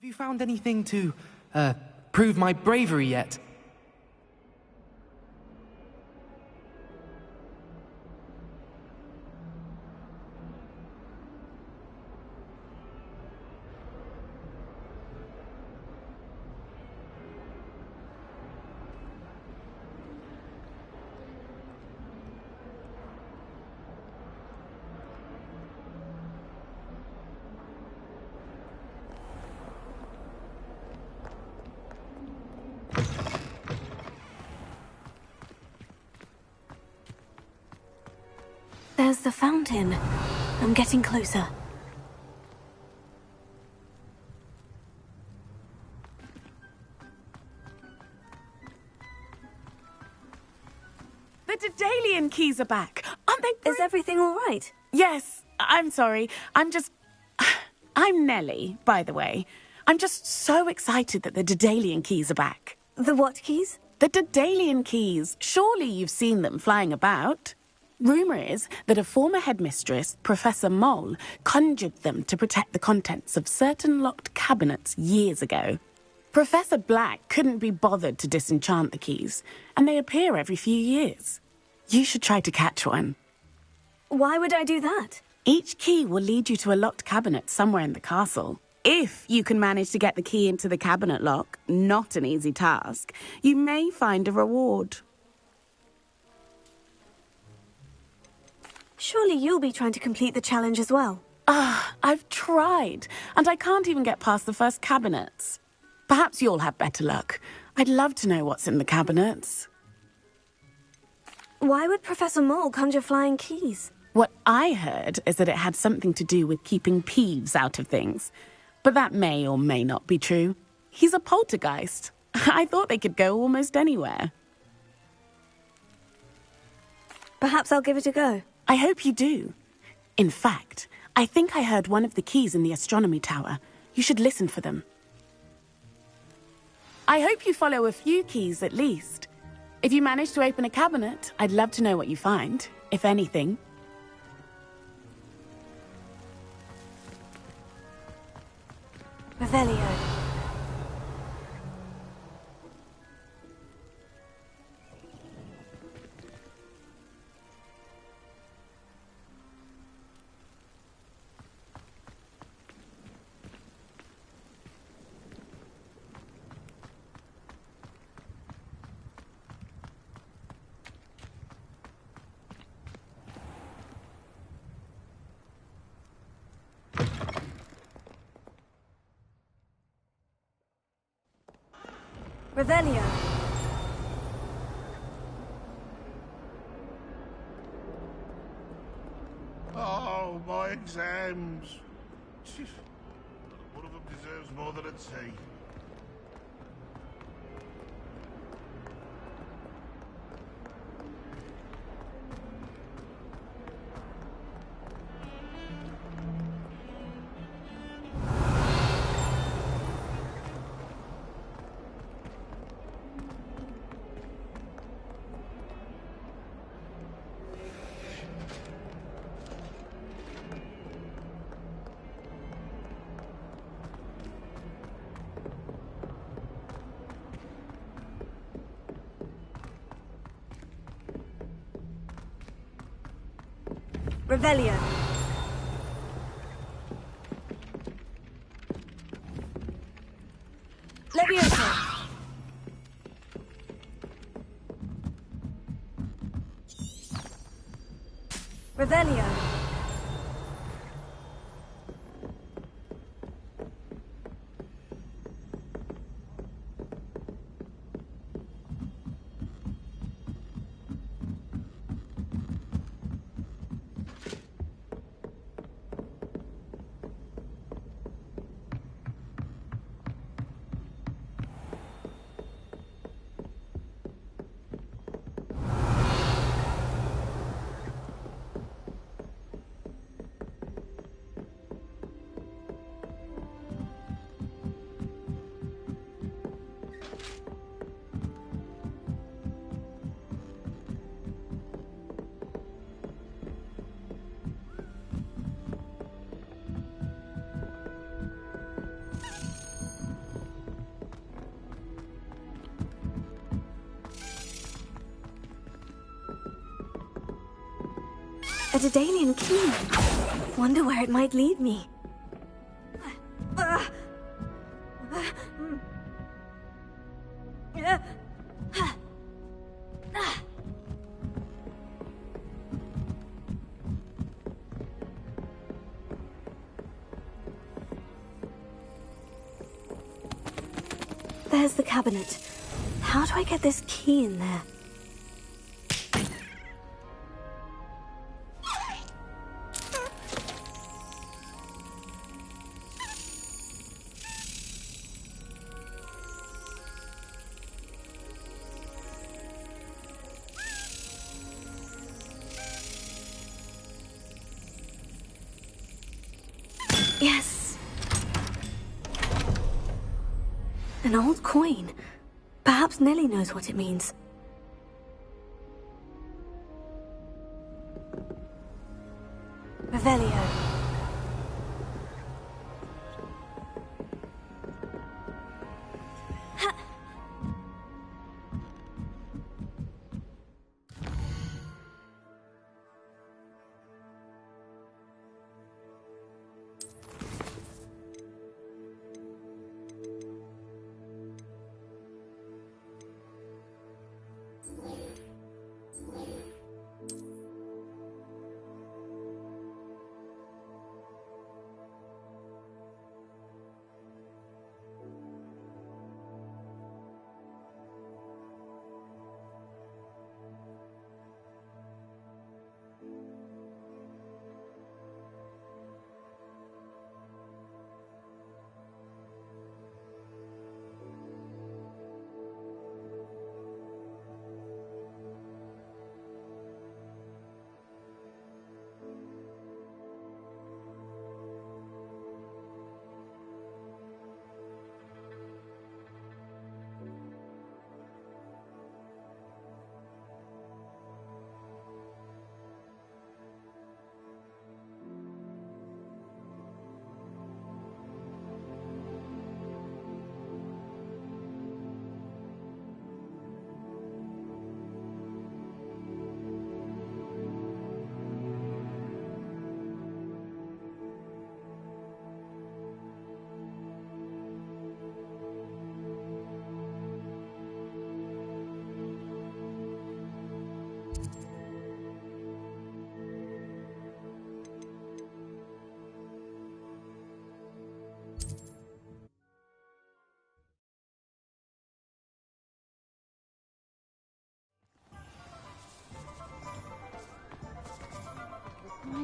Have you found anything to, prove my bravery yet? There's the fountain. I'm getting closer. The Daedalian keys are back. Aren't they? Is everything all right? Yes. I'm sorry. I'm Nellie, by the way. I'm just so excited that the Daedalian keys are back. The what keys? The Daedalian keys. Surely you've seen them flying about. Rumour is that a former headmistress, Professor Moll, conjured them to protect the contents of certain locked cabinets years ago. Professor Black couldn't be bothered to disenchant the keys, and they appear every few years. You should try to catch one. Why would I do that? Each key will lead you to a locked cabinet somewhere in the castle. If you can manage to get the key into the cabinet lock, not an easy task, you may find a reward. Surely you'll be trying to complete the challenge as well. I've tried, and I can't even get past the first cabinets. Perhaps you'll have better luck. I'd love to know what's in the cabinets. Why would Professor Moll conjure flying keys? What I heard is that it had something to do with keeping Peeves out of things. But that may or may not be true. He's a poltergeist. I thought they could go almost anywhere. Perhaps I'll give it a go. I hope you do. In fact, I think I heard one of the keys in the astronomy tower. You should listen for them. I hope you follow a few keys at least. If you manage to open a cabinet, I'd love to know what you find, if anything. Revelio. Revelio. Oh, my exams. One of them deserves more than a T. Revelio. Levioso. Revelio. A Daedalian key. Wonder where it might lead me. There's the cabinet. How do I get this key in there? Yes. An old coin. Perhaps Nellie knows what it means. Revelio.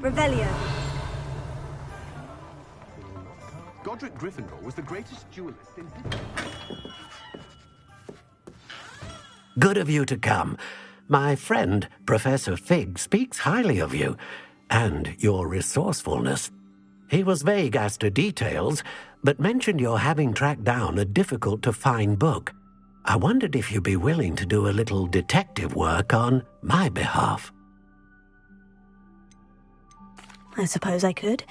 Revelio. Godric Gryffindor was the greatest duelist in history. Good of you to come. My friend, Professor Fig, speaks highly of you and your resourcefulness. He was vague as to details, but mentioned your having tracked down a difficult-to-find book. I wondered if you'd be willing to do a little detective work on my behalf. I suppose I could.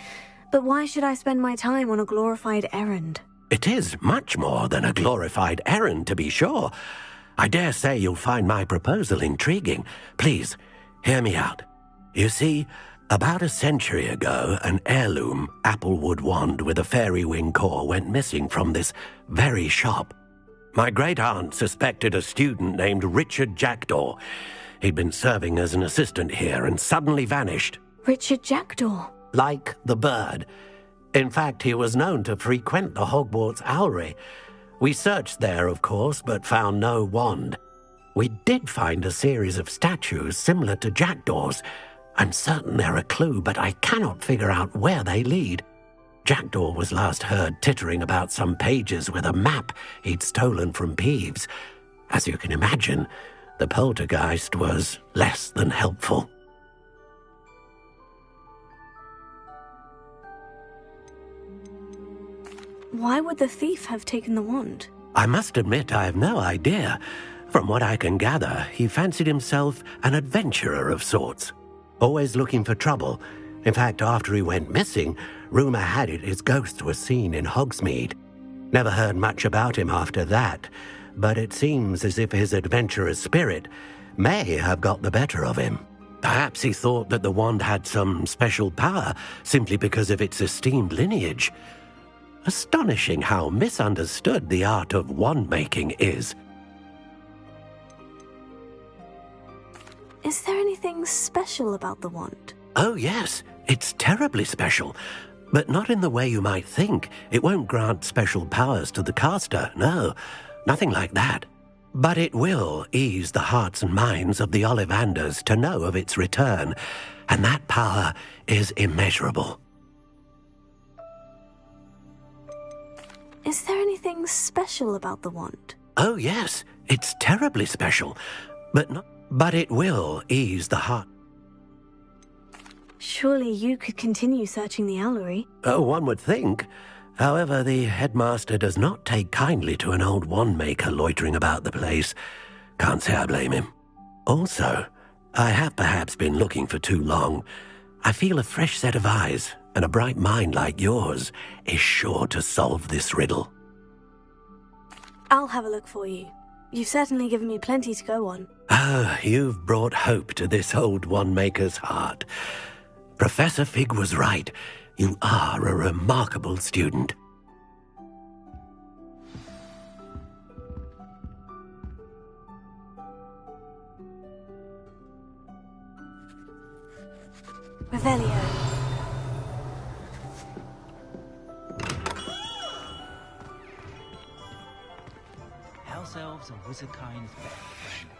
But why should I spend my time on a glorified errand? It is much more than a glorified errand, to be sure. I dare say you'll find my proposal intriguing. Please, hear me out. You see, about a century ago, an heirloom applewood wand with a fairy wing core went missing from this very shop. My great-aunt suspected a student named Richard Jackdaw. He'd been serving as an assistant here and suddenly vanished. Richard Jackdaw. Like the bird. In fact, he was known to frequent the Hogwarts Owlery. We searched there, of course, but found no wand. We did find a series of statues similar to Jackdaw's. I'm certain they're a clue, but I cannot figure out where they lead. Jackdaw was last heard tittering about some pages with a map he'd stolen from Peeves. As you can imagine, the poltergeist was less than helpful. Why would the thief have taken the wand? I must admit I have no idea. From what I can gather, he fancied himself an adventurer of sorts. Always looking for trouble. In fact, after he went missing, rumour had it his ghost was seen in Hogsmeade. Never heard much about him after that, but it seems as if his adventurous spirit may have got the better of him. Perhaps he thought that the wand had some special power simply because of its esteemed lineage. Astonishing how misunderstood the art of wand-making is. Is there anything special about the wand? Oh yes, it's terribly special. But not in the way you might think. It won't grant special powers to the caster, no. Nothing like that. But it will ease the hearts and minds of the Ollivanders to know of its return, and that power is immeasurable. Is there anything special about the wand? Oh yes, it's terribly special. But it will ease the heart. Surely you could continue searching the owlery. Oh, one would think. However, the headmaster does not take kindly to an old wand-maker loitering about the place. Can't say I blame him. Also, I have perhaps been looking for too long. I feel a fresh set of eyes, and a bright mind like yours is sure to solve this riddle. I'll have a look for you. You've certainly given me plenty to go on. Ah, you've brought hope to this old wand-maker's heart. Professor Fig was right. You are a remarkable student. Revelio. House elves and wizard kind's best friend.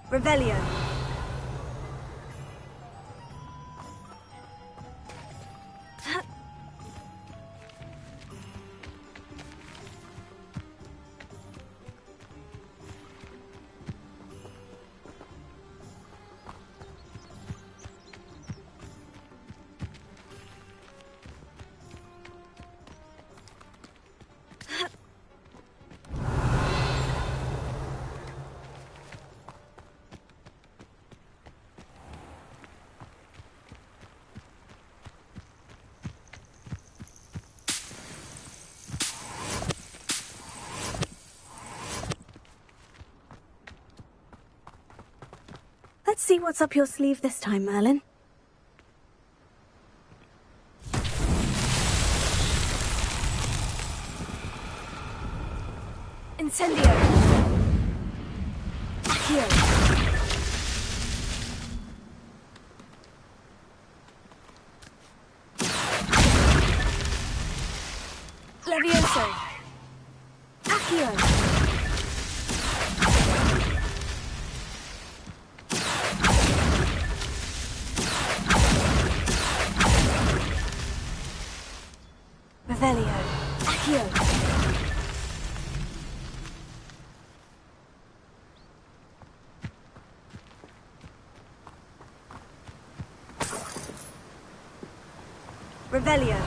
Revelio. Let's see what's up your sleeve this time, Merlin. Incendio. Accio. Levioso. Accio. Revelio. Accio. Revelio.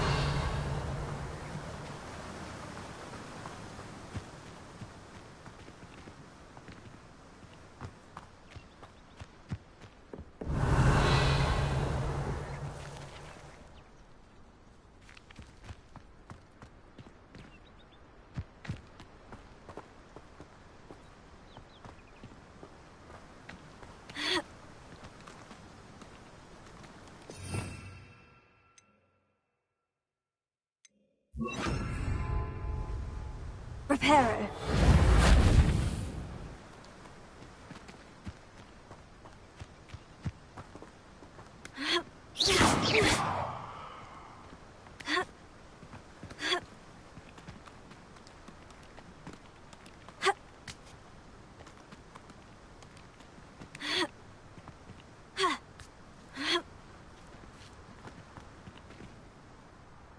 Reparo.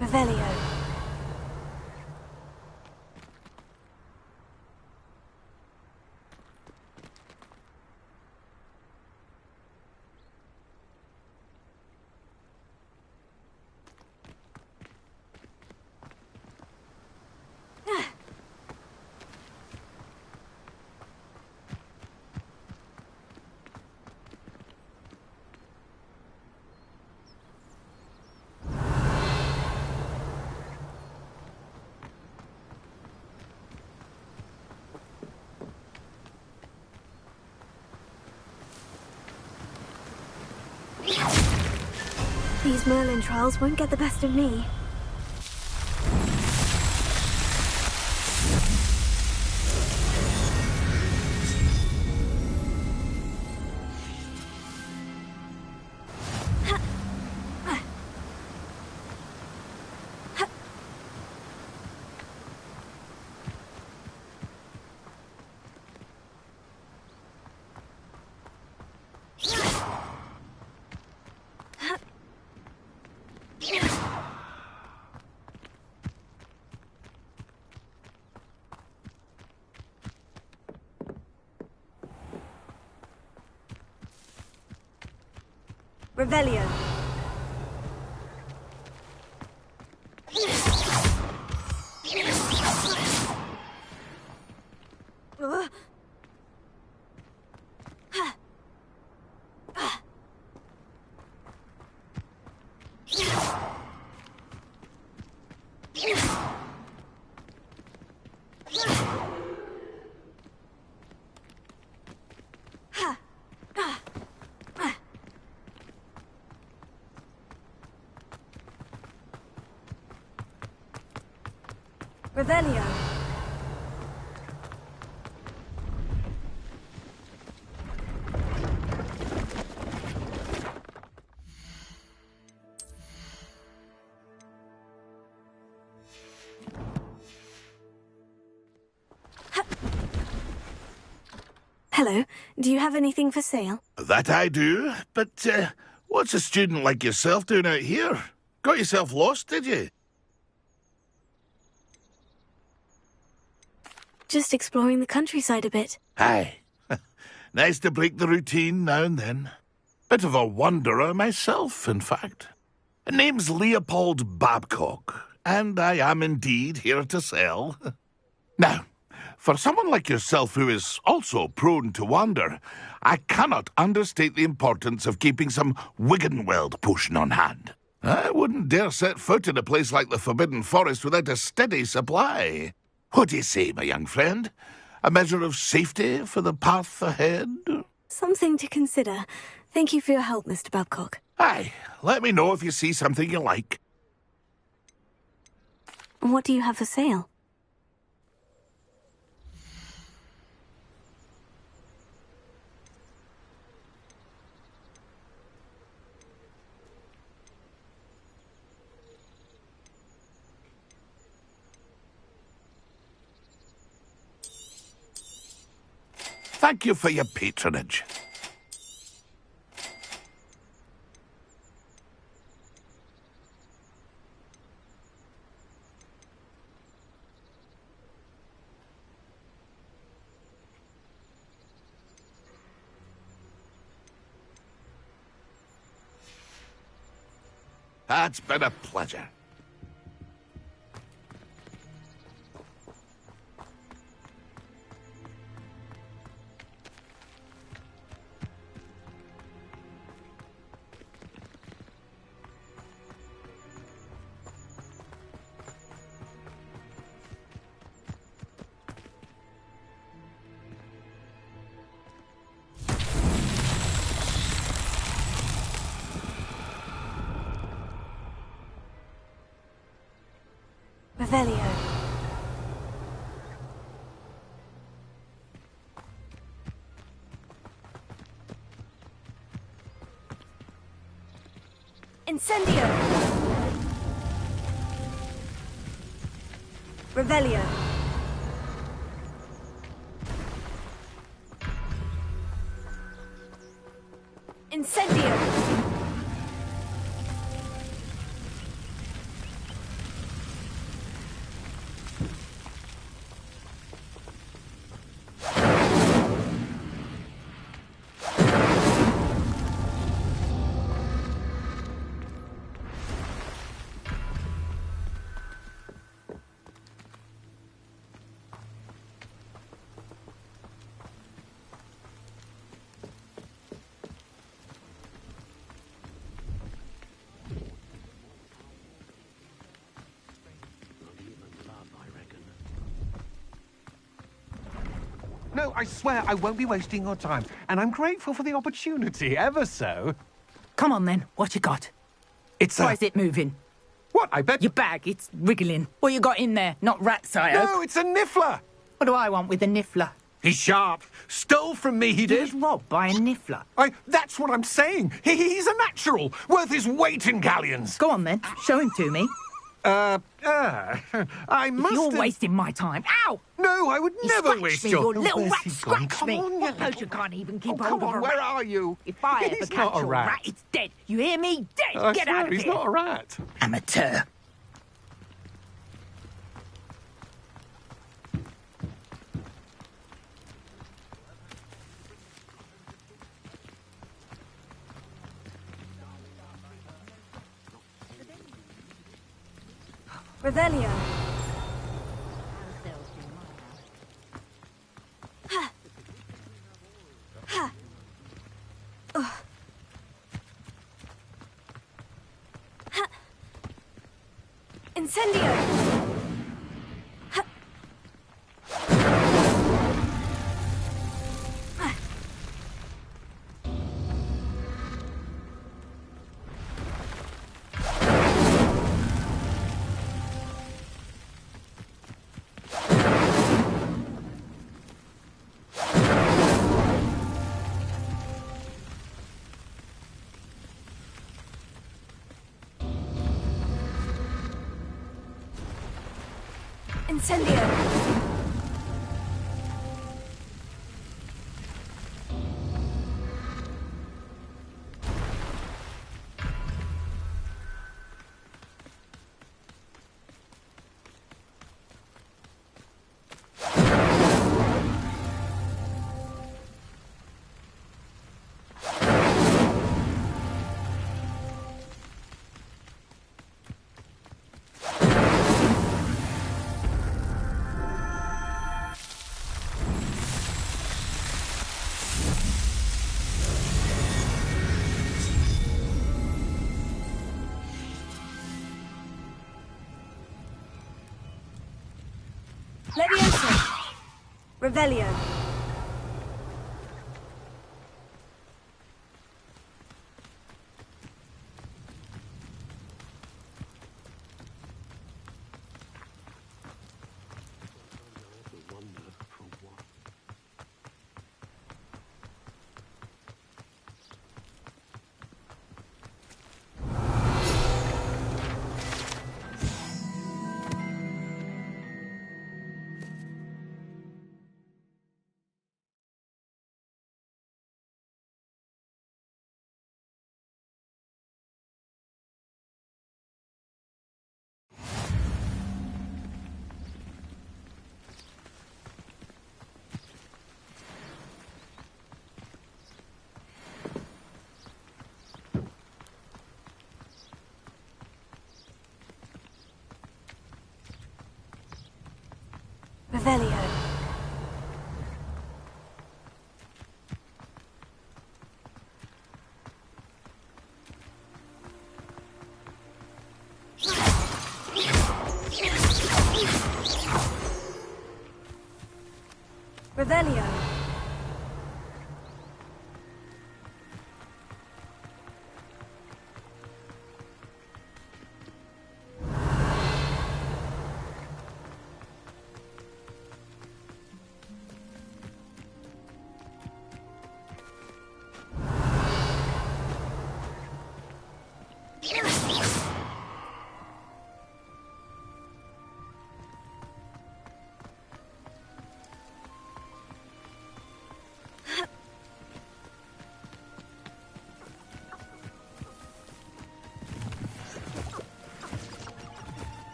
Revelio. These Merlin trials won't get the best of me. Revelio. Revelio. Hello. Do you have anything for sale? That I do, but what's a student like yourself doing out here? Got yourself lost, did you? Just exploring the countryside a bit. Aye. Nice to break the routine now and then. Bit of a wanderer myself, in fact. Name's Leopold Babcock, and I am indeed here to sell. Now, for someone like yourself who is also prone to wander, I cannot understate the importance of keeping some Wiggenweld potion on hand. I wouldn't dare set foot in a place like the Forbidden Forest without a steady supply. What do you say, my young friend? A measure of safety for the path ahead? Something to consider. Thank you for your help, Mr. Babcock. Aye, let me know if you see something you like. What do you have for sale? Thank you for your patronage. It's been a pleasure. Revelio. Incendio. Revelio. Incendio. No, I swear I won't be wasting your time. And I'm grateful for the opportunity, ever so. Come on then, what you got? It's Why is it moving? What? I bet... Your bag, it's wriggling. What you got in there? Not rats, I hope. No, it's a niffler. What do I want with a niffler? He's sharp. Stole from me, he He did. was robbed by a niffler. That's what I'm saying. He's a natural, worth his weight in galleons. Go on, then. Show him to me. I must You're have... wasting my time. Ow! No, I would You never scratched waste me, your... you little Where's rat he gone? scratched Come me. on, you Suppose you can't even keep come hold of on, a where rat. are you? If I ever He's catch not a rat. rat, it's dead. You hear me? Dead. I Get swear, out of he's here. not a rat. Amateur. Revelio. Incendio! Incendio! Leviosa! Revelio. Revelio. Revelio.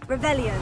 Revelio.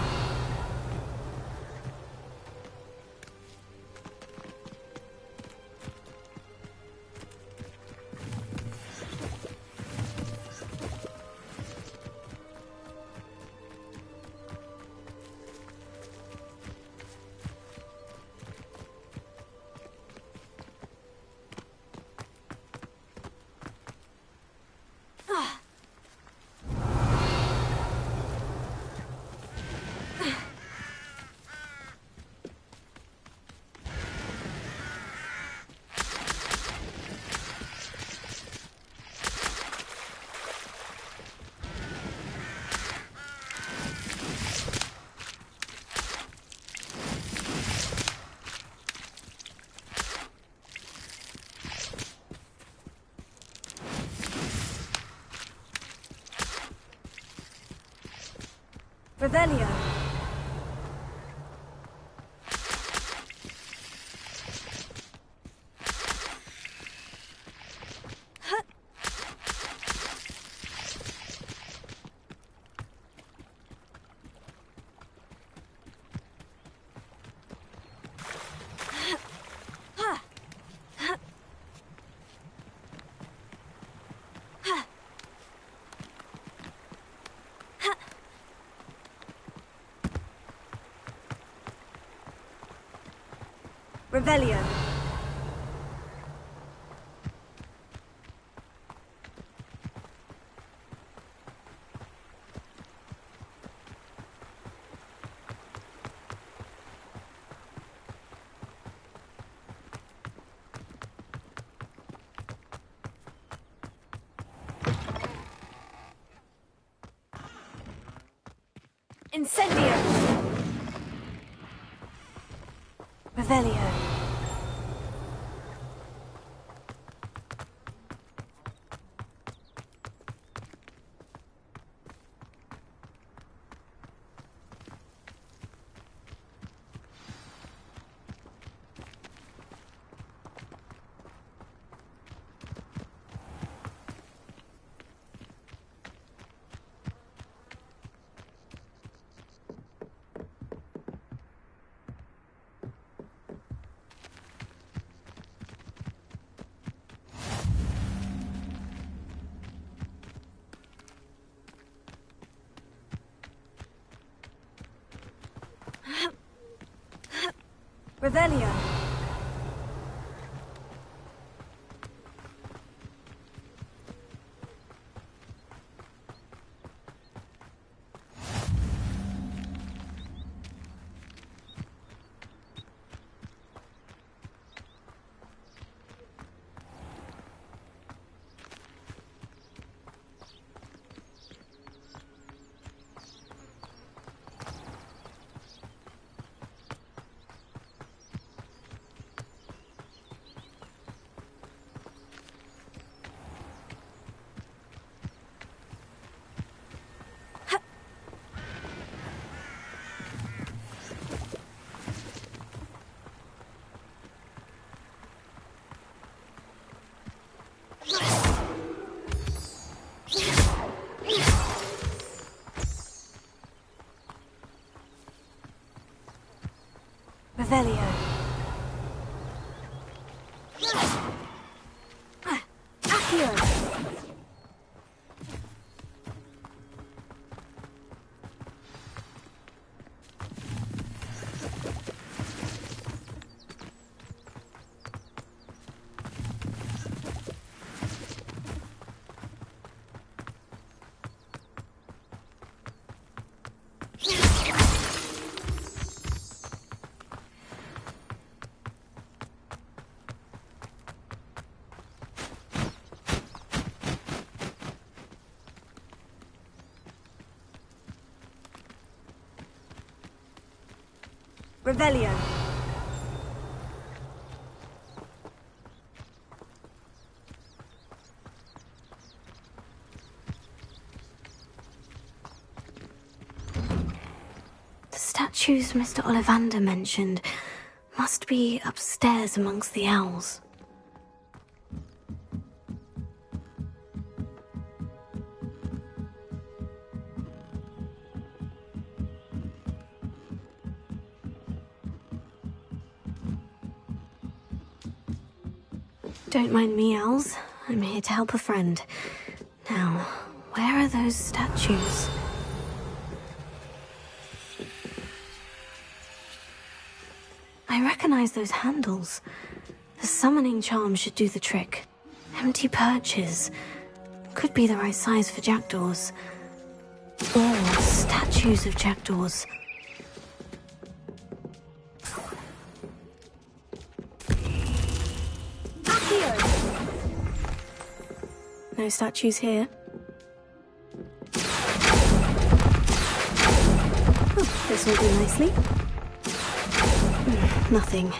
Revelio. Revelio. Incendio. Revelio. Revelio. Revelio. Accio. Revelio. The statues Mr. Ollivander mentioned must be upstairs amongst the owls. Don't mind me, owls. I'm here to help a friend. Now, where are those statues? I recognize those handles. The summoning charm should do the trick. Empty perches. Could be the right size for jackdaws. Or statues of jackdaws. No statues here. Oh, this will do nicely. Nothing.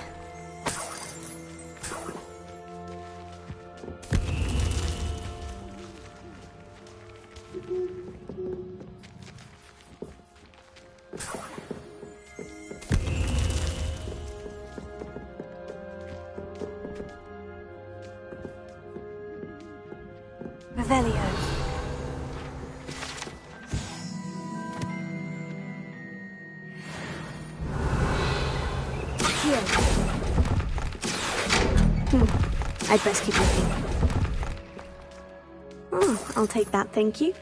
Revelio. Here. I'd best keep looking. Oh, I'll take that, thank you.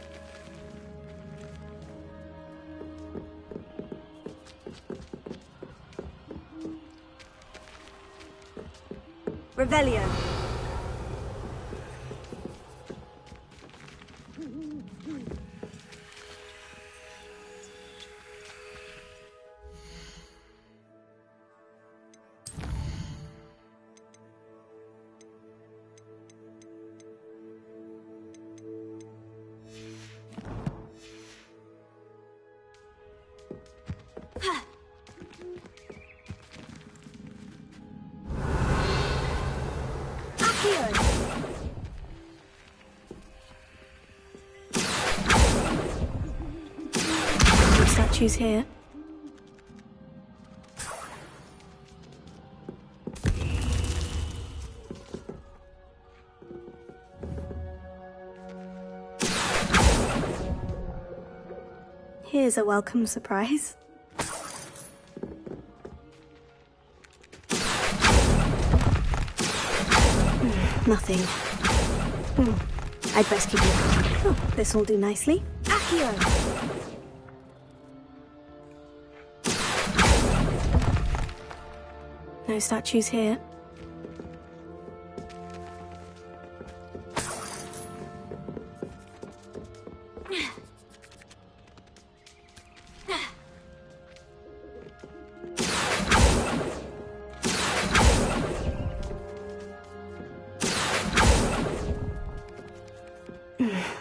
Revelio. Statues here. Here's a welcome surprise. Nothing. I'd best keep looking. Oh, this will do nicely. Accio! No statues here.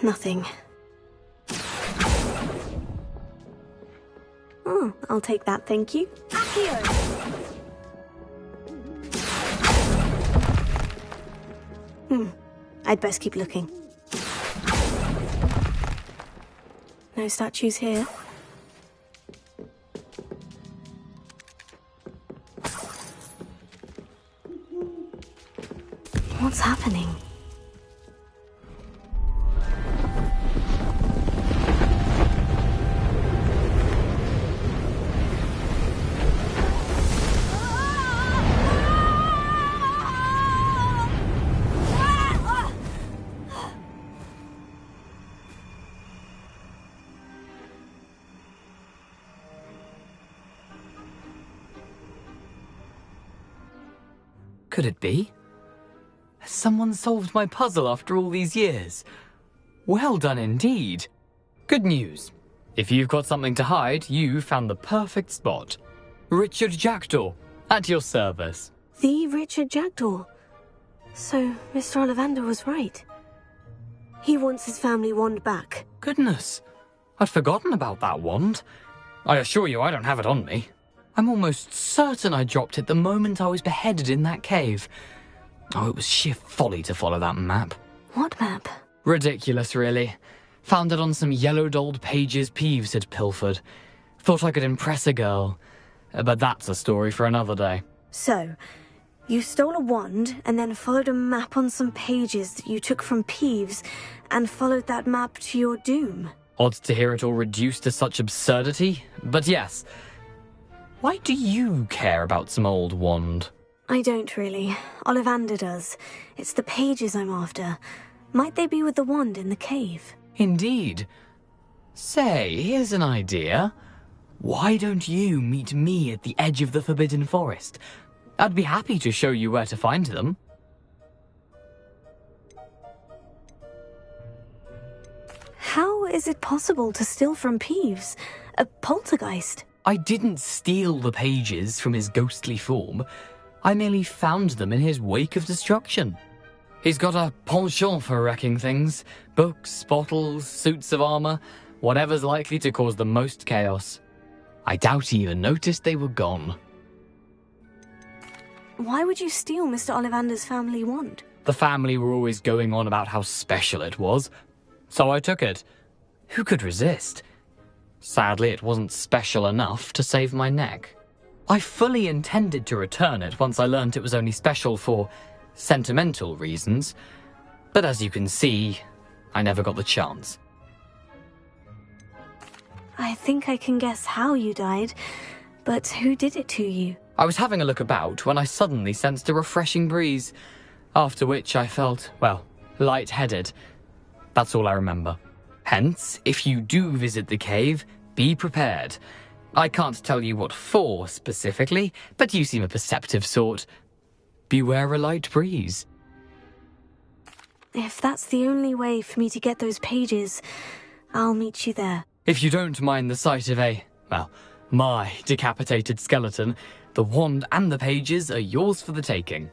Nothing. Oh, I'll take that, thank you. Accio! I'd best keep looking. No statues here. What's happening? Could it be? Has someone solved my puzzle after all these years? Well done indeed. Good news. If you've got something to hide, you found the perfect spot. Richard Jackdaw, at your service. The Richard Jackdaw. So, Mr. Ollivander was right. He wants his family wand back. Goodness, I'd forgotten about that wand. I assure you I don't have it on me. I'm almost certain I dropped it the moment I was beheaded in that cave. Oh, it was sheer folly to follow that map. What map? Ridiculous, really. Found it on some yellowed old pages Peeves had pilfered. Thought I could impress a girl. But that's a story for another day. So, you stole a wand and then followed a map on some pages that you took from Peeves and followed that map to your doom. Odd to hear it all reduced to such absurdity, but yes. Why do you care about some old wand? I don't really. Ollivander does. It's the pages I'm after. Might they be with the wand in the cave? Indeed. Say, here's an idea. Why don't you meet me at the edge of the Forbidden Forest? I'd be happy to show you where to find them. How is it possible to steal from Peeves? A poltergeist? I didn't steal the pages from his ghostly form. I merely found them in his wake of destruction. He's got a penchant for wrecking things. Books, bottles, suits of armor, whatever's likely to cause the most chaos. I doubt he even noticed they were gone. Why would you steal Mr. Ollivander's family wand? The family were always going on about how special it was, so I took it. Who could resist? Sadly, it wasn't special enough to save my neck. I fully intended to return it once I learned it was only special for sentimental reasons, but as you can see, I never got the chance. I think I can guess how you died, but who did it to you? I was having a look about when I suddenly sensed a refreshing breeze, after which I felt, well, lightheaded. That's all I remember. Hence, if you do visit the cave, be prepared. I can't tell you what for specifically, but you seem a perceptive sort. Beware a light breeze. If that's the only way for me to get those pages, I'll meet you there. If you don't mind the sight of my decapitated skeleton, the wand and the pages are yours for the taking.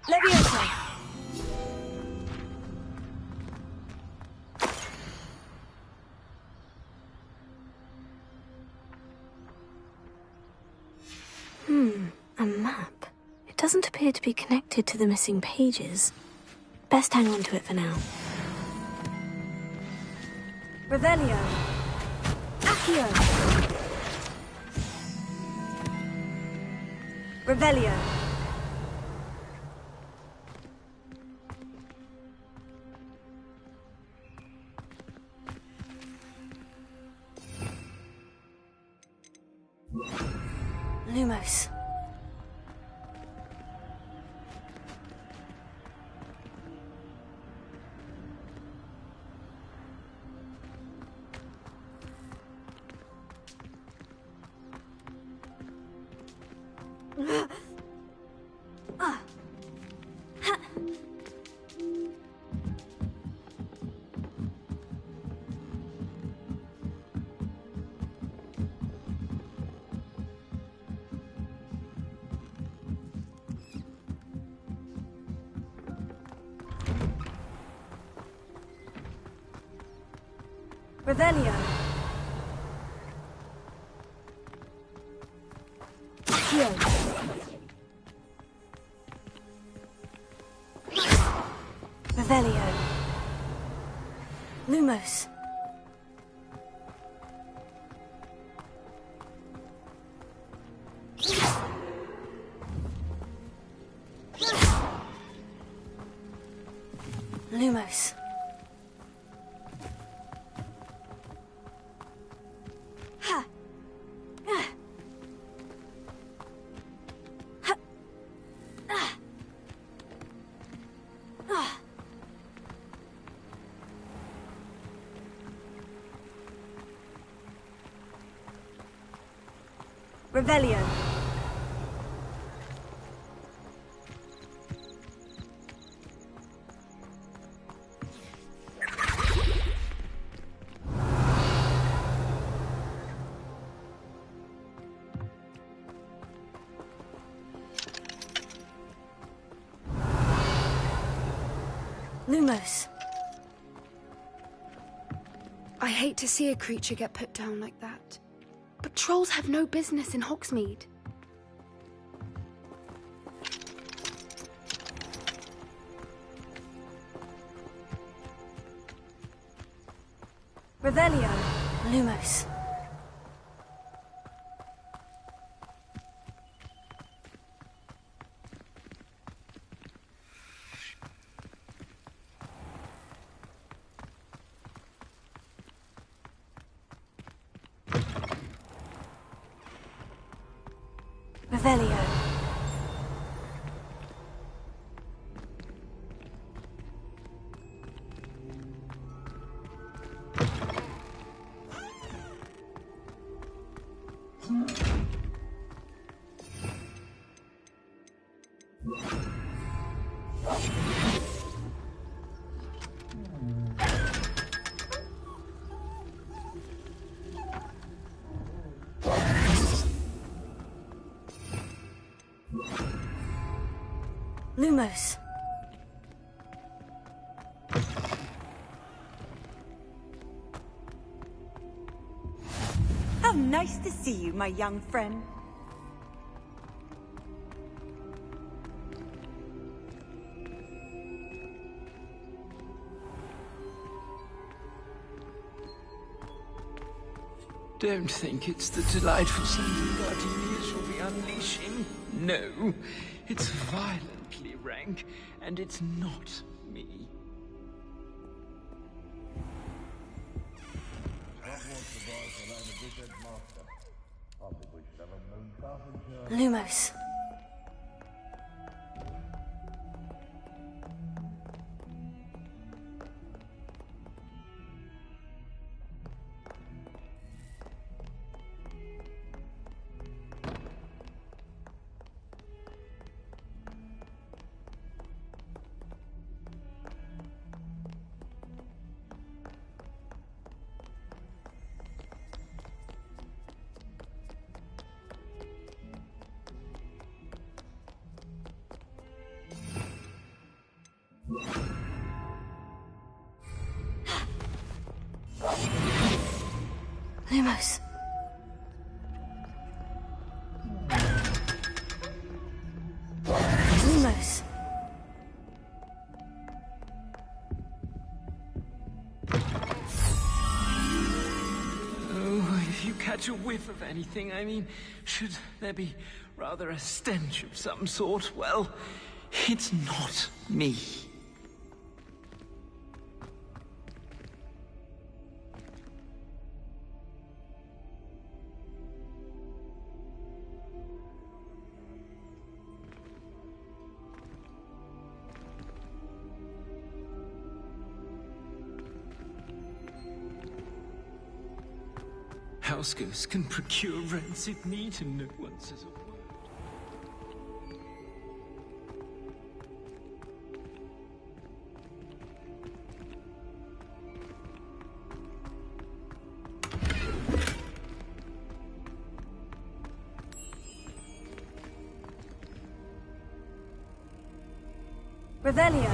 Leviosa! A map. It doesn't appear to be connected to the missing pages. Best hang on to it for now. Revelio! Accio! Revelio! Lumos. Revelio. Accio. Revelio. Lumos. Lumos. Revelio. Lumos. I hate to see a creature get put down like that. But trolls have no business in Hogsmeade. Revelio. Lumos. Revelio. Lumos. How nice to see you, my young friend. Don't think it's the delightful scented gardenias you'll be unleashing. No, it's violently rank, and it's not me. Lumos. Lumos. Lumos. Oh, if you catch a whiff of anything, I mean, should there be rather a stench of some sort, well, it's not me. House ghosts can procure rancid meat and no one says a word. Revelio.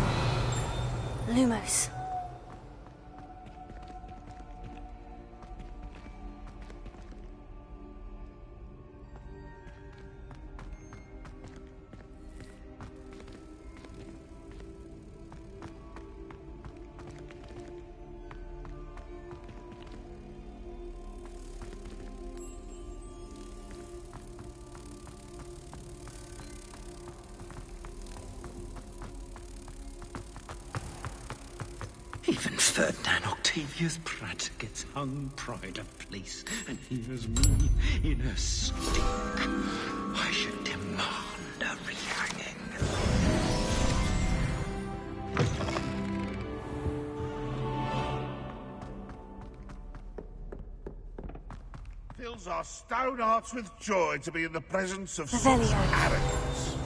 Lumos. Even Ferdinand Octavius Pratt gets hung pride of place, and here's me in a stink. I should demand a rehanging. Fills our stone hearts with joy to be in the presence of such Revelio. arrogance.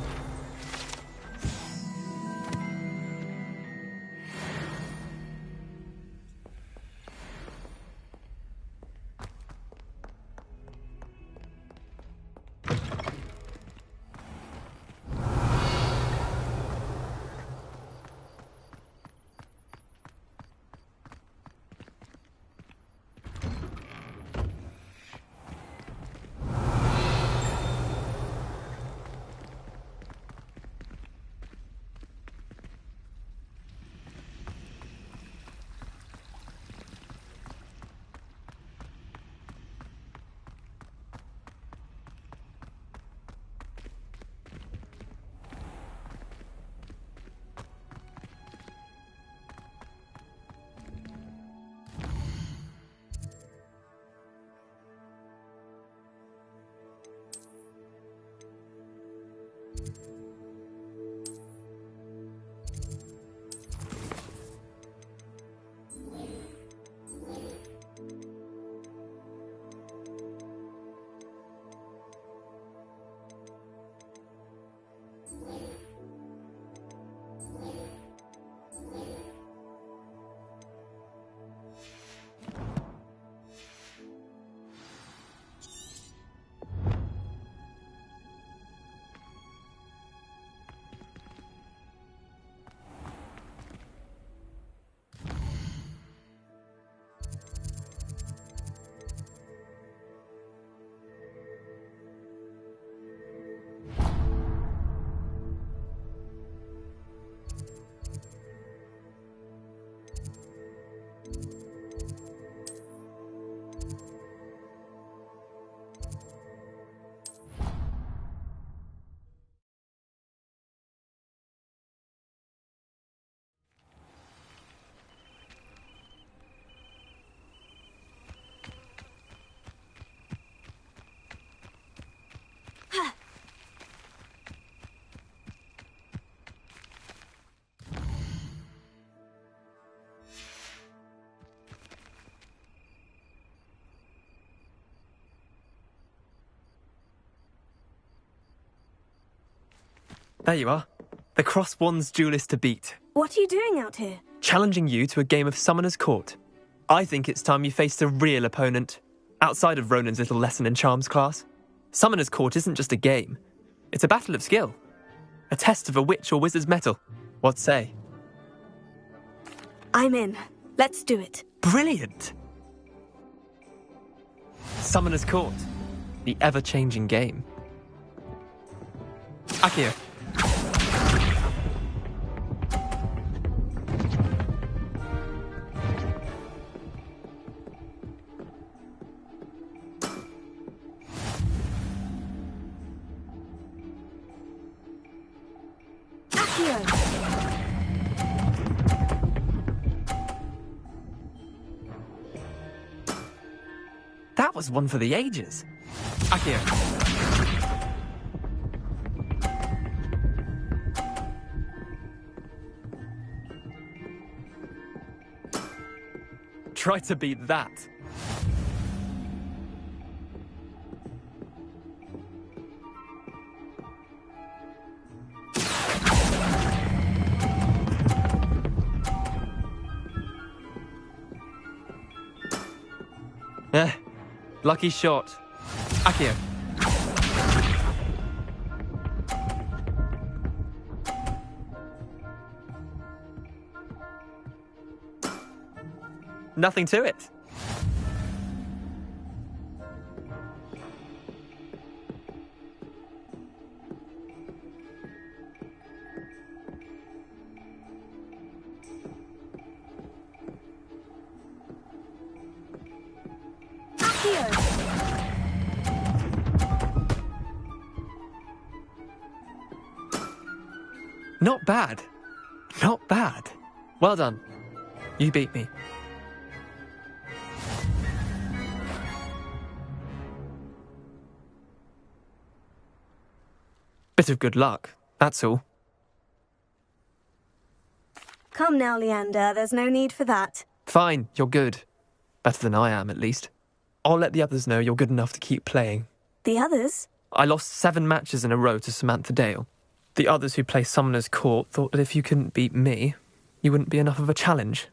There you are. The Cross Wands duelist to beat. What are you doing out here? Challenging you to a game of Summoner's Court. I think it's time you faced a real opponent. Outside of Ronan's little lesson in charms class. Summoner's Court isn't just a game. It's a battle of skill. A test of a witch or wizard's mettle. What say? I'm in. Let's do it. Brilliant! Summoner's Court. The ever-changing game. Akio. That was one for the ages. Akio. Try to beat that. Lucky shot. Akio. Nothing to it. Not bad. Not bad. Well done. You beat me. Bit of good luck, that's all. Come now, Leander. There's no need for that. Fine, you're good. Better than I am, at least. I'll let the others know you're good enough to keep playing. The others? I lost 7 matches in a row to Samantha Dale. The others who play Summoner's Court thought that if you couldn't beat me, you wouldn't be enough of a challenge.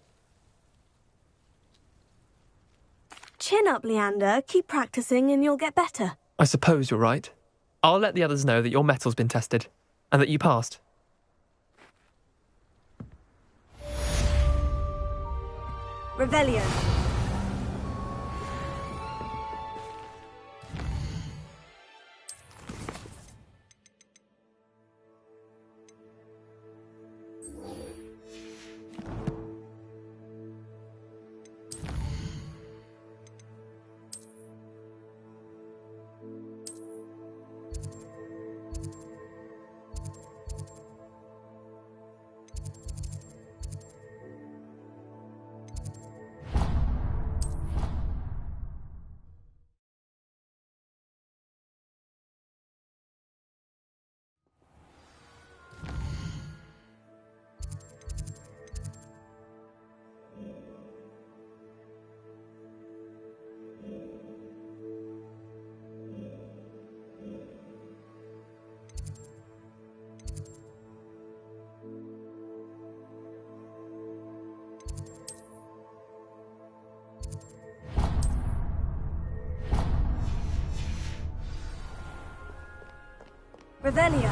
Chin up, Leander. Keep practicing and you'll get better. I suppose you're right. I'll let the others know that your metal's been tested, and that you passed. Revelio. Revelio.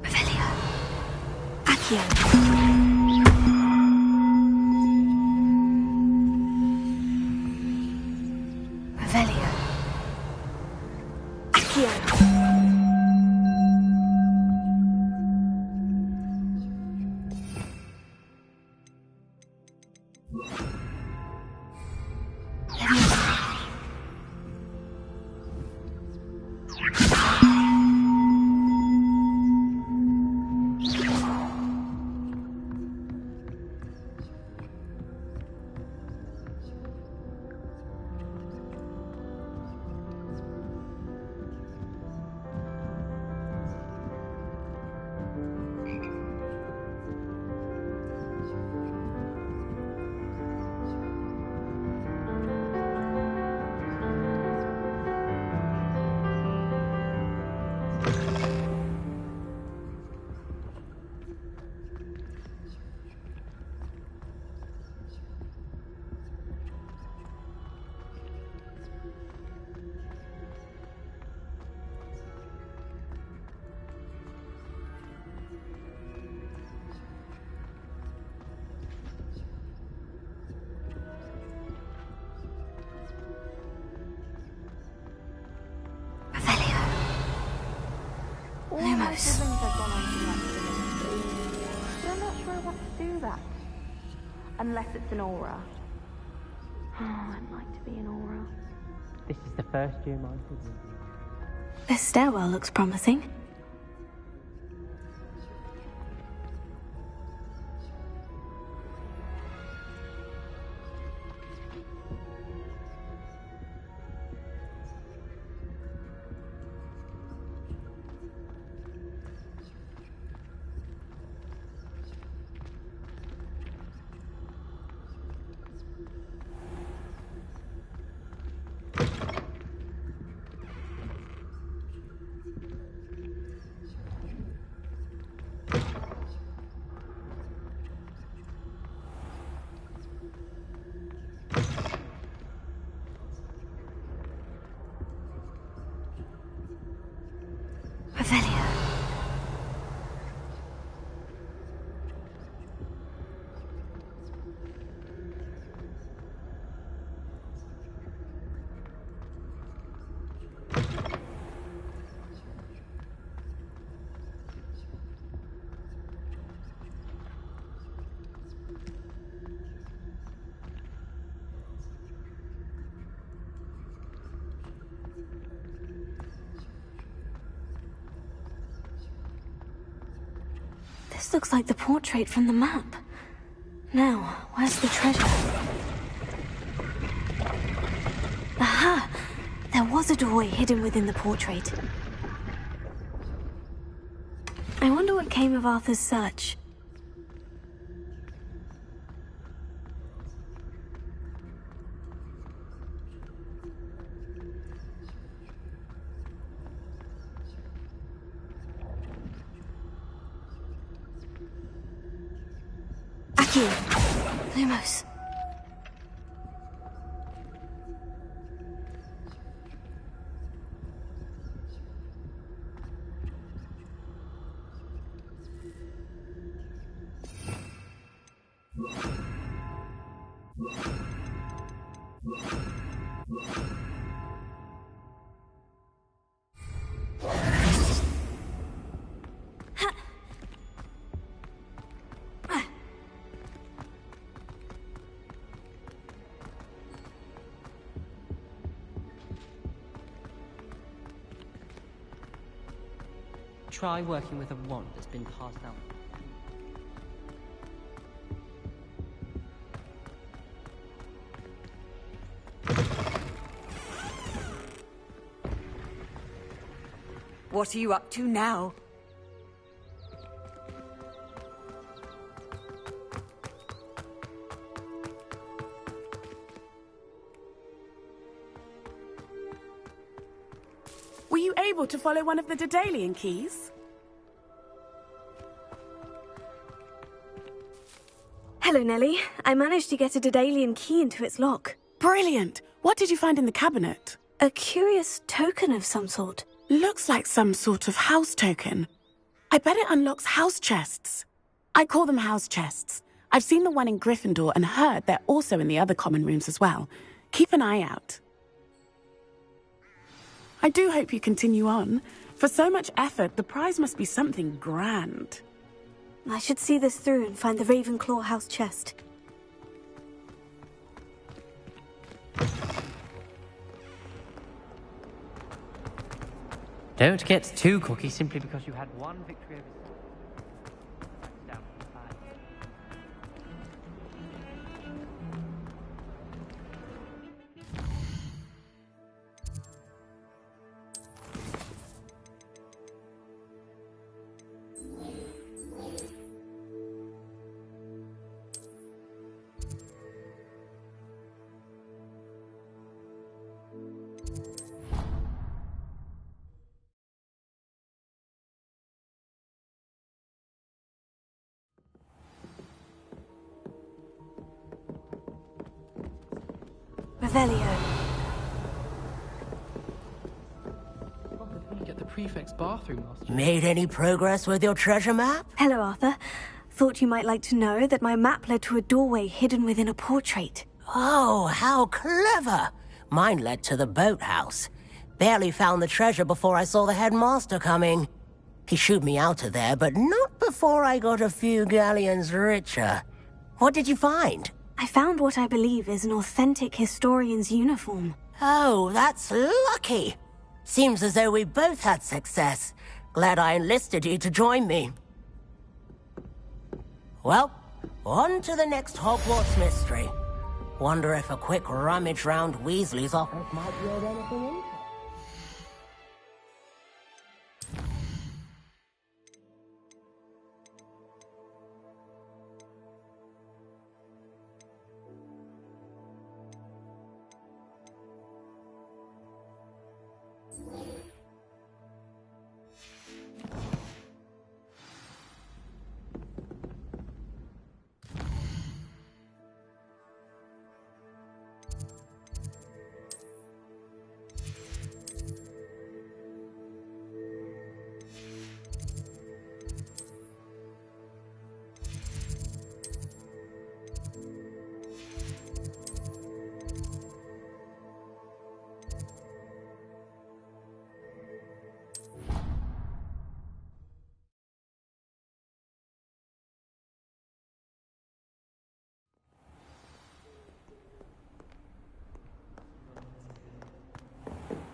Revelio. Accio. My siblings have gone on to the next ministry, but I'm not sure I want to do that. Unless it's an aura. Oh, I'd like to be an aura. This is the first year my siblings. This stairwell looks promising. Revelio. This looks like the portrait from the map. Now, where's the treasure? Aha! There was a doorway hidden within the portrait. I wonder what came of Arthur's search. Accio. Lumos. Try working with a wand that's been passed down. What are you up to now? Were you able to follow one of the Daedalian keys? Hello, Nellie. I managed to get a Daedalian key into its lock. Brilliant! What did you find in the cabinet? A curious token of some sort. Looks like some sort of house token. I bet it unlocks house chests. I call them house chests. I've seen the one in Gryffindor and heard they're also in the other common rooms as well. Keep an eye out. I do hope you continue on. For so much effort, the prize must be something grand. I should see this through and find the Ravenclaw house chest. Don't get too cocky simply because you had one victory over... Revelio. Get the prefect's bathroom last year. Made any progress with your treasure map? Hello, Arthur. Thought you might like to know that my map led to a doorway hidden within a portrait. Oh, how clever! Mine led to the boathouse. Barely found the treasure before I saw the headmaster coming. He shooed me out of there, but not before I got a few galleons richer. What did you find? I found what I believe is an authentic historian's uniform. Oh, that's lucky. Seems as though we both had success. Glad I enlisted you to join me. Well, on to the next Hogwarts mystery. Wonder if a quick rummage round Weasley's office might yield anything interesting.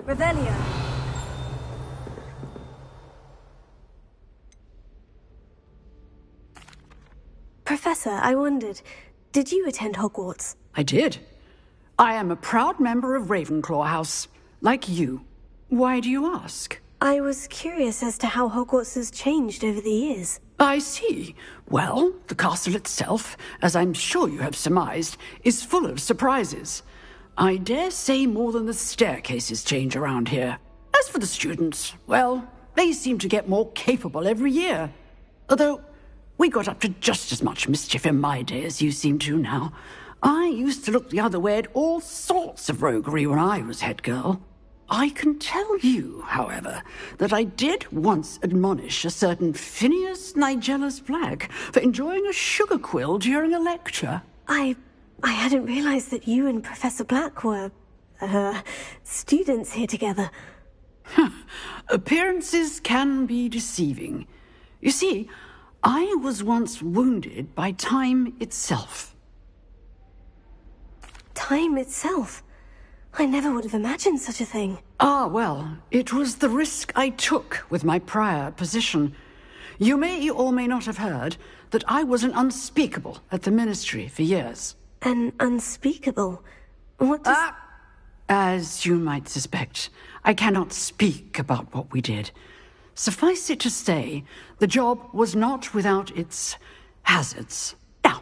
Revelio. Professor, I wondered, did you attend Hogwarts? I did. I am a proud member of Ravenclaw House, like you. Why do you ask? I was curious as to how Hogwarts has changed over the years. I see. Well, the castle itself, as I'm sure you have surmised, is full of surprises. I dare say more than the staircases change around here. As for the students, well, they seem to get more capable every year. Although, we got up to just as much mischief in my day as you seem to now. I used to look the other way at all sorts of roguery when I was head girl. I can tell you, however, that I did once admonish a certain Phineas Nigella's Black for enjoying a sugar quill during a lecture. I hadn't realized that you and Professor Black were, students here together. Appearances can be deceiving. You see, I was once wounded by time itself. Time itself? I never would have imagined such a thing. Ah, well, it was the risk I took with my prior position. You may or may not have heard that I was an unspeakable at the Ministry for years. An unspeakable? What does... As you might suspect, I cannot speak about what we did. Suffice it to say, the job was not without its hazards. Now,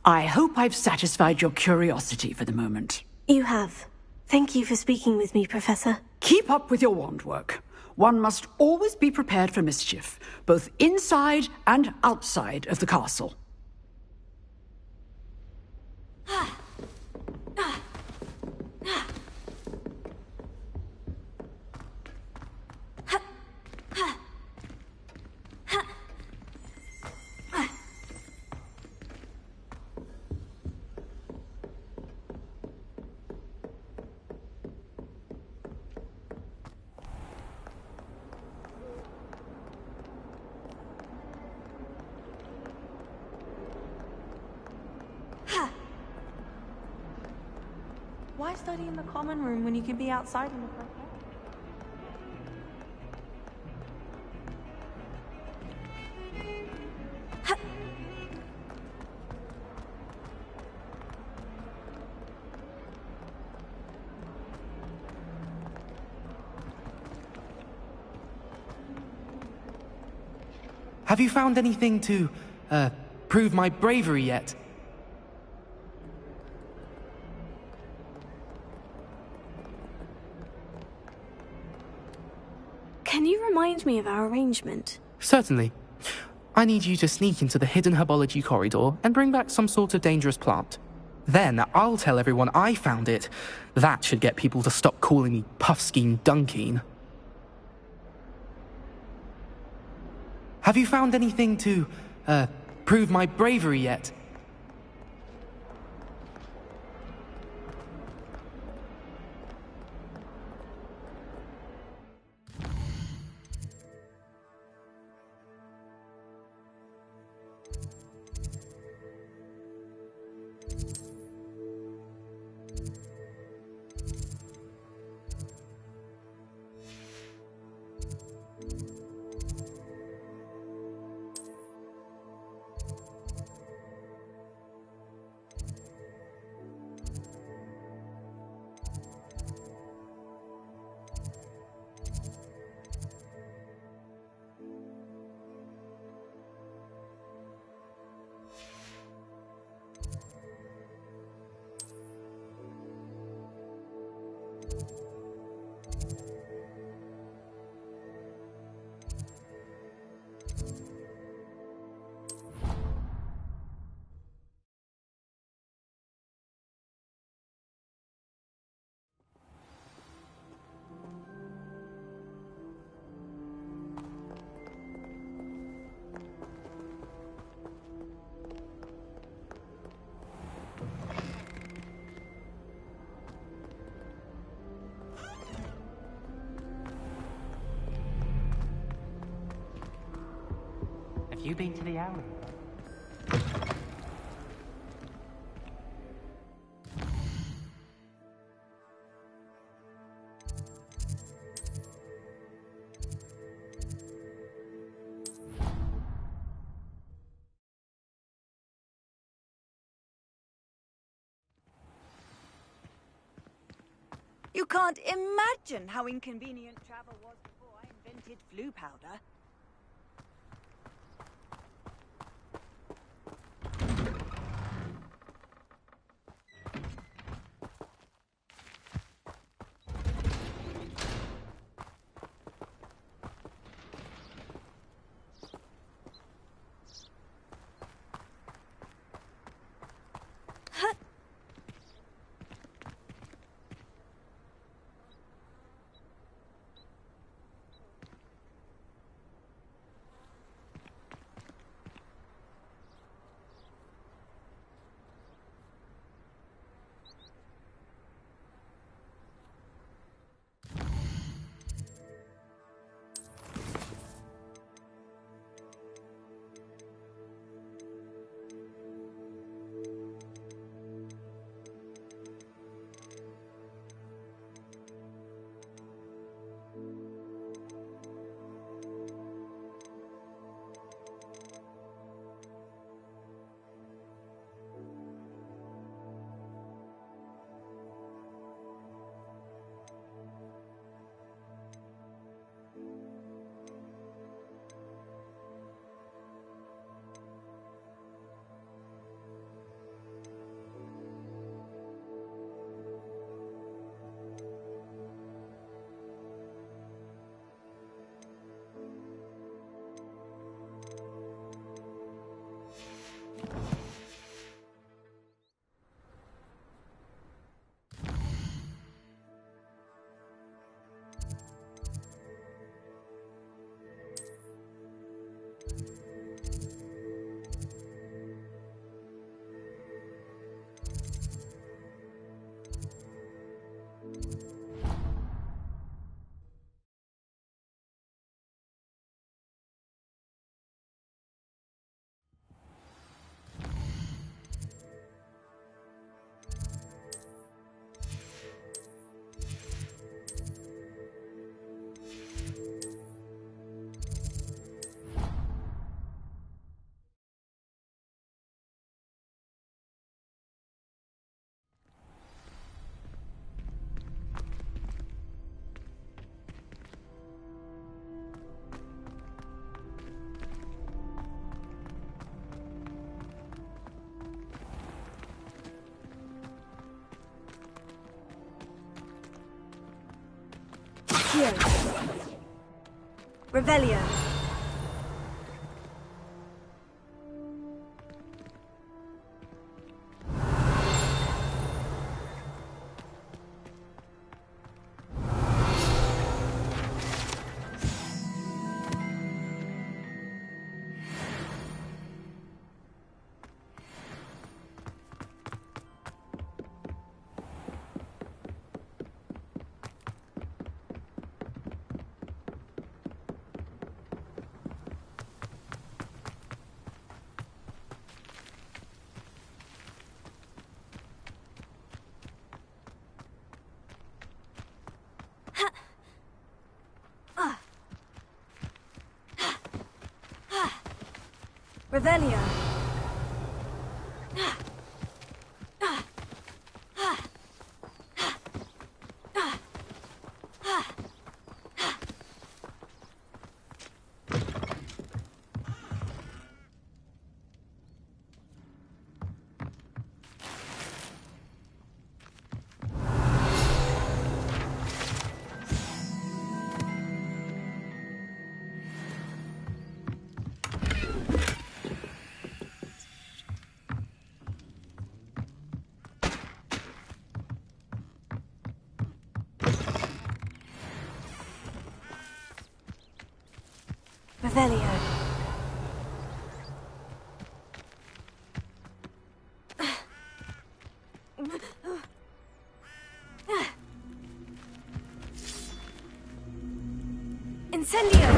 I hope I've satisfied your curiosity for the moment. You have. Thank you for speaking with me, Professor. Keep up with your wand work. One must always be prepared for mischief, both inside and outside of the castle. Why study in the common room when you can be outside in the fresh air? Have you found anything to, prove my bravery yet? Can you remind me of our arrangement? Certainly. I need you to sneak into the hidden herbology corridor and bring back some sort of dangerous plant. Then I'll tell everyone I found it. That should get people to stop calling me Puffskein Dunkeen. Have you found anything to, prove my bravery yet? Have you been to the alley? You can't imagine how inconvenient travel was before I invented flu powder. Accio. Revelio. Revelio. Revelio. Incendio.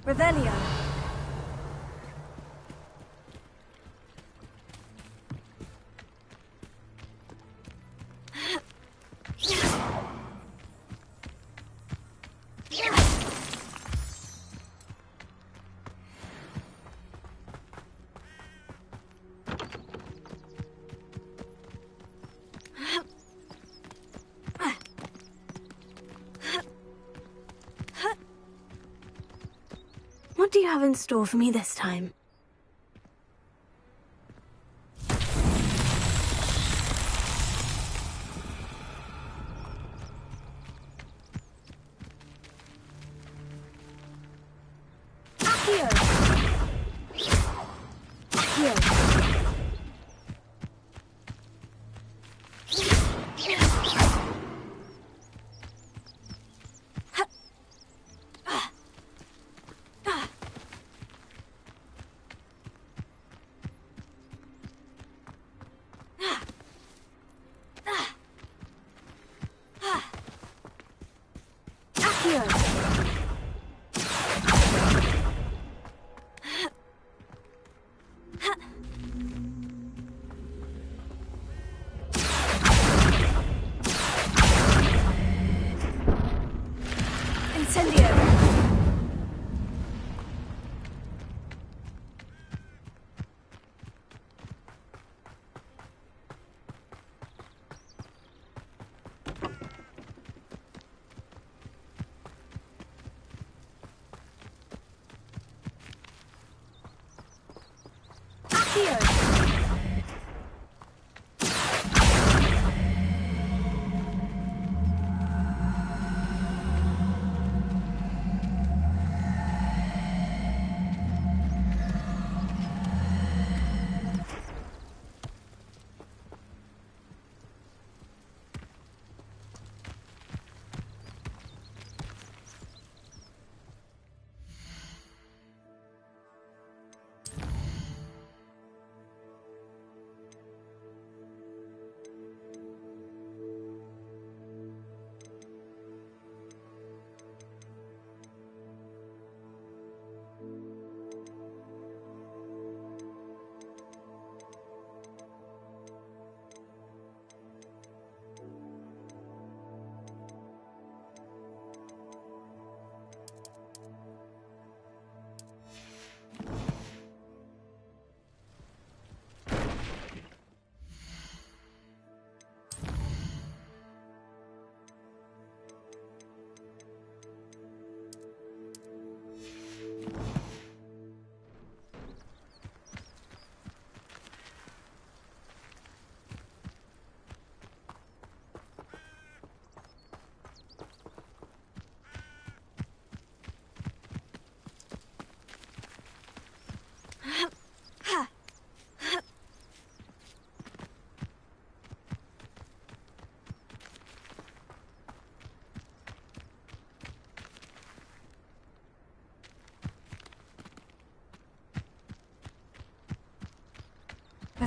Revelio. What do you have in store for me this time? Accio. Accio.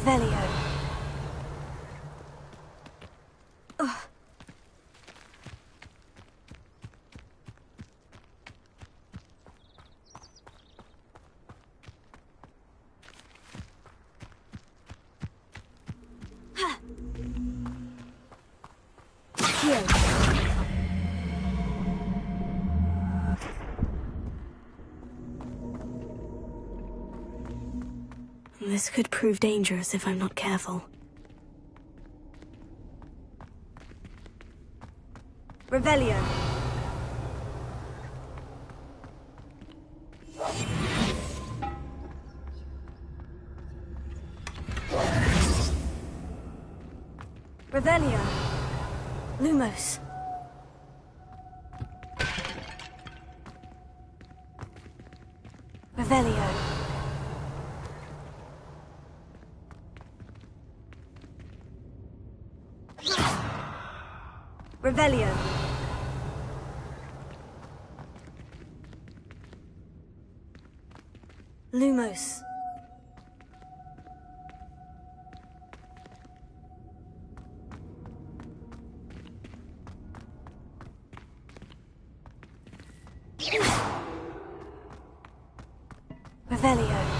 Revelio. Ugh. This could prove dangerous if I'm not careful. Revelio. Revelio. Lumos. Revelio. Revelio. Lumos. Revelio.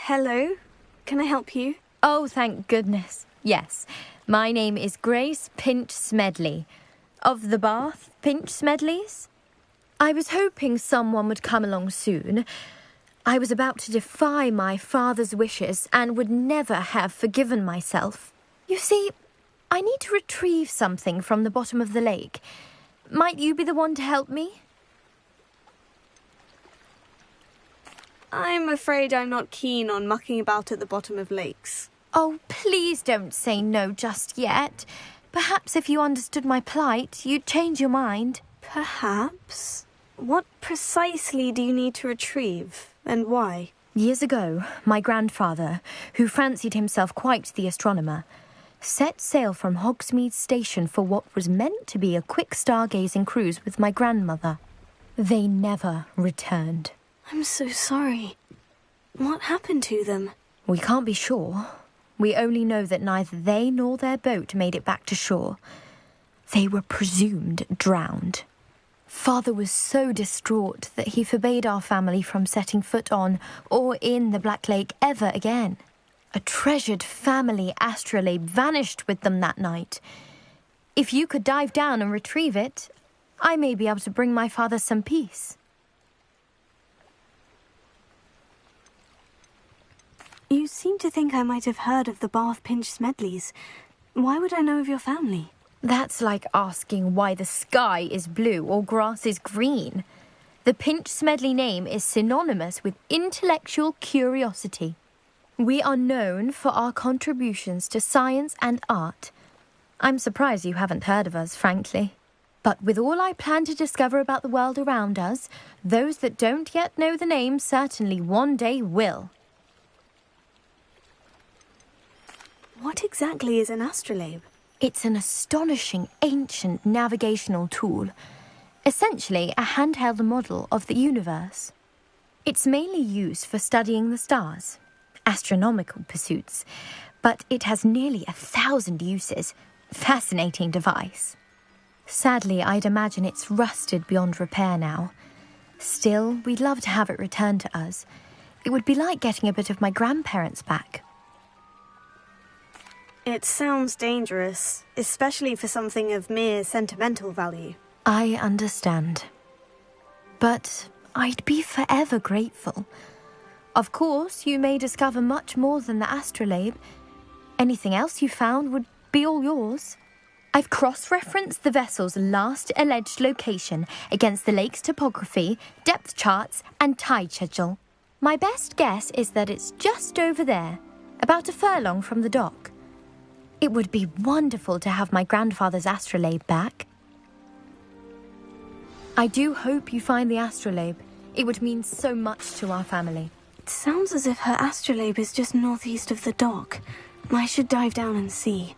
Hello, can I help you? Oh, thank goodness. Yes, my name is Grace Pinch Smedley, of the Bath Pinch Smedleys. I was hoping someone would come along soon. I was about to defy my father's wishes and would never have forgiven myself. You see, I need to retrieve something from the bottom of the lake. Might you be the one to help me? I'm afraid I'm not keen on mucking about at the bottom of lakes. Oh, please don't say no just yet. Perhaps if you understood my plight, you'd change your mind. Perhaps? What precisely do you need to retrieve, and why? Years ago, my grandfather, who fancied himself quite the astronomer, set sail from Hogsmeade Station for what was meant to be a quick stargazing cruise with my grandmother. They never returned. I'm so sorry. What happened to them? We can't be sure. We only know that neither they nor their boat made it back to shore. They were presumed drowned. Father was so distraught that he forbade our family from setting foot on or in the Black Lake ever again. A treasured family astrolabe vanished with them that night. If you could dive down and retrieve it, I may be able to bring my father some peace. You seem to think I might have heard of the Bath Pinch Smedleys. Why would I know of your family? That's like asking why the sky is blue or grass is green. The Pinch Smedley name is synonymous with intellectual curiosity. We are known for our contributions to science and art. I'm surprised you haven't heard of us, frankly. But with all I plan to discover about the world around us, those that don't yet know the name certainly one day will. What exactly is an astrolabe? It's an astonishing ancient navigational tool, essentially a handheld model of the universe. It's mainly used for studying the stars, astronomical pursuits, but it has nearly 1,000 uses. Fascinating device. Sadly, I'd imagine it's rusted beyond repair now. Still, we'd love to have it returned to us. It would be like getting a bit of my grandparents back. It sounds dangerous, especially for something of mere sentimental value. I understand. But I'd be forever grateful. Of course, you may discover much more than the astrolabe. Anything else you found would be all yours. I've cross-referenced the vessel's last alleged location against the lake's topography, depth charts, and tide schedule. My best guess is that it's just over there, about a furlong from the dock. It would be wonderful to have my grandfather's astrolabe back. I do hope you find the astrolabe. It would mean so much to our family. It sounds as if her astrolabe is just northeast of the dock. I should dive down and see.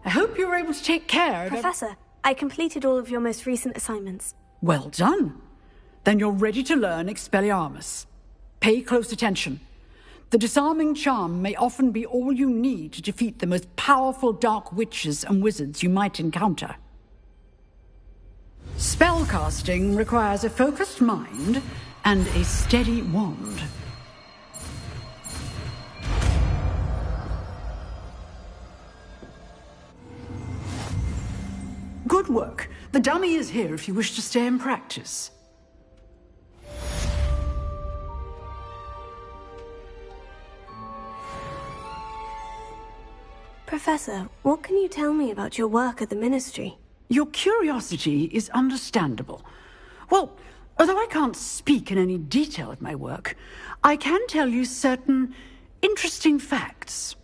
I hope you were able to take care of Professor, I completed all of your most recent assignments. Well done. Then you're ready to learn Expelliarmus. Pay close attention. The disarming charm may often be all you need to defeat the most powerful dark witches and wizards you might encounter. Spellcasting requires a focused mind and a steady wand. Good work. The dummy is here if you wish to stay and practice. Professor, what can you tell me about your work at the Ministry? Your curiosity is understandable. Well, although I can't speak in any detail of my work, I can tell you certain interesting facts.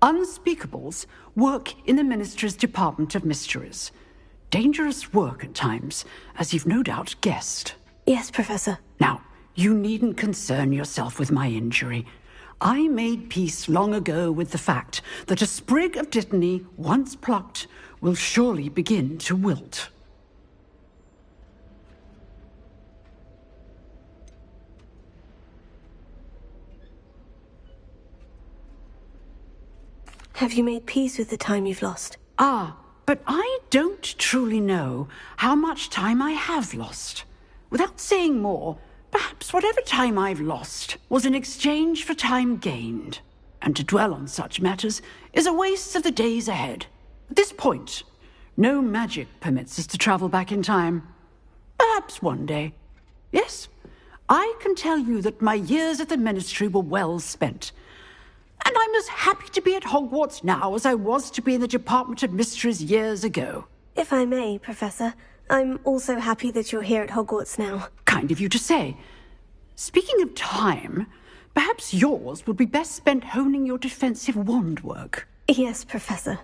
Unspeakables work in the Ministry's Department of Mysteries. Dangerous work at times, as you've no doubt guessed. Yes, Professor. Now, you needn't concern yourself with my injury. I made peace long ago with the fact that a sprig of dittany, once plucked, will surely begin to wilt. Have you made peace with the time you've lost? But I don't truly know how much time I have lost. Without saying more, perhaps whatever time I've lost was in exchange for time gained. And to dwell on such matters is a waste of the days ahead. At this point, no magic permits us to travel back in time. Perhaps one day. Yes, I can tell you that my years at the Ministry were well spent. And I'm as happy to be at Hogwarts now as I was to be in the Department of Mysteries years ago. If I may, Professor, I'm also happy that you're here at Hogwarts now. Kind of you to say. Speaking of time, perhaps yours would be best spent honing your defensive wand work. Yes, Professor.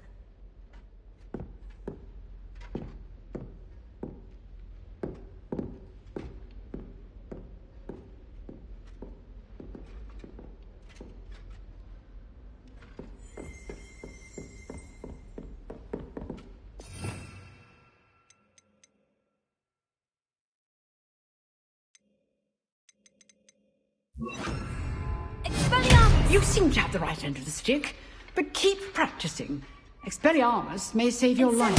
Expelliarmus! You seem to have the right end of the stick, but keep practicing. Expelliarmus may save your life.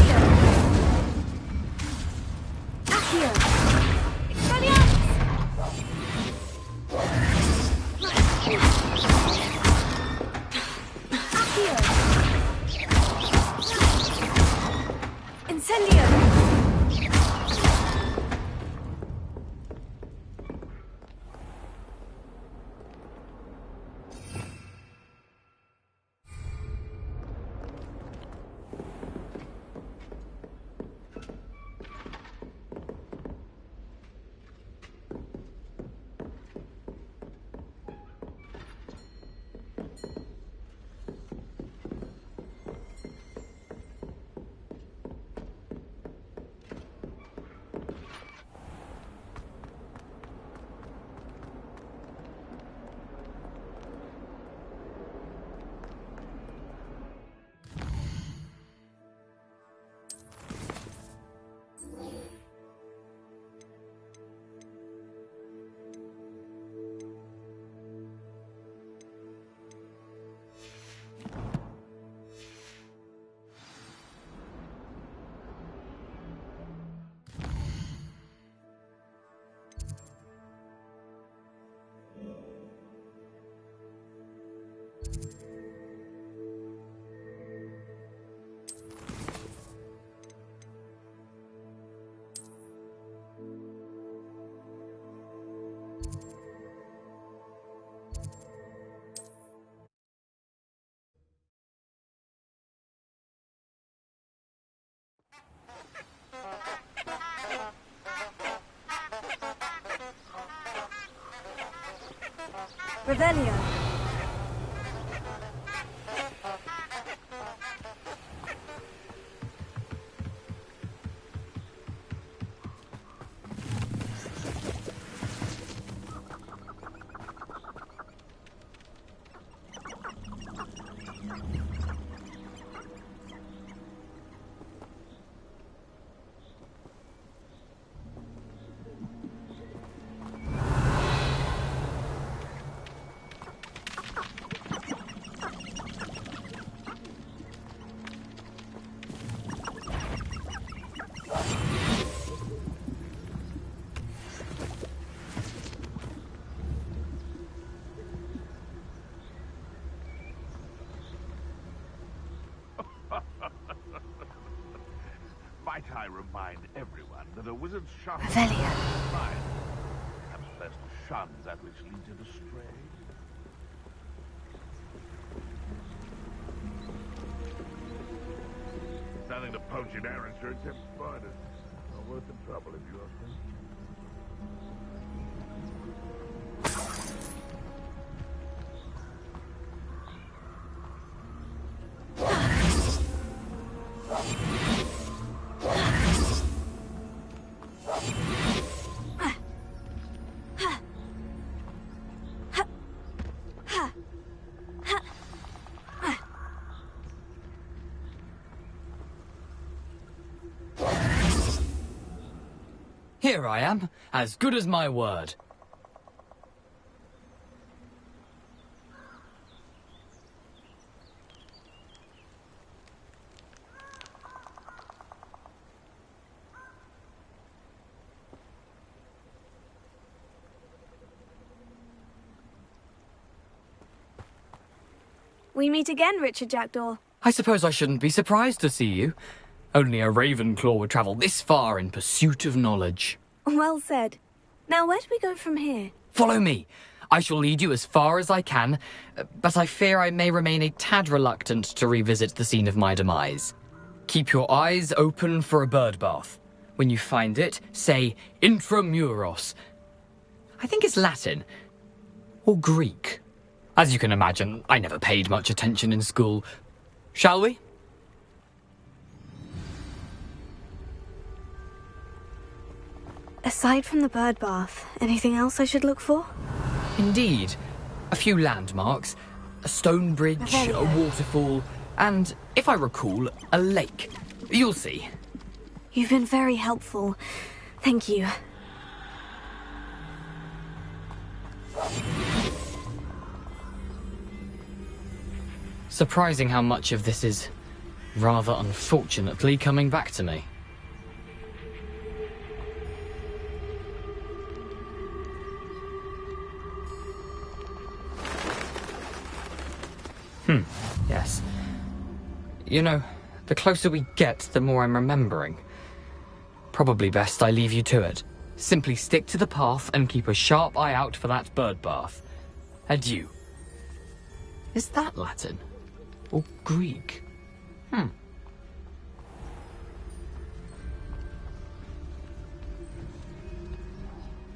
Accio! Expelliarmus! Accio! Incendio! Revelio. I remind everyone that a wizard's shop is Revelio. mine. Perhaps best to shun that which leads it astray. Nothing to poach in Arrowshire except spiders. Not worth the trouble, if you ask me. Here I am, as good as my word. We meet again, Richard Jackdaw. I suppose I shouldn't be surprised to see you. Only a Ravenclaw would travel this far in pursuit of knowledge. Well said. Now, where do we go from here? Follow me. I shall lead you as far as I can, but I fear I may remain a tad reluctant to revisit the scene of my demise. Keep your eyes open for a bird bath. When you find it, say intramuros. I think it's Latin. Or Greek. As you can imagine, I never paid much attention in school. Shall we? Aside from the bird bath, anything else I should look for? Indeed. A few landmarks, a stone bridge, a waterfall, and, if I recall, a lake. You'll see. You've been very helpful. Thank you. Surprising how much of this is, rather unfortunately, coming back to me. Yes. You know, the closer we get, the more I'm remembering. Probably best I leave you to it. Simply stick to the path and keep a sharp eye out for that bird bath. Adieu. Is that Latin? Or Greek?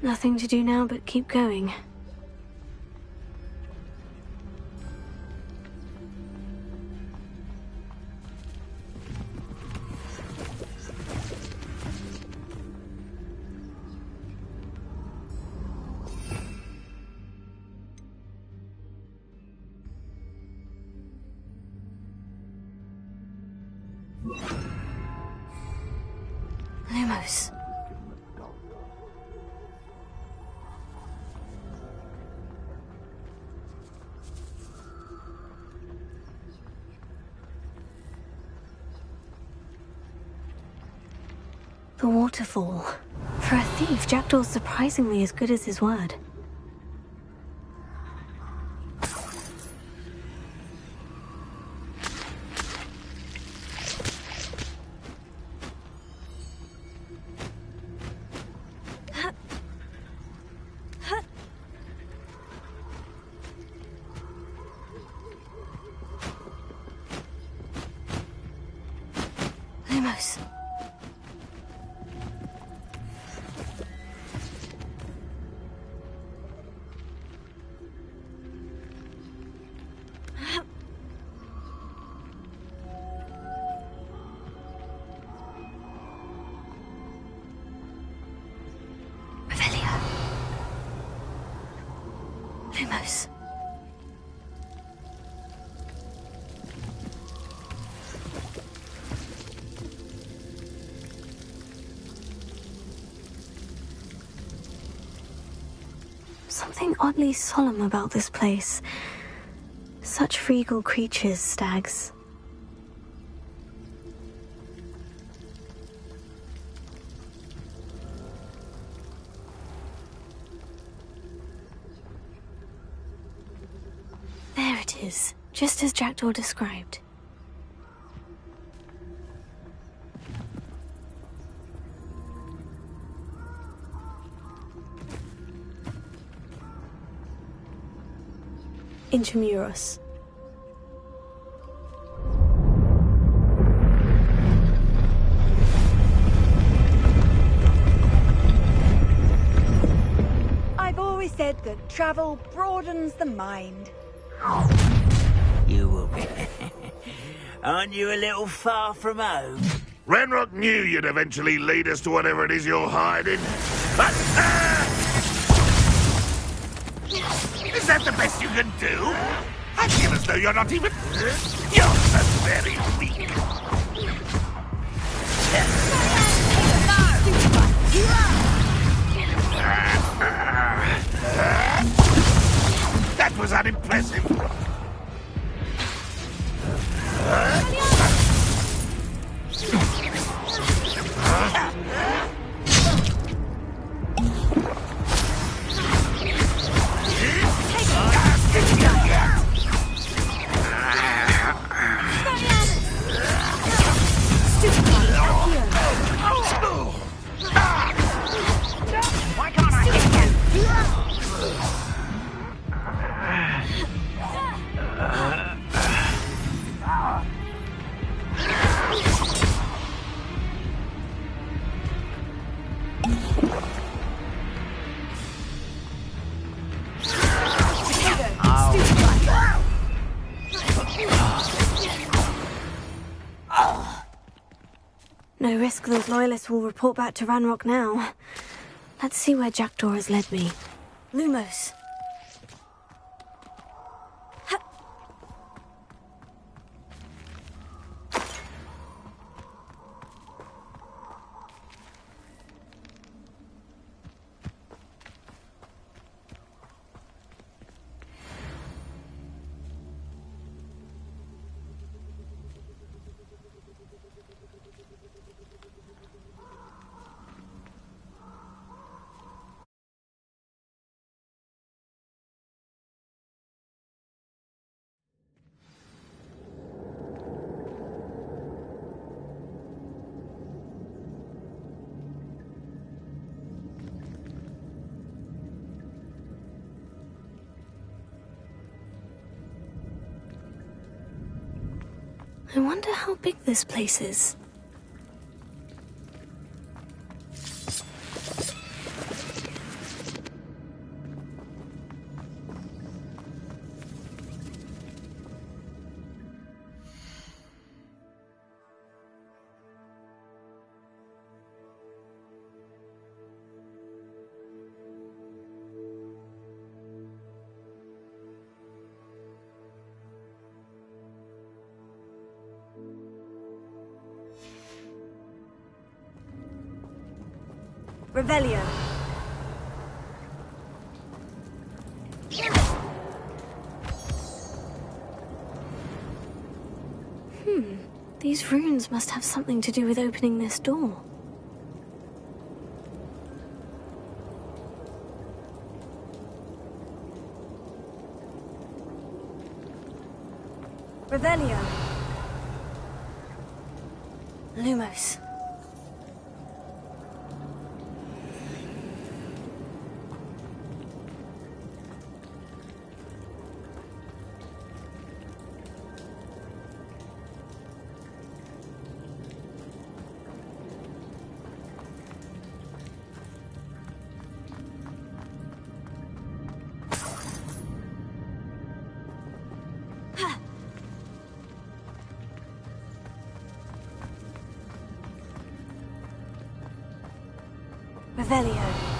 Nothing to do now but keep going. Lumos. The waterfall. For a thief, Jackdaw's surprisingly as good as his word. Lumos. Revelio. Lumos. Something oddly solemn about this place. Such regal creatures, stags. There it is, just as Jackdaw described. Intramuros. I've always said that travel broadens the mind. You will be. Aren't you a little far from home? Ranrock knew you'd eventually lead us to whatever it is you're hiding. Is that the best you can do? I feel as though you're not even... You're so very weak. That was unimpressive. Why can't I hit you? No risk those loyalists will report back to Ranrock now. Let's see where Jackdaw has led me. Lumos. I wonder how big this place is. Revelio. These runes must have something to do with opening this door. Revelio. Lumos. Revelio.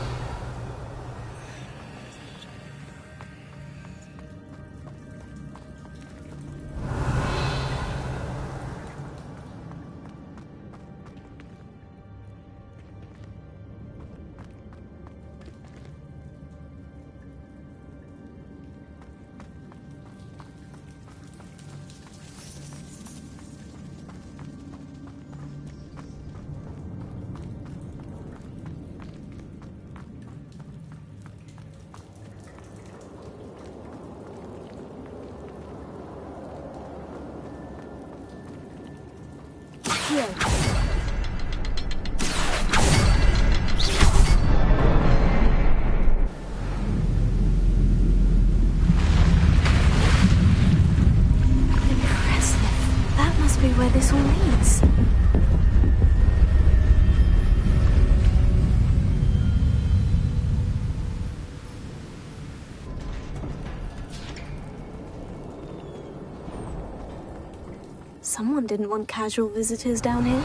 leads. Someone didn't want casual visitors down here.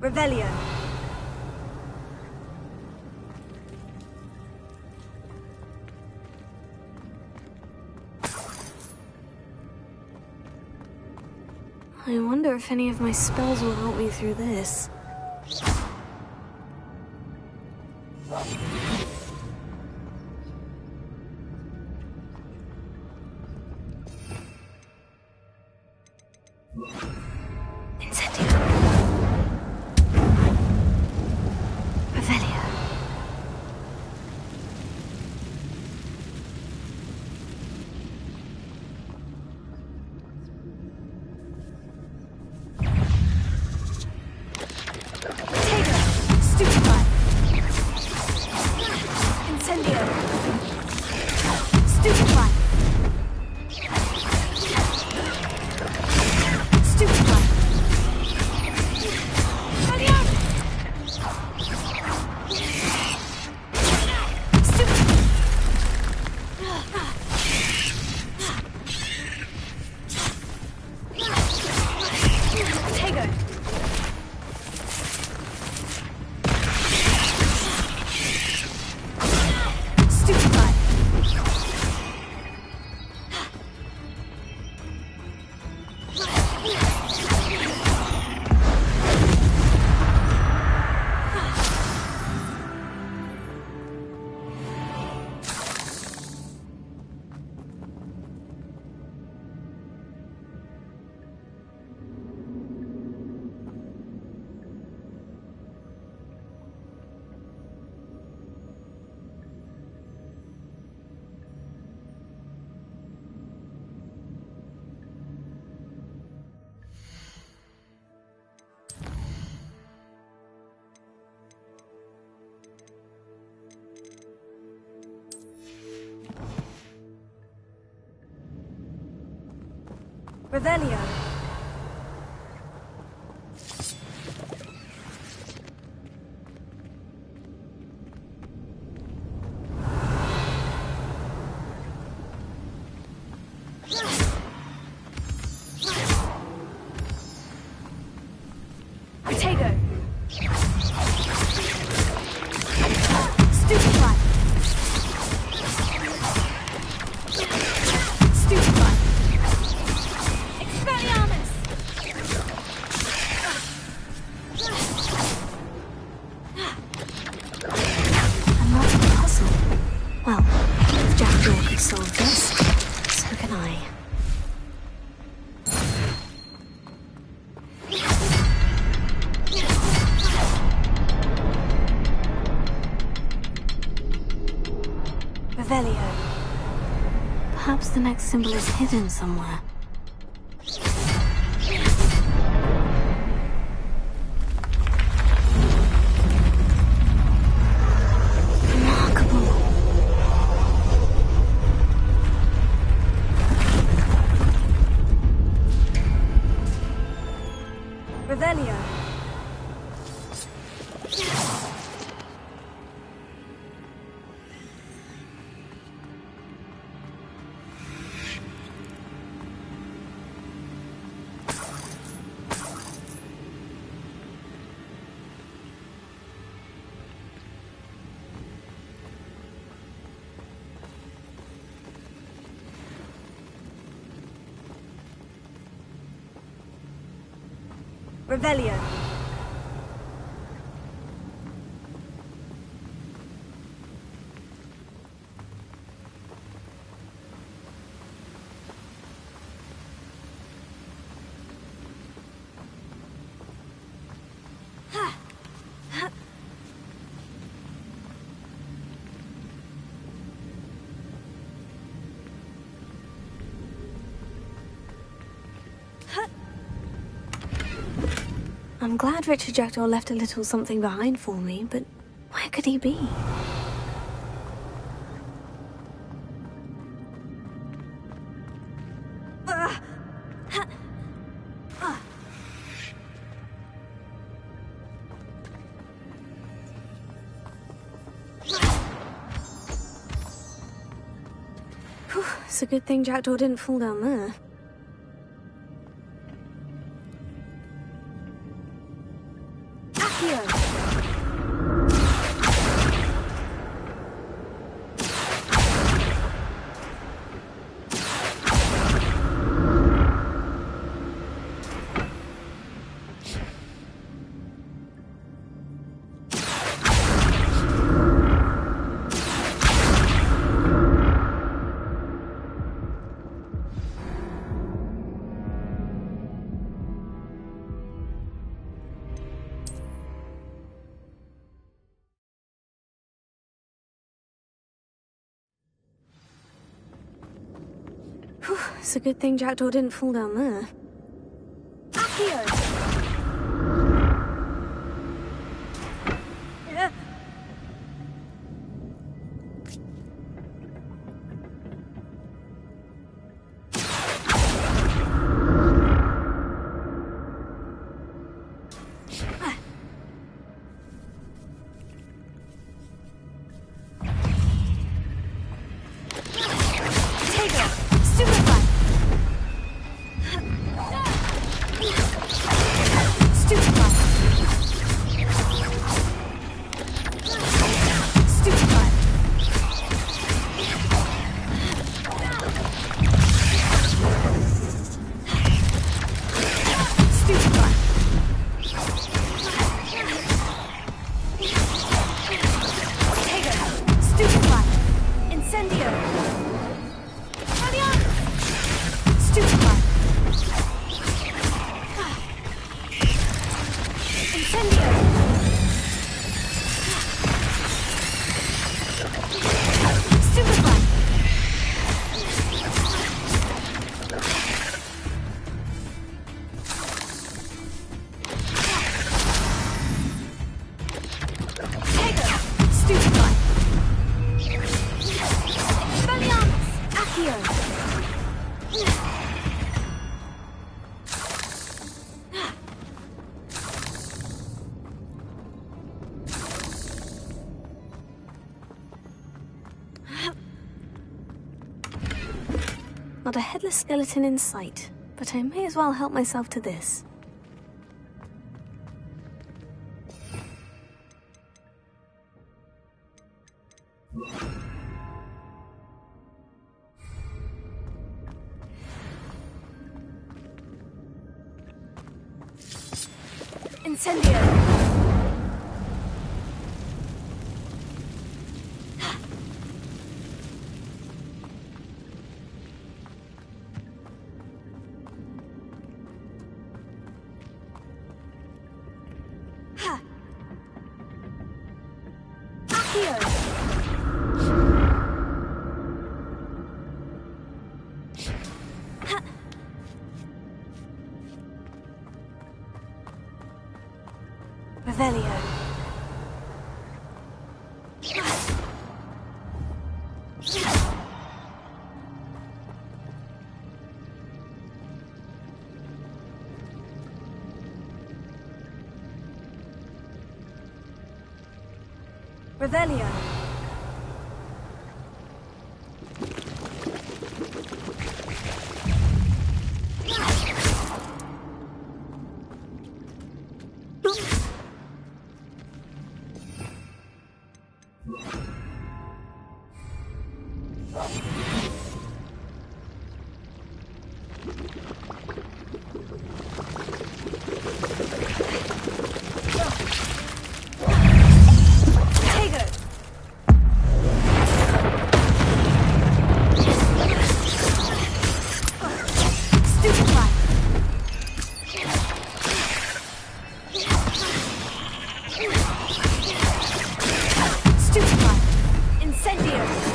Revelio. I wonder if any of my spells will help me through this. Revelio. Perhaps the next symbol is hidden somewhere. Remarkable. Revelio. Revelio. I'm glad Richard Jackdaw left a little something behind for me, but where could he be? It's a good thing Jackdaw didn't fall down there. It's a good thing Jackdaw didn't fall down there. Not a headless skeleton in sight, but I may as well help myself to this. Incendio! Revelio. Revelio. Incendio!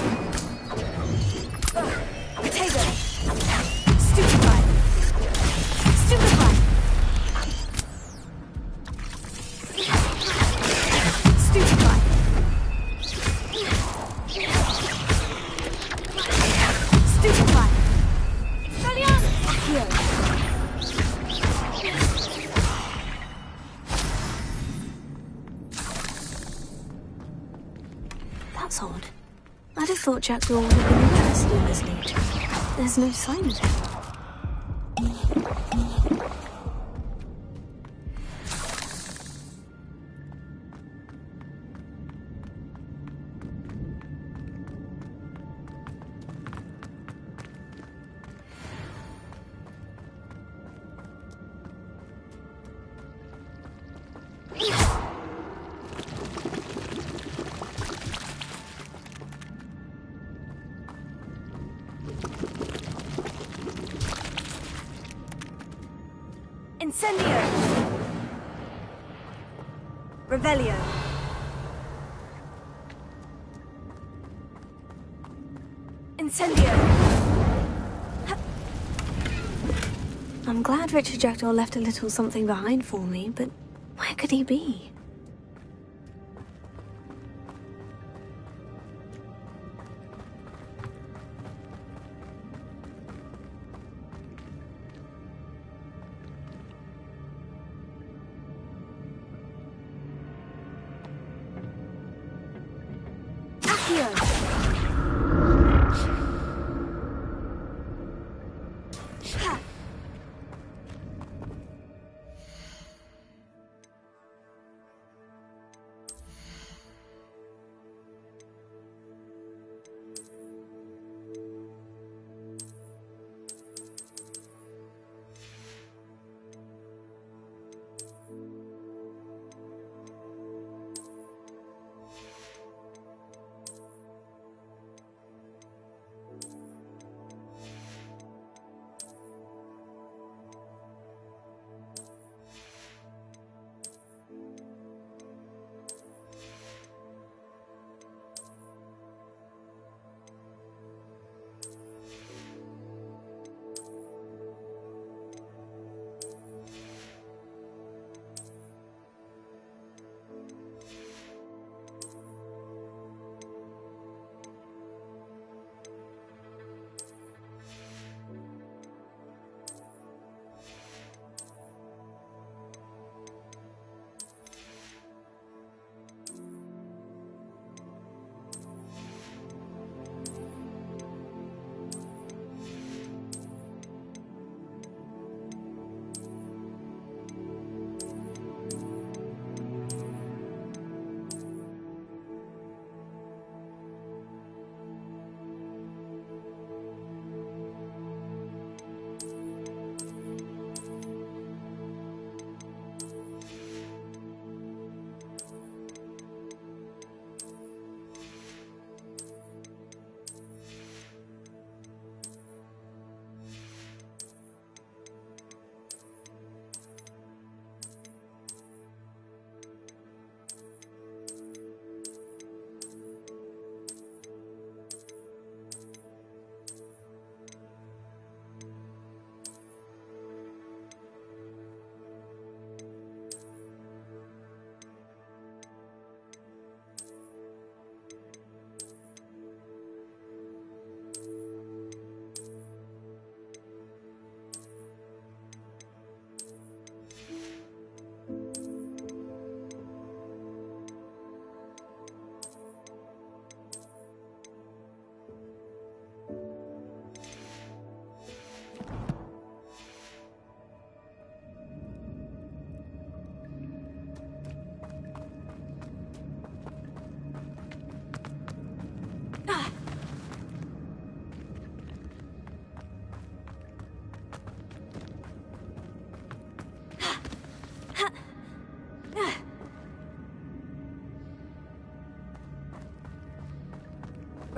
I'd have thought Jackdaw would have been interested in this loot. There's no sign of it. Incendio! Revelio! Incendio! I'm glad Richard Jackdaw left a little something behind for me, but where could he be?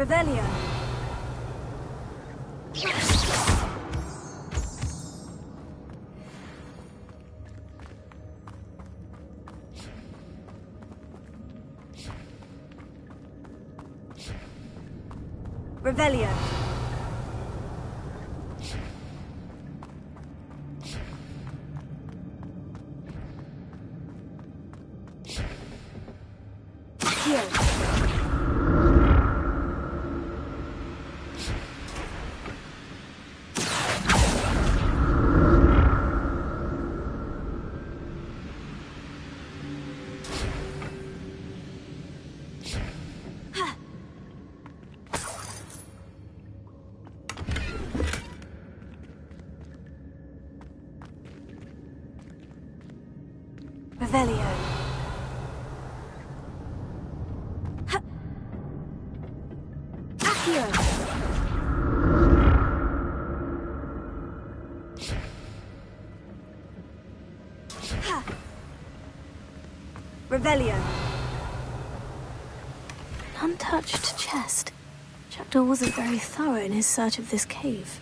Revelio! Revelio! Here! Revelio. Accio. Revelio. An untouched chest. Jackdaw wasn't very thorough in his search of this cave.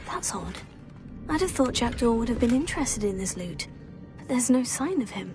That's odd. I'd have thought Jackdaw would have been interested in this loot, but there's no sign of him.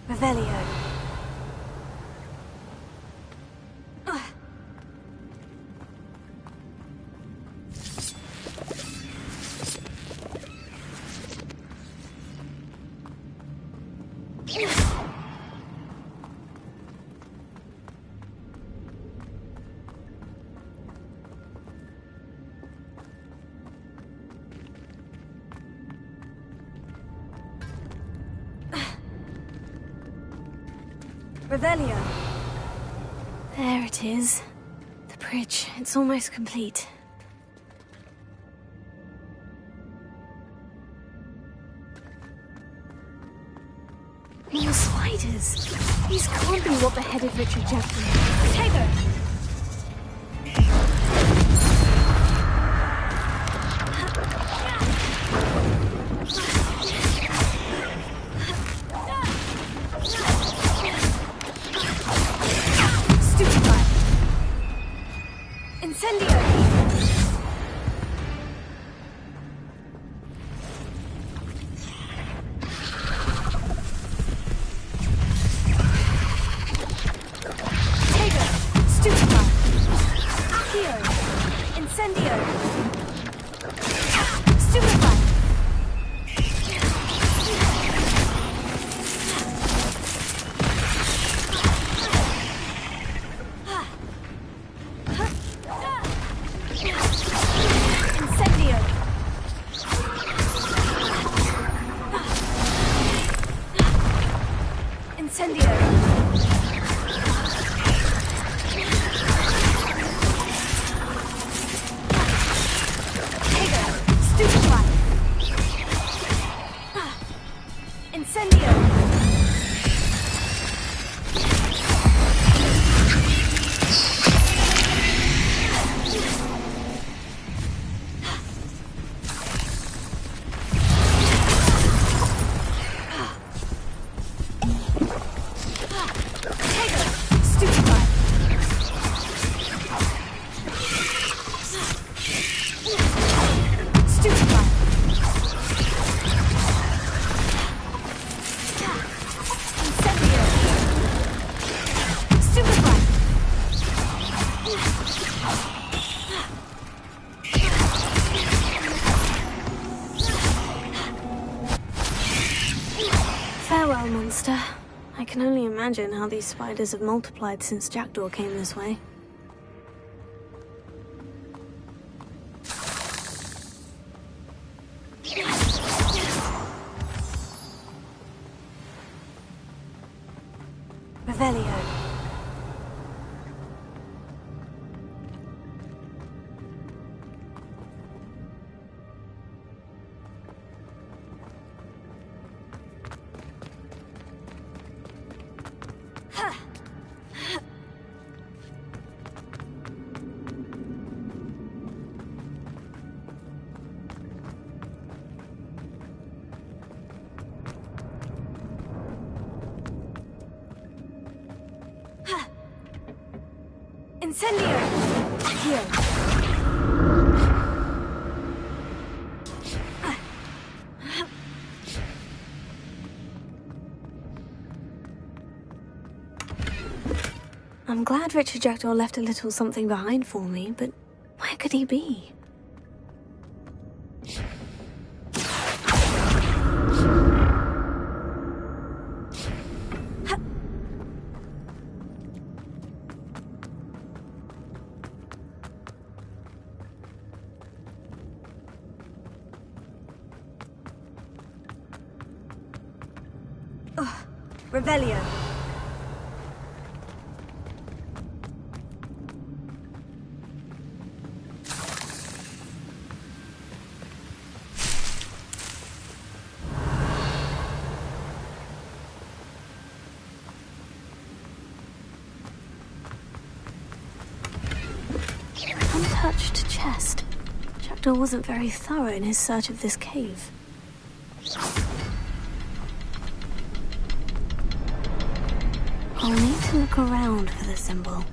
Revelio. Revelio. There it is. The bridge. It's almost complete. More spiders. These can't be what beheaded Richard Jackson. Taylor! Farewell, monster. I can only imagine how these spiders have multiplied since Jackdaw came this way. Incendio! Here. I'm glad Richard Jackdaw left a little something behind for me, but where could he be? Revelio. Untouched chest. Jackdaw wasn't very thorough in his search of this cave. I'll need to look around for the symbol.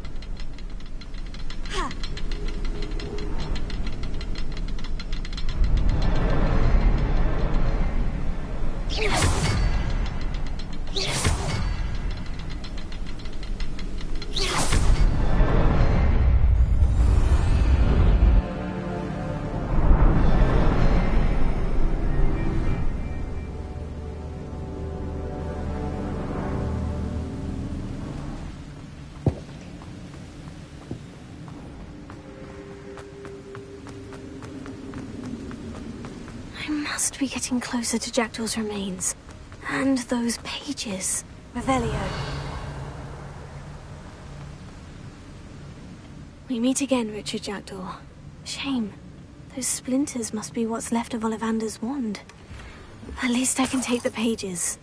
I must be getting closer to Jackdaw's remains. And those pages. Revelio. We meet again, Richard Jackdaw. Shame. Those splinters must be what's left of Ollivander's wand. At least I can take the pages.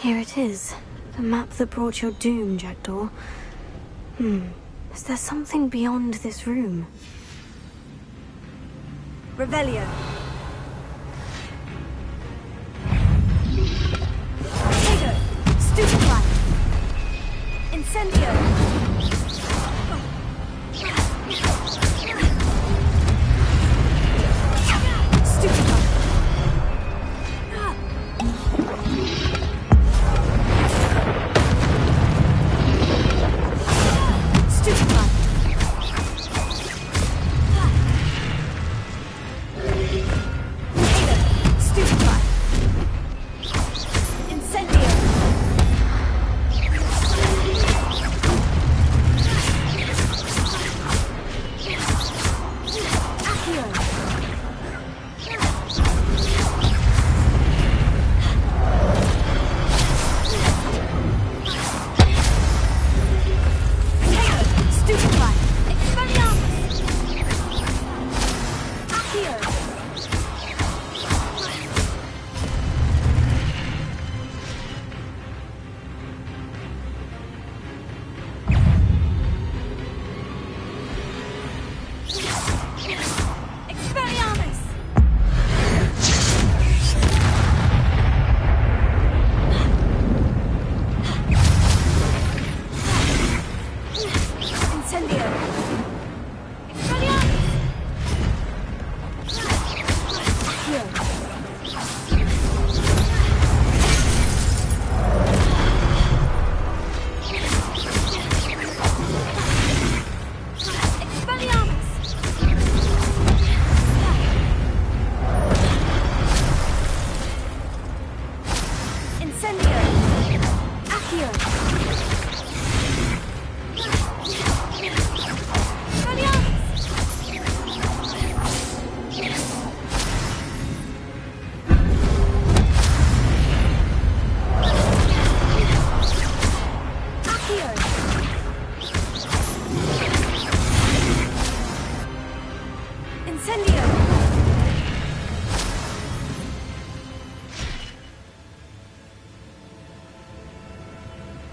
Here it is. The map that brought your doom, Jackdaw. Is there something beyond this room? Revelio. Tego! Stupefy! Incendio!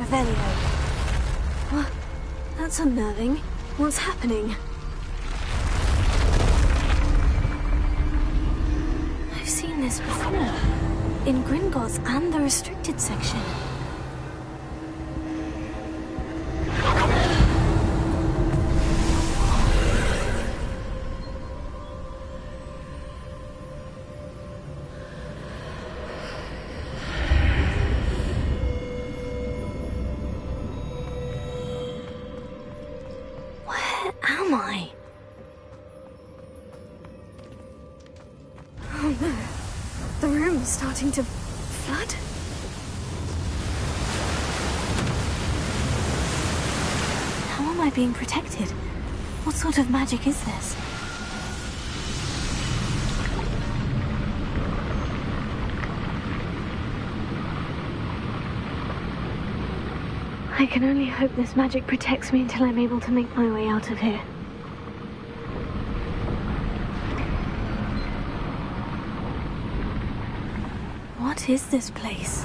Revelio. What? That's unnerving. What's happening? I've seen this before. In Gringotts and the restricted section. Where am I? Oh no. The room's starting to flood. How am I being protected? What sort of magic is this? I can only hope this magic protects me until I'm able to make my way out of here. What is this place?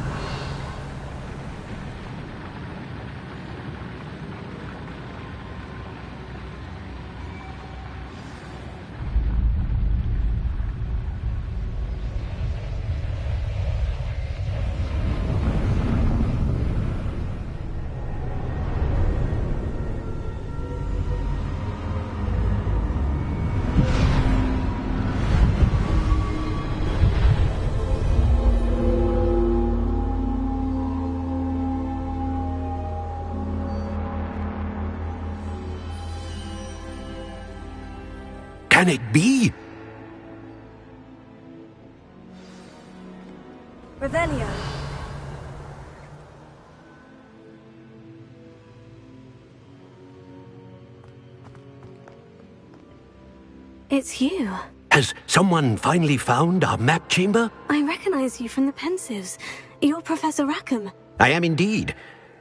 Can it be? Revelio. It's you. Has someone finally found our map chamber? I recognize you from the Pensives. You're Professor Rackham. I am indeed.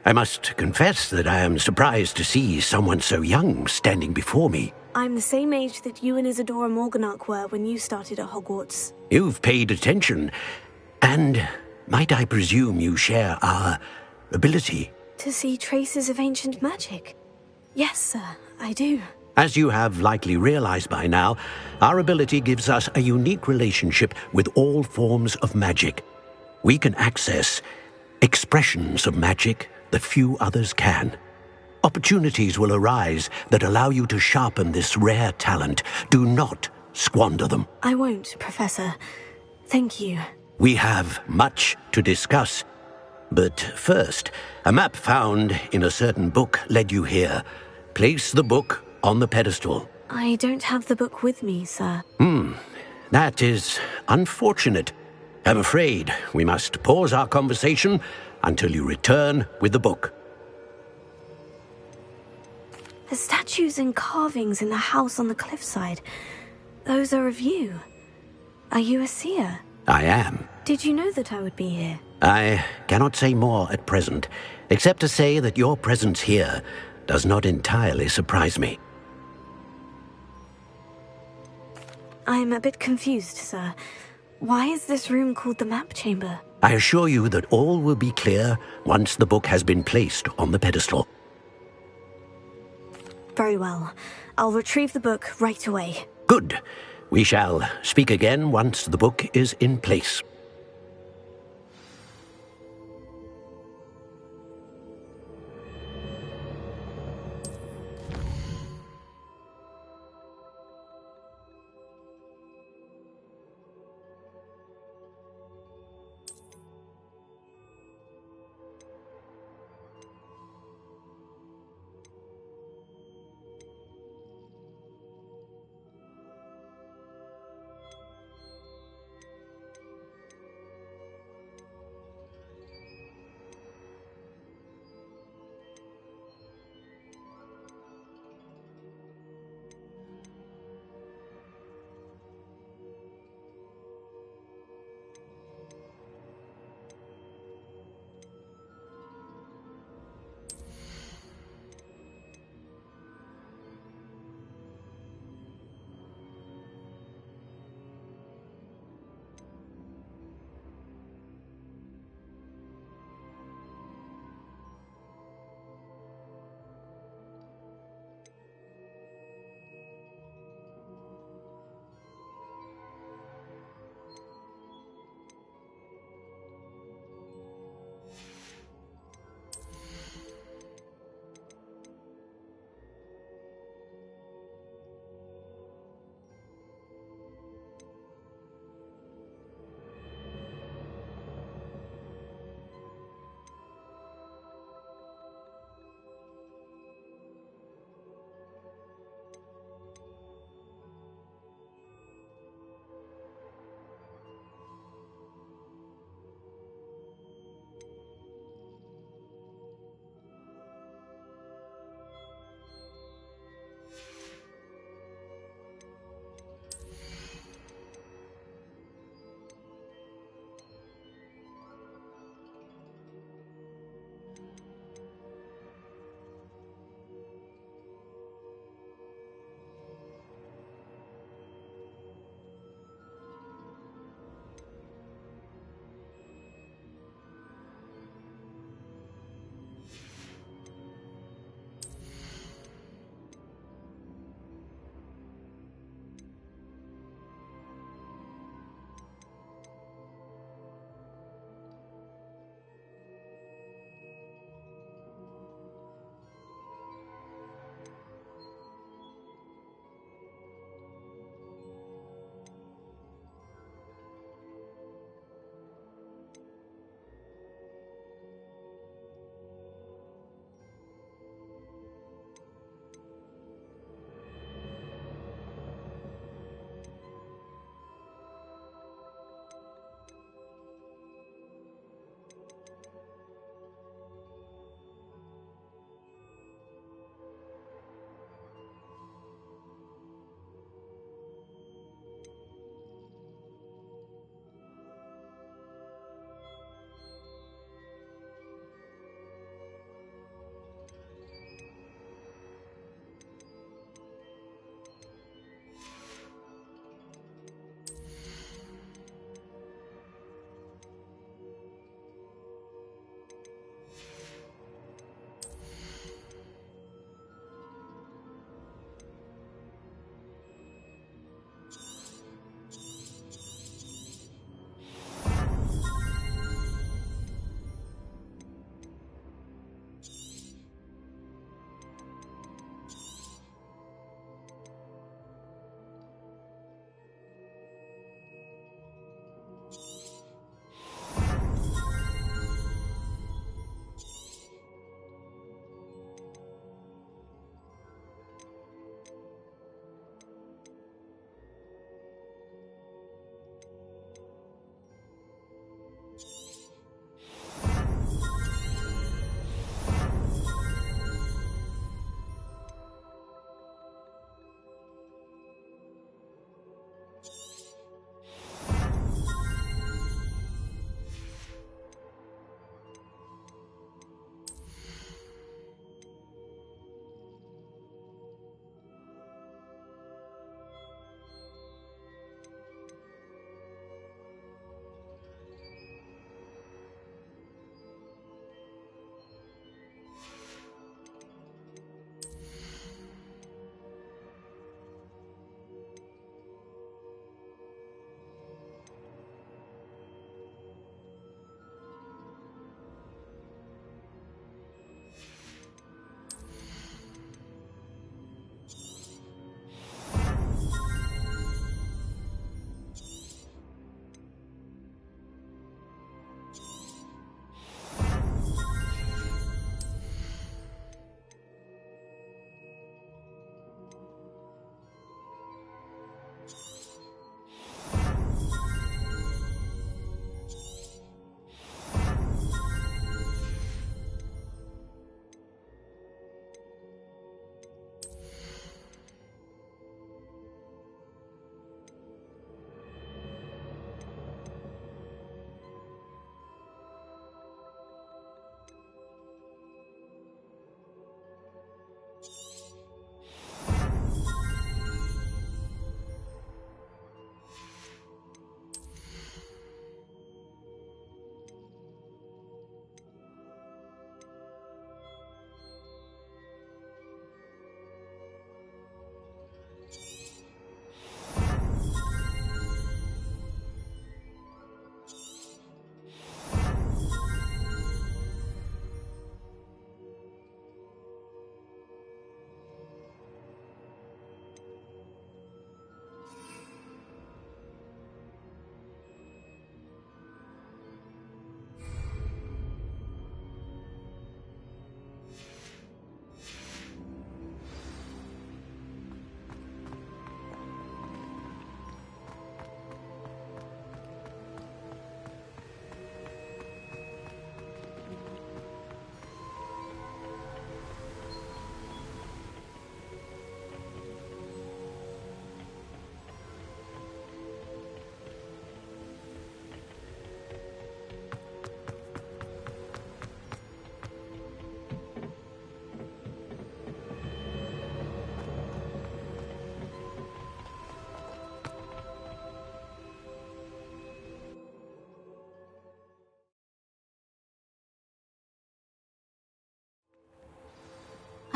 I must confess that I am surprised to see someone so young standing before me. I'm the same age that you and Isadora Morganach were when you started at Hogwarts. You've paid attention. And might I presume you share our ability? To see traces of ancient magic? Yes, sir, I do. As you have likely realized by now, our ability gives us a unique relationship with all forms of magic. We can access expressions of magic that few others can. Opportunities will arise that allow you to sharpen this rare talent. Do not squander them. I won't, Professor. Thank you. We have much to discuss. But first, a map found in a certain book led you here. Place the book on the pedestal. I don't have the book with me, sir. That is unfortunate. I'm afraid we must pause our conversation until you return with the book. The statues and carvings in the house on the cliffside, those are of you. Are you a seer? I am. Did you know that I would be here? I cannot say more at present, except to say that your presence here does not entirely surprise me. I'm a bit confused, sir. Why is this room called the map chamber? I assure you that all will be clear once the book has been placed on the pedestal. Very well. I'll retrieve the book right away. Good. We shall speak again once the book is in place.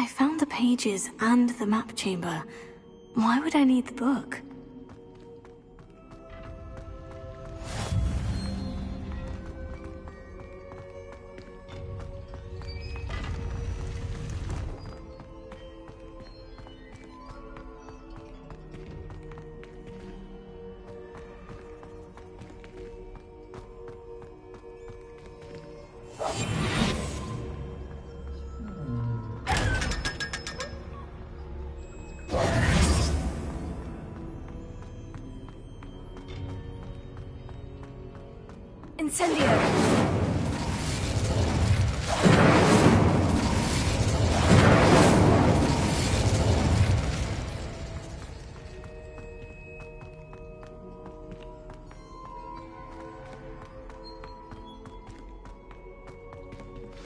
I found the pages and the map chamber. Why would I need the book? Incendio!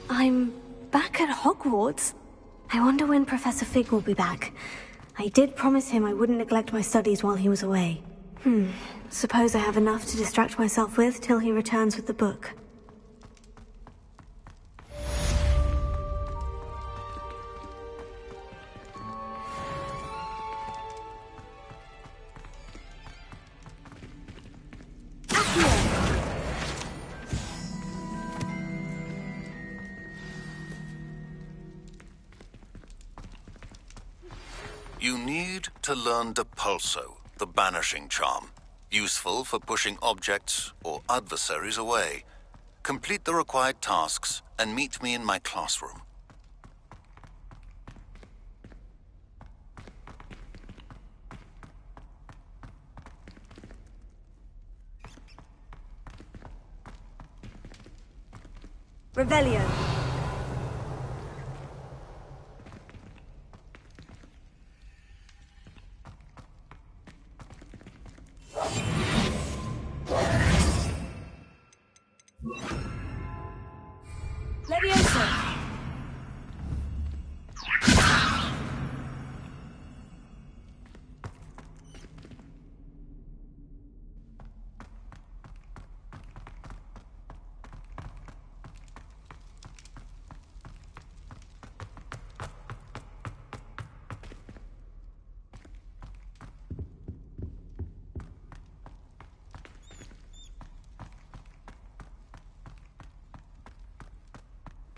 I'm back at Hogwarts. I wonder when Professor Fig will be back. I did promise him I wouldn't neglect my studies while he was away. Suppose I have enough to distract myself with till he returns with the book. You need to learn Depulso, the banishing charm. Useful for pushing objects or adversaries away. Complete the required tasks and meet me in my classroom. Revelio. Levioso.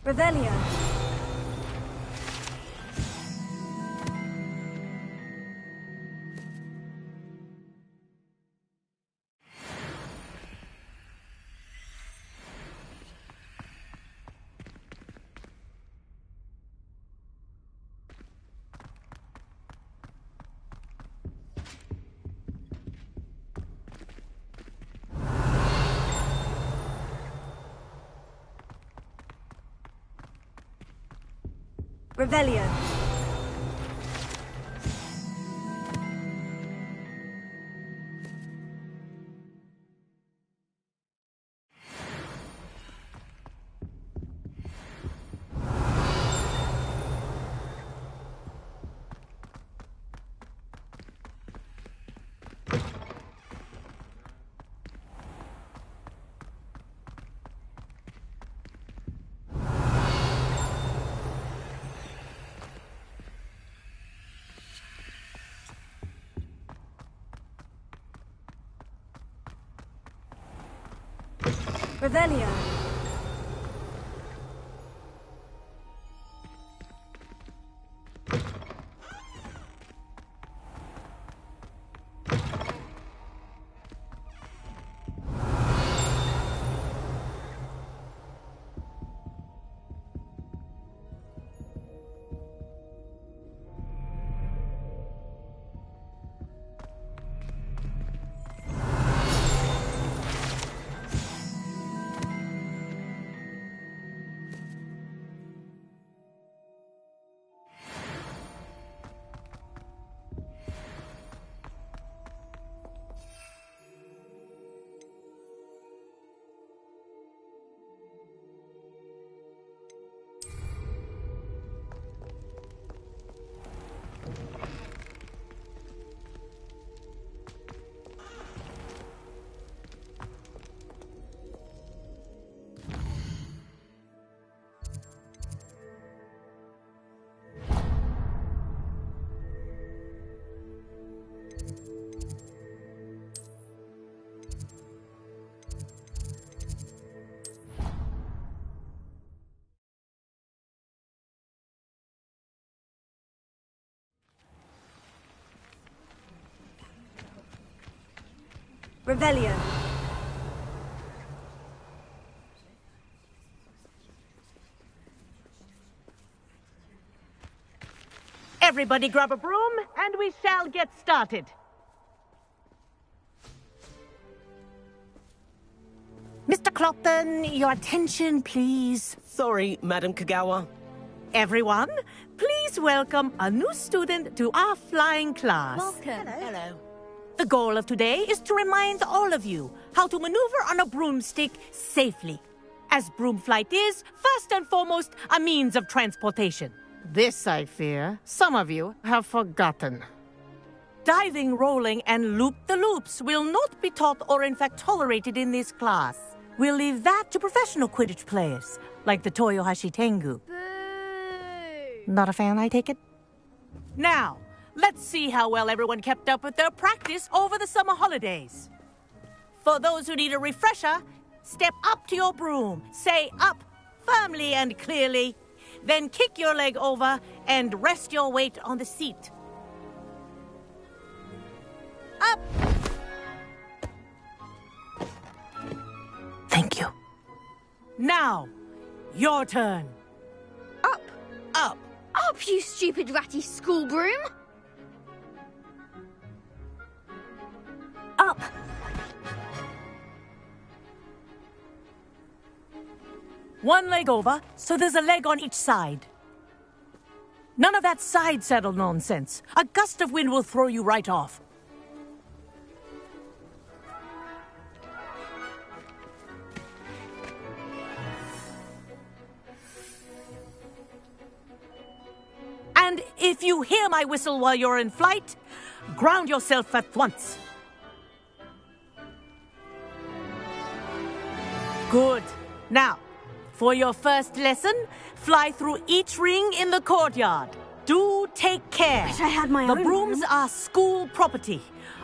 Revelio. Revelio. Revelio. Revelio. Everybody grab a broom, and we shall get started. Mr. Clopton, your attention, please. Sorry, Madam Kagawa. Everyone, please welcome a new student to our flying class. Welcome. Hello. The goal of today is to remind all of you how to maneuver on a broomstick safely, as broom flight is, first and foremost, a means of transportation. This, I fear, some of you have forgotten. Diving, rolling, and loop-the-loops will not be taught or in fact tolerated in this class. We'll leave that to professional Quidditch players, like the Toyohashi Tengu. Not a fan, I take it? Now, let's see how well everyone kept up with their practice over the summer holidays. For those who need a refresher, step up to your broom, say up firmly and clearly, then kick your leg over and rest your weight on the seat. Up! Thank you. Now, your turn. Up. Up. Up, you stupid ratty school broom. Up. One leg over, so there's a leg on each side. None of that side saddle nonsense. A gust of wind will throw you right off. And if you hear my whistle while you're in flight, ground yourself at once. Good. Now, for your first lesson, fly through each ring in the courtyard. Do take care. Wish I had my The own brooms room. are school property.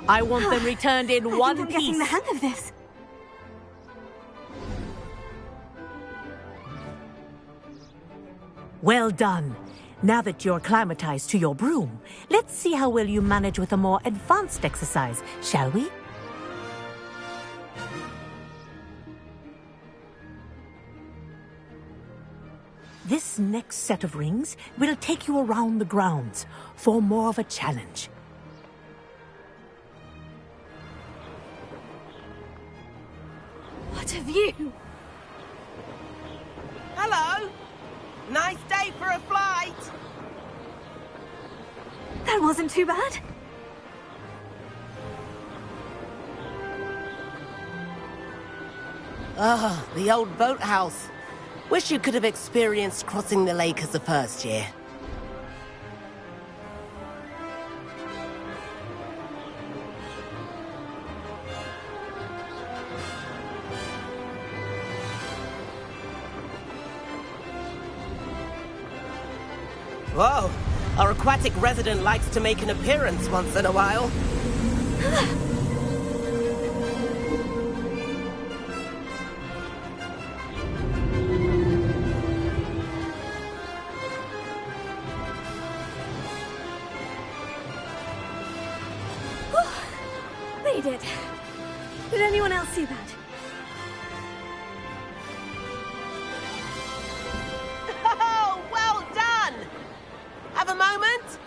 I want them returned in one I'm piece. getting the hang of this. Well done. Now that you're acclimatized to your broom, let's see how well you manage with a more advanced exercise, shall we? This next set of rings will take you around the grounds for more of a challenge. What a view! Hello. Nice day for a flight. That wasn't too bad. Ah, the old boathouse. Wish you could have experienced crossing the lake as a first year. Whoa, our aquatic resident likes to make an appearance once in a while. Made it. Did anyone else see that? Oh, well done! Have a moment?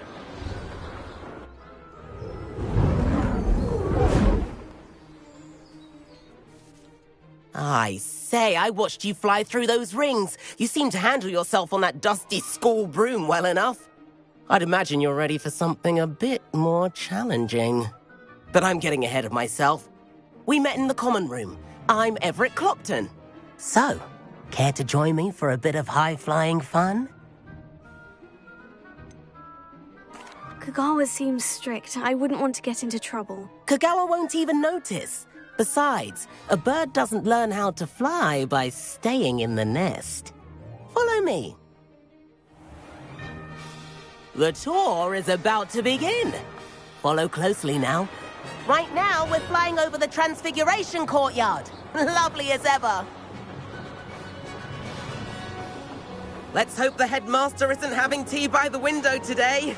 I say, I watched you fly through those rings. You seem to handle yourself on that dusty school broom well enough. I'd imagine you're ready for something a bit more challenging. But I'm getting ahead of myself. We met in the common room. I'm Everett Clopton. So, care to join me for a bit of high-flying fun? Kagawa seems strict. I wouldn't want to get into trouble. Kagawa won't even notice. Besides, a bird doesn't learn how to fly by staying in the nest. Follow me. The tour is about to begin. Follow closely now. Right now, we're flying over the Transfiguration Courtyard. Lovely as ever. Let's hope the headmaster isn't having tea by the window today.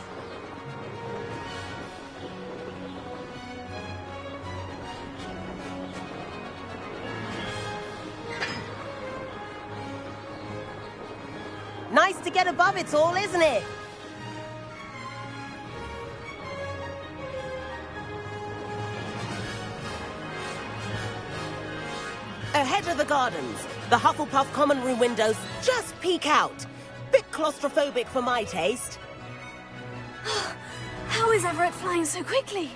Nice to get above it all, isn't it? Ahead of the gardens, the Hufflepuff common room windows just peek out. Bit claustrophobic for my taste. How is Everett flying so quickly?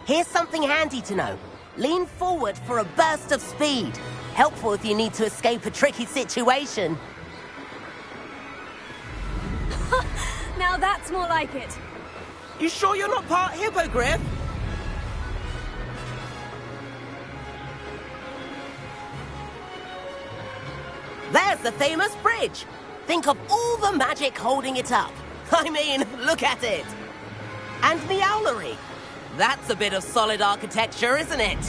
Here's something handy to know. Lean forward for a burst of speed. Helpful if you need to escape a tricky situation. Now that's more like it. You sure you're not part hippogriff? There's the famous bridge. Think of all the magic holding it up. I mean, look at it. And the owlery. That's a bit of solid architecture, isn't it?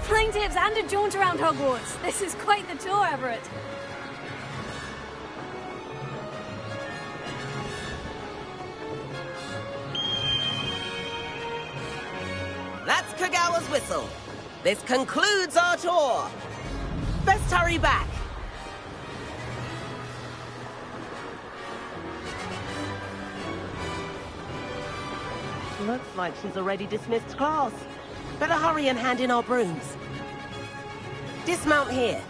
Flying tips and a jaunt around Hogwarts. This is quite the tour, Everett. That's Kagawa's whistle. This concludes our tour. Best hurry back. Looks like she's already dismissed class. Better hurry and hand in our brooms. Dismount here.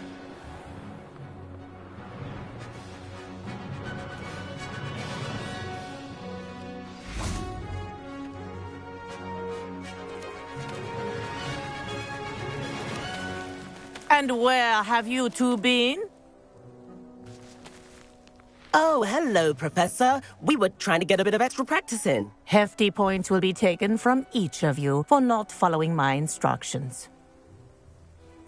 And where have you two been? Oh, hello, Professor. We were trying to get a bit of extra practice in. Hefty points will be taken from each of you for not following my instructions.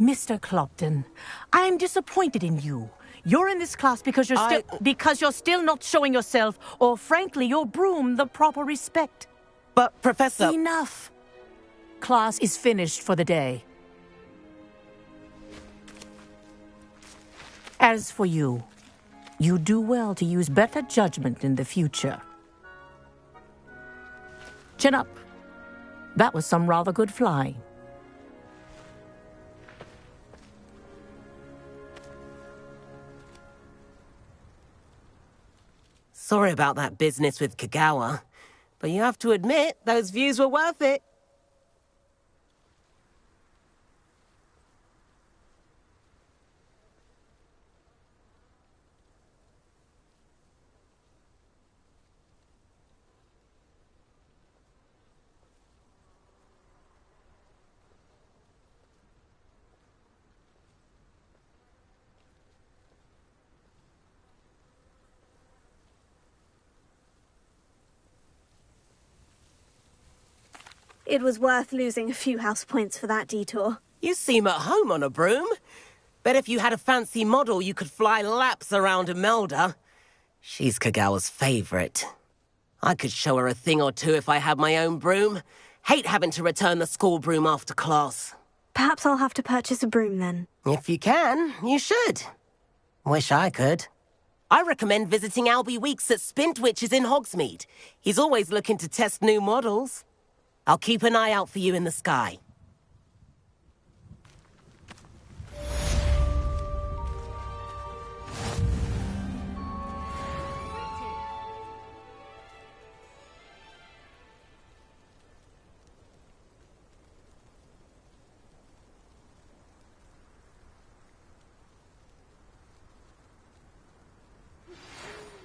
Mr. Clopton, I'm disappointed in you. You're in this class because you're still not showing yourself, or frankly, your broom, the proper respect. But, Professor... Enough. Class is finished for the day. As for you, you do well to use better judgment in the future. Chin up. That was some rather good flying. Sorry about that business with Kagawa, but you have to admit, those views were worth it. It was worth losing a few house points for that detour. You seem at home on a broom. Bet if you had a fancy model, you could fly laps around Imelda. She's Kagawa's favorite. I could show her a thing or two if I had my own broom. Hate having to return the school broom after class. Perhaps I'll have to purchase a broom then. If you can, you should. Wish I could. I recommend visiting Albie Weeks at Spintwitches in Hogsmeade. He's always looking to test new models. I'll keep an eye out for you in the sky.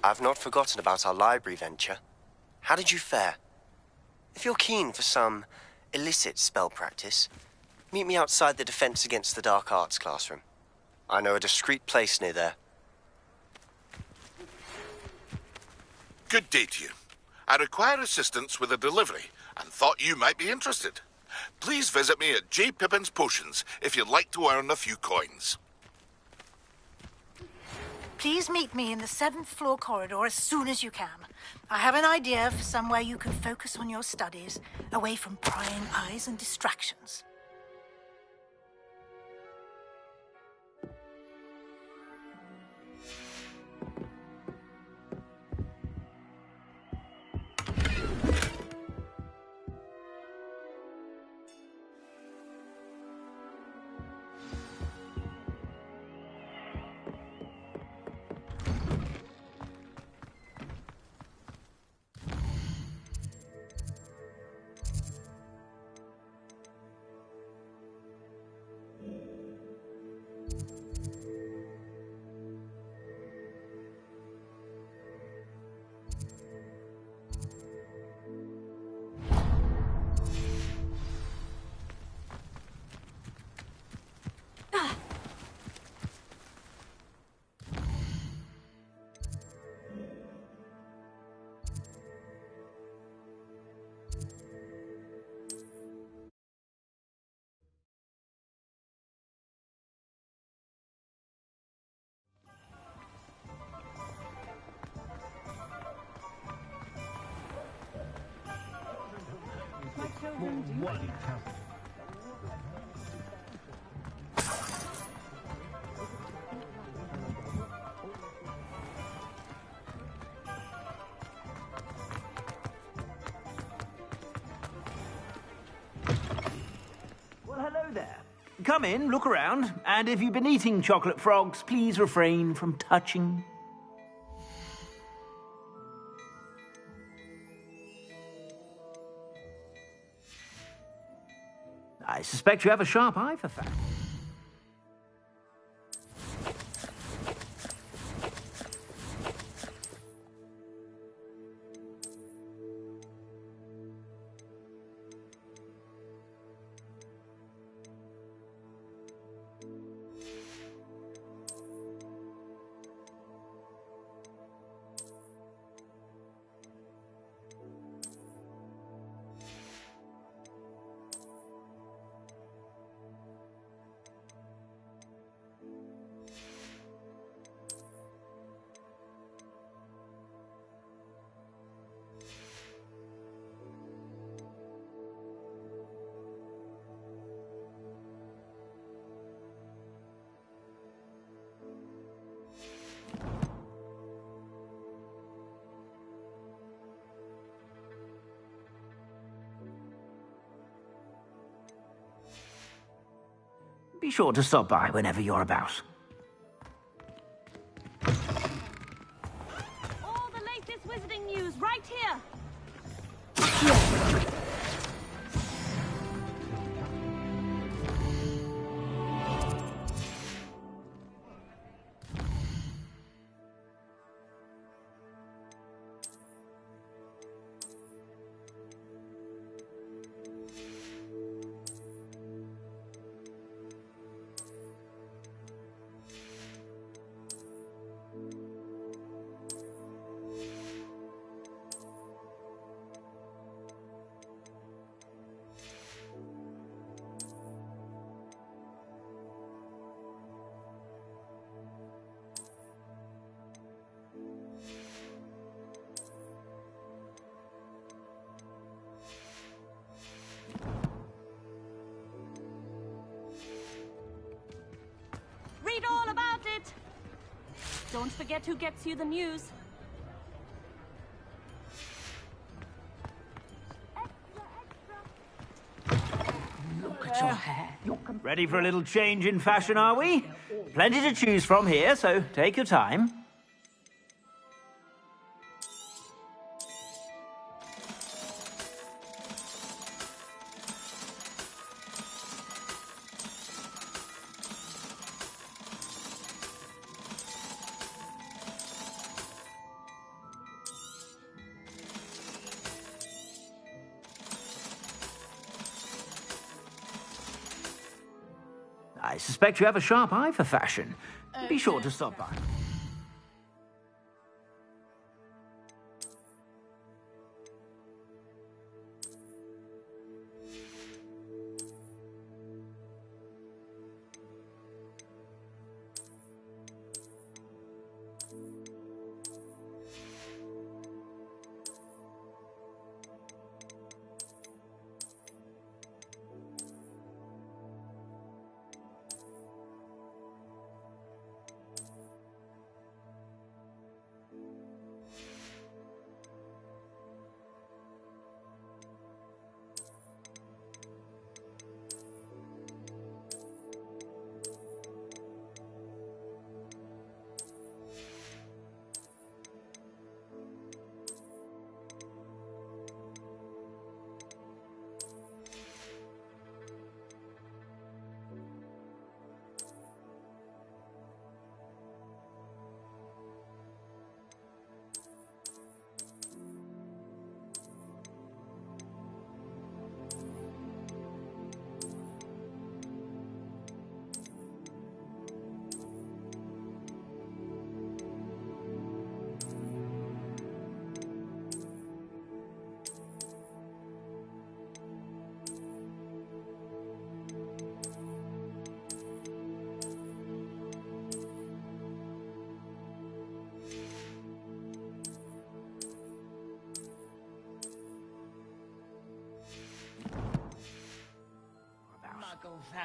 I've not forgotten about our library venture. How did you fare? If you're keen for some illicit spell practice, meet me outside the Defense Against the Dark Arts classroom. I know a discreet place near there. Good day to you. I require assistance with a delivery and thought you might be interested. Please visit me at J. Pippin's Potions if you'd like to earn a few coins. Please meet me in the 7th floor corridor as soon as you can. I have an idea for somewhere you can focus on your studies, away from prying eyes and distractions. Well, hello there. Come in, look around, and if you've been eating chocolate frogs, please refrain from touching. I suspect you have a sharp eye for facts. Be sure to stop by whenever you're about. All the latest wizarding news right here. Read all about it. Don't forget who gets you the news. Look at your hair. Ready for a little change in fashion, are we? Plenty to choose from here, so take your time. I suspect you have a sharp eye for fashion. Be sure to stop by.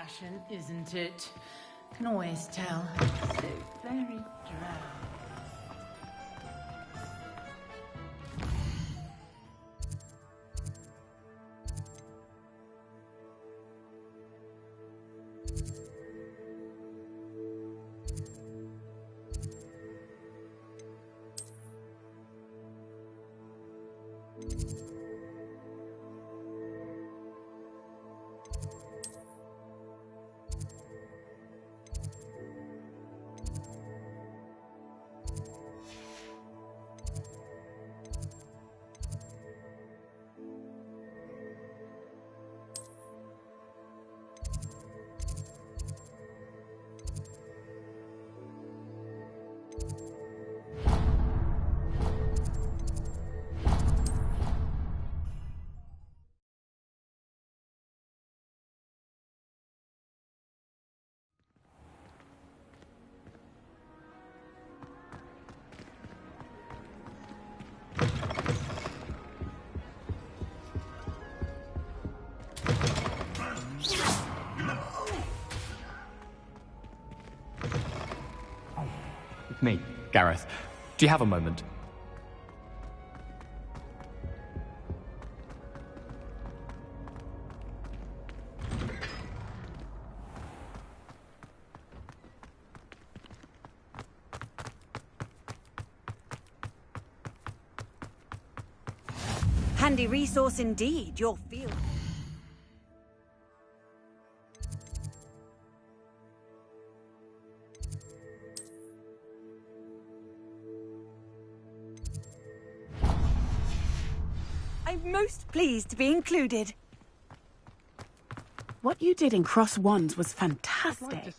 fashion, isn't it? Can always tell. So very drab. Me, Gareth. Do you have a moment? Handy resource indeed, your field. I'm most pleased to be included. What you did in Cross Wands was fantastic.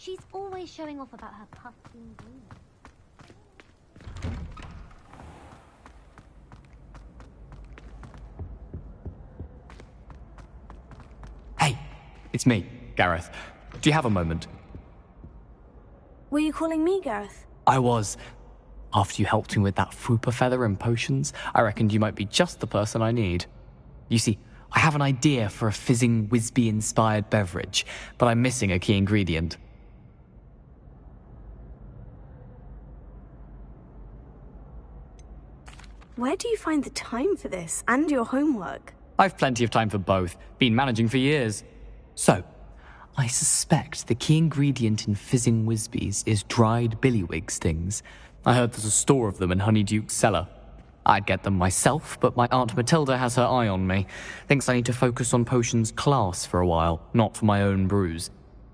She's always showing off about her puffing green. Hey, it's me, Gareth. Do you have a moment? Were you calling me, Gareth? I was. After you helped me with that Fupa feather and potions, I reckoned you might be just the person I need. You see, I have an idea for a fizzing Wisby-inspired beverage, but I'm missing a key ingredient. Where do you find the time for this and your homework? I've plenty of time for both. Been managing for years. So, I suspect the key ingredient in fizzing Wisbies is dried billywig stings. I heard there's a store of them in Honeyduke's cellar. I'd get them myself, but my Aunt Matilda has her eye on me. Thinks I need to focus on potions class for a while, not for my own brews.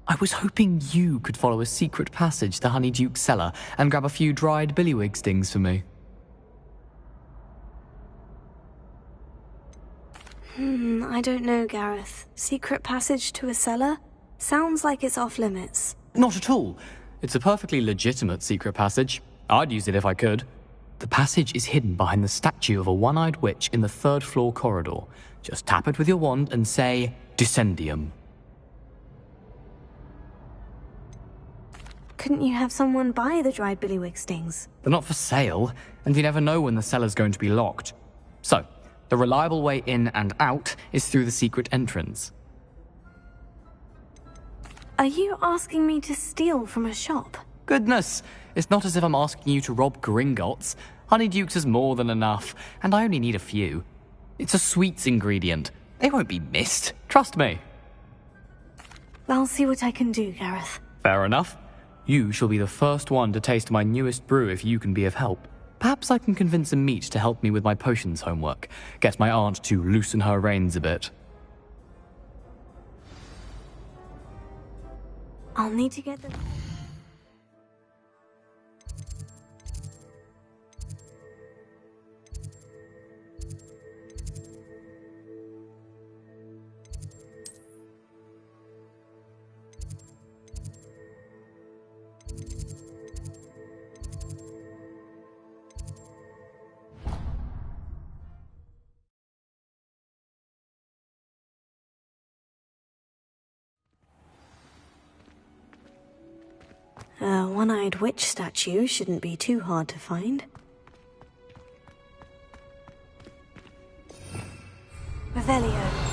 I was hoping you could follow a secret passage to Honeyduke's cellar and grab a few dried billywig stings for me. I don't know, Gareth. Secret passage to a cellar? Sounds like it's off limits. Not at all. It's a perfectly legitimate secret passage. I'd use it if I could. The passage is hidden behind the statue of a one-eyed witch in the third-floor corridor. Just tap it with your wand and say, Descendium. Couldn't you have someone buy the dried billywig stings? They're not for sale, and you never know when the cellar's going to be locked. So, the reliable way in and out is through the secret entrance. Are you asking me to steal from a shop? Goodness, it's not as if I'm asking you to rob Gringotts. Honeydukes is more than enough, and I only need a few. It's a sweets ingredient. They won't be missed, trust me. I'll see what I can do, Gareth. Fair enough. You shall be the first one to taste my newest brew if you can be of help. Perhaps I can convince a meat to help me with my potions homework. Get my aunt to loosen her reins a bit. I'll need to get the... A one-eyed witch statue shouldn't be too hard to find. Revelio.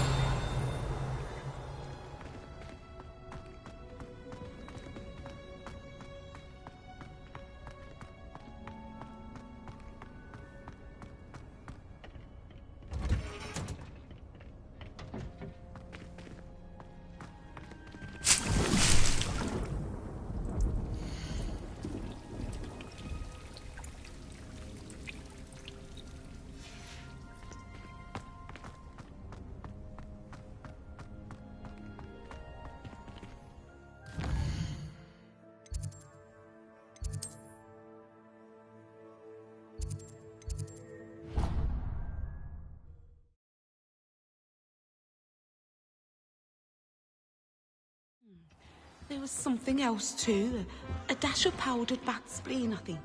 There was something else too. A dash of powdered bat spleen, I think.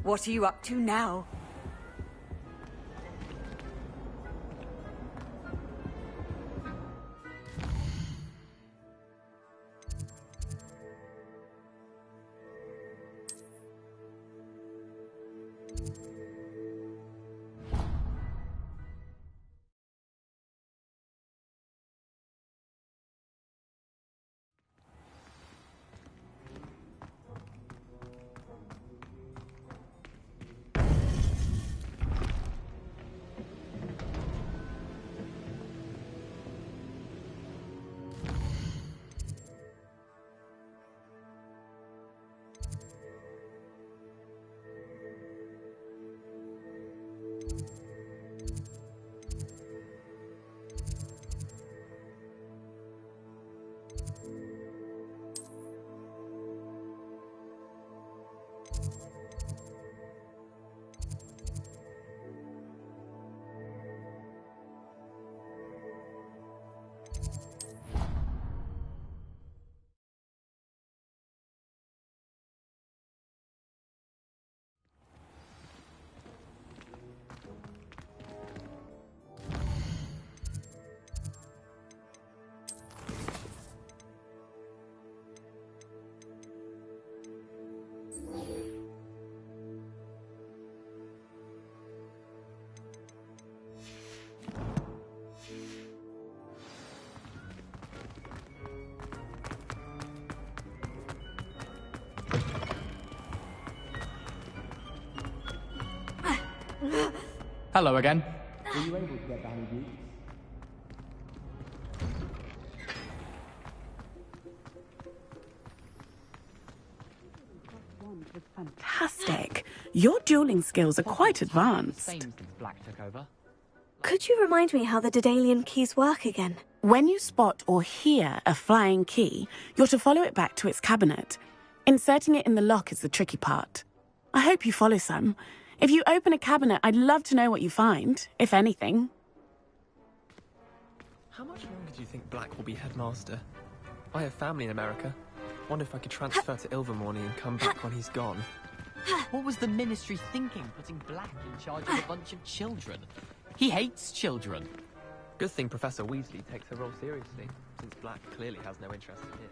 What are you up to now? Hello again. Were you able to get Danny Dukes? Fantastic. Your dueling skills are quite advanced. Could you remind me how the Daedalian keys work again? When you spot or hear a flying key, you're to follow it back to its cabinet. Inserting it in the lock is the tricky part. I hope you follow some. If you open a cabinet, I'd love to know what you find, if anything. How much longer do you think Black will be headmaster? I have family in America. Wonder if I could transfer to Ilvermorny and come back when he's gone. What was the Ministry thinking, putting Black in charge of a bunch of children? He hates children. Good thing Professor Weasley takes her role seriously, since Black clearly has no interest in him.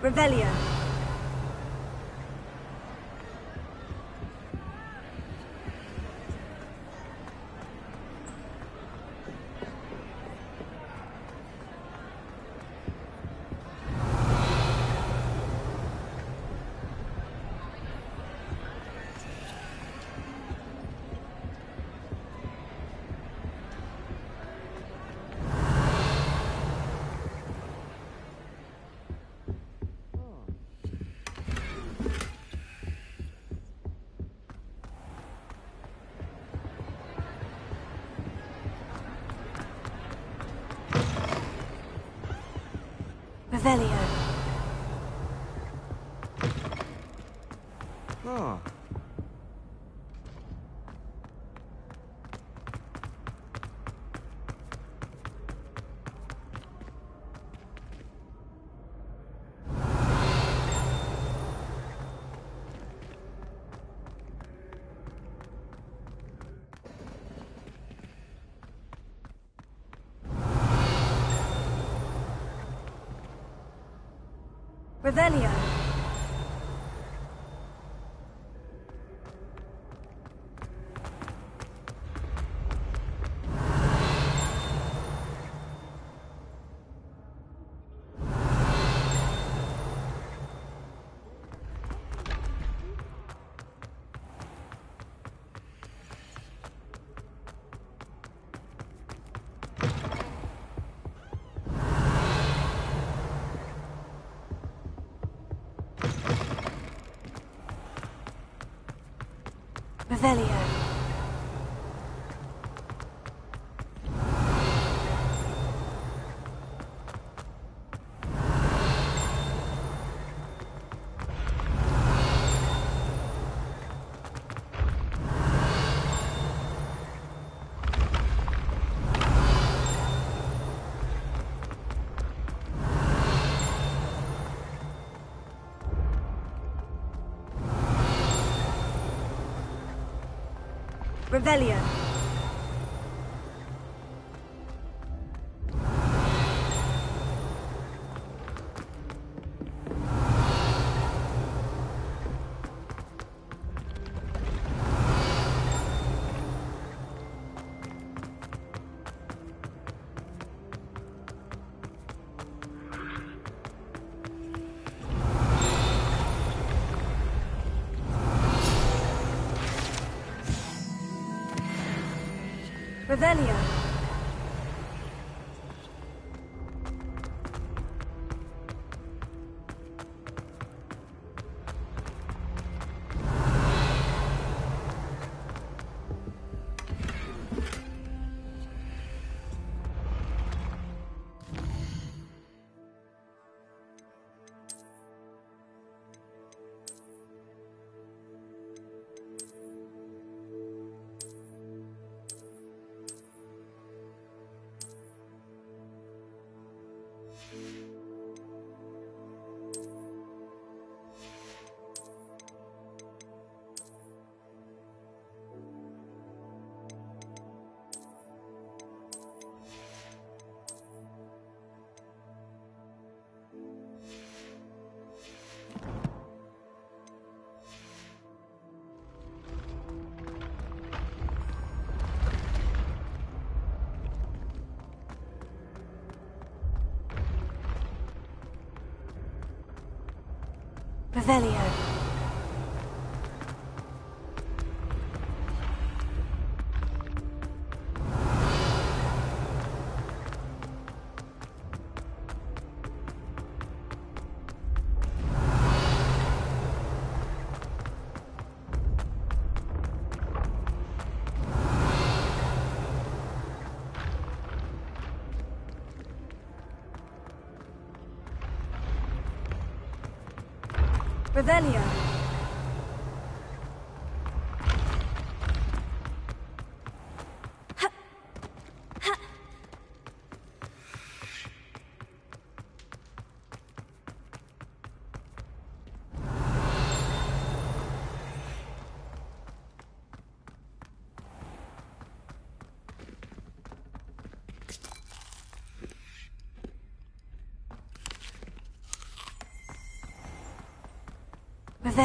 Revelio. Revelio. Oh. Revelio. Revelio. Revelio. Revelio. Revelio. Revelio. Revelio.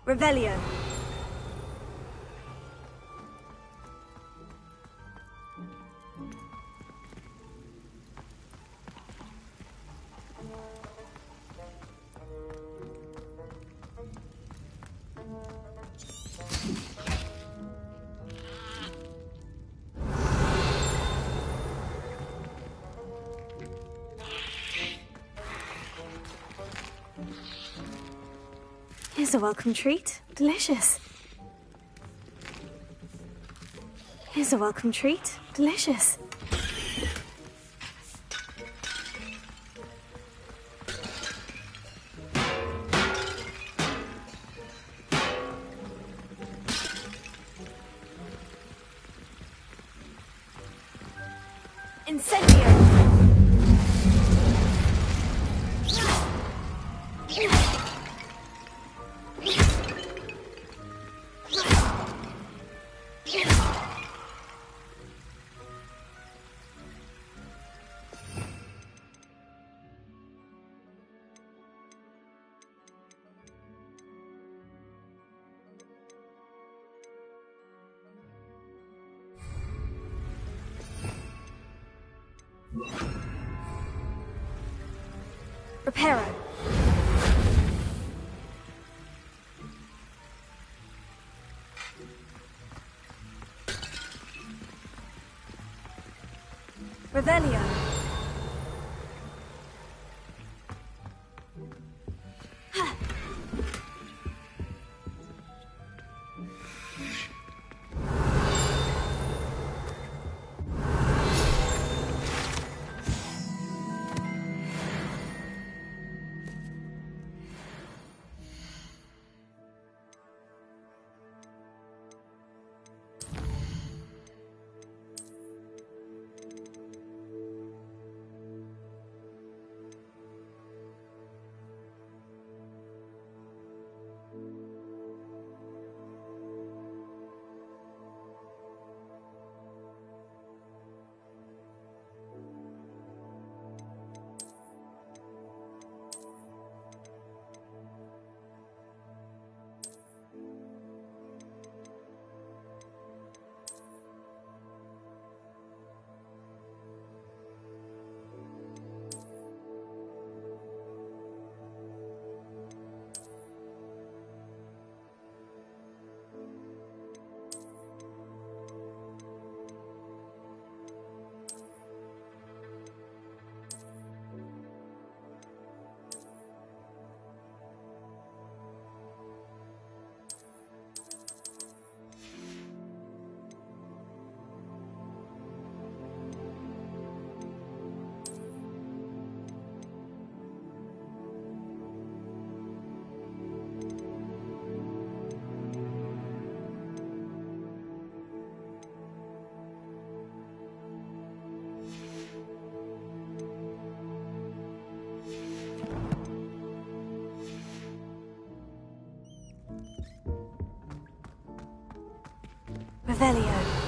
Revelio. Here's a welcome treat. Delicious. Here's a welcome treat. Delicious. Incendio! Reparo. Revelio. Revelio.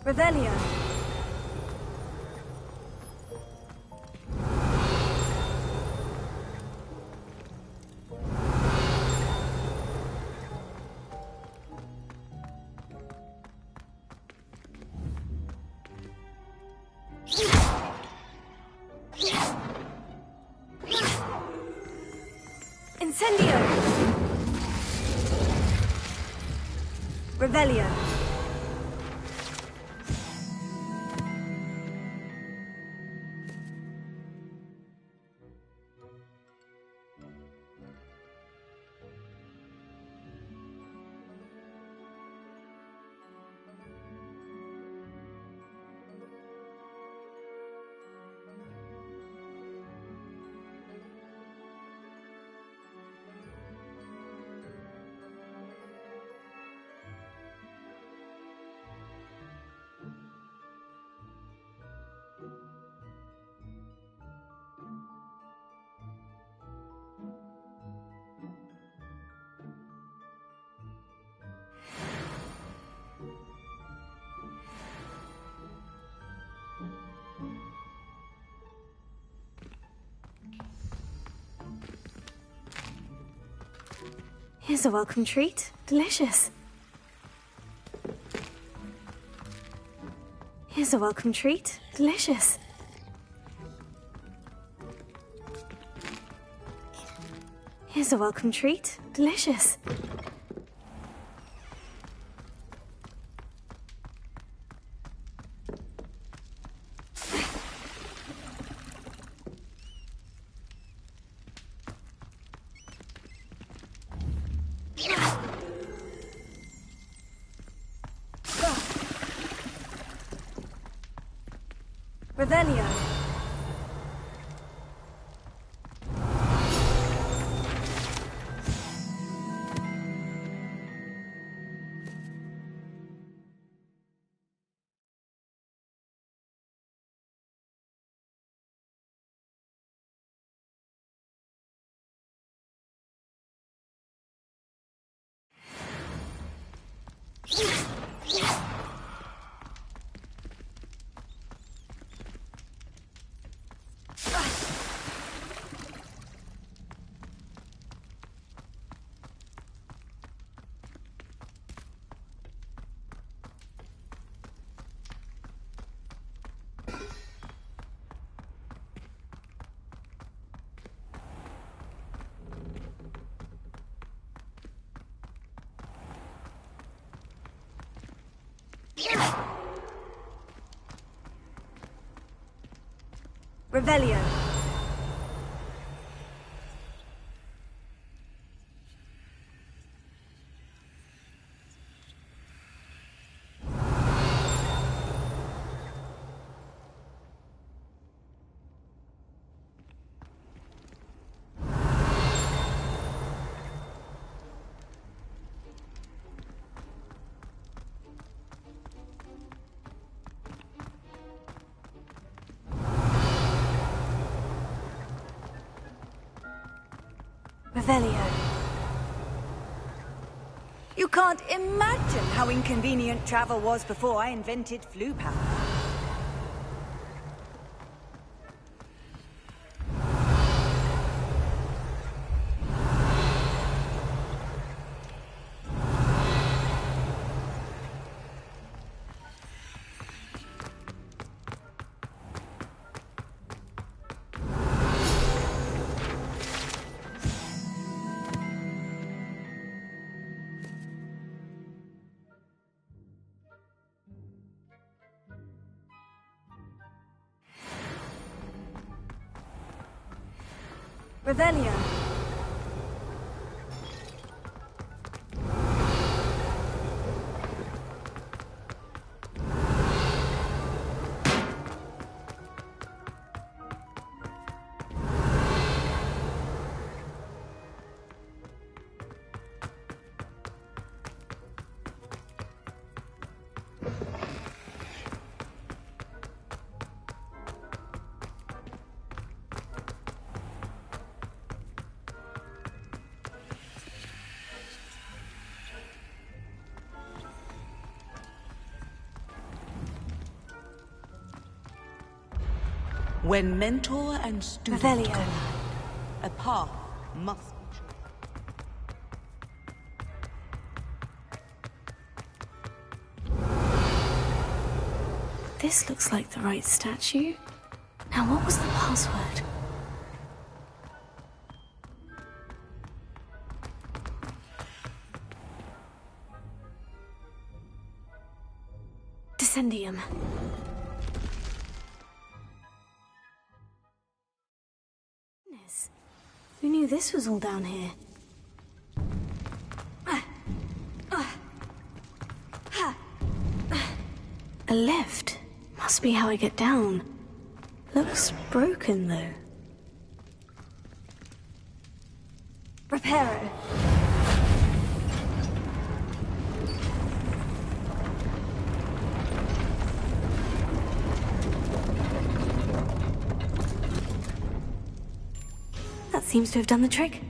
Revelio. Incendio. Revelio. Here's a welcome treat. Delicious. Here's a welcome treat. Delicious. Here's a welcome treat. Delicious. Revelio. Revelio. Revelio. You can't imagine how inconvenient travel was before I invented flu powder. Revelio. When mentor and student collide, a path must be This looks like the right statue. Now, what was the password? Descendium. Goodness. Who knew this was all down here? A lift. Must be how I get down. Looks broken, though. Reparo. That seems to have done the trick.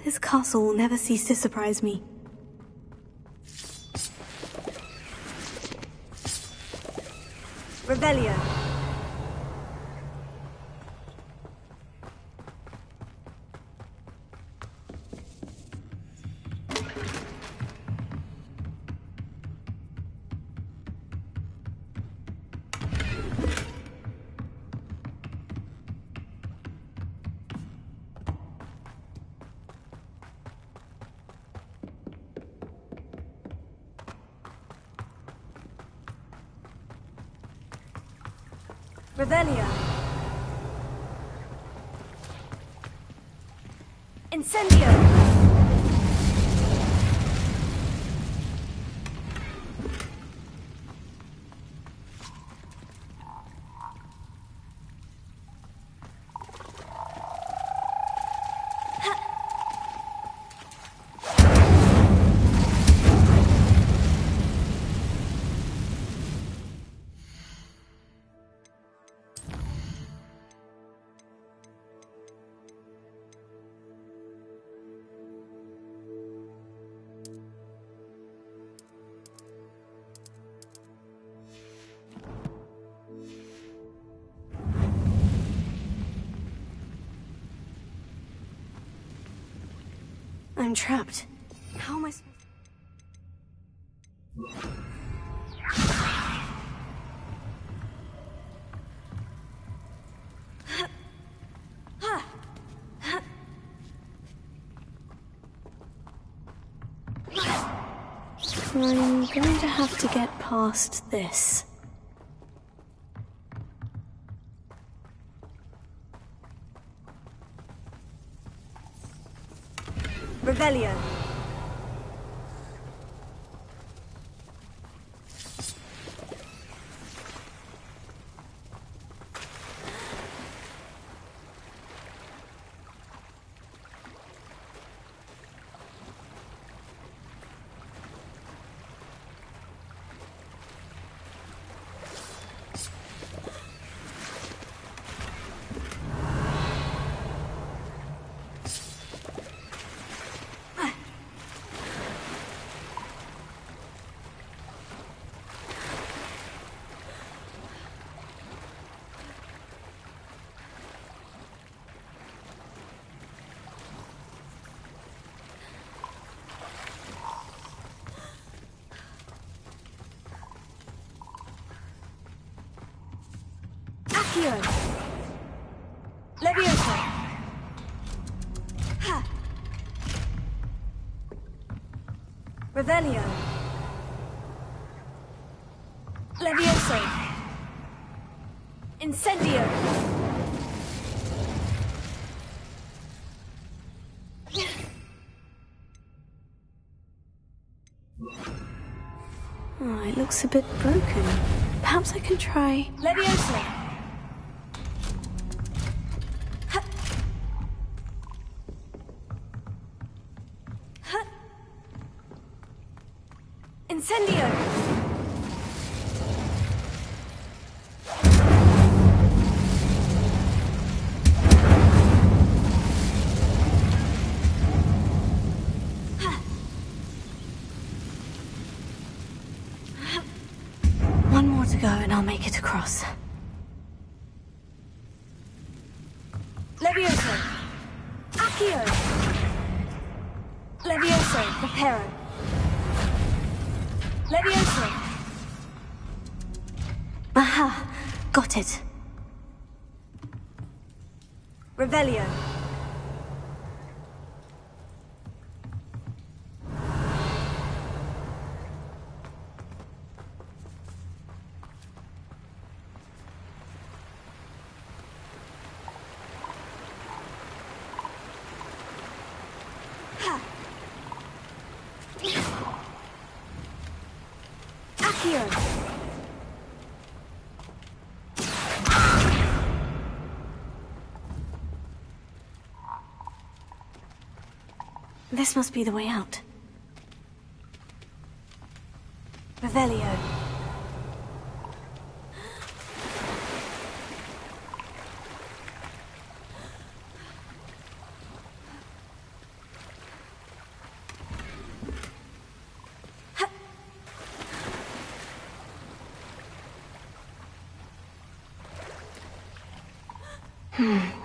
This castle will never cease to surprise me. Revelio. Revelio. Incendio. I'm trapped. How am I supposed I'm going to have to get past this. Revelio. Accio. Levioso. Ha. Revelio. Levioso. Incendio. Oh, it looks a bit broken. Perhaps I can try... Levioso. Ha. Ha. Incendio. One more to go and I'll make it across. Levioso. Accio. Levioso. Reparo. Levioso. Aha! Got it. Revelio. Accio. This must be the way out. Revelio.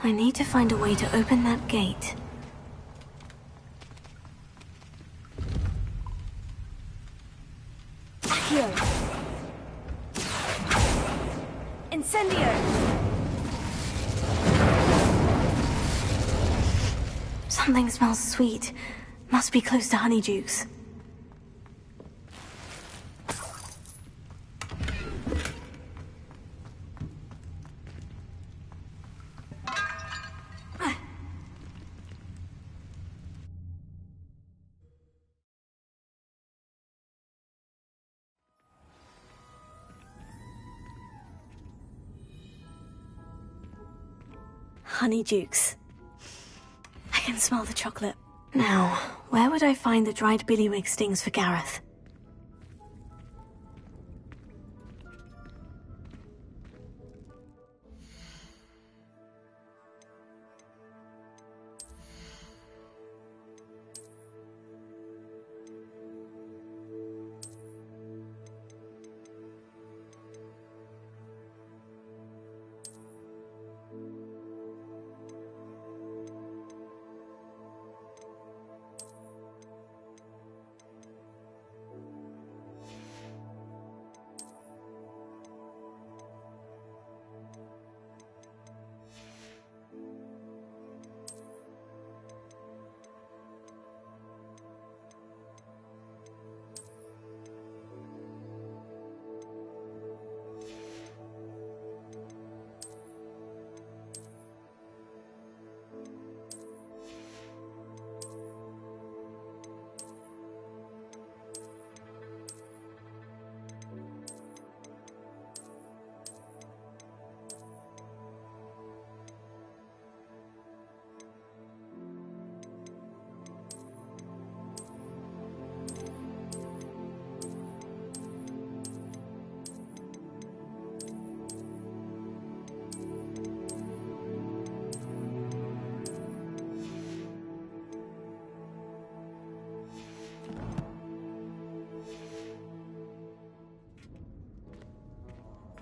I need to find a way to open that gate. Accio. Incendio. Something smells sweet. Must be close to Honeydukes. Honeydukes. I can smell the chocolate. Now, where would I find the dried billywig stings for Gareth?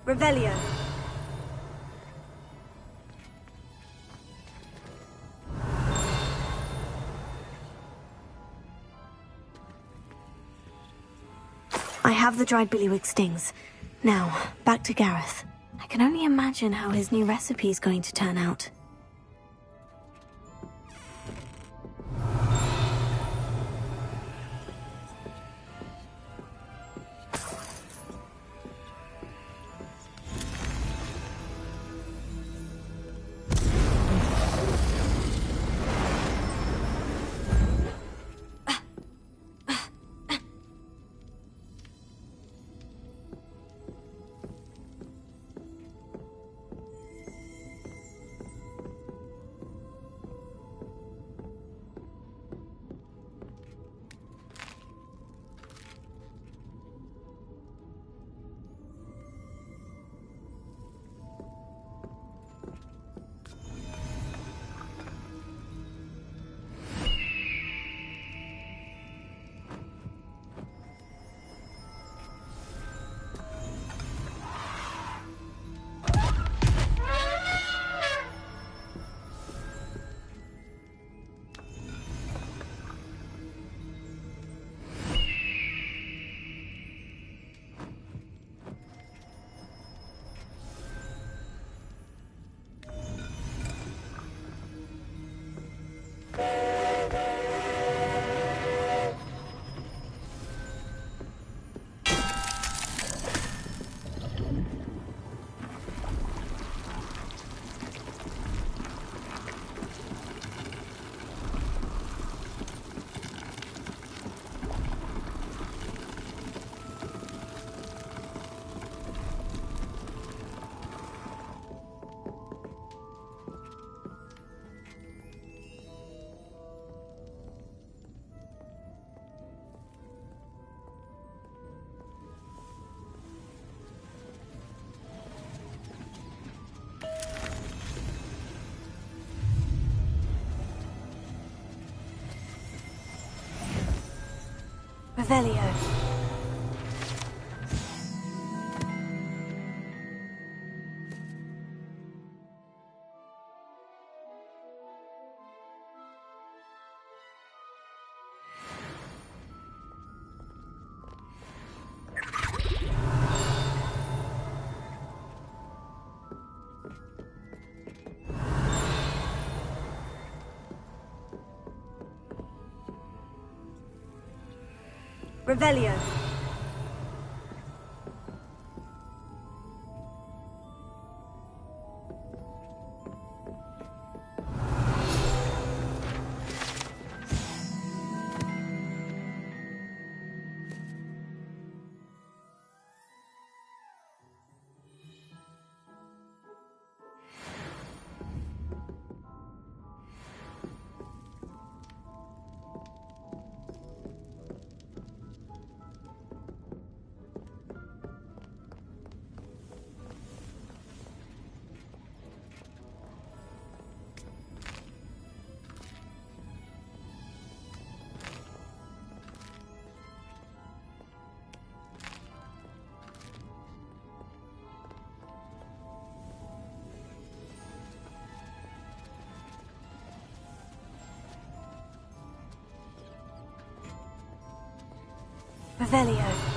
Revelio. I have the dried billywig stings. Now, back to Gareth. I can only imagine how his new recipe is going to turn out. Revelio. Revelio. Revelio.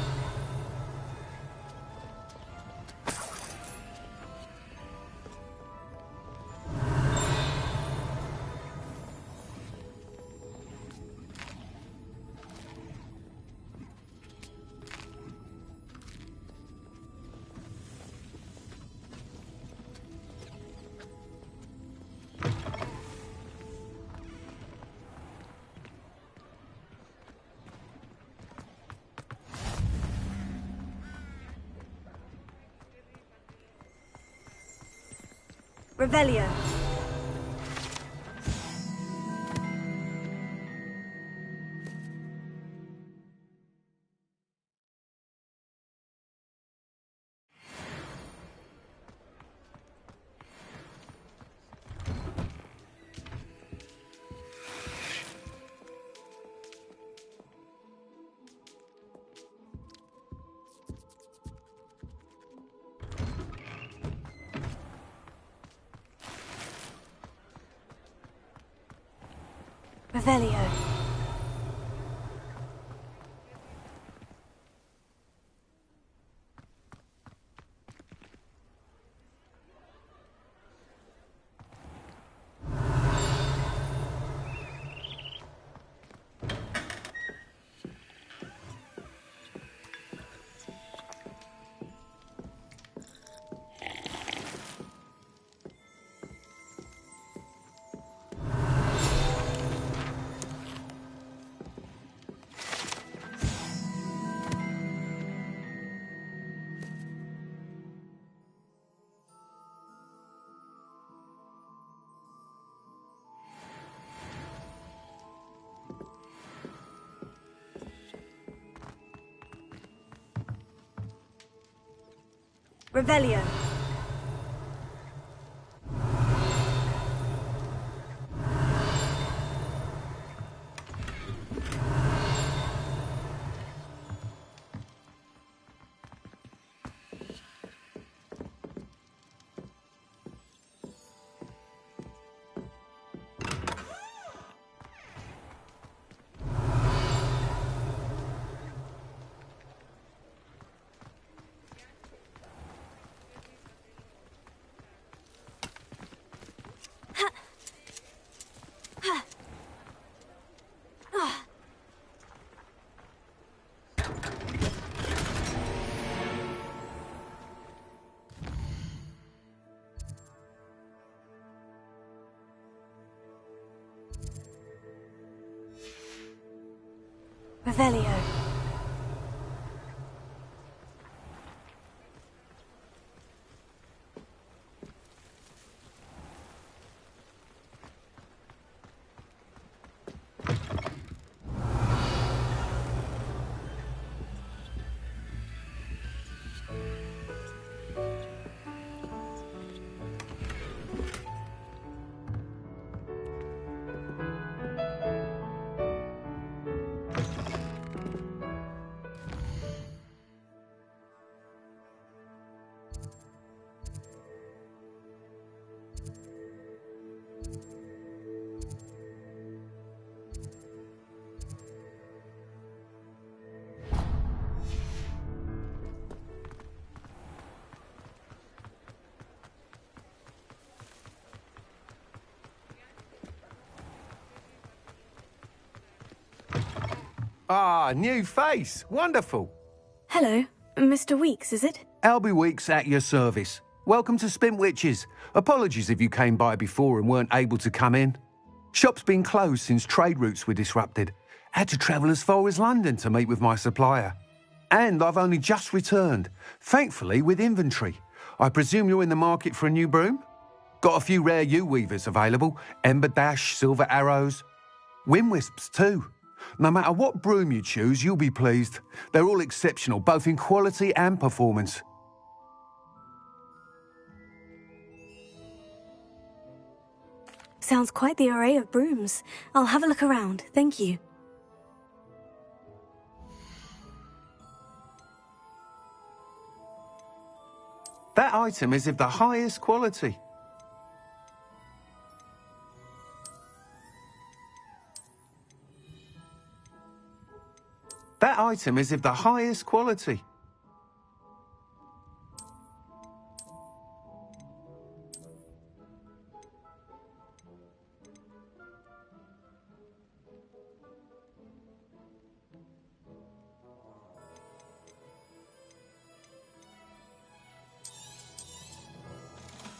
Revelio. Revelio. Revelio. Revelio. Ah, new face. Wonderful. Hello, Mr. Weeks, is it? Albie Weeks at your service. Welcome to Spintwitches. Apologies if you came by before and weren't able to come in. Shop's been closed since trade routes were disrupted. Had to travel as far as London to meet with my supplier. And I've only just returned, thankfully with inventory. I presume you're in the market for a new broom? Got a few rare U-weavers available. Ember Dash, Silver Arrows. Wind Wisps too. No matter what broom you choose, you'll be pleased. They're all exceptional, both in quality and performance. Sounds quite the array of brooms. I'll have a look around, thank you. That item is of the highest quality. That item is of the highest quality.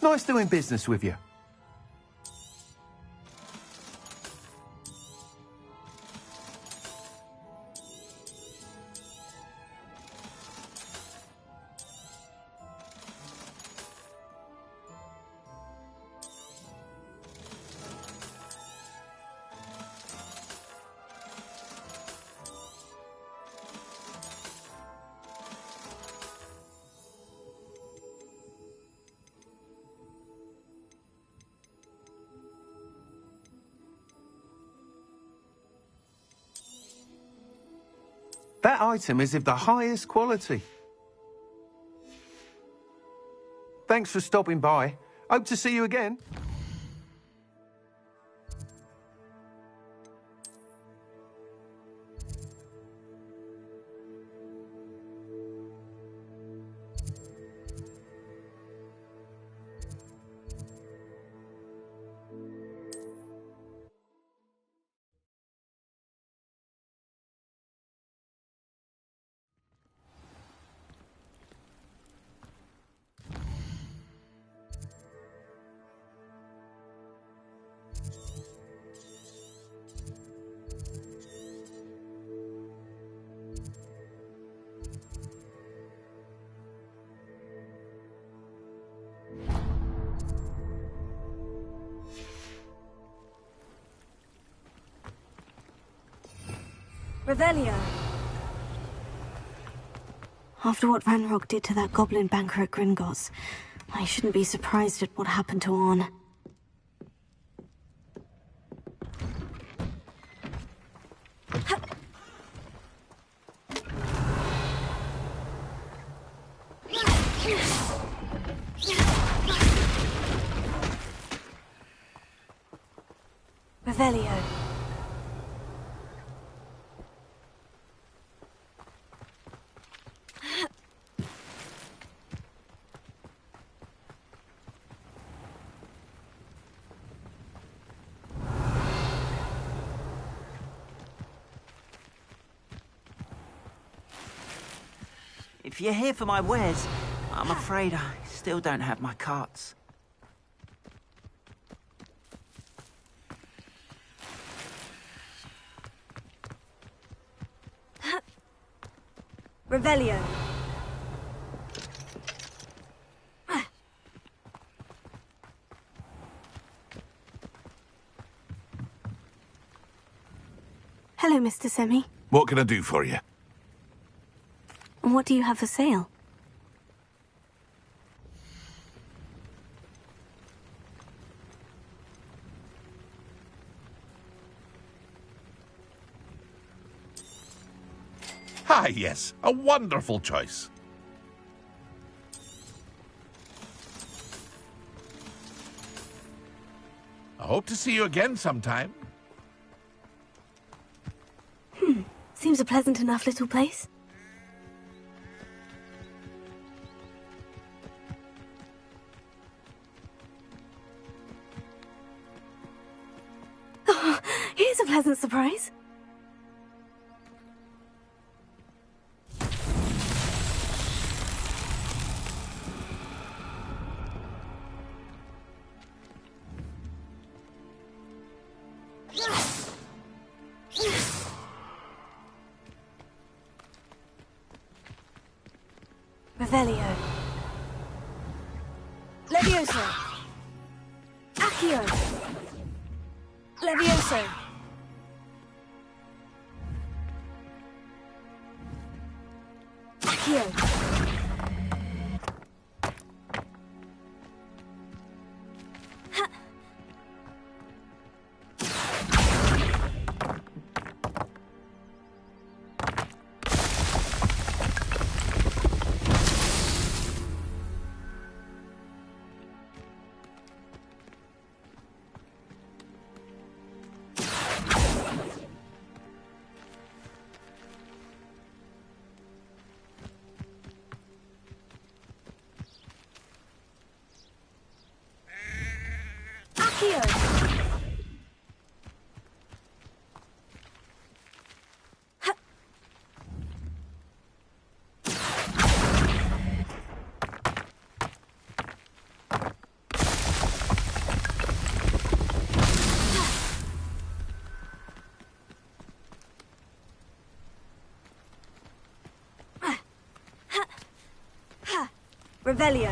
Nice doing business with you. That item is of the highest quality. Thanks for stopping by. Hope to see you again. Revelio. After what Ranrock did to that goblin banker at Gringotts, I shouldn't be surprised at what happened to Orn. Revelio. If you're here for my wares, I'm afraid I still don't have my carts. Revelio. Hello, Mr. Semi. What can I do for you? What do you have for sale? Ah, yes, a wonderful choice. I hope to see you again sometime. Seems a pleasant enough little place. Oh, here's a pleasant surprise. Revelio. Levioso. Accio. Levioso. Accio. Revelio.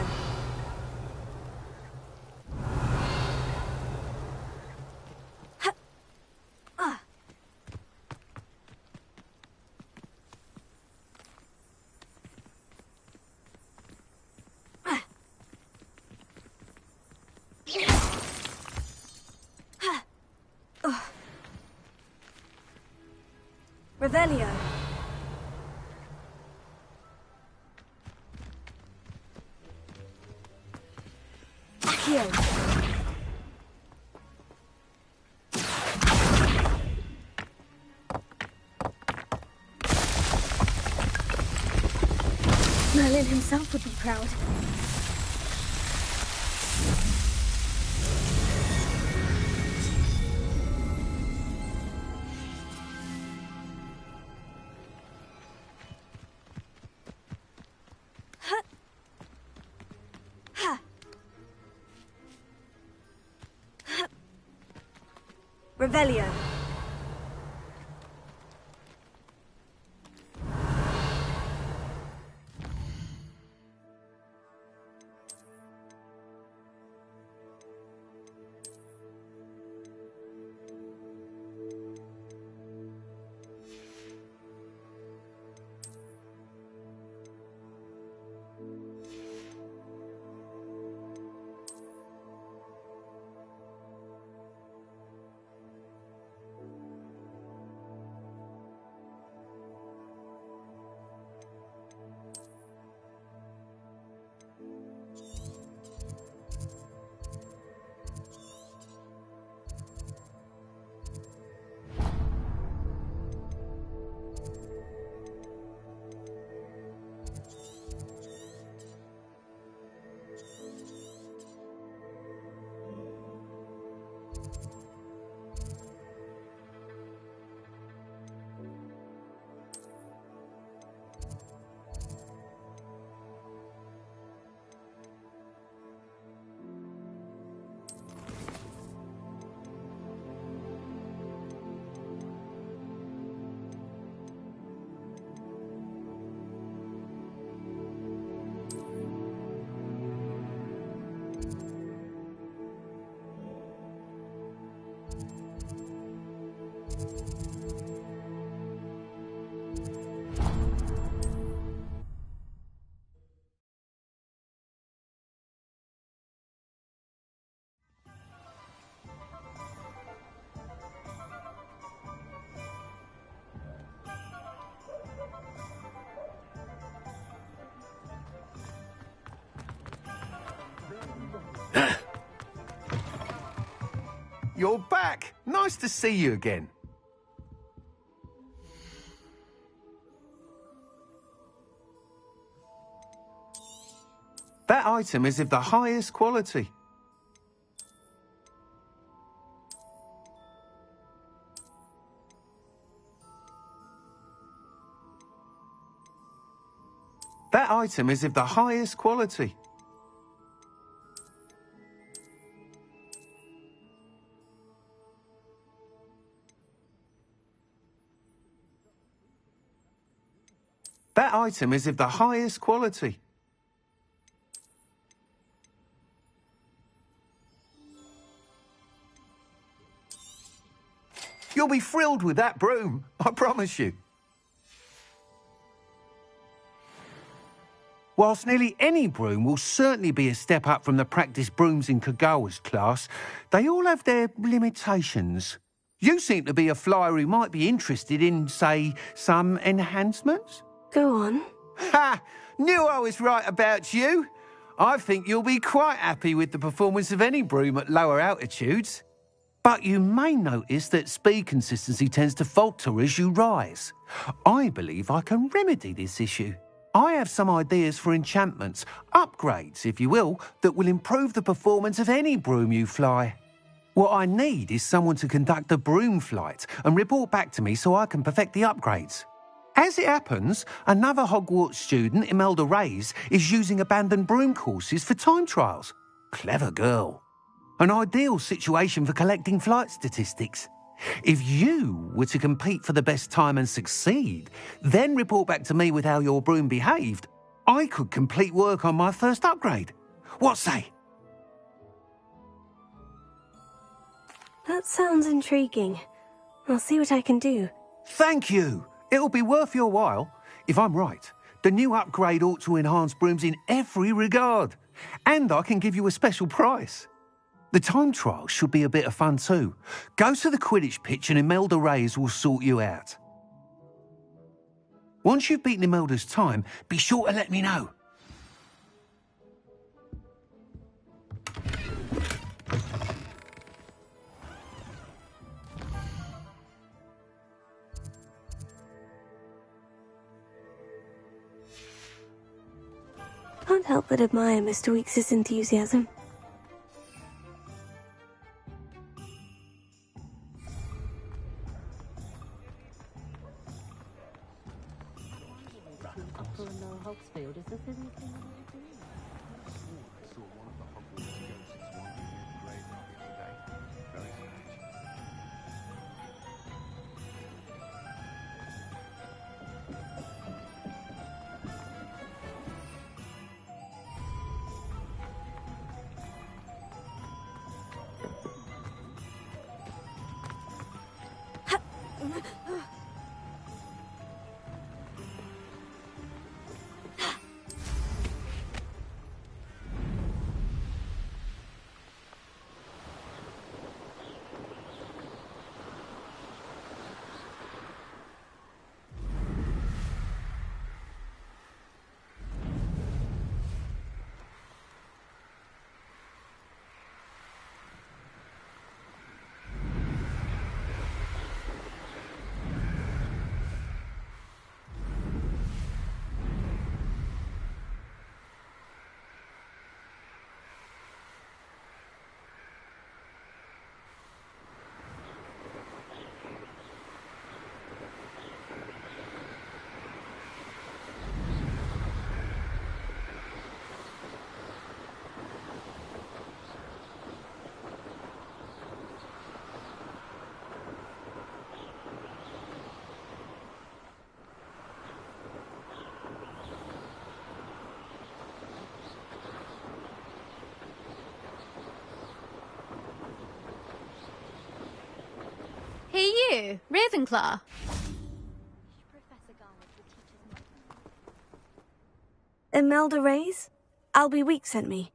Revelio. Accio. Merlin himself would be proud. Revelio. you're back. Nice to see you again. That item is of the highest quality. That item is of the highest quality. That item is of the highest quality. You'll be thrilled with that broom, I promise you. Whilst nearly any broom will certainly be a step up from the practice brooms in Kagawa's class, they all have their limitations. You seem to be a flyer who might be interested in, say, some enhancements? Go on. Ha! Knew I was right about you. I think you'll be quite happy with the performance of any broom at lower altitudes. But you may notice that speed consistency tends to falter as you rise. I believe I can remedy this issue. I have some ideas for enchantments, upgrades, if you will, that will improve the performance of any broom you fly. What I need is someone to conduct a broom flight and report back to me so I can perfect the upgrades. As it happens, another Hogwarts student, Imelda Reyes, is using abandoned broom courses for time trials. Clever girl. An ideal situation for collecting flight statistics. If you were to compete for the best time and succeed, then report back to me with how your broom behaved, I could complete work on my first upgrade. What say? That sounds intriguing. I'll see what I can do. Thank you. It'll be worth your while. If I'm right, the new upgrade ought to enhance brooms in every regard. And I can give you a special price. The time trial should be a bit of fun too. Go to the Quidditch pitch and Imelda Reyes will sort you out. Once you've beaten Imelda's time, be sure to let me know. Can't help but admire Mr. Weekes' enthusiasm. Hey you, Ravenclaw. Imelda Reyes? Albie Week sent me.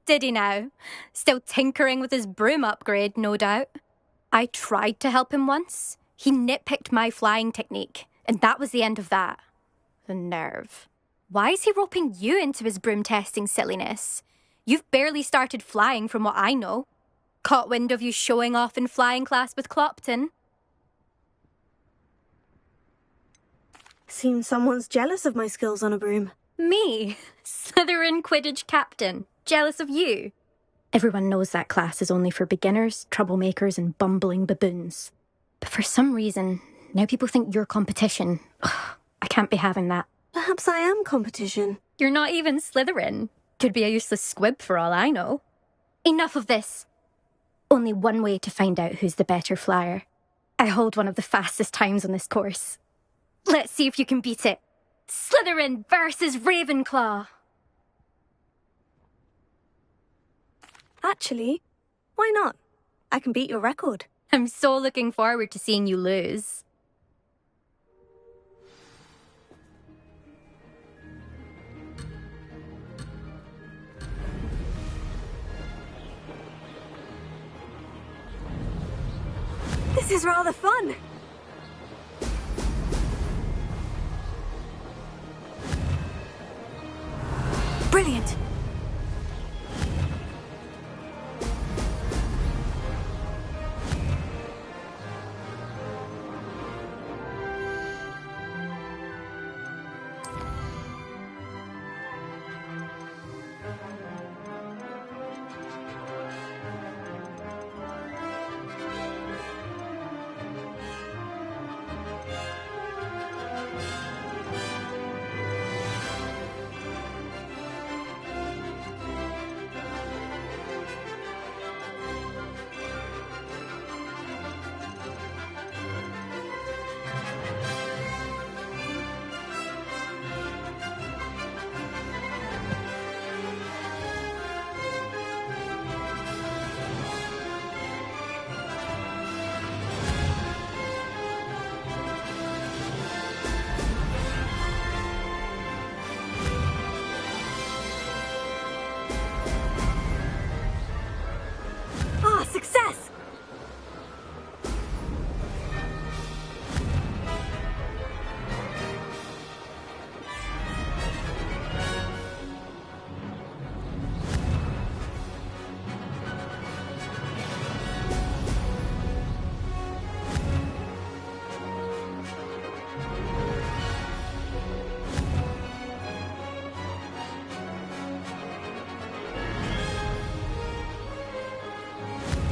Did he now? Still tinkering with his broom upgrade, no doubt. I tried to help him once. He nitpicked my flying technique, and that was the end of that. The nerve. Why is he roping you into his broom testing silliness? You've barely started flying from what I know. Caught wind of you showing off in flying class with Clopton. Seems someone's jealous of my skills on a broom. Me? Slytherin Quidditch captain. Jealous of you? Everyone knows that class is only for beginners, troublemakers, and bumbling baboons. But for some reason, now people think you're competition. Ugh, I can't be having that. Perhaps I am competition. You're not even Slytherin. Could be a useless squib for all I know. Enough of this. Only one way to find out who's the better flyer. I hold one of the fastest times on this course. Let's see if you can beat it. Slytherin versus Ravenclaw. Actually, why not? I can beat your record. I'm so looking forward to seeing you lose. This is rather fun. Brilliant. Success!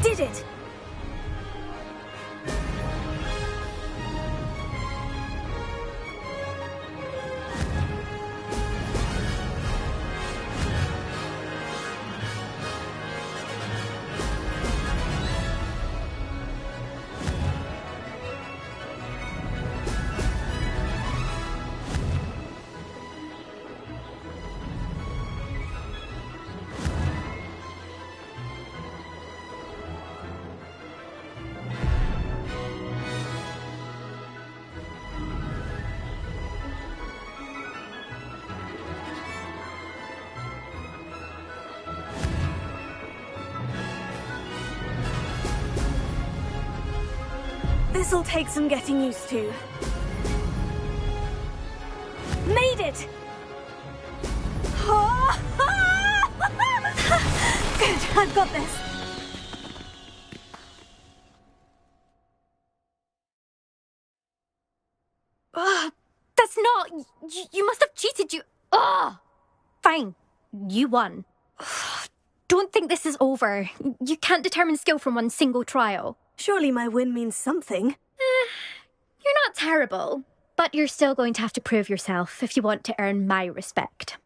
Did it! This'll take some getting used to. Made it! Good, I've got this. That's not... You must have cheated, you... Fine. You won. Don't think this is over. You can't determine skill from one single trial. Surely my win means something. You're not terrible, but you're still going to have to prove yourself if you want to earn my respect.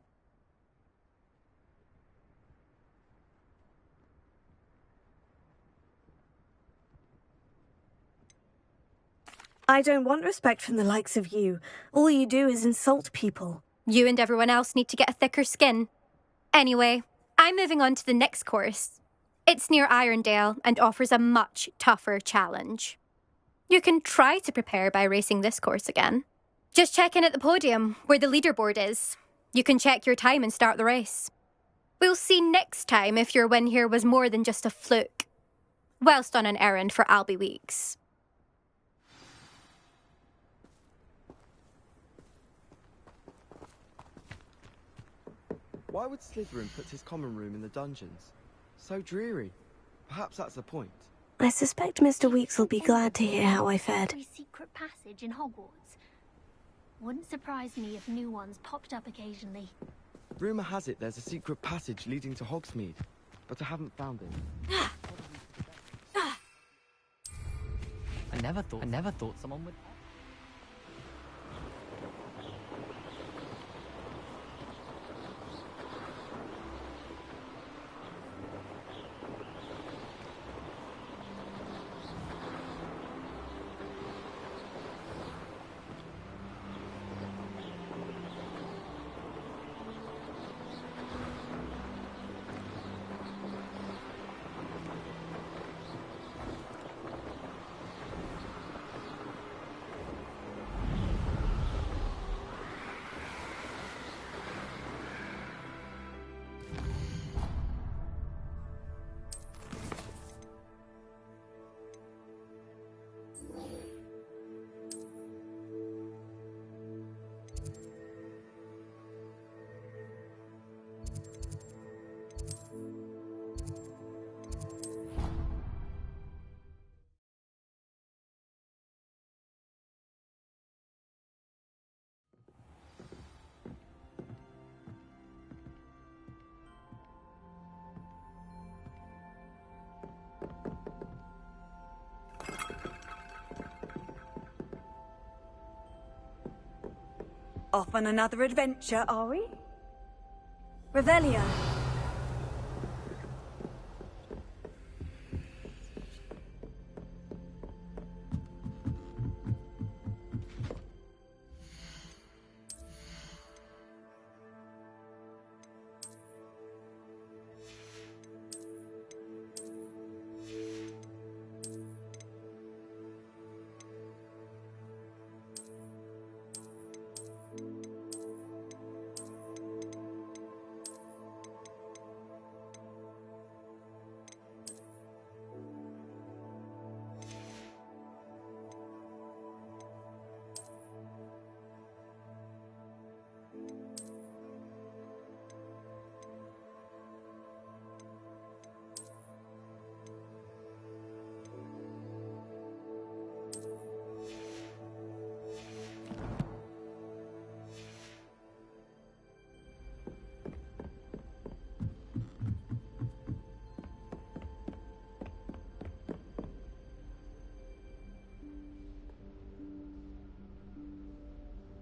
I don't want respect from the likes of you. All you do is insult people. You and everyone else need to get a thicker skin. Anyway, I'm moving on to the next course. It's near Irondale and offers a much tougher challenge. You can try to prepare by racing this course again. Just check in at the podium, where the leaderboard is. You can check your time and start the race. We'll see next time if your win here was more than just a fluke. Whilst on an errand for Albie Weeks. Why would Slytherin put his common room in the dungeons? So dreary. Perhaps that's the point. I suspect Mr. Weeks will be glad to hear how I fared. Every secret passage in Hogwarts. Wouldn't surprise me if new ones popped up occasionally. Rumour has it there's a secret passage leading to Hogsmeade, but I haven't found it. I never thought someone would. Off on another adventure, are we? Revelio.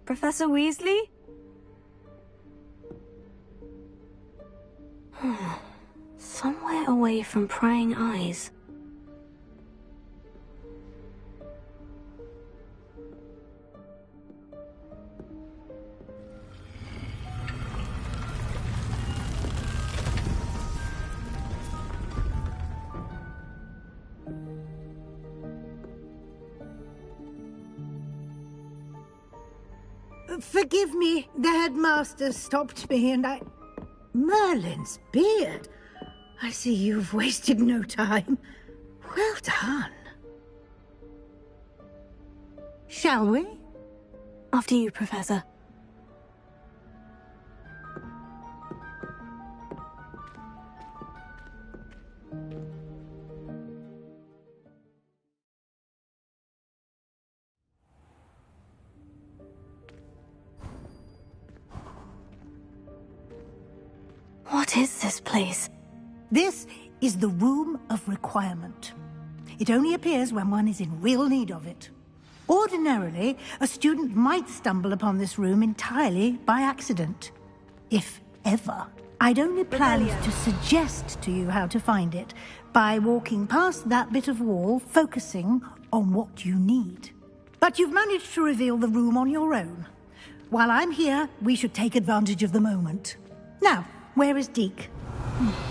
Professor Weasley? Somewhere away from prying eyes. Forgive me, the headmaster stopped me and I... Merlin's beard. I see you've wasted no time. Well done. Shall we? After you, Professor. What is this place? This is the Room of Requirement. It only appears when one is in real need of it. Ordinarily, a student might stumble upon this room entirely by accident. If ever. I'd only planned to suggest to you how to find it by walking past that bit of wall, focusing on what you need. But you've managed to reveal the room on your own. While I'm here, we should take advantage of the moment. Now, where is Deke?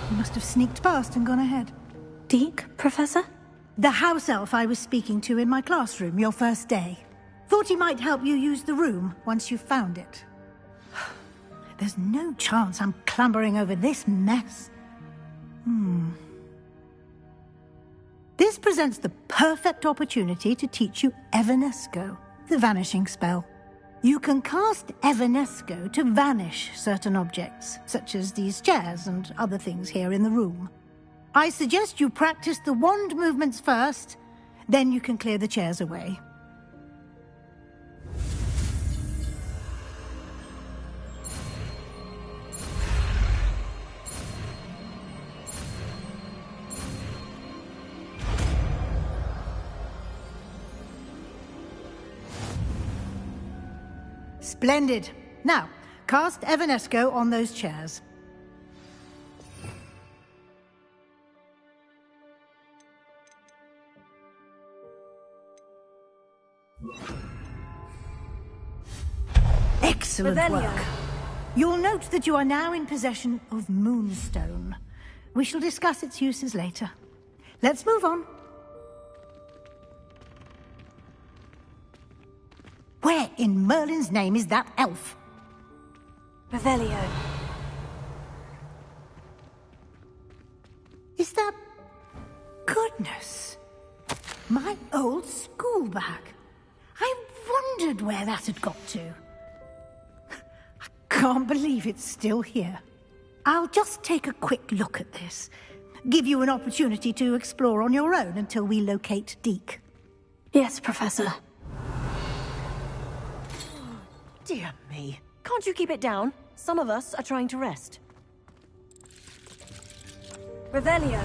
He must have sneaked past and gone ahead. Deke, Professor? The house elf I was speaking to in my classroom your first day. Thought he might help you use the room once you've found it. There's no chance I'm clambering over this mess. This presents the perfect opportunity to teach you Evanesco, the vanishing spell. You can cast Evanesco to vanish certain objects, such as these chairs and other things here in the room. I suggest you practice the wand movements first, then you can clear the chairs away. Splendid. Now, cast Evanesco on those chairs. Excellent work. You'll note that you are now in possession of Moonstone. We shall discuss its uses later. Let's move on. Where in Merlin's name is that elf? Revelio. Is that... Goodness. My old school bag. I wondered where that had got to. I can't believe it's still here. I'll just take a quick look at this. Give you an opportunity to explore on your own until we locate Deke. Yes, Professor. Dear me. Can't you keep it down? Some of us are trying to rest. Revelio.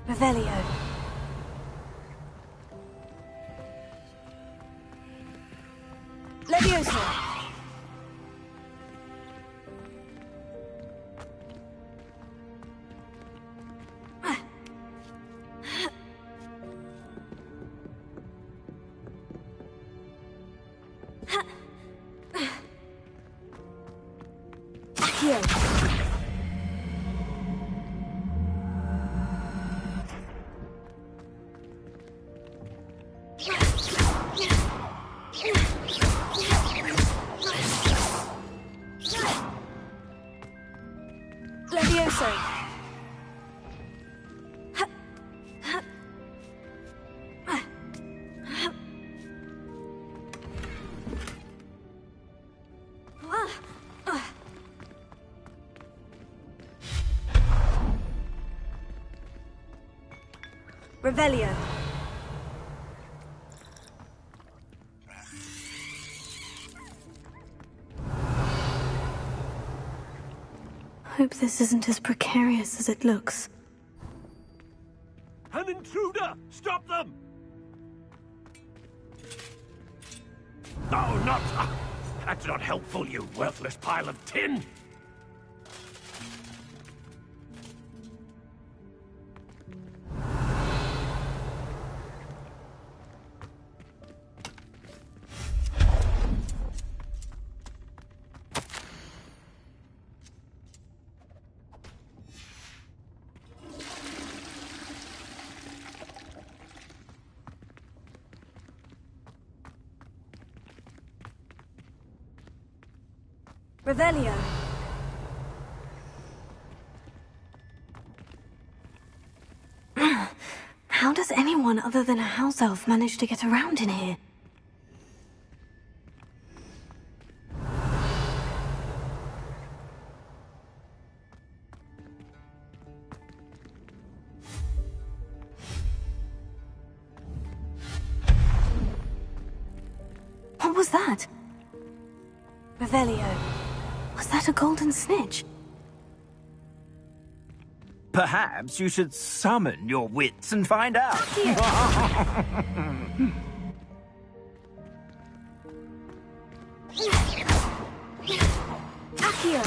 Revelio. Leviosa. Accio. Levioso. Revelio. Hope this isn't as precarious as it looks. An intruder! Stop them! No, not... That's not helpful, you worthless pile of tin! Revelio. How does anyone other than a house elf manage to get around in here? What was that? Revelio. Was that a golden snitch? Perhaps you should summon your wits and find out. Accio.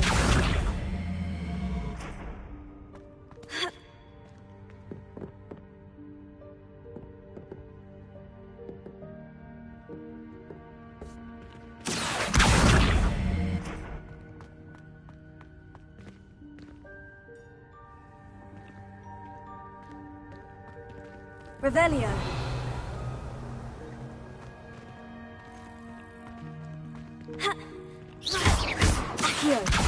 Revelio. Accio.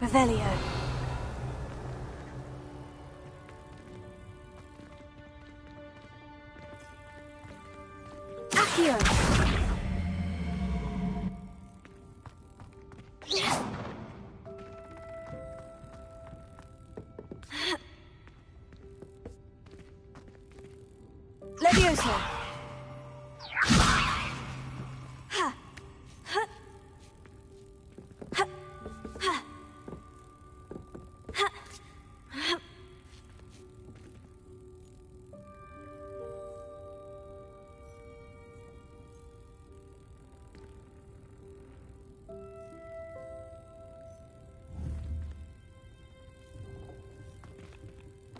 Revelio. Accio. Levioso.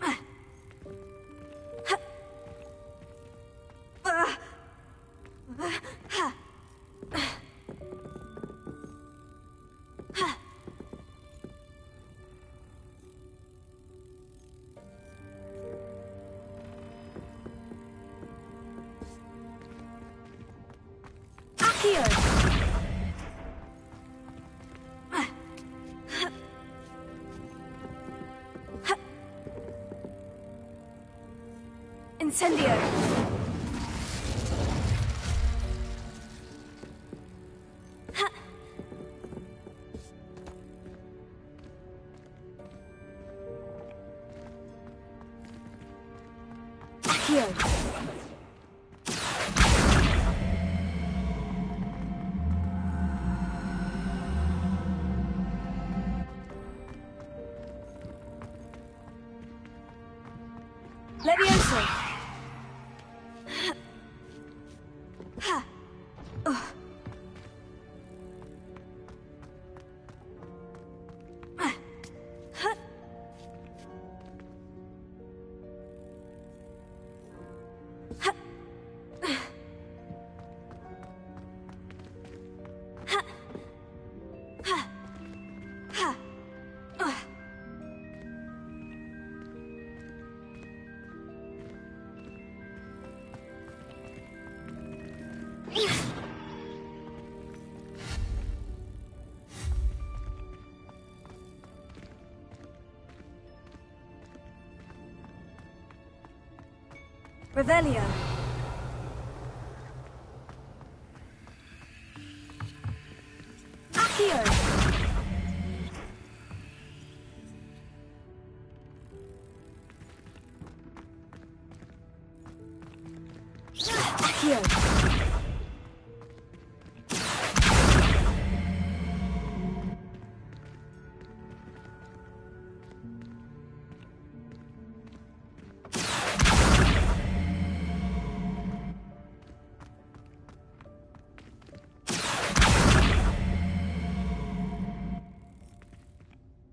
Ha. Ha. Ha. Ha. Accio. Incendio. Accio. Levioso. Ha. Revelio. Accio. Accio.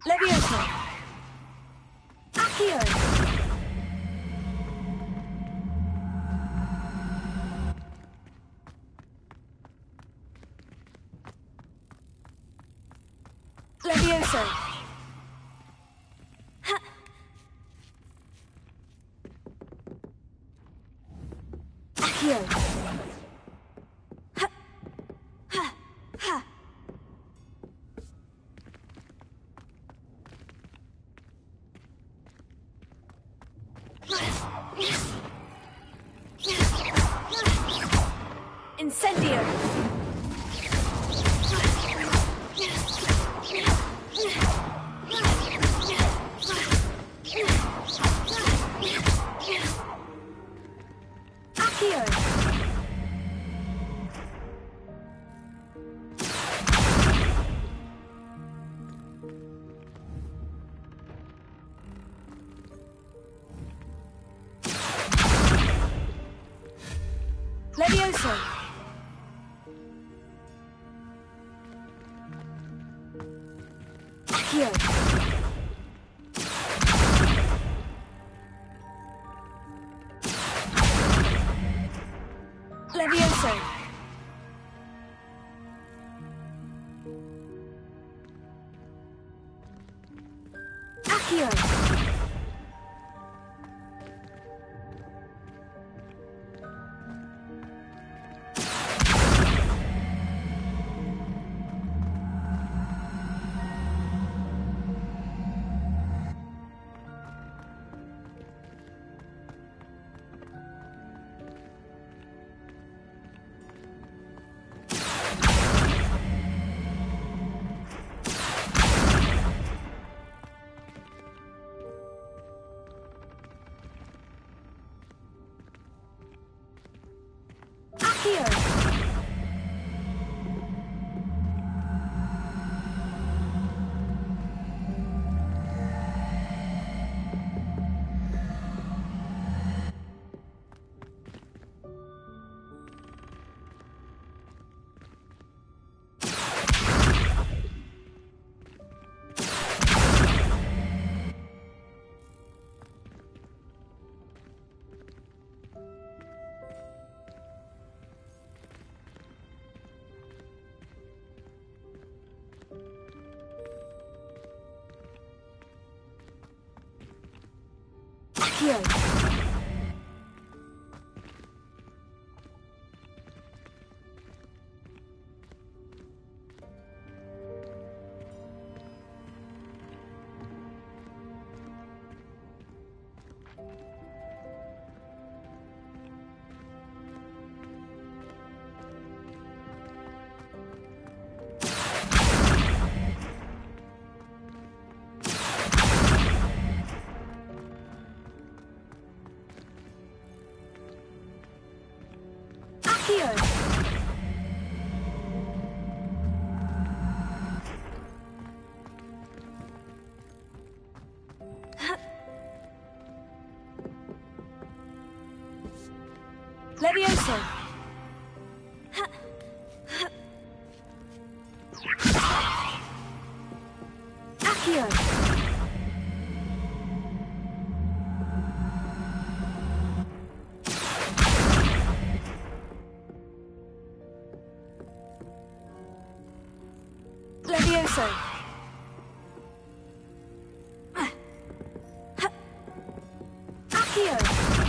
Levioso. Accio. Levioso. Ha. Accio. Ha. Ha. Ha. Incendio. Accio. Levioso. Accio. Levioso. Accio. Accio. Levioso. Accio. Levioso. Accio.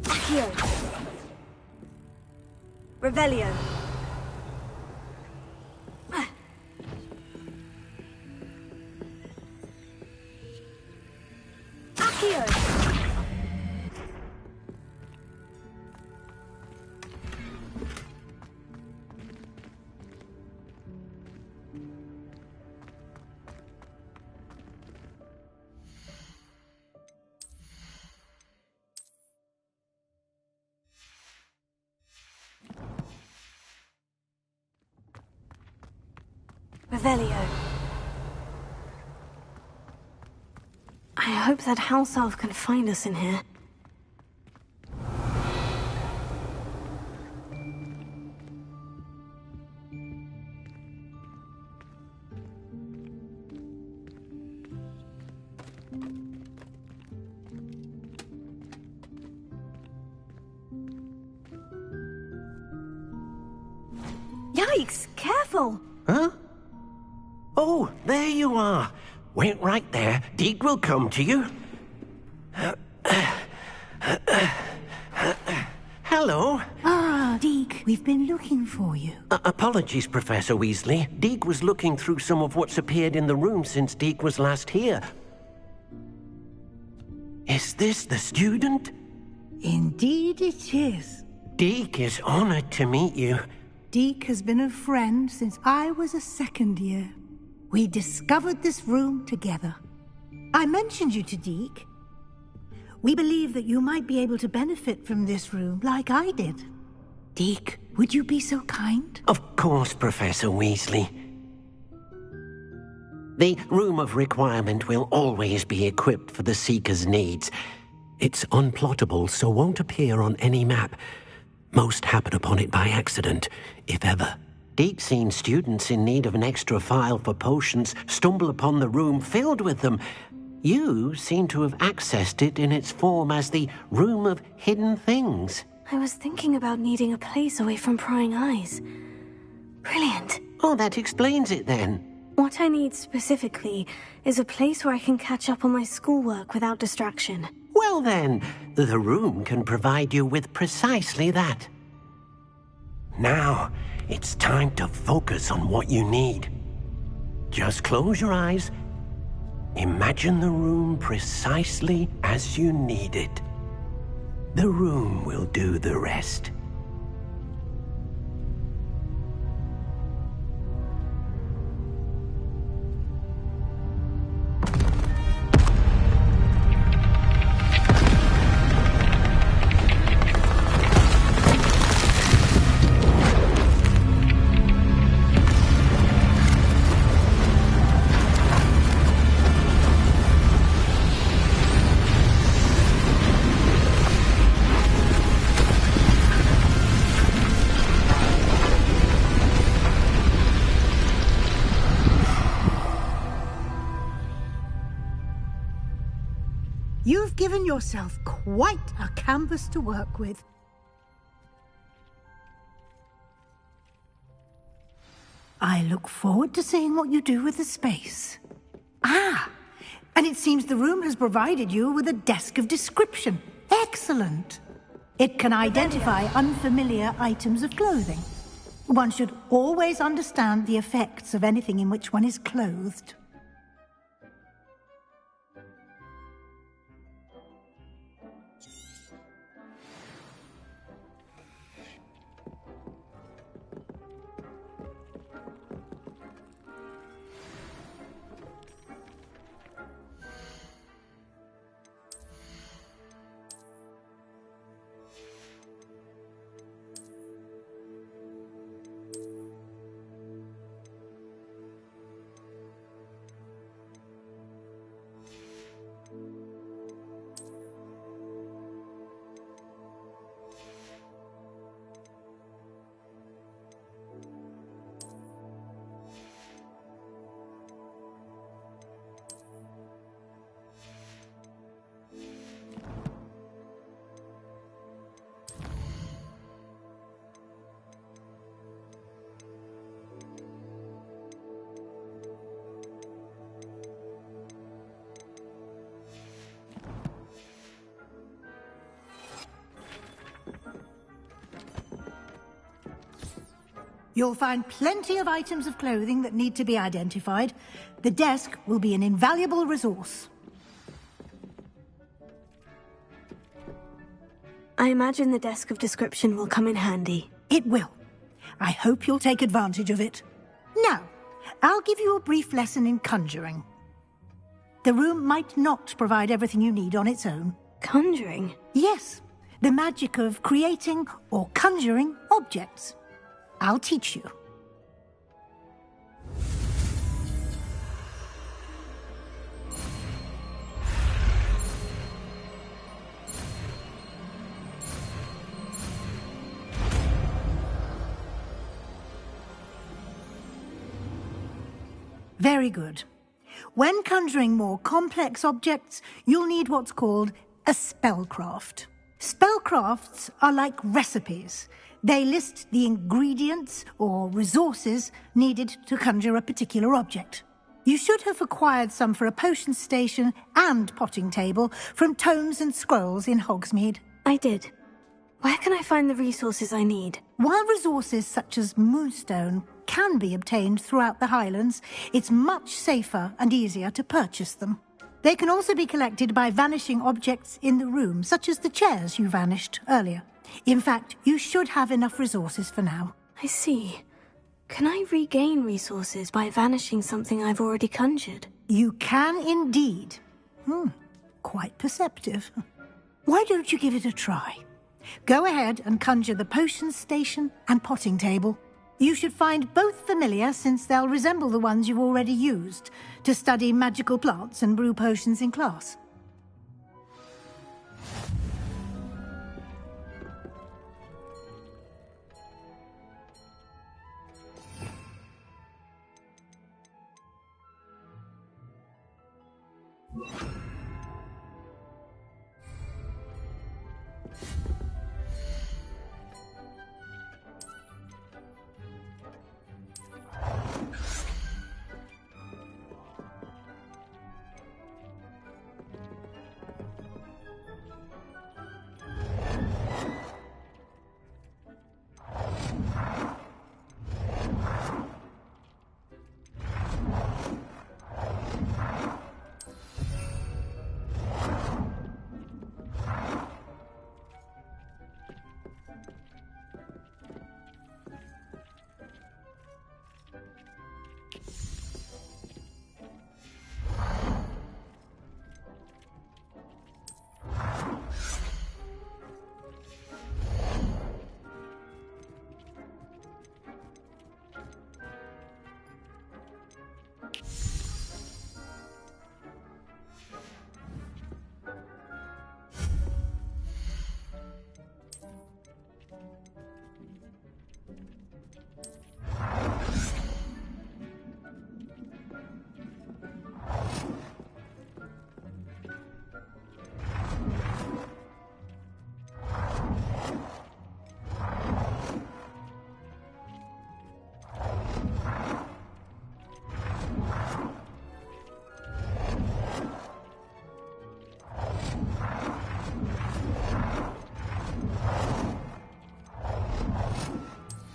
Accio. Revelio. Accio. Revelio. I hope that house elf can find us in here. Yikes! Careful! Huh? Oh, there you are. Wait right there. Deek will come to you. Hello. Ah, Deek, we've been looking for you. Apologies, Professor Weasley. Deek was looking through some of what's appeared in the room since Deek was last here. Is this the student? Indeed it is. Deek is honored to meet you. Deke has been a friend since I was a second year. We discovered this room together. I mentioned you to Deke. We believe that you might be able to benefit from this room like I did. Deke, would you be so kind? Of course, Professor Weasley. The Room of Requirement will always be equipped for the Seeker's needs. It's unplottable, so won't appear on any map. Most happen upon it by accident, if ever. Deke's seen students in need of an extra file for potions stumble upon the room filled with them. You seem to have accessed it in its form as the Room of Hidden Things. I was thinking about needing a place away from prying eyes. Brilliant. Oh, that explains it then. What I need specifically is a place where I can catch up on my schoolwork without distraction. Well then, the room can provide you with precisely that. Now, it's time to focus on what you need. Just close your eyes. Imagine the room precisely as you need it. The room will do the rest. You've given yourself quite a canvas to work with. I look forward to seeing what you do with the space. Ah, and it seems the room has provided you with a desk of description. Excellent. It can identify unfamiliar items of clothing. One should always understand the effects of anything in which one is clothed. You'll find plenty of items of clothing that need to be identified. The desk will be an invaluable resource. I imagine the desk of description will come in handy. It will. I hope you'll take advantage of it. Now, I'll give you a brief lesson in conjuring. The room might not provide everything you need on its own. Conjuring? Yes, the magic of creating or conjuring objects. I'll teach you. Very good. When conjuring more complex objects, you'll need what's called a spellcraft. Spellcrafts are like recipes. They list the ingredients or resources needed to conjure a particular object. You should have acquired some for a potion station and potting table from tomes and scrolls in Hogsmeade. I did. Where can I find the resources I need? While resources such as moonstone can be obtained throughout the Highlands, it's much safer and easier to purchase them. They can also be collected by vanishing objects in the room, such as the chairs you vanished earlier. In fact, you should have enough resources for now. I see. Can I regain resources by vanishing something I've already conjured? You can indeed. Quite perceptive. Why don't you give it a try? Go ahead and conjure the potion station and potting table. You should find both familiar, since they'll resemble the ones you've already used to study magical plants and brew potions in class.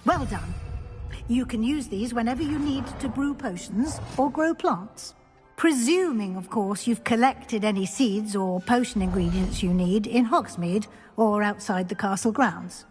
Well done. You can use these whenever you need to brew potions or grow plants. Presuming, of course, you've collected any seeds or potion ingredients you need in Hogsmeade or outside the castle grounds.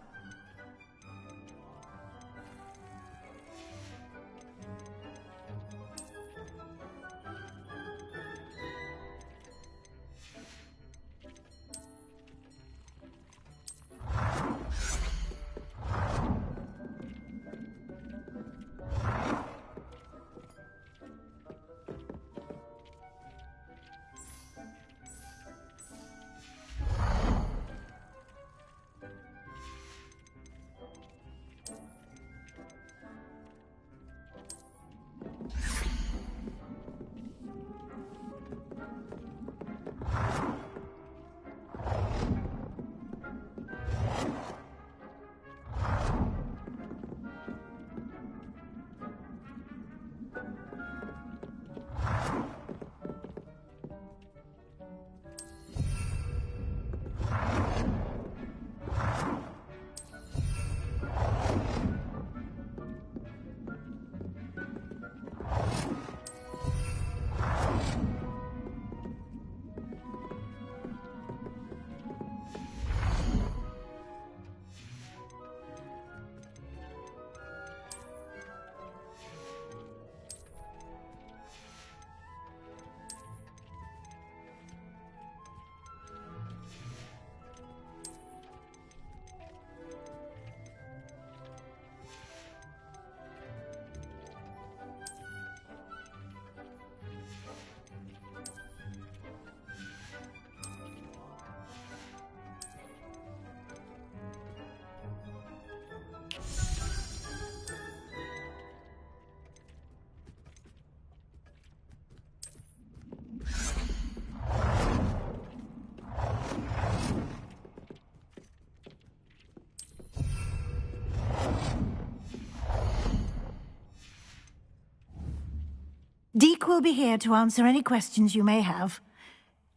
Deke will be here to answer any questions you may have.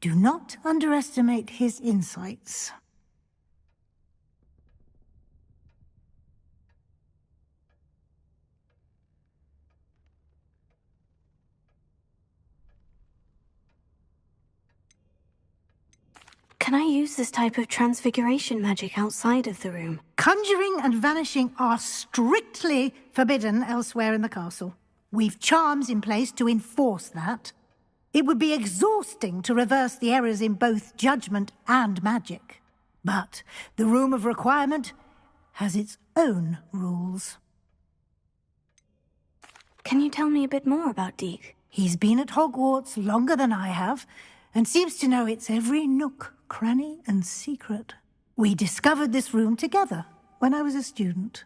Do not underestimate his insights. Can I use this type of transfiguration magic outside of the room? Conjuring and vanishing are strictly forbidden elsewhere in the castle. We've charms in place to enforce that. It would be exhausting to reverse the errors in both judgment and magic. But the Room of Requirement has its own rules. Can you tell me a bit more about Deke? He's been at Hogwarts longer than I have, and seems to know its every nook, cranny, and secret. We discovered this room together when I was a student.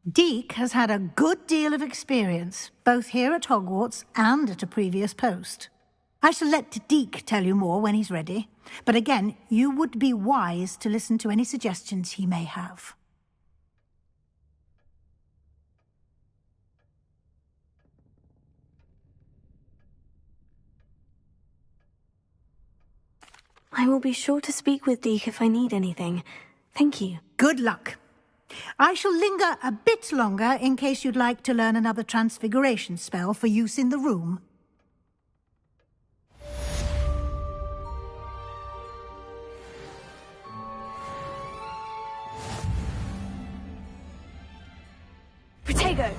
Deke has had a good deal of experience, both here at Hogwarts and at a previous post. I shall let Deke tell you more when he's ready, but again, you would be wise to listen to any suggestions he may have. I will be sure to speak with Deke if I need anything. Thank you. Good luck. I shall linger a bit longer in case you'd like to learn another transfiguration spell for use in the room. Protego!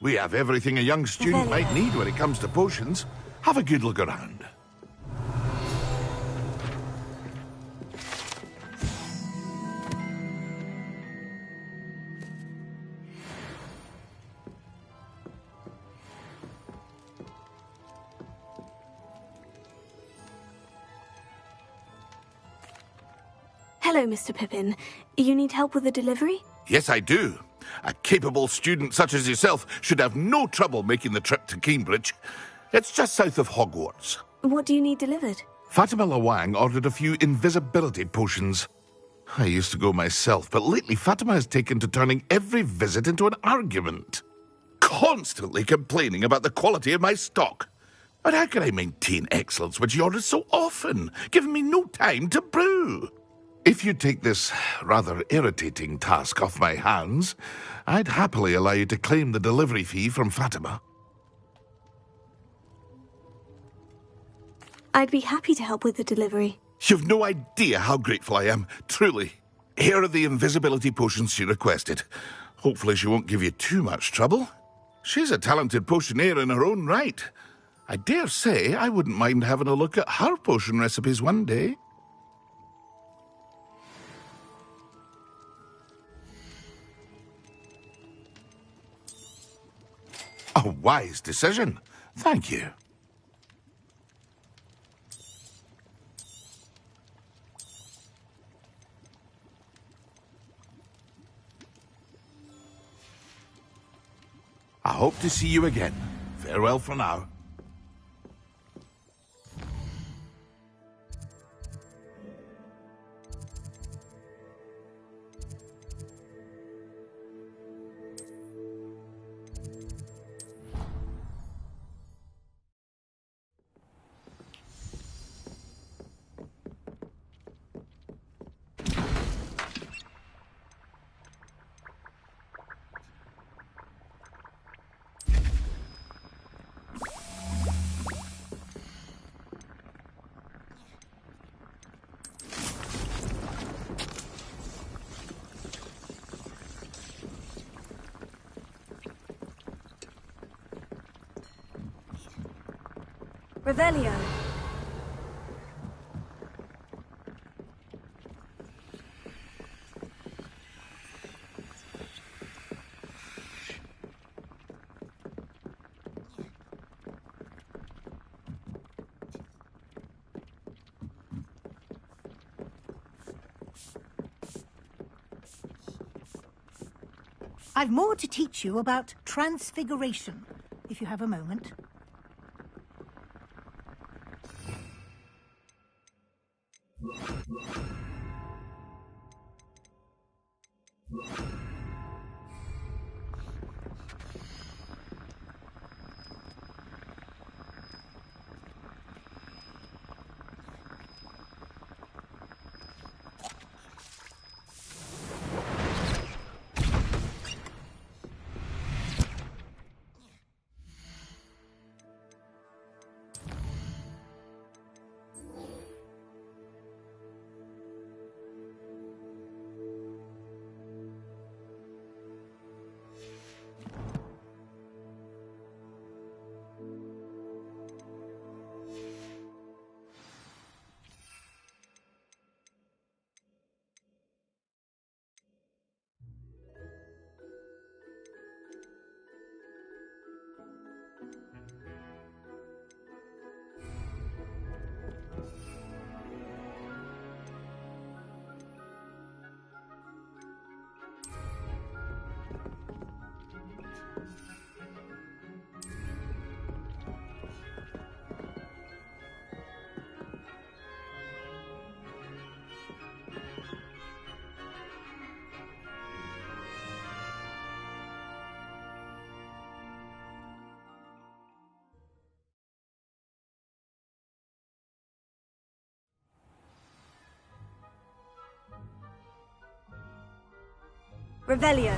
We have everything a young student might need when it comes to potions. Have a good look around. Hello, Mr. Pippin. You need help with the delivery? Yes, I do. A capable student such as yourself should have no trouble making the trip to Cambridge. It's just south of Hogwarts. What do you need delivered? Fatima Lawang ordered a few invisibility potions. I used to go myself, but lately Fatima has taken to turning every visit into an argument. constantly complaining about the quality of my stock. But how can I maintain excellence when she orders so often, giving me no time to brew? If you take this rather irritating task off my hands, I'd happily allow you to claim the delivery fee from Fatima. I'd be happy to help with the delivery. You've no idea how grateful I am, truly. Here are the invisibility potions she requested. Hopefully she won't give you too much trouble. She's a talented potioneer in her own right. I dare say I wouldn't mind having a look at her potion recipes one day. A wise decision. Thank you. I hope to see you again. Farewell for now. Revelio. I've more to teach you about transfiguration, if you have a moment. Revelio.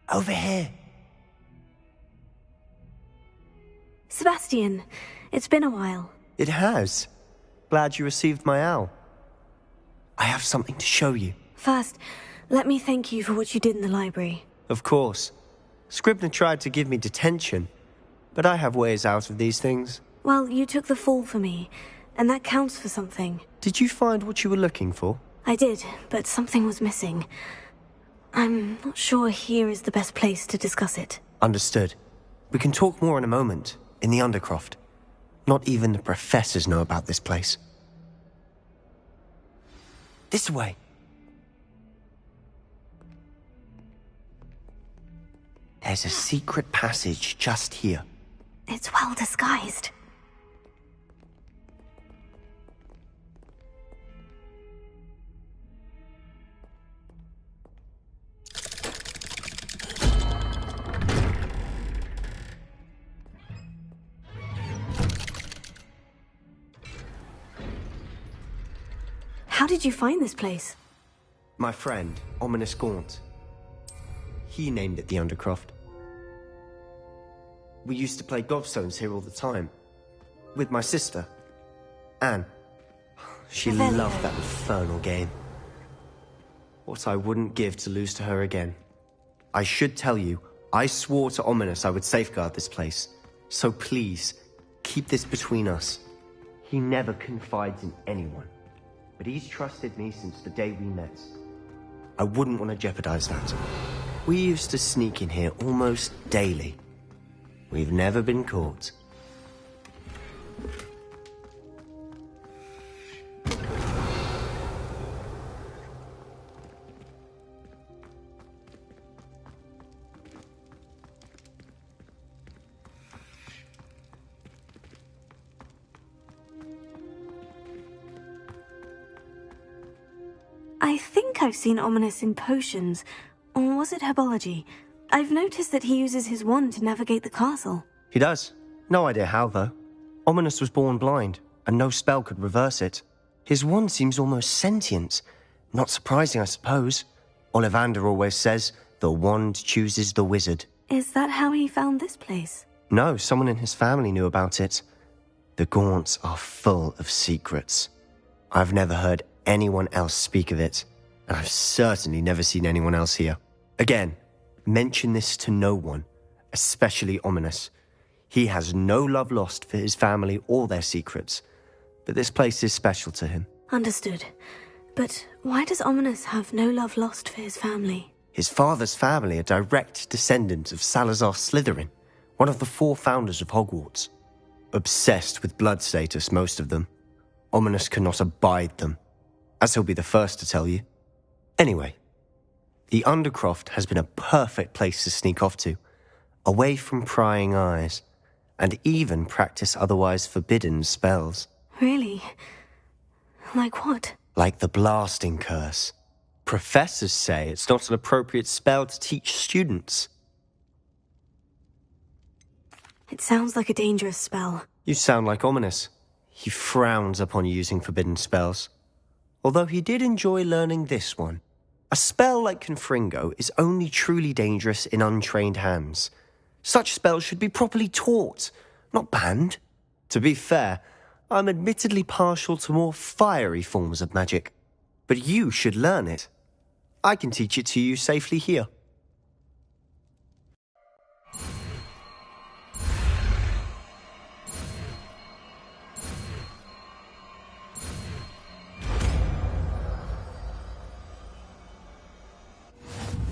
Over here. Sebastian, it's been a while. It has. Glad you received my owl. I have something to show you. First, let me thank you for what you did in the library. Of course. Scribner tried to give me detention, but I have ways out of these things. Well, you took the fall for me, and that counts for something. Did you find what you were looking for? I did, but something was missing. I'm not sure here is the best place to discuss it. Understood. We can talk more in a moment, in the Undercroft. Not even the professors know about this place. This way. There's a secret passage just here. It's well disguised. How did you find this place? My friend, Ominous Gaunt. He named it the Undercroft. We used to play gobstones here all the time. With my sister, Anne. She loved that infernal game. What I wouldn't give to lose to her again. I should tell you, I swore to Ominous I would safeguard this place. So please, keep this between us. He never confides in anyone. But he's trusted me since the day we met. I wouldn't want to jeopardize that. We used to sneak in here almost daily. We've never been caught. I think I've seen Ominous in potions. Or was it herbology? I've noticed that he uses his wand to navigate the castle. He does. No idea how, though. Ominous was born blind, and no spell could reverse it. His wand seems almost sentient. Not surprising, I suppose. Ollivander always says, the wand chooses the wizard. Is that how he found this place? No, someone in his family knew about it. The Gaunts are full of secrets. I've never heard anyone else speak of it, and I've certainly never seen anyone else here. Again, mention this to no one, especially Ominous. He has no love lost for his family or their secrets, but this place is special to him. Understood. But why does Ominous have no love lost for his family? His father's family are direct descendants of Salazar Slytherin, one of the 4 founders of Hogwarts. Obsessed with blood status, most of them. Ominous cannot abide them, as he'll be the first to tell you. Anyway, the Undercroft has been a perfect place to sneak off to, away from prying eyes, and even practice otherwise forbidden spells. Really? Like what? Like the blasting curse. Professors say it's not an appropriate spell to teach students. It sounds like a dangerous spell. You sound like Ominous. He frowns upon using forbidden spells. Although he did enjoy learning this one. A spell like Confringo is only truly dangerous in untrained hands. Such spells should be properly taught, not banned. To be fair, I'm admittedly partial to more fiery forms of magic. But you should learn it. I can teach it to you safely here.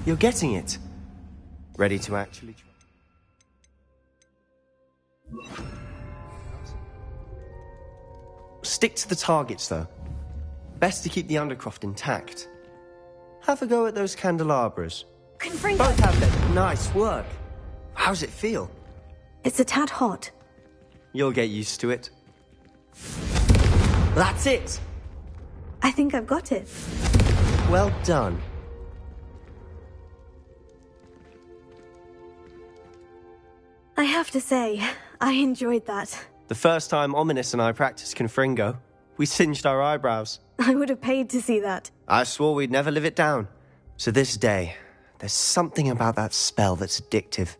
You're getting it. Ready to actually try. Stick to the targets, though. Best to keep the Undercroft intact. Have a go at those candelabras. Confringo! Both have them. Nice work. How's it feel? It's a tad hot. You'll get used to it. That's it! I think I've got it. Well done. I have to say, I enjoyed that. The first time Ominous and I practiced Confringo, we singed our eyebrows. I would have paid to see that. I swore we'd never live it down. To this day, there's something about that spell that's addictive.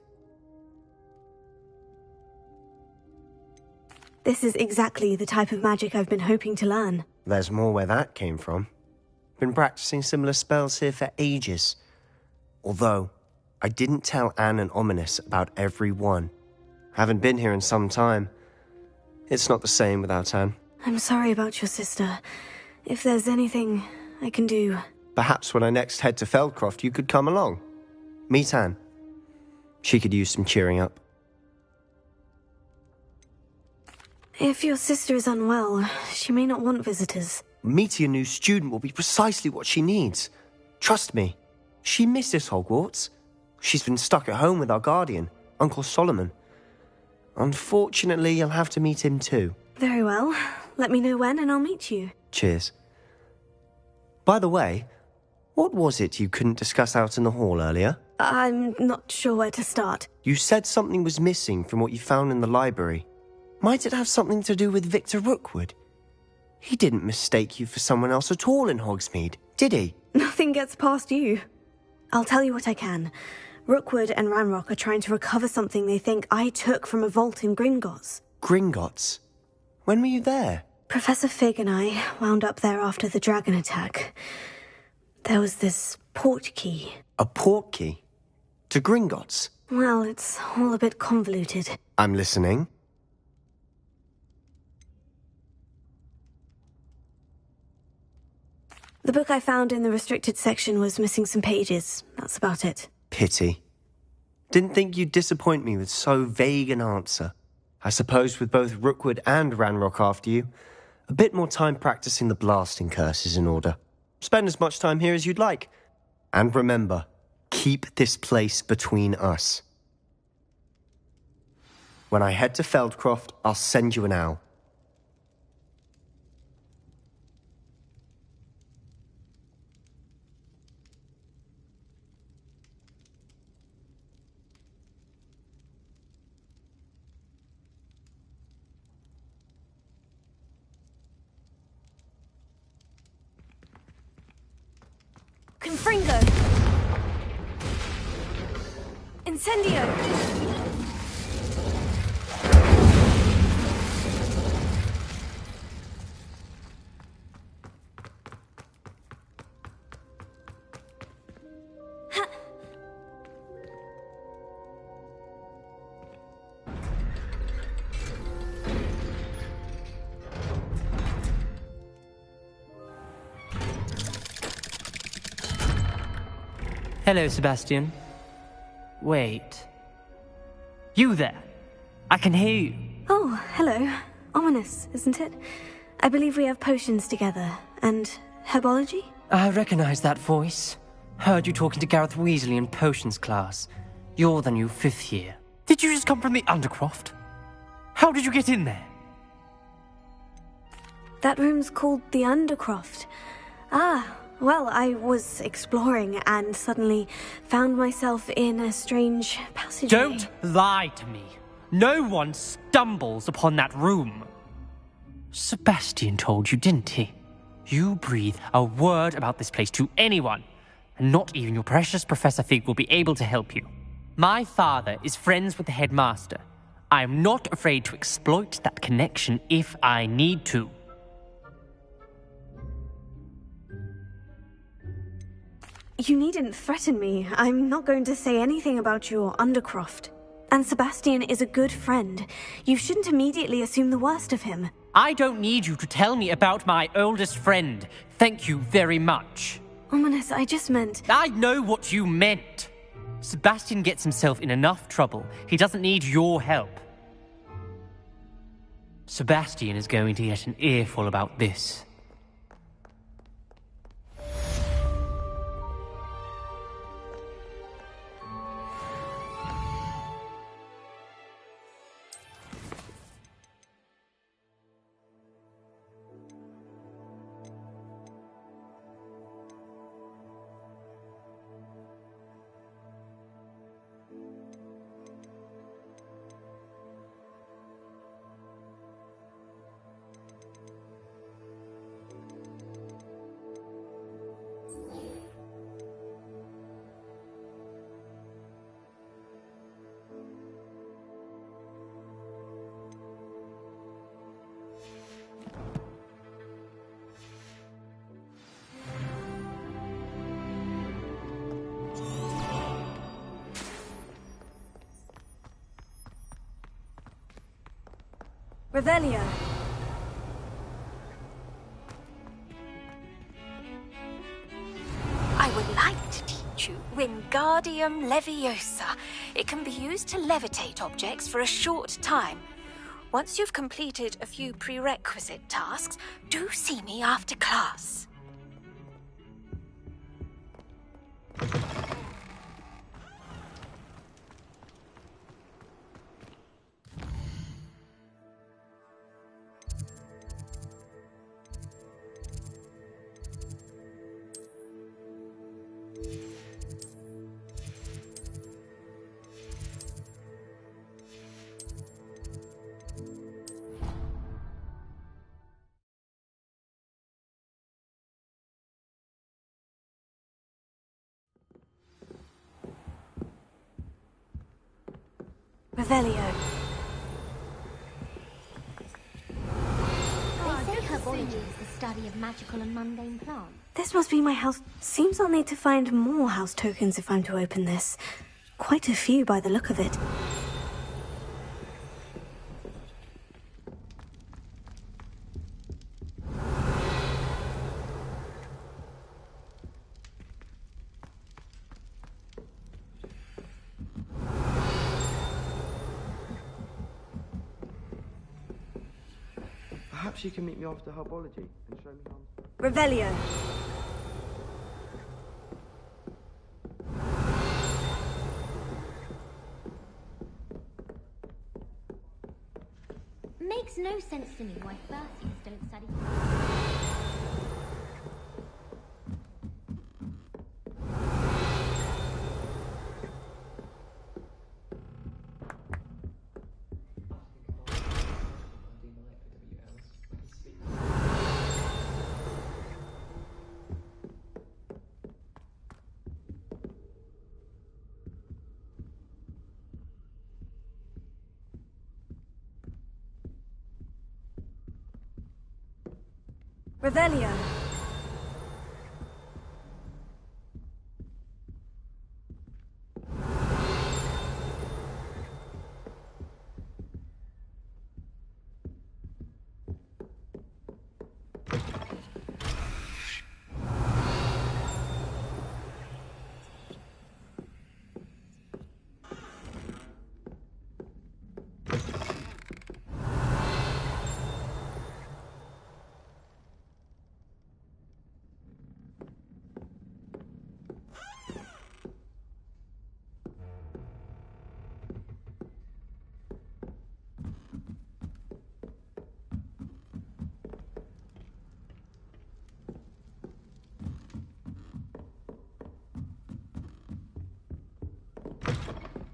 This is exactly the type of magic I've been hoping to learn. There's more where that came from. Been practicing similar spells here for ages. Although, I didn't tell Anne and Ominous about every one. Haven't been here in some time. It's not the same without Anne. I'm sorry about your sister. If there's anything I can do... Perhaps when I next head to Feldcroft, you could come along. Meet Anne. She could use some cheering up. If your sister is unwell, she may not want visitors. Meeting a new student will be precisely what she needs. Trust me. She misses Hogwarts. She's been stuck at home with our guardian, Uncle Solomon. Unfortunately, you'll have to meet him too. Very well. Let me know when and I'll meet you. Cheers. By the way, what was it you couldn't discuss out in the hall earlier? I'm not sure where to start. You said something was missing from what you found in the library. Might it have something to do with Victor Rookwood? He didn't mistake you for someone else at all in Hogsmeade, did he? Nothing gets past you. I'll tell you what I can. Rookwood and Ranrock are trying to recover something they think I took from a vault in Gringotts. Gringotts? When were you there? Professor Fig and I wound up there after the dragon attack. There was this portkey. A portkey? To Gringotts? Well, it's all a bit convoluted. I'm listening. The book I found in the restricted section was missing some pages. That's about it. Pity. Didn't think you'd disappoint me with so vague an answer. I suppose with both Rookwood and Ranrock after you, a bit more time practicing the blasting curse is in order. Spend as much time here as you'd like. And remember, keep this place between us. When I head to Feldcroft, I'll send you an owl. Confringo! Incendio! Hello, Sebastian. Wait. You there? I can hear you. Oh, hello. Ominous, isn't it? I believe we have potions together. And herbology? I recognize that voice. Heard you talking to Gareth Weasley in potions class. You're the new 5th year. Did you just come from the Undercroft? How did you get in there? That room's called the Undercroft. Ah, well, I was exploring and suddenly found myself in a strange passageway. Don't lie to me. No one stumbles upon that room. Sebastian told you, didn't he? You breathe a word about this place to anyone, and not even your precious Professor Fig will be able to help you. My father is friends with the headmaster. I am not afraid to exploit that connection if I need to. You needn't threaten me. I'm not going to say anything about your Undercroft. And Sebastian is a good friend. You shouldn't immediately assume the worst of him. I don't need you to tell me about my oldest friend. Thank you very much. Ominous, I just meant... I know what you meant. Sebastian gets himself in enough trouble. He doesn't need your help. Sebastian is going to get an earful about this. Revelio. I would like to teach you Wingardium Leviosa. It can be used to levitate objects for a short time. Once you've completed a few prerequisite tasks, do see me after class. Revelio. They say herbology is the study of magical and mundane plants. This must be my house. Seems I'll need to find more house tokens if I'm to open this. Quite a few by the look of it. Perhaps you can meet me after herbology and show me how... Revelio. Makes no sense to me why Berthies don't study. Revelio.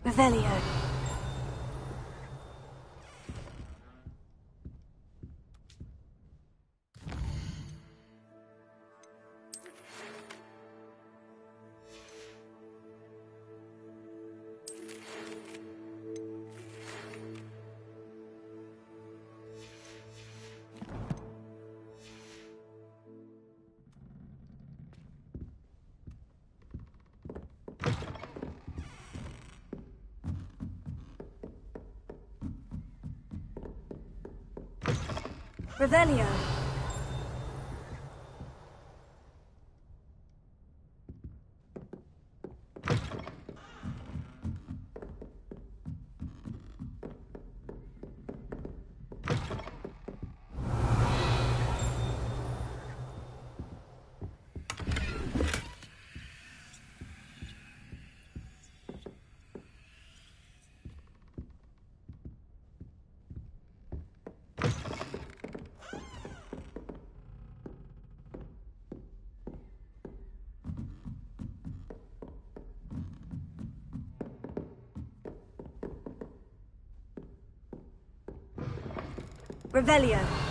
Revelio. Revelio. Revelio.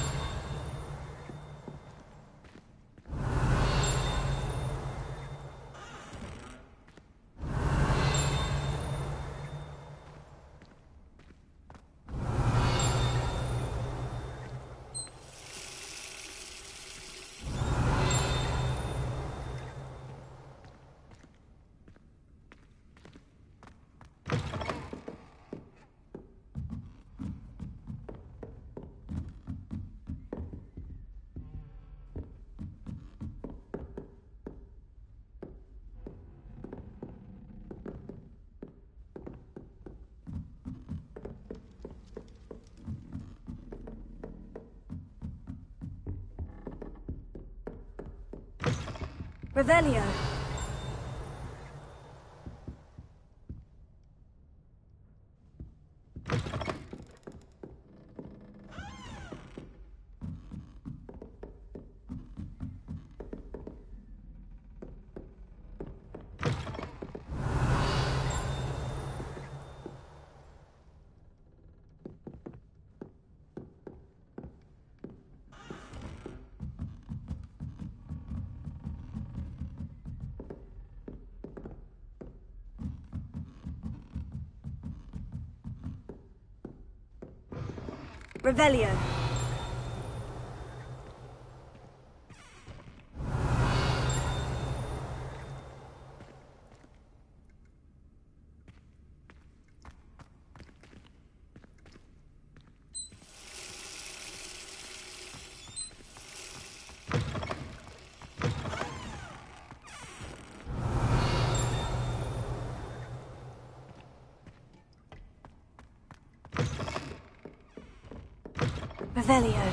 Revelio. Revelio. Revelio.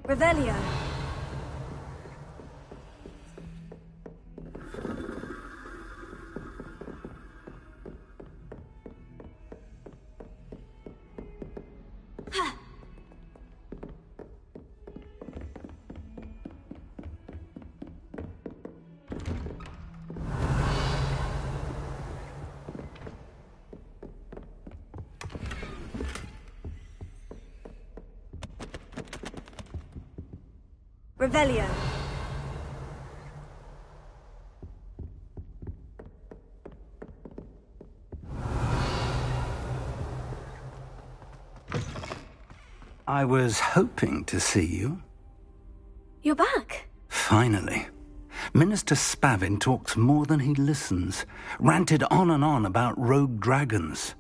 Revelio. Revelio. I was hoping to see you. You're back. Finally. Minister Spavin talks more than he listens. Ranted on and on about rogue dragons.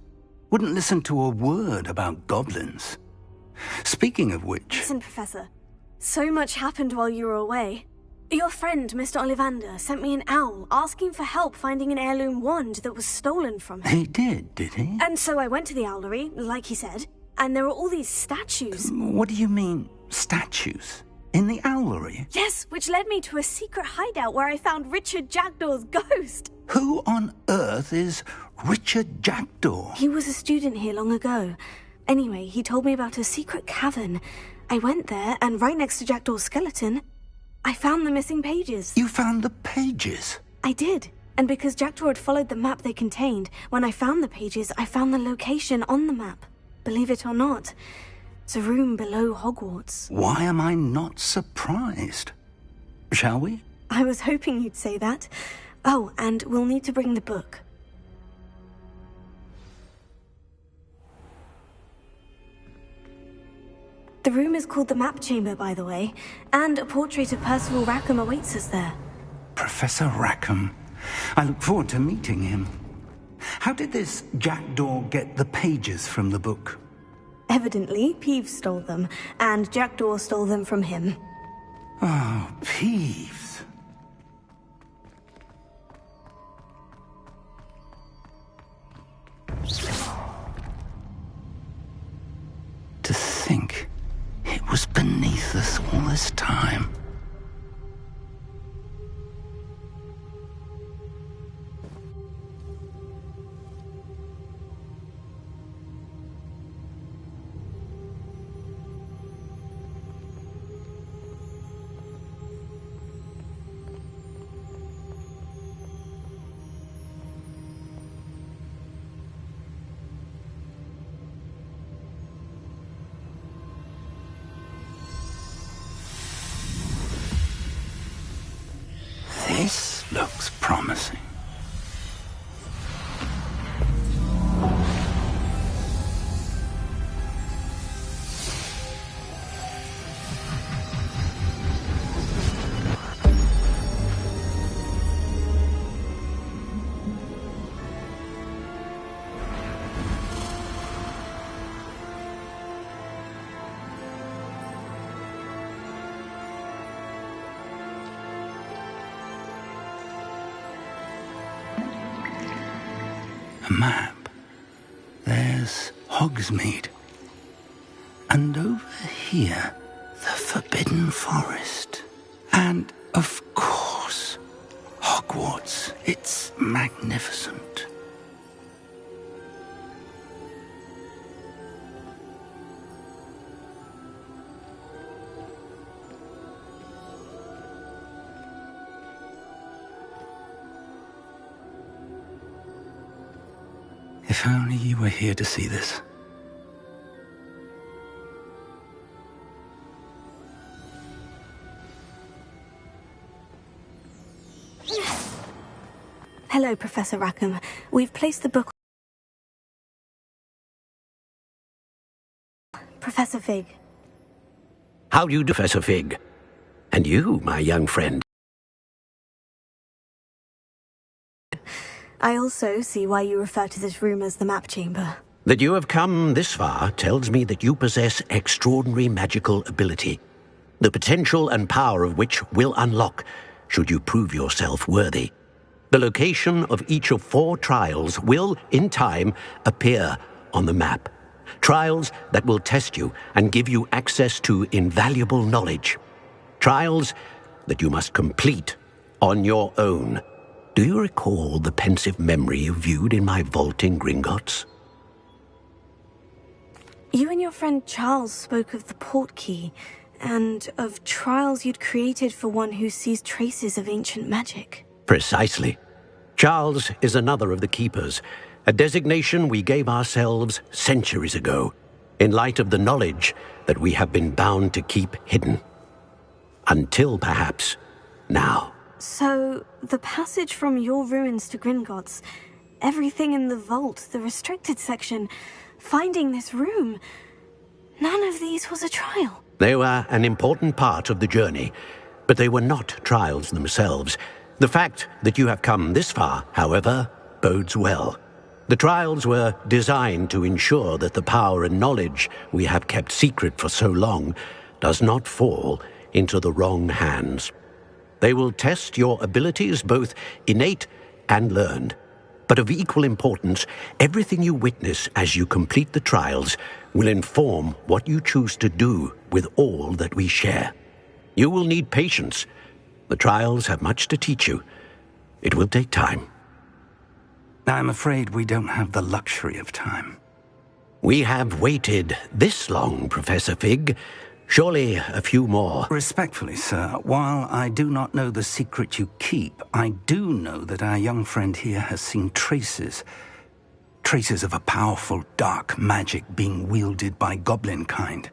Wouldn't listen to a word about goblins. Speaking of which... Listen, Professor. So much happened while you were away. Your friend, Mr. Ollivander, sent me an owl asking for help finding an heirloom wand that was stolen from him. He did he? And so I went to the owlery, like he said, and there were all these statues. What do you mean, statues? In the owlery? Yes, which led me to a secret hideout where I found Richard Jackdaw's ghost. Who on earth is Richard Jackdaw? He was a student here long ago. Anyway, he told me about a secret cavern. I went there, and right next to Jackdaw's skeleton, I found the missing pages. You found the pages? I did. And because Jackdaw had followed the map they contained, when I found the pages, I found the location on the map. Believe it or not, it's a room below Hogwarts. Why am I not surprised? Shall we? I was hoping you'd say that. Oh, and we'll need to bring the book. The room is called the Map Chamber, by the way, and a portrait of Percival Rackham awaits us there. Professor Rackham. I look forward to meeting him. How did this Jackdaw get the pages from the book? Evidently, Peeves stole them, and Jackdaw stole them from him. Oh, Peeves. To think it was beneath us all this time. A map. There's Hogsmeade. And over here, the Forbidden Forest. And, of course, Hogwarts. It's magnificent. If only you were here to see this. Hello, Professor Rackham. We've placed the book... Professor Fig. How do you do, Professor Fig? And you, my young friend. I also see why you refer to this room as the map chamber. That you have come this far tells me that you possess extraordinary magical ability, the potential and power of which will unlock should you prove yourself worthy. The location of each of 4 trials will, in time, appear on the map. Trials that will test you and give you access to invaluable knowledge. Trials that you must complete on your own. Do you recall the pensive memory you viewed in my vault in Gringotts? You and your friend Charles spoke of the portkey, and of trials you'd created for one who sees traces of ancient magic. Precisely. Charles is another of the keepers, a designation we gave ourselves centuries ago, in light of the knowledge that we have been bound to keep hidden. Until, perhaps, now. So, the passage from your ruins to Gringotts, everything in the vault, the restricted section, finding this room, none of these was a trial. They were an important part of the journey, but they were not trials themselves. The fact that you have come this far, however, bodes well. The trials were designed to ensure that the power and knowledge we have kept secret for so long does not fall into the wrong hands. They will test your abilities, both innate and learned. But of equal importance, everything you witness as you complete the trials will inform what you choose to do with all that we share. You will need patience. The trials have much to teach you. It will take time. I'm afraid we don't have the luxury of time. We have waited this long, Professor Fig. Surely a few more. Respectfully, sir, while I do not know the secret you keep, I do know that our young friend here has seen traces of a powerful dark magic being wielded by goblin kind.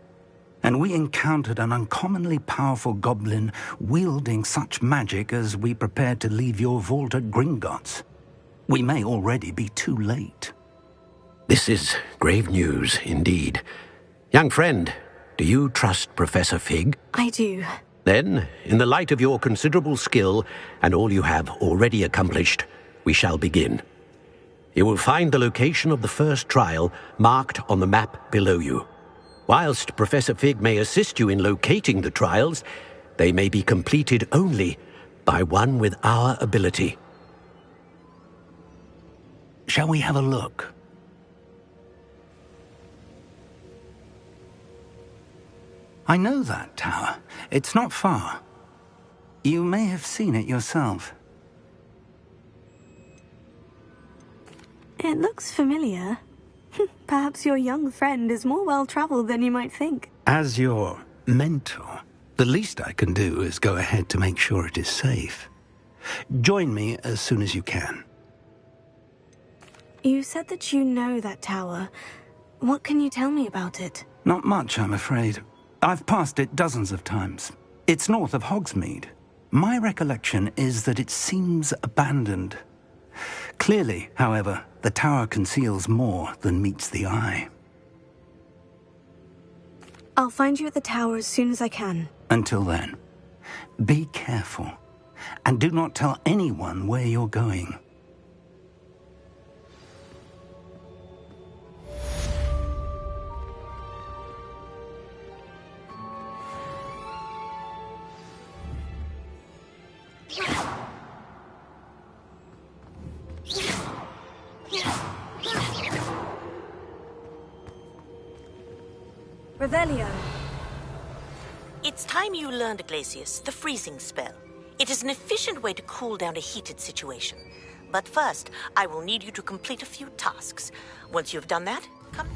And we encountered an uncommonly powerful goblin wielding such magic as we prepared to leave your vault at Gringotts. We may already be too late. This is grave news, indeed. Young friend, do you trust Professor Fig? I do. Then, in the light of your considerable skill and all you have already accomplished, we shall begin. You will find the location of the first trial marked on the map below you. Whilst Professor Fig may assist you in locating the trials, they may be completed only by one with our ability. Shall we have a look? I know that tower. It's not far. You may have seen it yourself. It looks familiar. Perhaps your young friend is more well-traveled than you might think. As your mentor, the least I can do is go ahead to make sure it is safe. Join me as soon as you can. You said that you know that tower. What can you tell me about it? Not much, I'm afraid. I've passed it dozens of times. It's north of Hogsmeade. My recollection is that it seems abandoned. Clearly, however, the tower conceals more than meets the eye. I'll find you at the tower as soon as I can. Until then, be careful, and do not tell anyone where you're going. Yeah. Revelio. It's time you learned, Glacius, the freezing spell. It is an efficient way to cool down a heated situation. But first, I will need you to complete a few tasks. Once you've done that, come...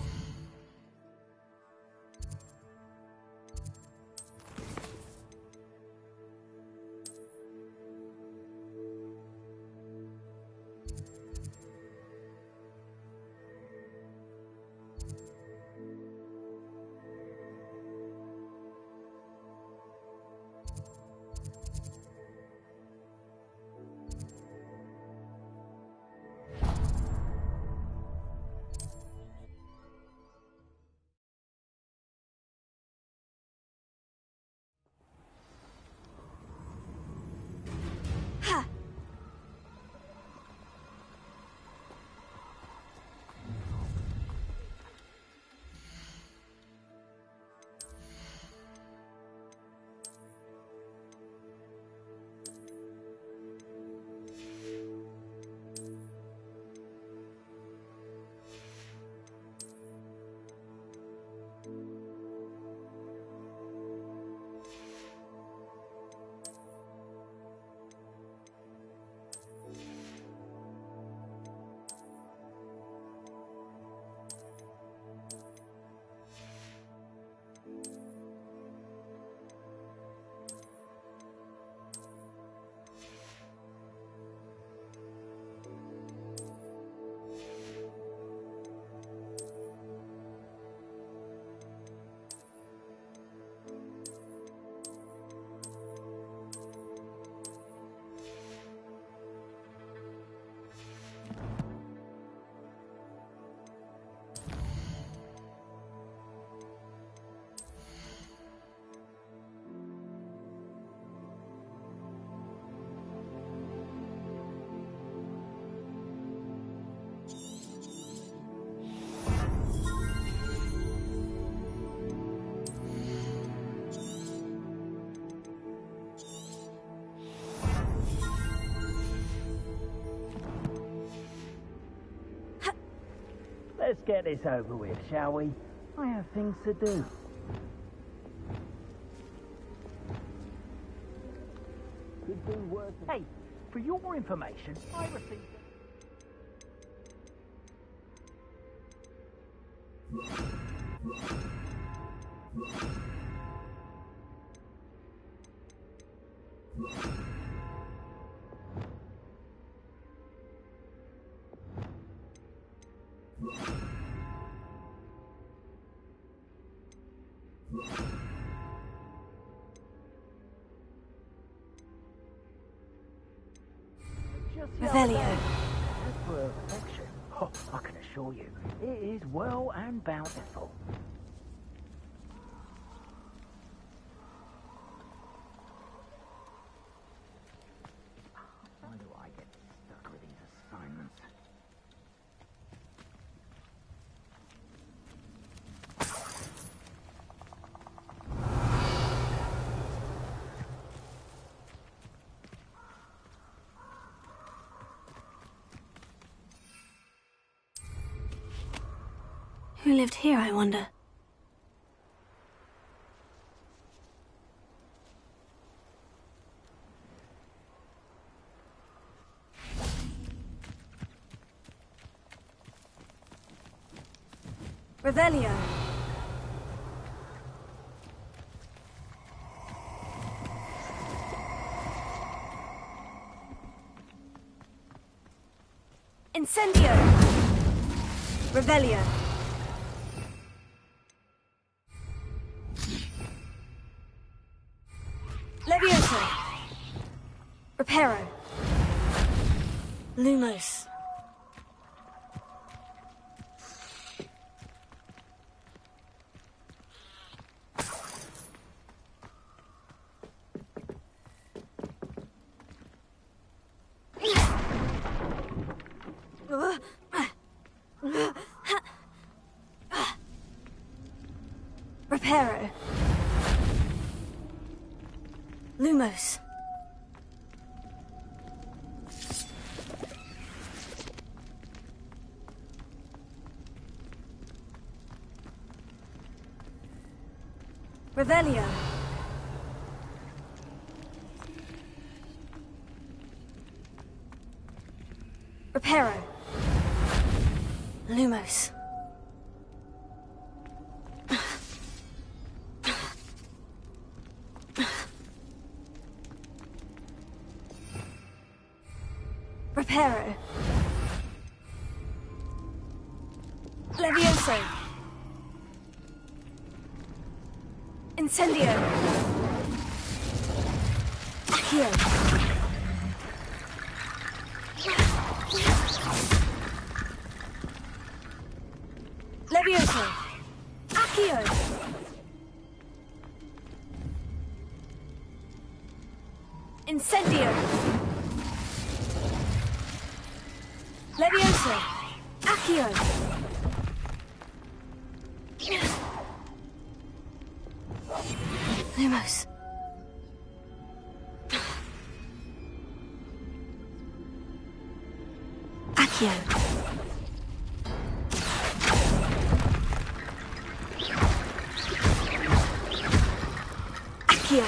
Let's get this over with, shall we? I have things to do. Could do worse. Hey, for your information, I received... Revelio. As for affection, oh, I can assure you, it is well and bountiful. Why do I get stuck with these assignments? Who lived here, I wonder? Revelio. Incendio. Revelio. Levioso. Reparo. Lumos. Reparo. Lumos. Revelio. Reparo. Lumos. Reparo. Levioso. Incendio. Accio. Levioso. Accio. Incendio. Levioso. Accio. Lumos. Accio. Accio.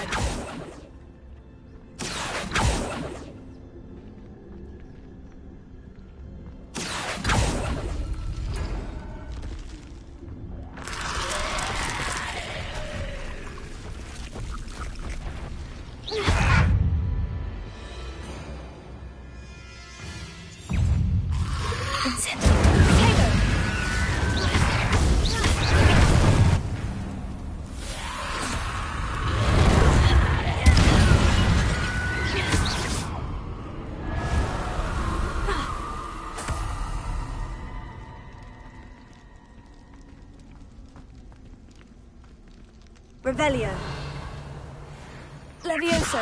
Revelio. Levioso.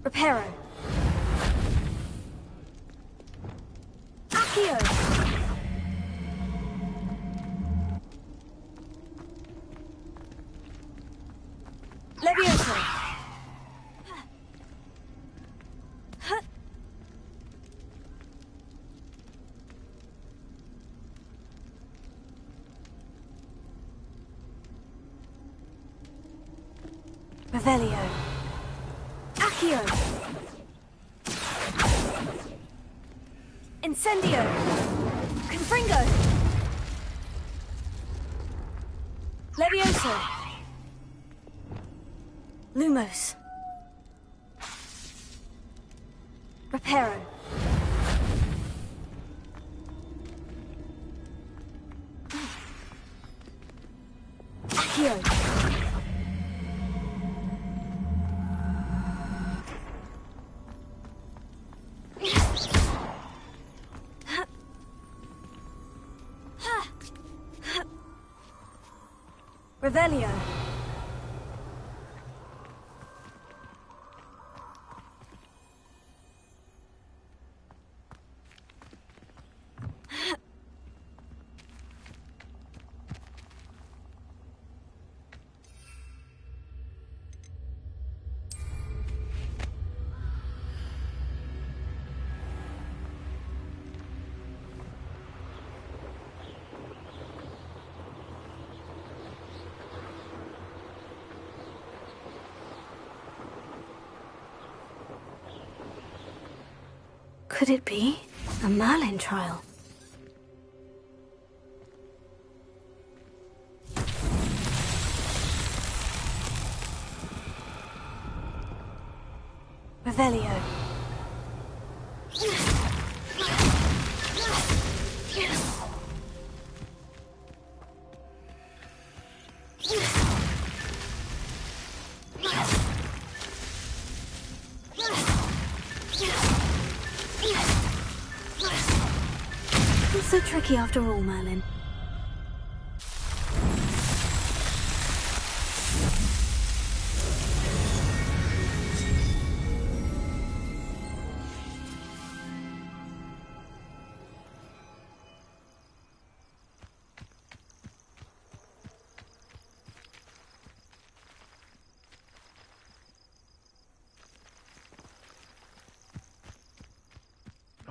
Reparo. Accio. Levioso. Revelio. Accio. Incendio. Confringo. Levioso. Lumos. Reparo. Accio. Revelio. Could it be a Merlin trial? Revelio. It's so tricky after all, Merlin.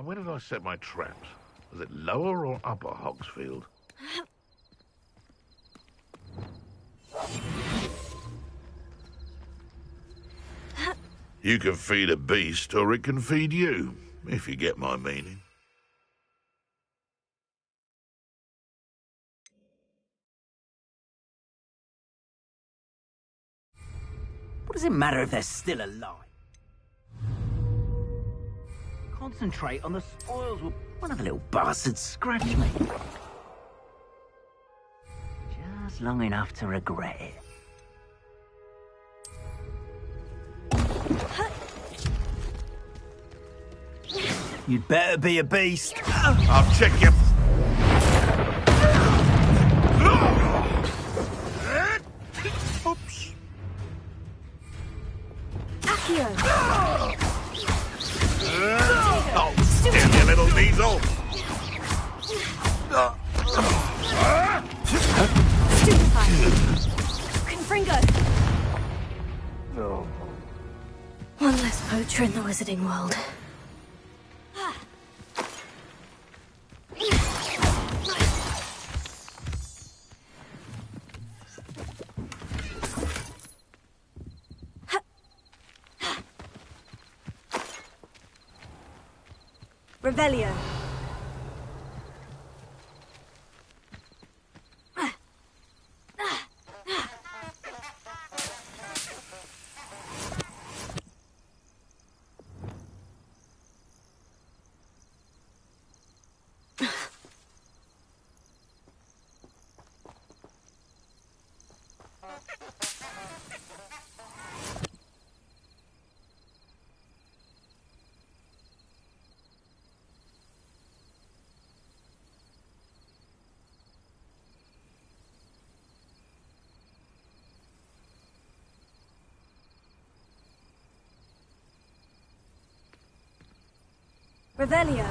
And where did I set my traps? Was it lower or upper Hogsfield? You can feed a beast, or it can feed you, if you get my meaning. What does it matter if they're still alive? Concentrate on the spoils. One of the little bastards scratched me. Just long enough to regret it. You'd better be a beast. I'll check you. Oops. Accio! Oh, still, you little weasel. Confringo! One less poacher in the wizarding world. Revelio. Revelio.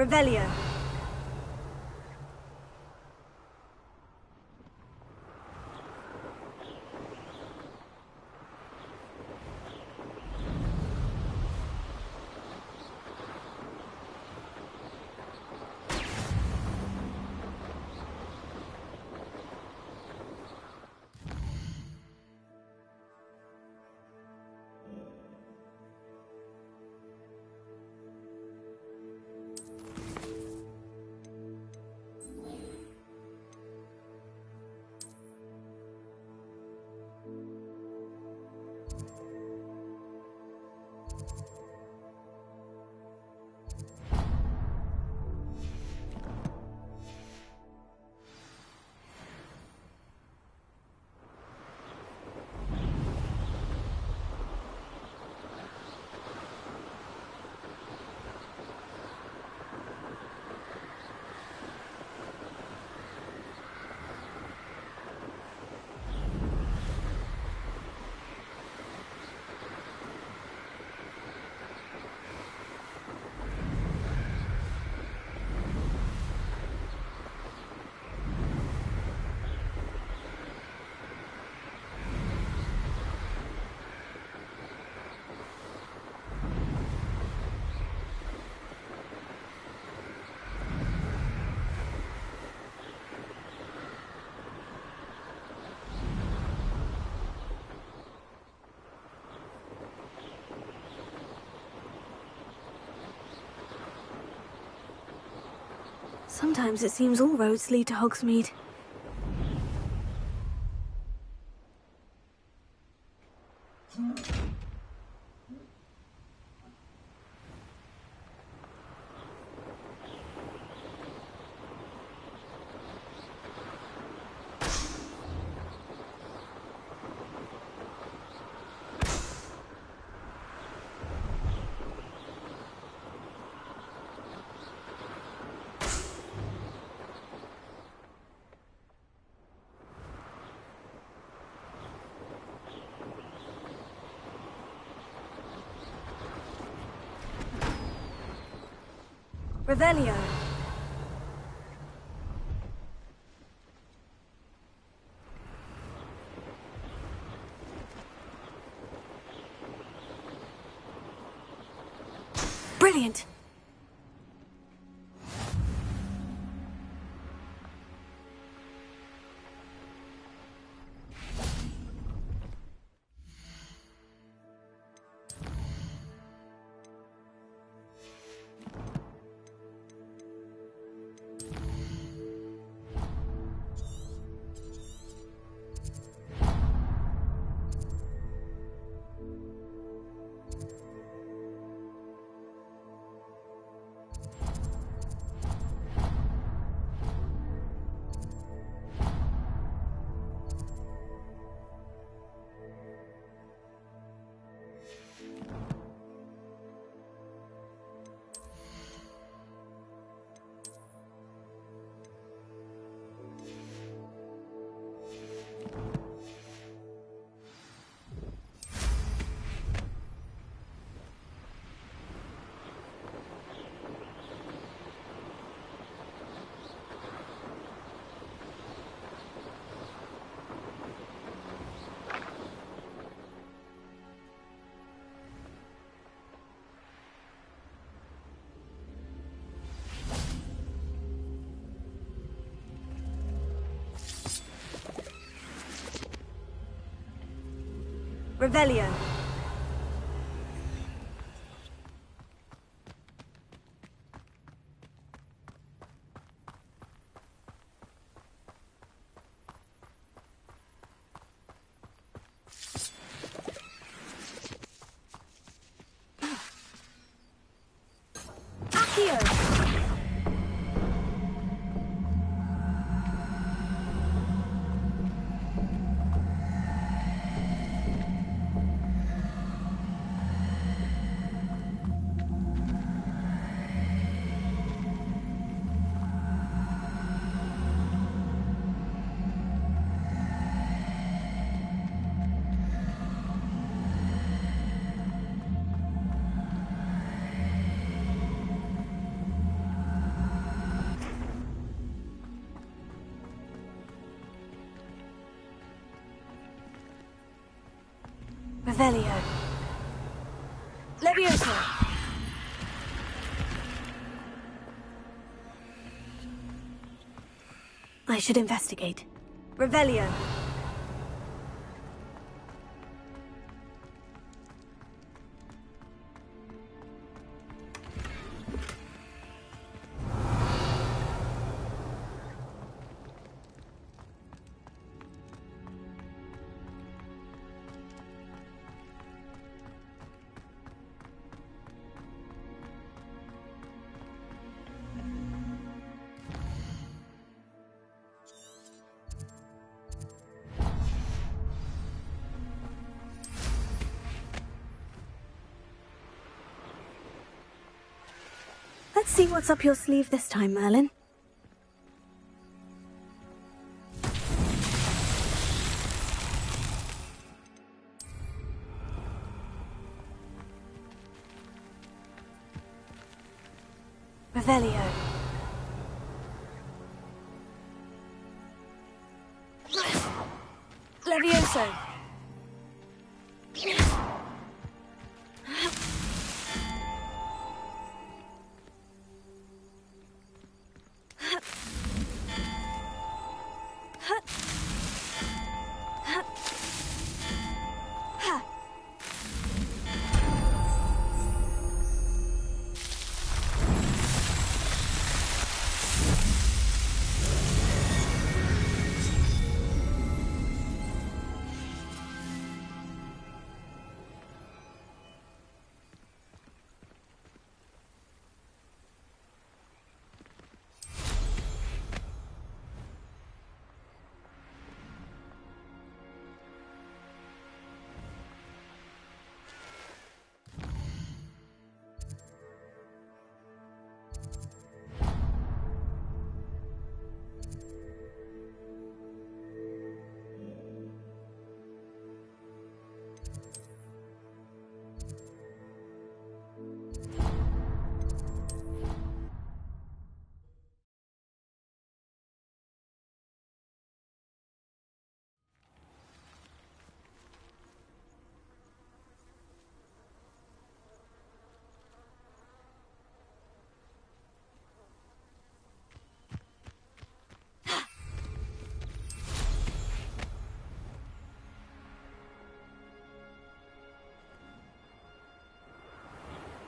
Revelio. Sometimes it seems all roads lead to Hogsmeade. Revelio. Brilliant! Revelio. Revelio. Leviosa! I should investigate. Revelio. Let's see what's up your sleeve this time, Merlin. Revelio. Levioso.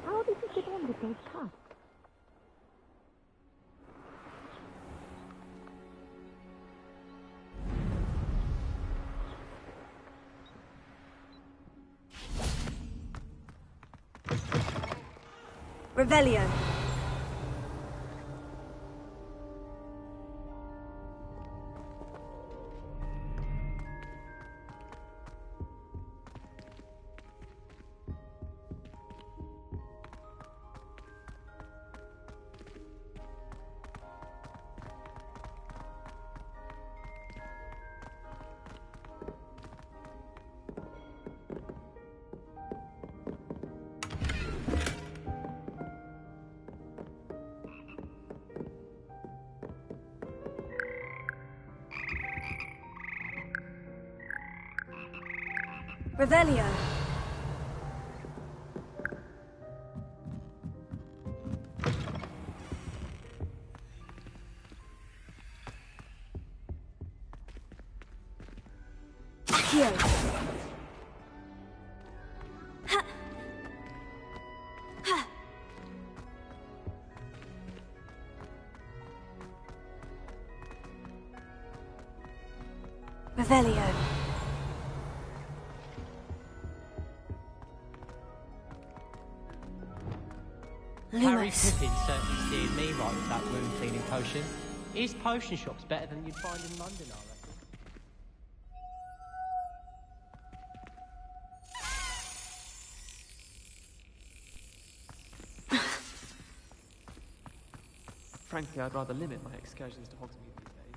How did you get on with those tasks? Revelio. Revelio. Here. Revelio. Harry Pippin certainly steered me right with that wound cleaning potion. His potion shop's better than you'd find in London, I reckon. Frankly, I'd rather limit my excursions to Hogsmeade these days.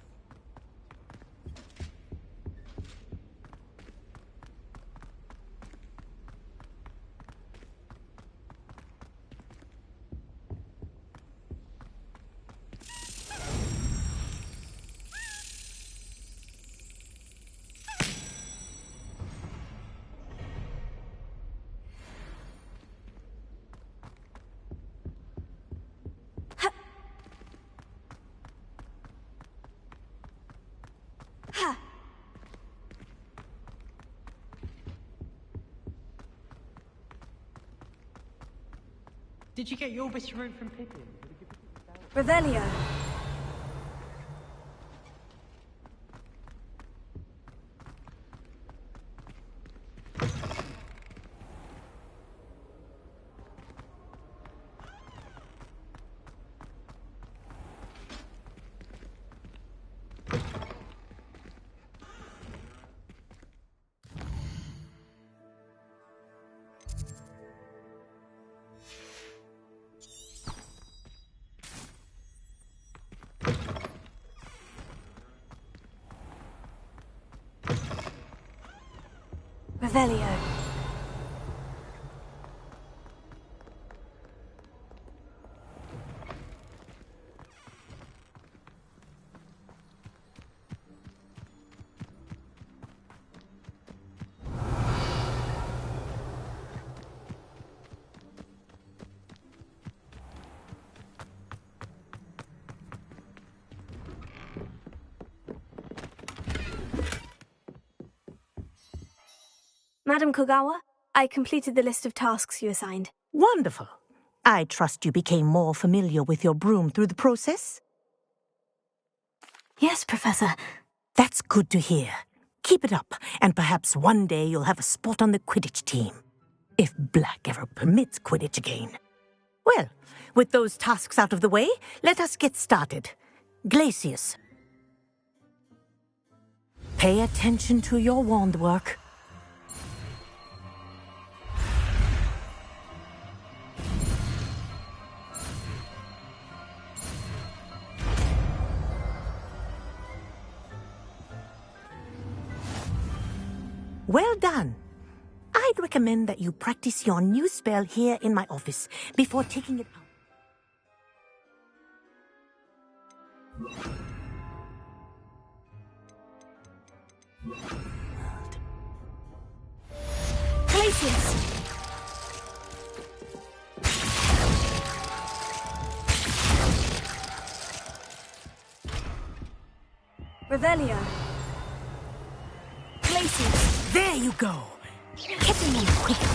Did you get your bit of room from Pippin? Revelio. Revelio. Madam Kogawa, I completed the list of tasks you assigned. Wonderful. I trust you became more familiar with your broom through the process? Yes, Professor. That's good to hear. Keep it up, and perhaps one day you'll have a spot on the Quidditch team. If Black ever permits Quidditch again. Well, with those tasks out of the way, let us get started. Glacius. Pay attention to your wand work. Well done. I'd recommend that you practice your new spell here in my office before taking it out. Glacius! Revelio. Glacius! There you go! Hitting them quickly.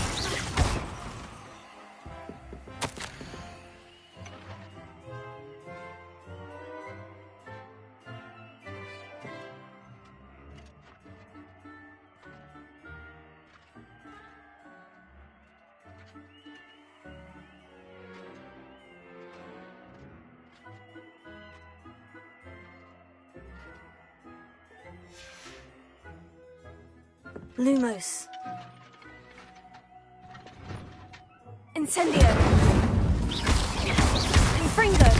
Lumos. Incendio. Confringo.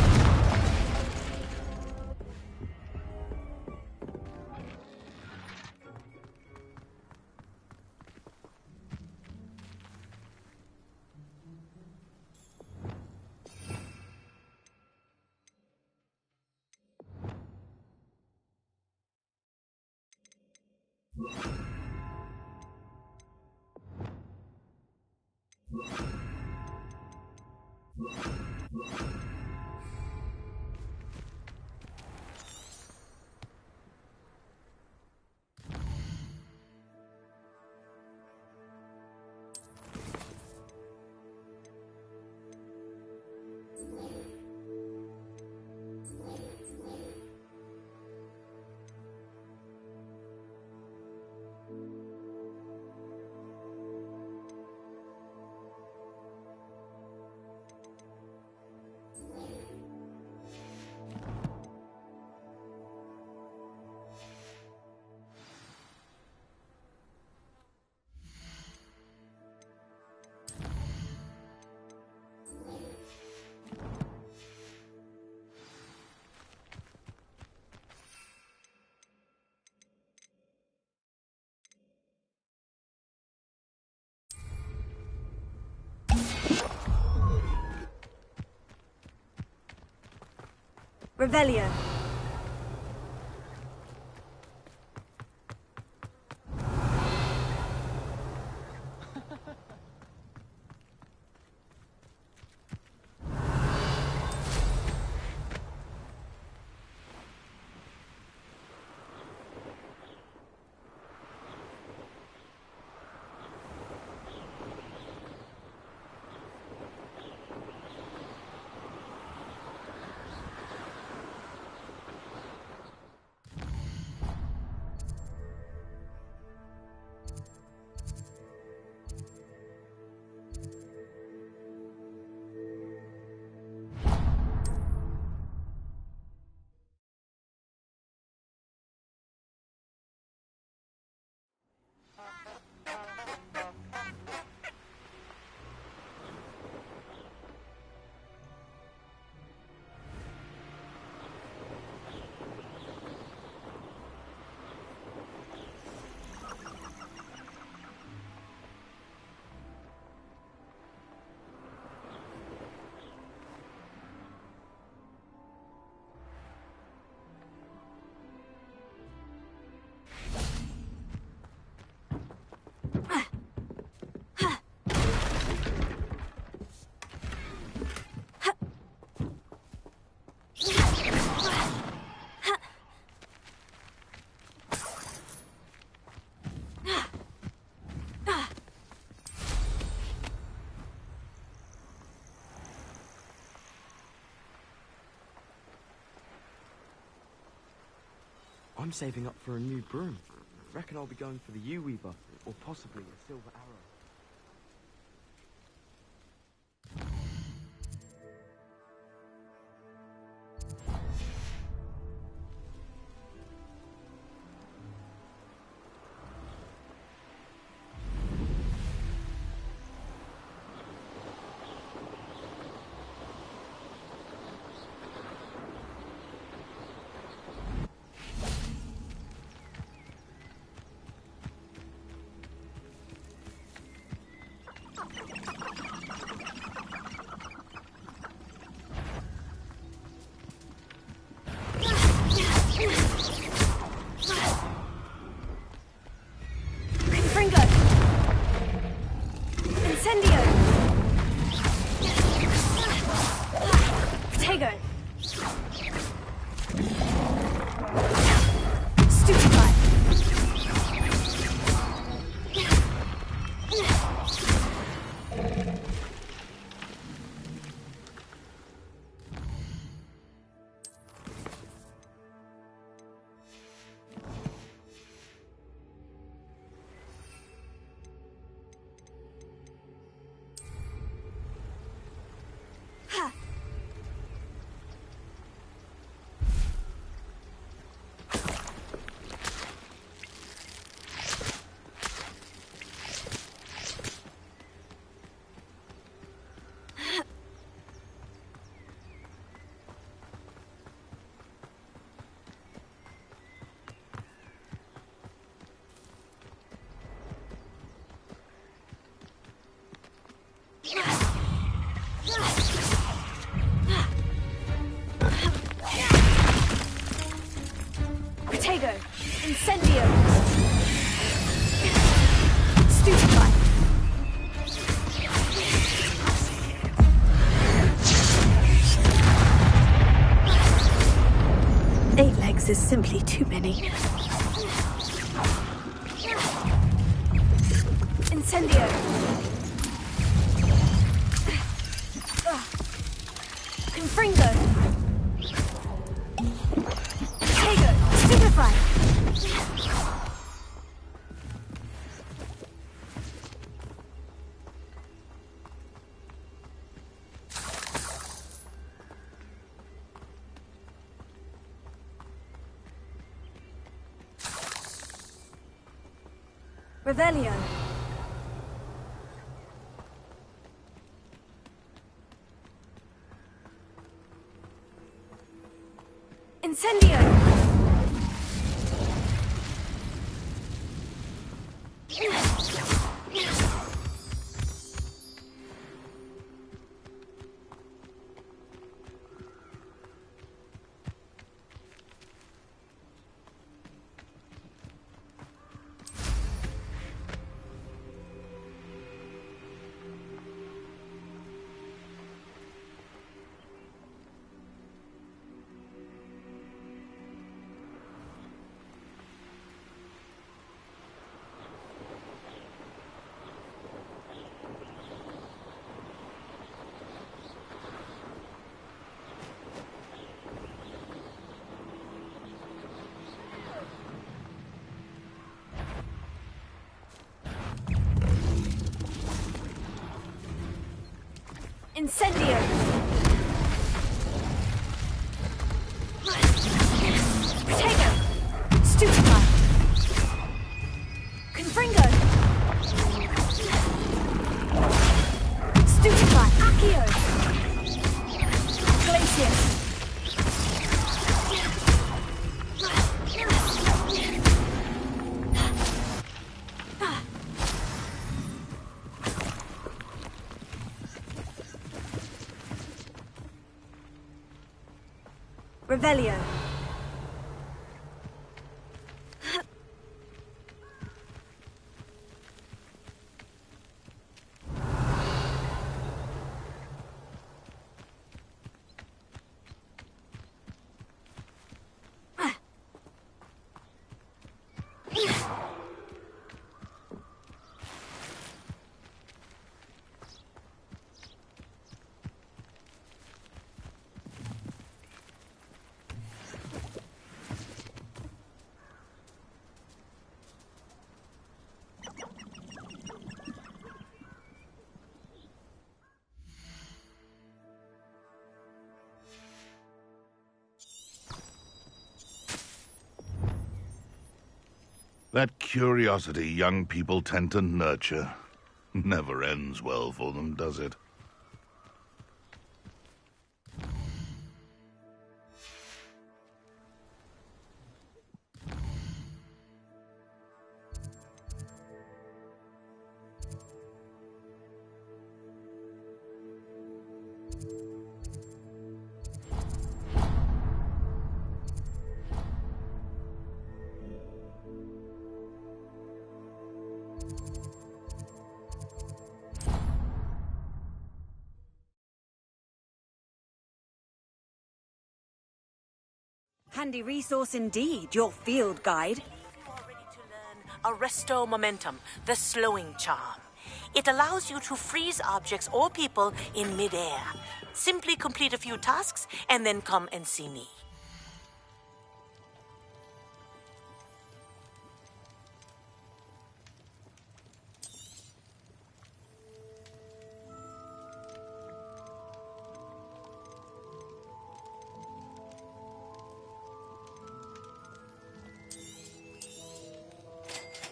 Revelio. I'm saving up for a new broom. Reckon I'll be going for the U-Weaver, or possibly a silver arrow. Incendio! Stupefy! 8 legs is simply too many. Incendio! Confringo! Tego! Stupefy! Revelio. Incendio. Incendio! Tego! Stupefy! Confringo! Stupefy! Accio! Glacius! Revelio. That curiosity young people tend to nurture never ends well for them, does it? Handy resource indeed, your field guide. Arresto Momentum, the slowing charm. It allows you to freeze objects or people in midair. Simply complete a few tasks and then come and see me.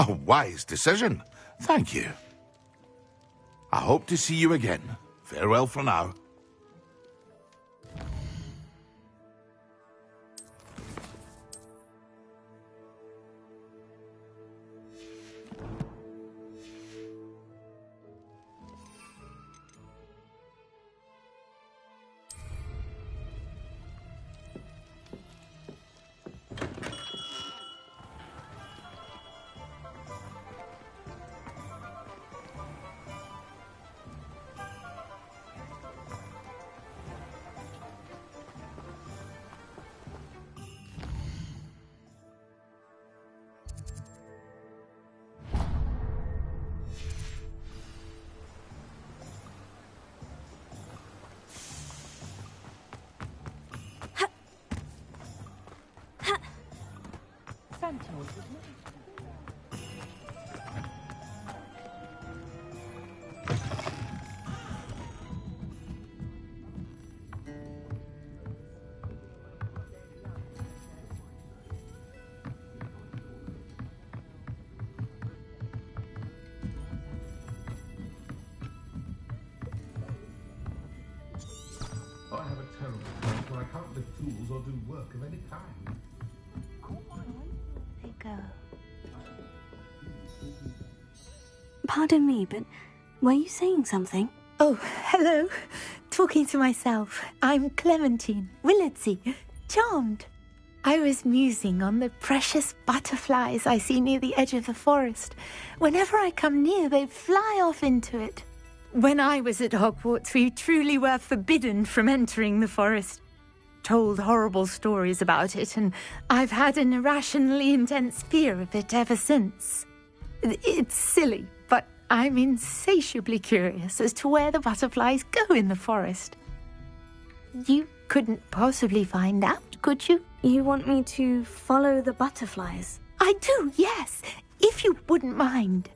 A wise decision. Thank you. I hope to see you again. Farewell for now. I have a terrible place where I can't lift tools or do work of any kind. Pardon me, but were you saying something? Oh, hello. Talking to myself. I'm Clementine, Willardsey, charmed. I was musing on the precious butterflies I see near the edge of the forest. Whenever I come near, they fly off into it. When I was at Hogwarts, we truly were forbidden from entering the forest. Told horrible stories about it, and I've had an irrationally intense fear of it ever since. It's silly, but I'm insatiably curious as to where the butterflies go in the forest. You couldn't possibly find out, could you? You want me to follow the butterflies? I do, yes, if you wouldn't mind.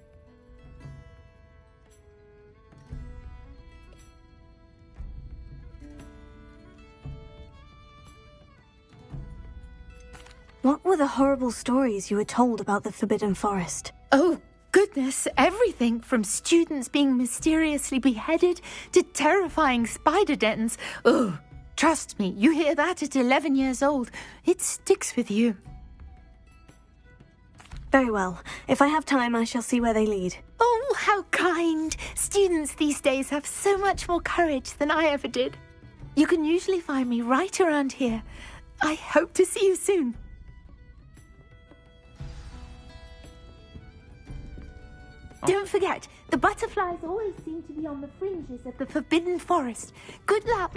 What were the horrible stories you were told about the Forbidden Forest? Oh, goodness, everything from students being mysteriously beheaded to terrifying spider dens. Oh, trust me, you hear that at 11 years old. It sticks with you. Very well. If I have time, I shall see where they lead. Oh, how kind. Students these days have so much more courage than I ever did. You can usually find me right around here. I hope to see you soon. Don't forget, the butterflies always seem to be on the fringes of the Forbidden Forest. Good luck.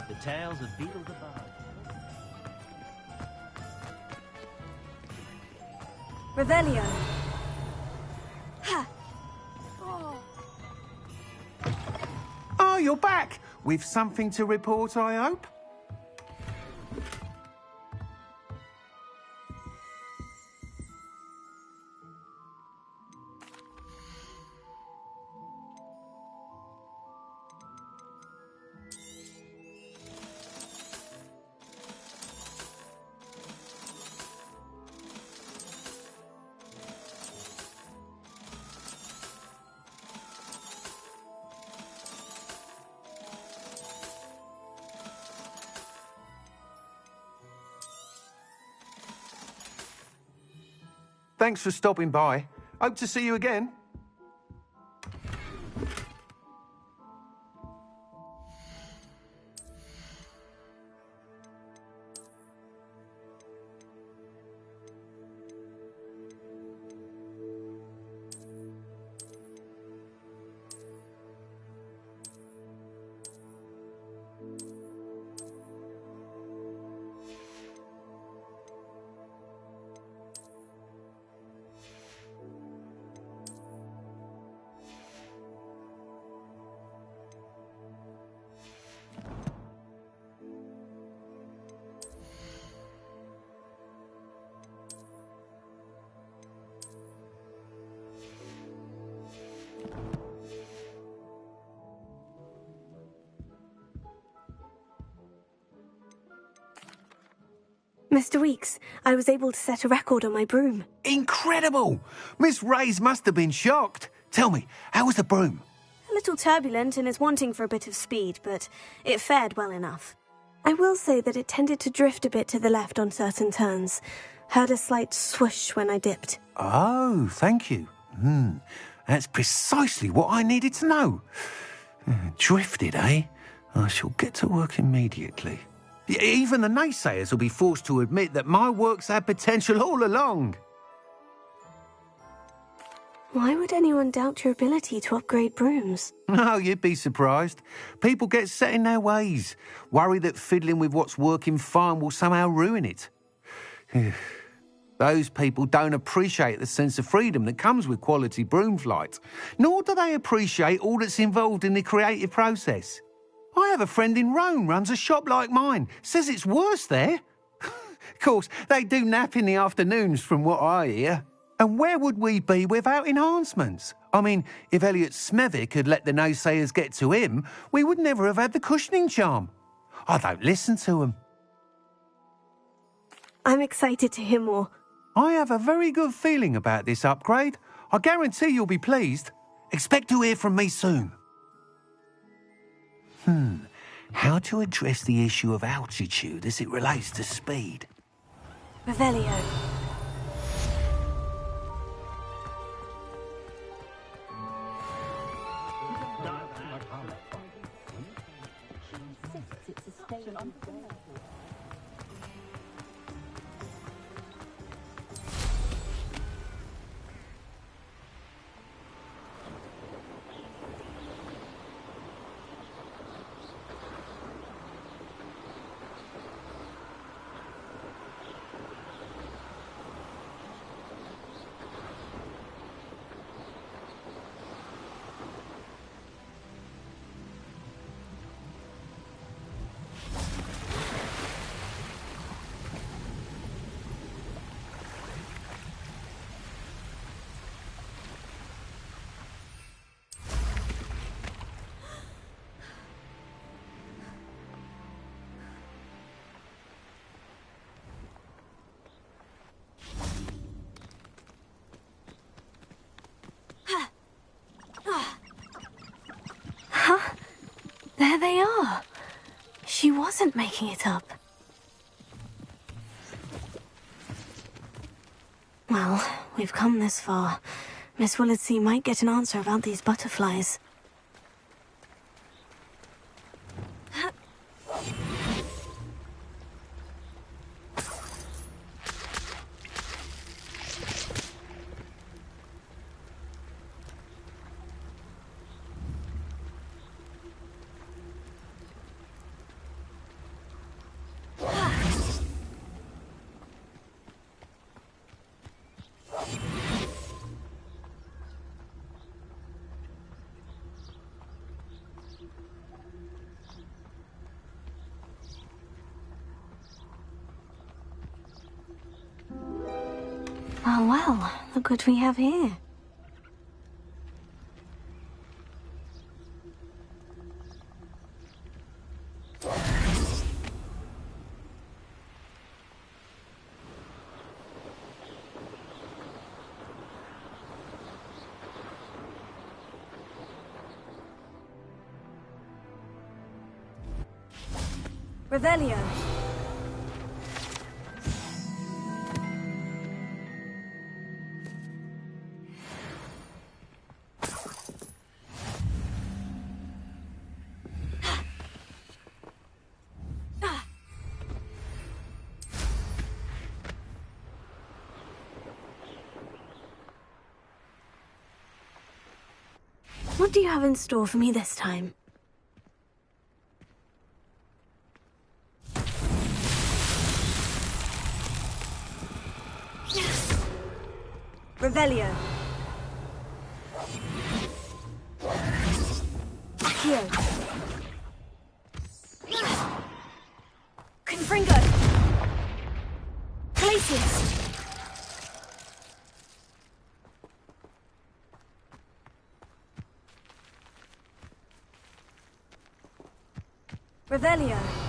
The tales of Beetle the Bard. Revelio. Ha. Oh, you're back! With something to report, I hope? Thanks for stopping by. Hope to see you again. Mr. Weeks, I was able to set a record on my broom. Incredible! Miss Reyes must have been shocked. Tell me, how was the broom? A little turbulent and is wanting for a bit of speed, but it fared well enough. I will say that it tended to drift a bit to the left on certain turns. Heard a slight swoosh when I dipped. Oh, thank you. That's precisely what I needed to know. Drifted, eh? I shall get to work immediately. Even the naysayers will be forced to admit that my work's had potential all along. Why would anyone doubt your ability to upgrade brooms? Oh, you'd be surprised. People get set in their ways, worry that fiddling with what's working fine will somehow ruin it. Those people don't appreciate the sense of freedom that comes with quality broom flight, nor do they appreciate all that's involved in the creative process. I have a friend in Rome runs a shop like mine, says it's worse there. Of course, they do nap in the afternoons from what I hear. And where would we be without enhancements? I mean, if Elliot Smethwick had let the naysayers get to him, we would never have had the cushioning charm. I don't listen to them. I'm excited to hear more. I have a very good feeling about this upgrade. I guarantee you'll be pleased. Expect to hear from me soon. How to address the issue of altitude as it relates to speed? Revelio. There they are. She wasn't making it up. Well, we've come this far. Miss Willardsea might get an answer about these butterflies. Oh well, look what we have here. Revelio. What do you have in store for me this time? Revelio. Accio. Confringo. Glacius. Revelio.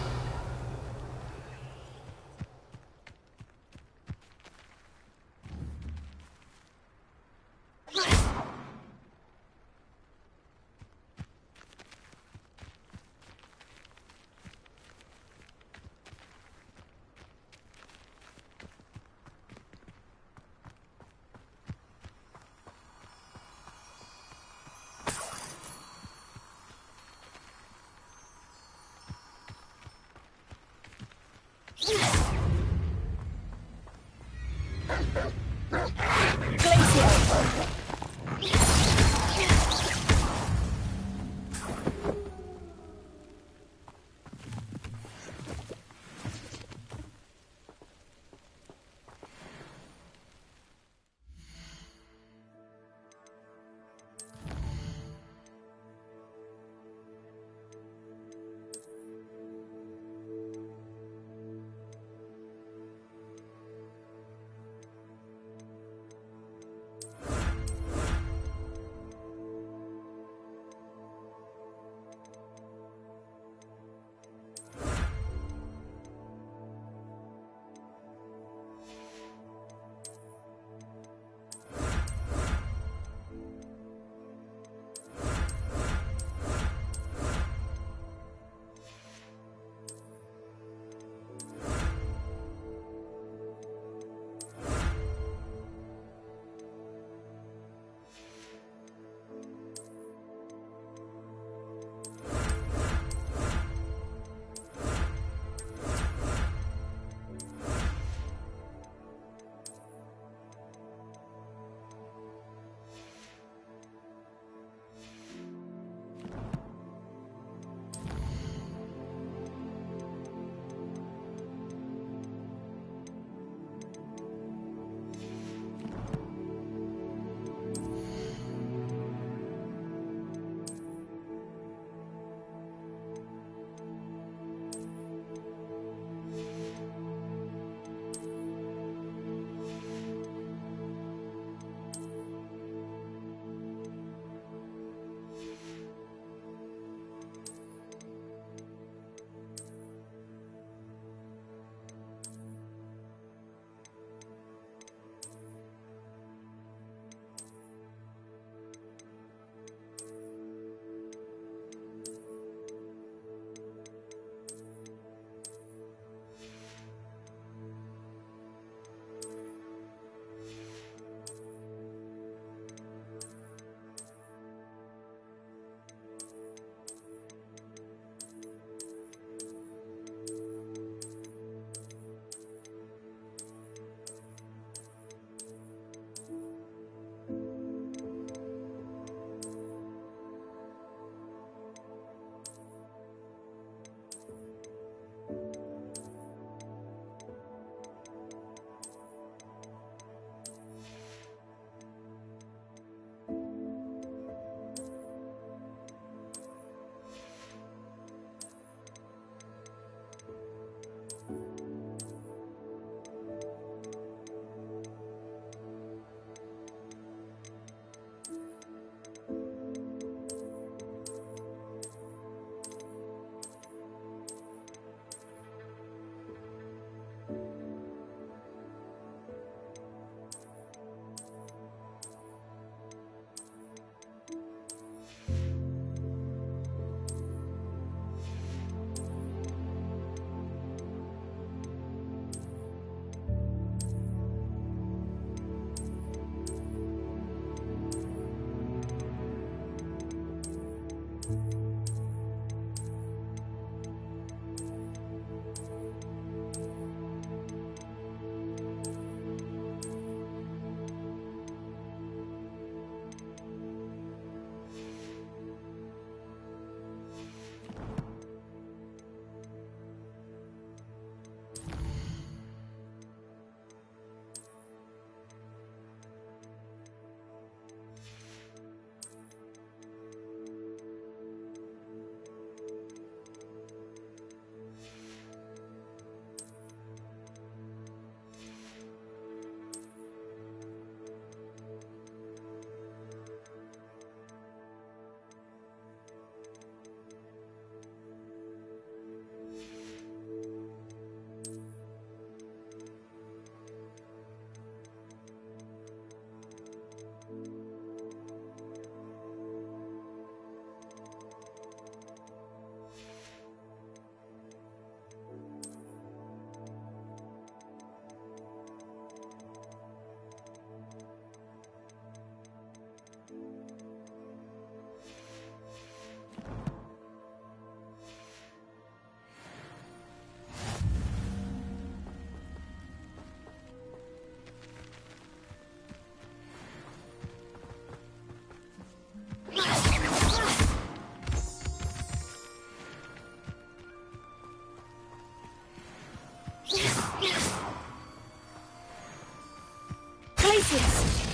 Torches!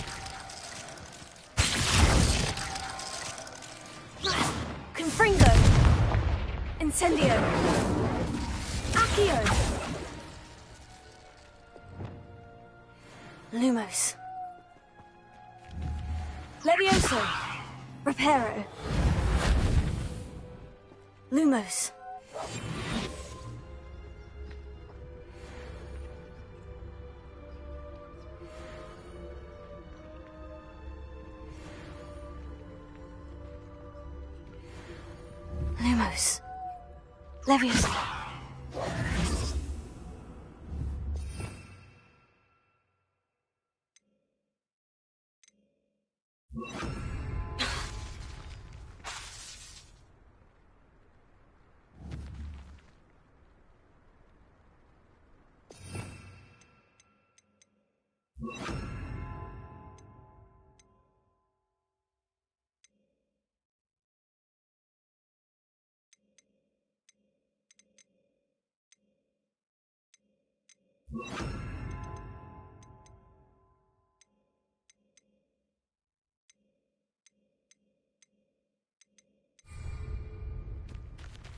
Confringo! Incendio! Accio! Lumos. Levioso! Reparo! Lumos. Lumos. Levioso.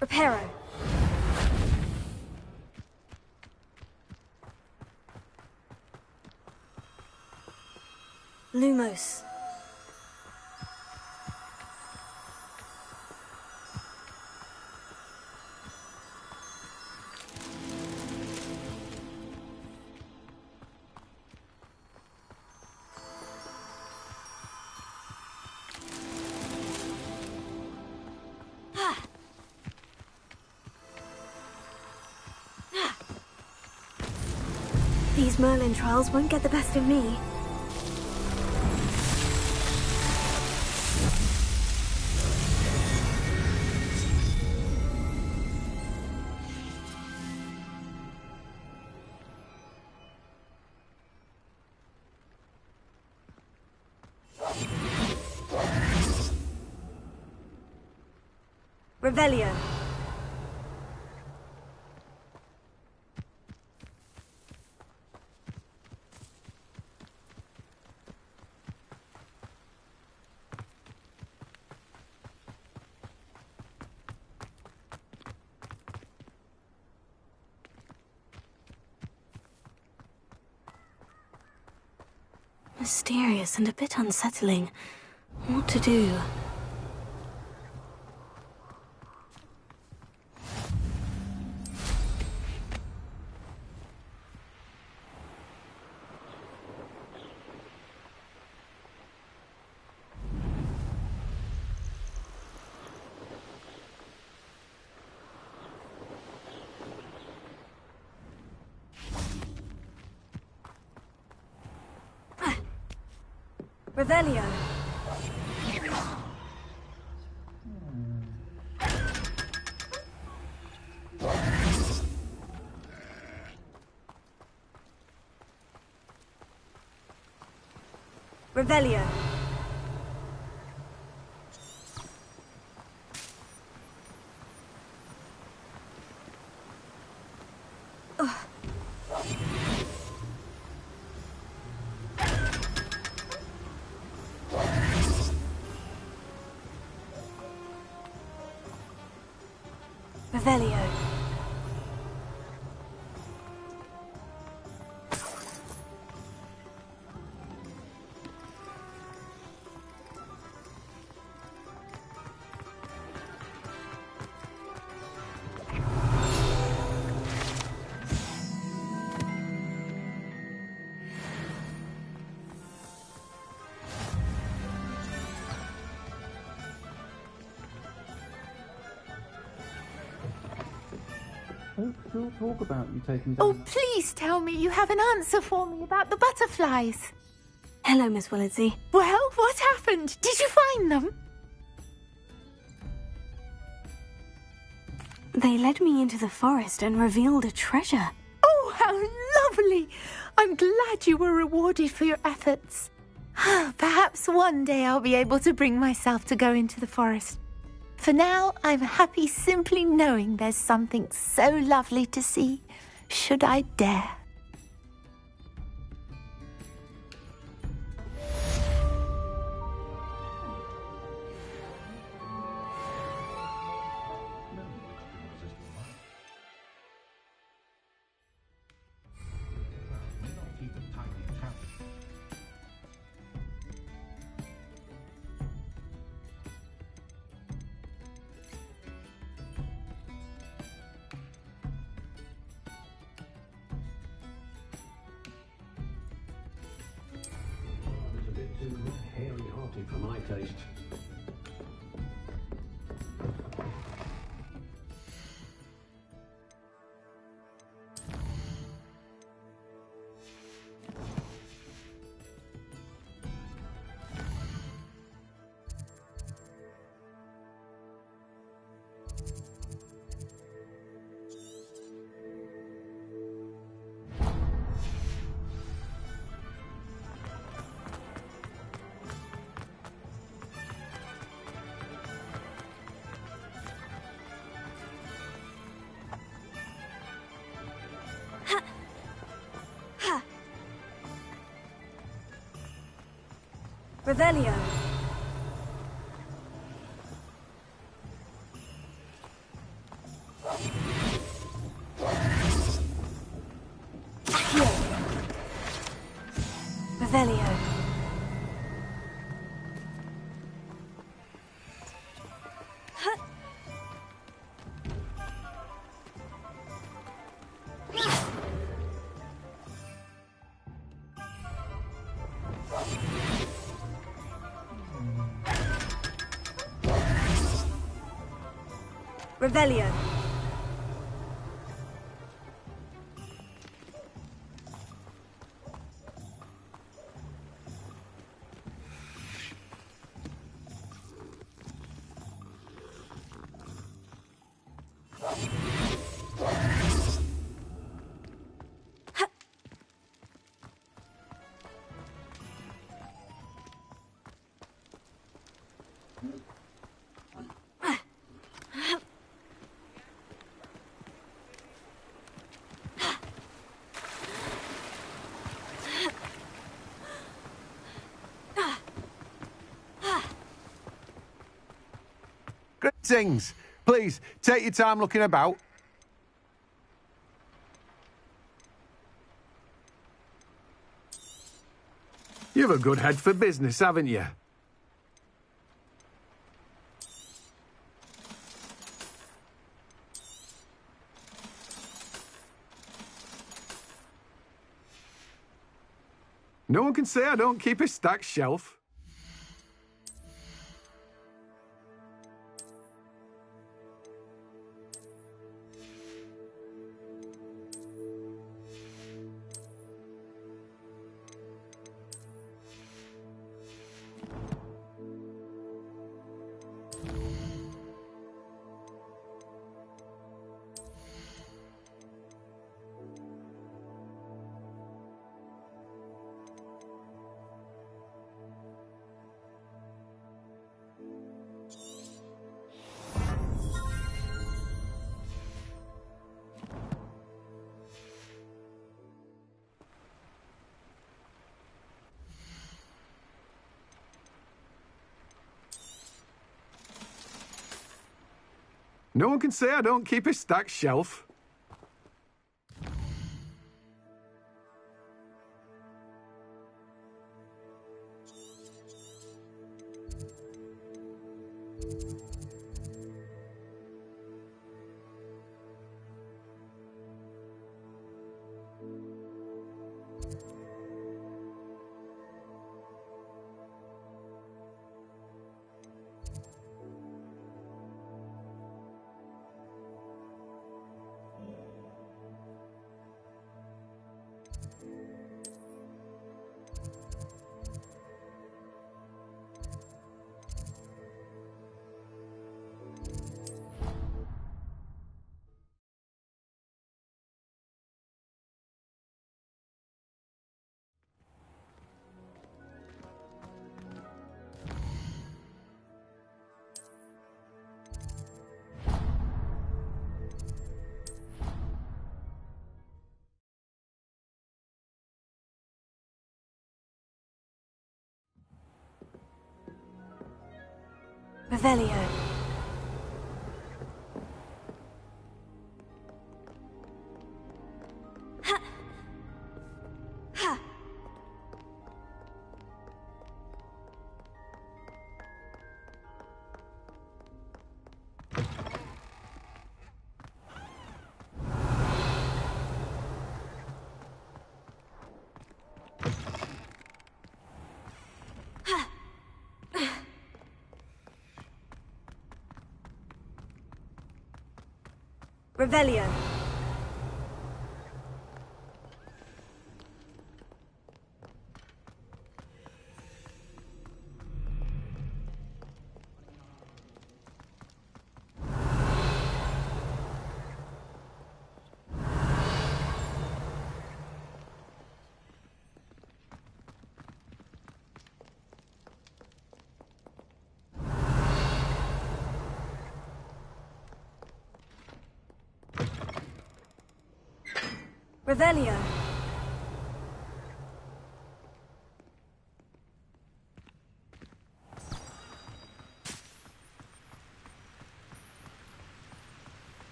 Reparo. Lumos. These Merlin trials won't get the best of me. Revelio. Mysterious and a bit unsettling. What to do? Revelio. Revelio. Revelio. She'll talk about you taking down... Oh, please tell me you have an answer for me about the butterflies. Hello, Miss Willardsey. Well, what happened? Did you find them? They led me into the forest and revealed a treasure. Oh, how lovely! I'm glad you were rewarded for your efforts. Perhaps one day I'll be able to bring myself to go into the forest. For now, I'm happy simply knowing there's something so lovely to see, should I dare. Too hairy-hearted for my taste. Revelio. Accio. Revelio. Revelio. Greetings. Please, take your time looking about. You've a good head for business, haven't you? No one can say I don't keep a stacked shelf. No one can say I don't keep a stacked shelf. Revelio. Revelio. Revelio.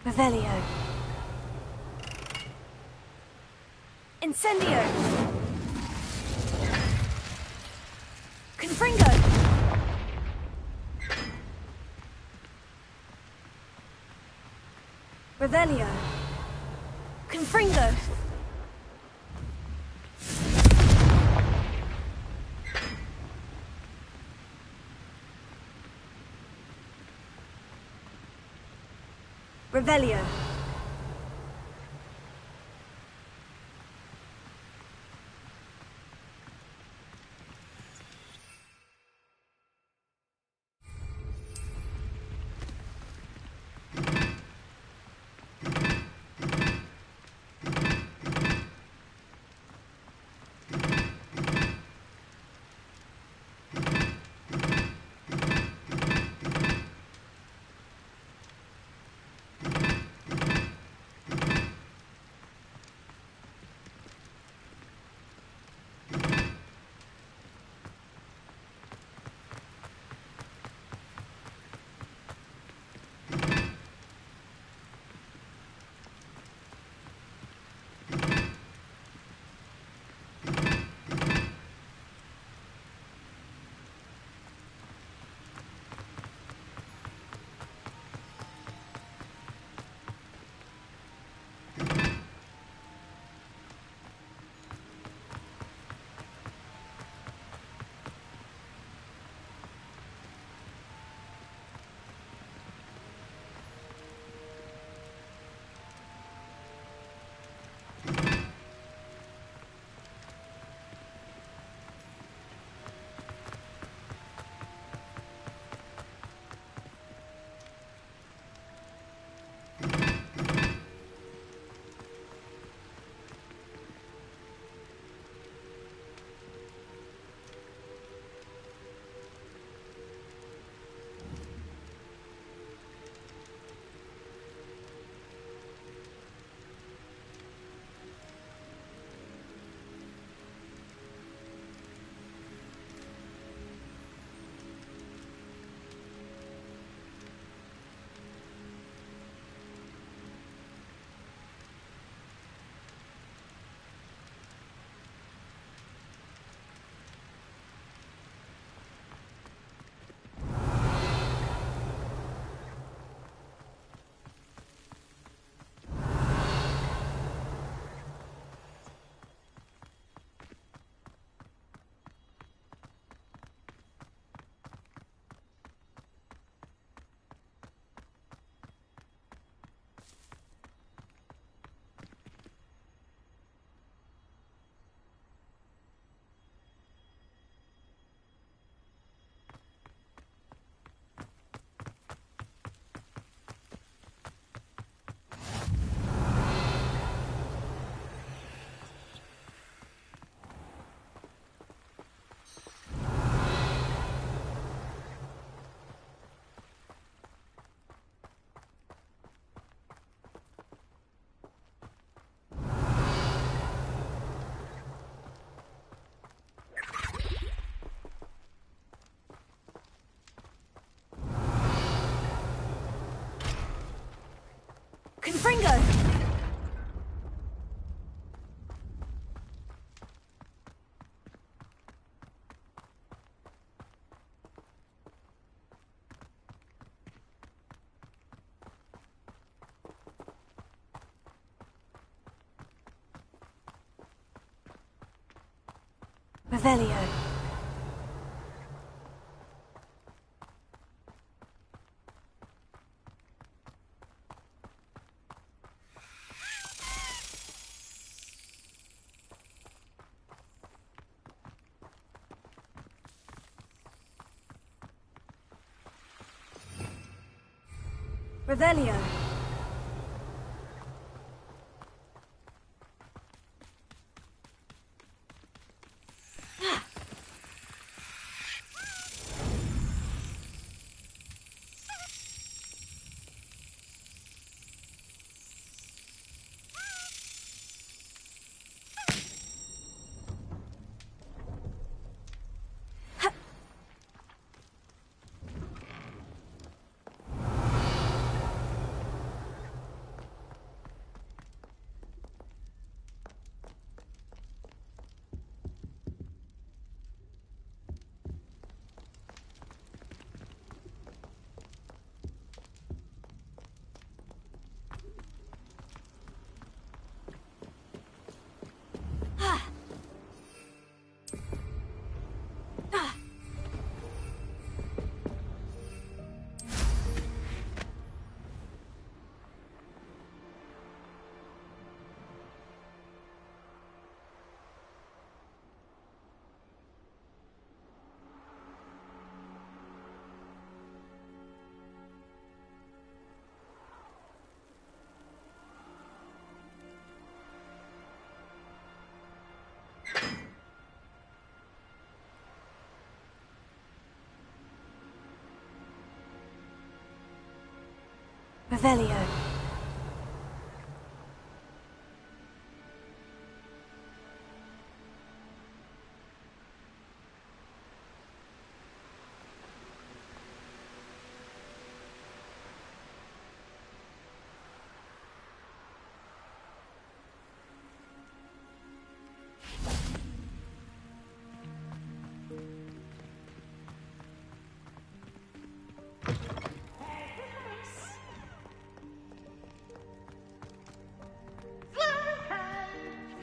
Revelio. Incendio. Confringo. Revelio. Confringo. Revelio. Revelio. Revelio. Revelio.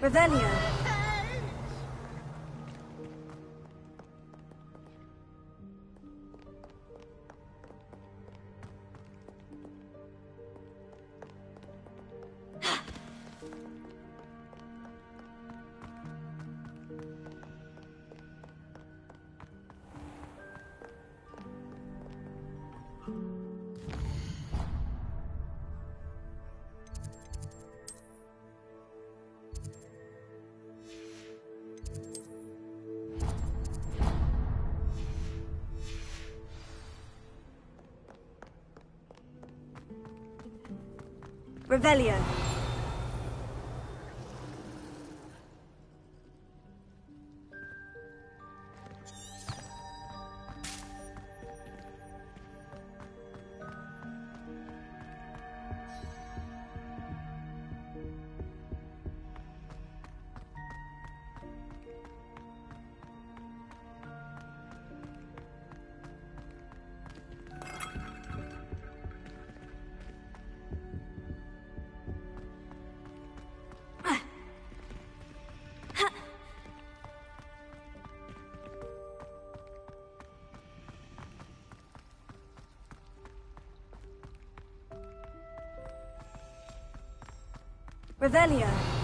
Revelio. Revelio. Revelio.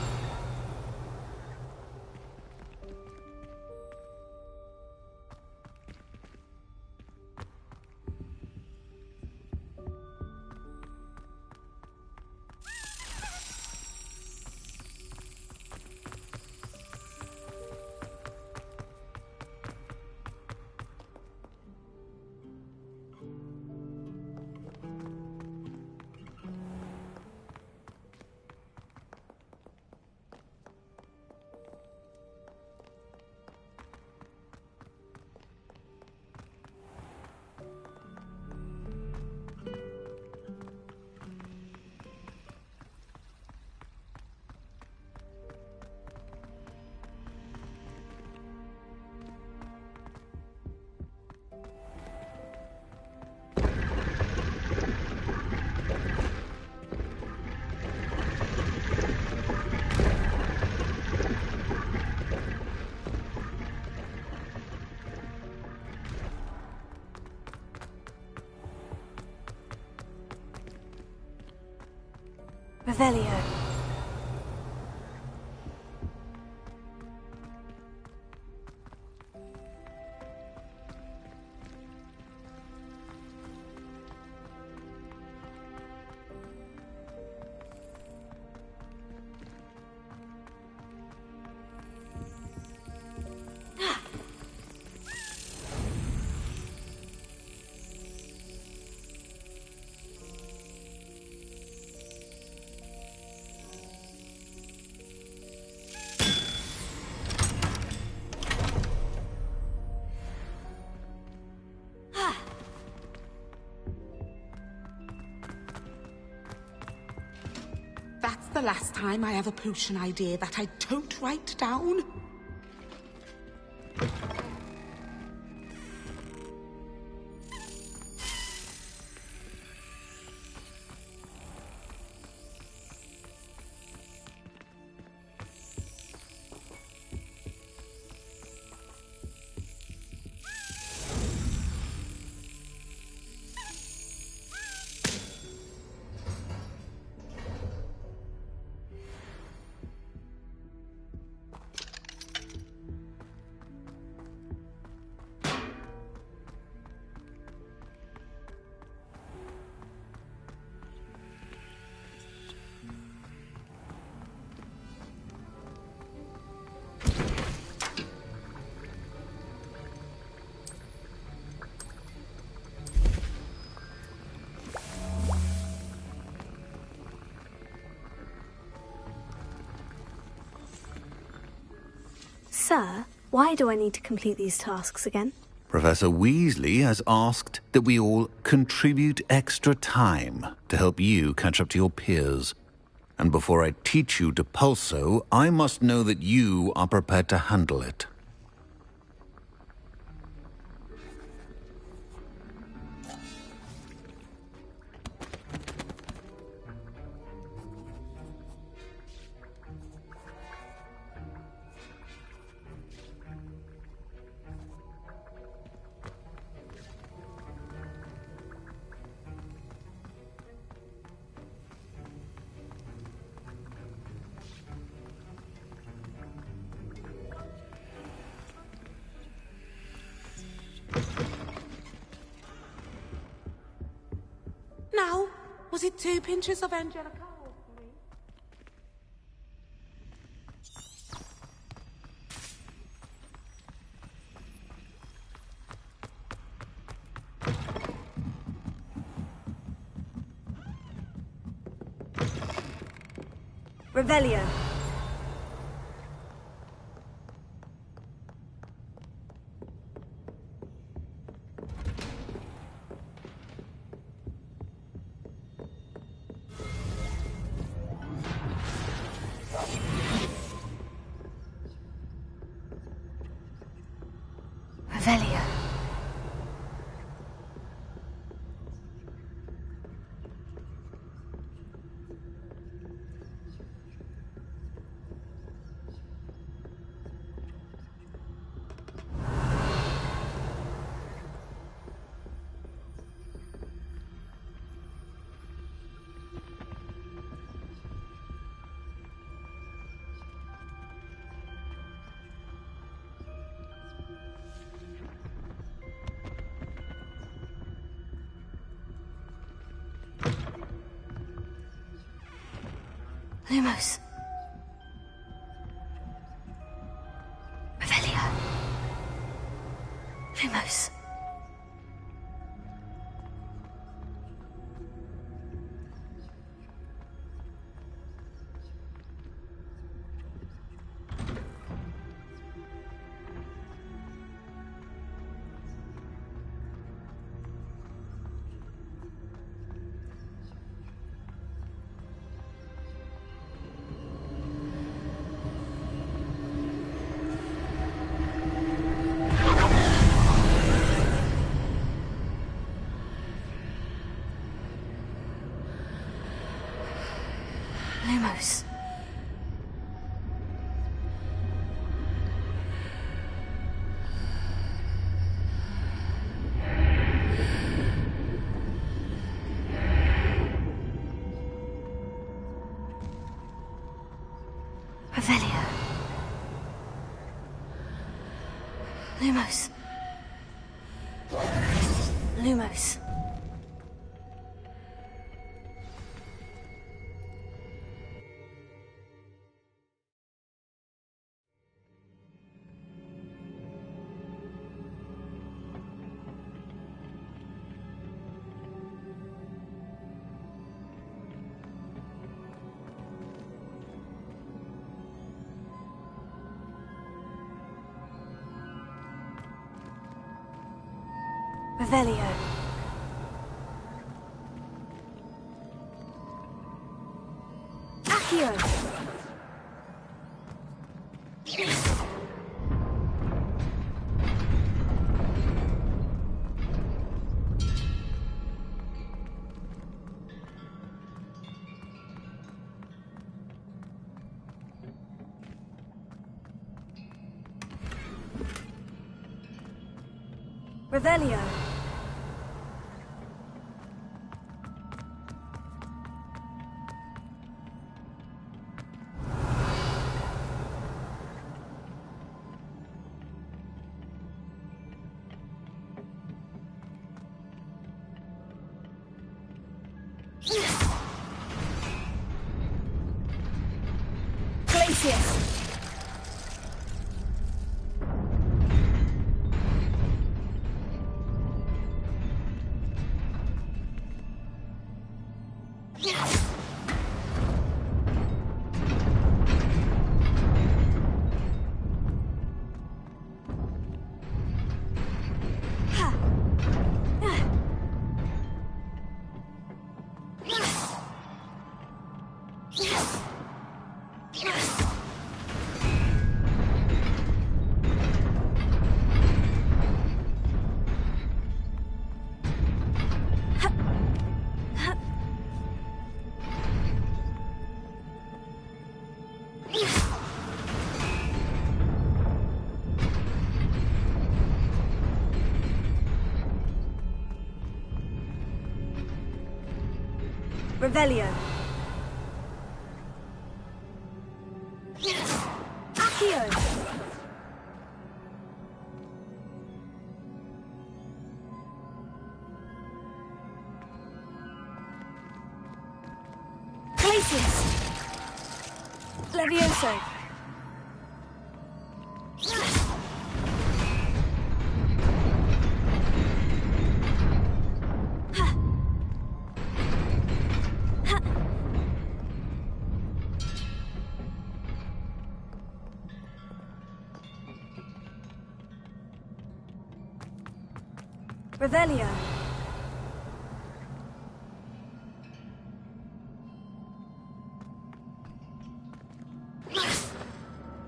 Revelio. That's the last time I have a potion idea that I don't write down. Sir, why do I need to complete these tasks again? Professor Weasley has asked that we all contribute extra time to help you catch up to your peers. And before I teach you Depulso, I must know that you are prepared to handle it. Now, was it 2 pinches of Angelica? Revelio. Revelio. Lumos. Revelio. Lumos. Lumos. Lumos. Revelio. Accio. Revelio. Glacius. Revelio. Accio. Glacius. Levioso. Revelio.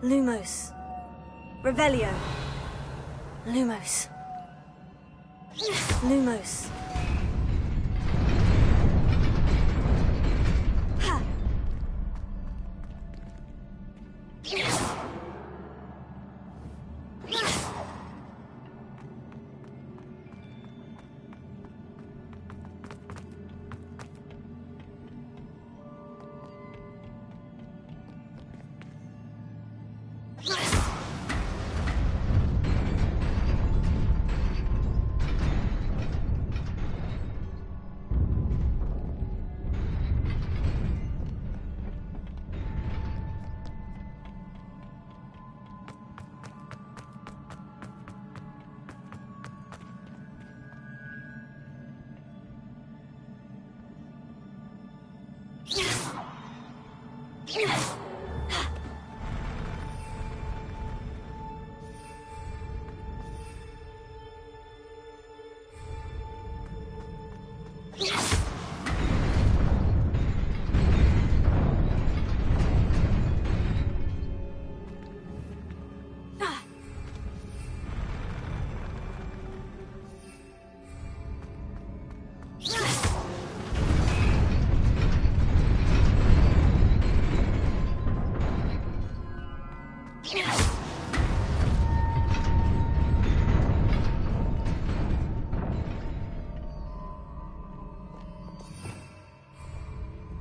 Lumos. Revelio. Lumos. Lumos. Ha.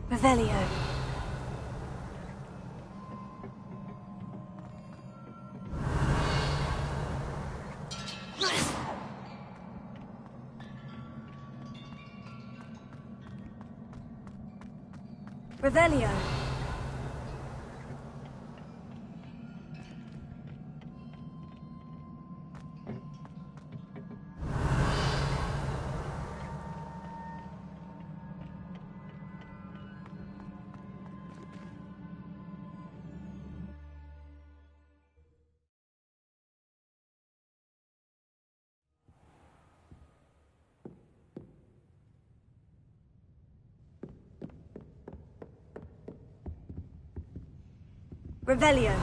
Revelio. Revelio. Revelio.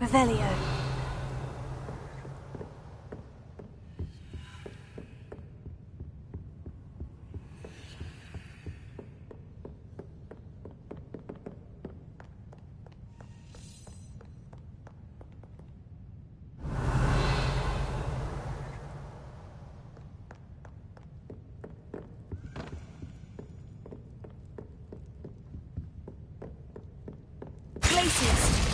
Revelio. Glacius.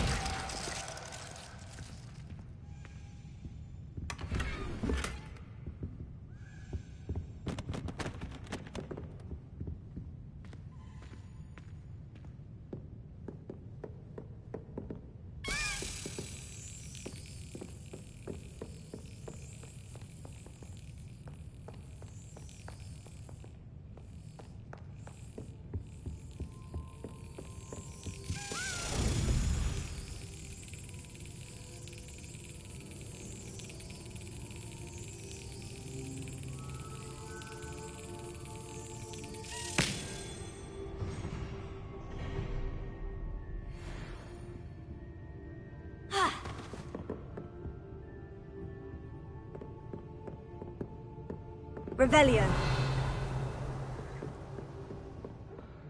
Revelio.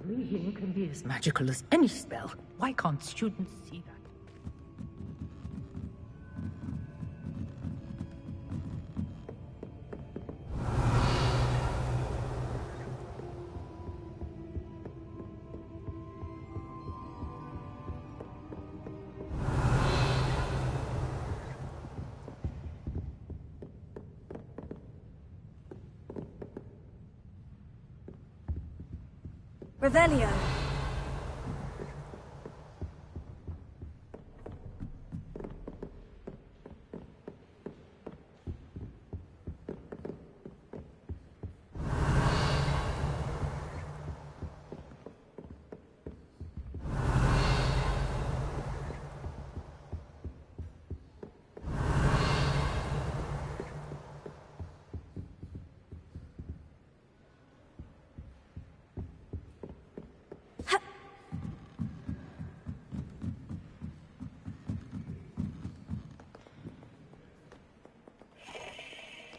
Reading can be as magical as any spell. Why can't students see that? Revelio.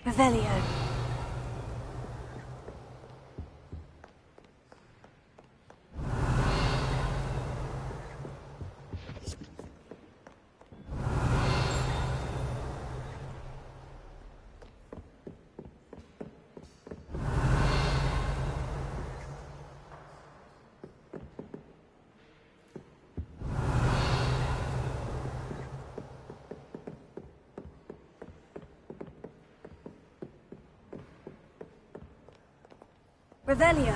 Revelio. Revelio.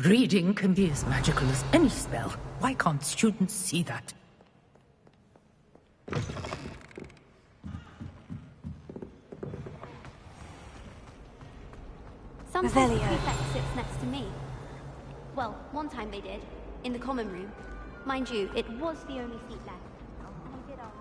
Reading can be as magical as any spell. Why can't students see that? Revelio. the prefect sits next to me. Well, one time they did, in the common room. Mind you, it was the only seat left. And he did ask.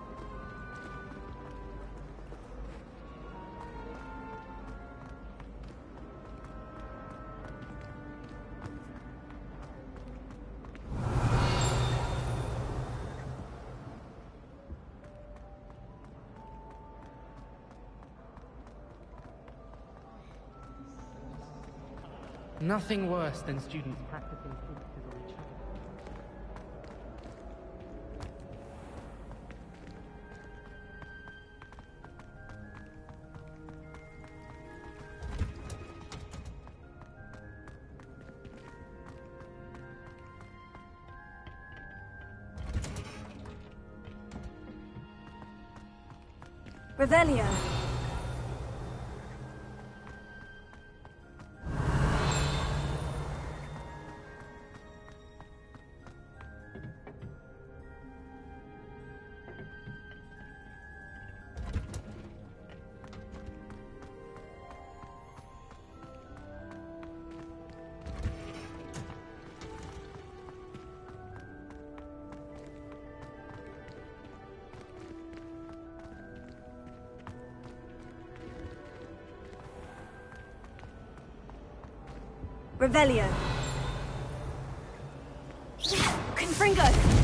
Nothing worse than students practicing filters on each other. Revelio. Revelio. Confringo.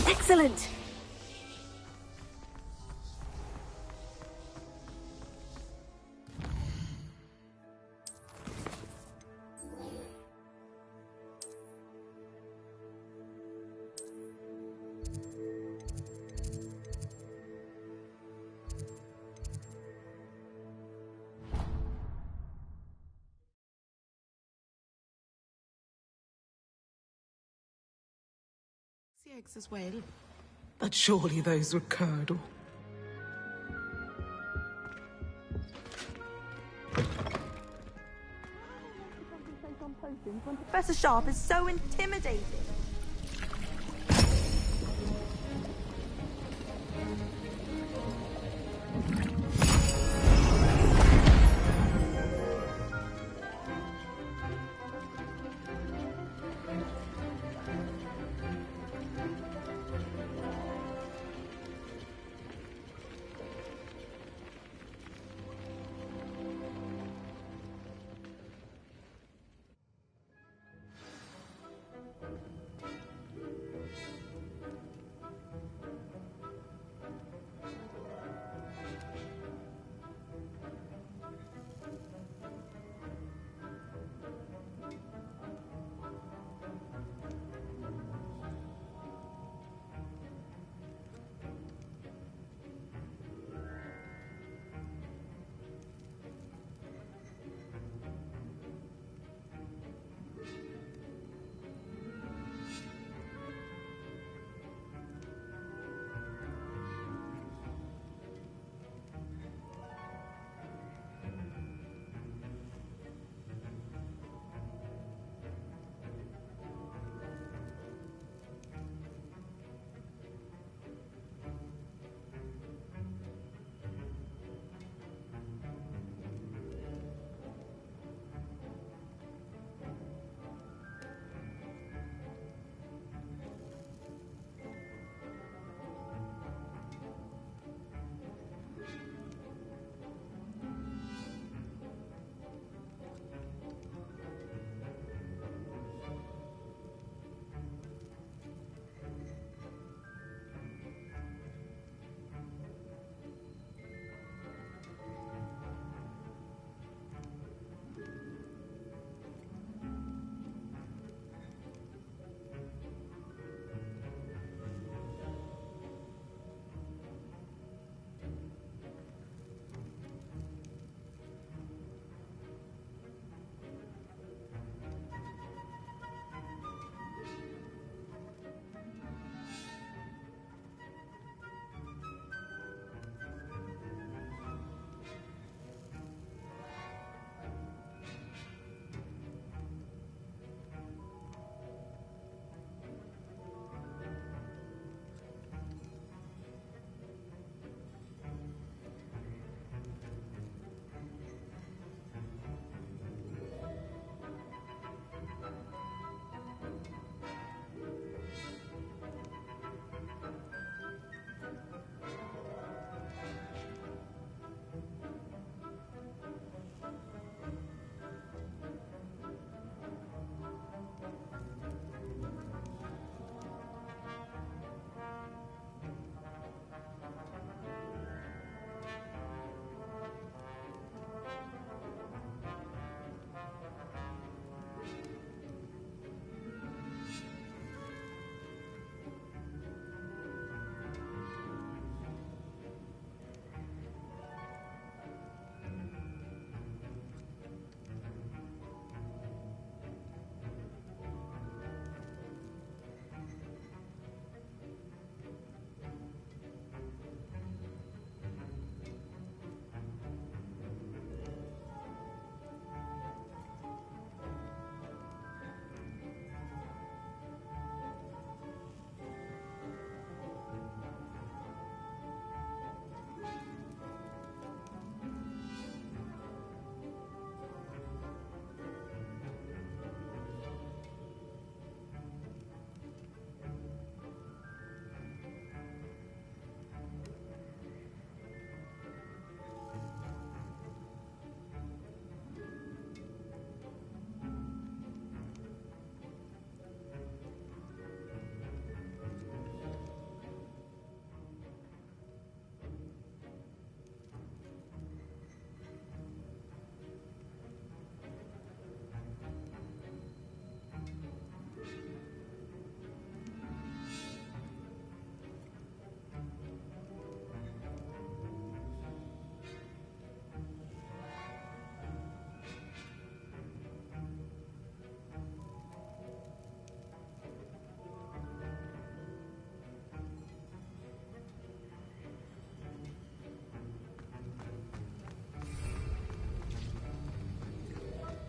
Excellent! eggs as well. But surely those were curdle. When Professor Sharp is so intimidating.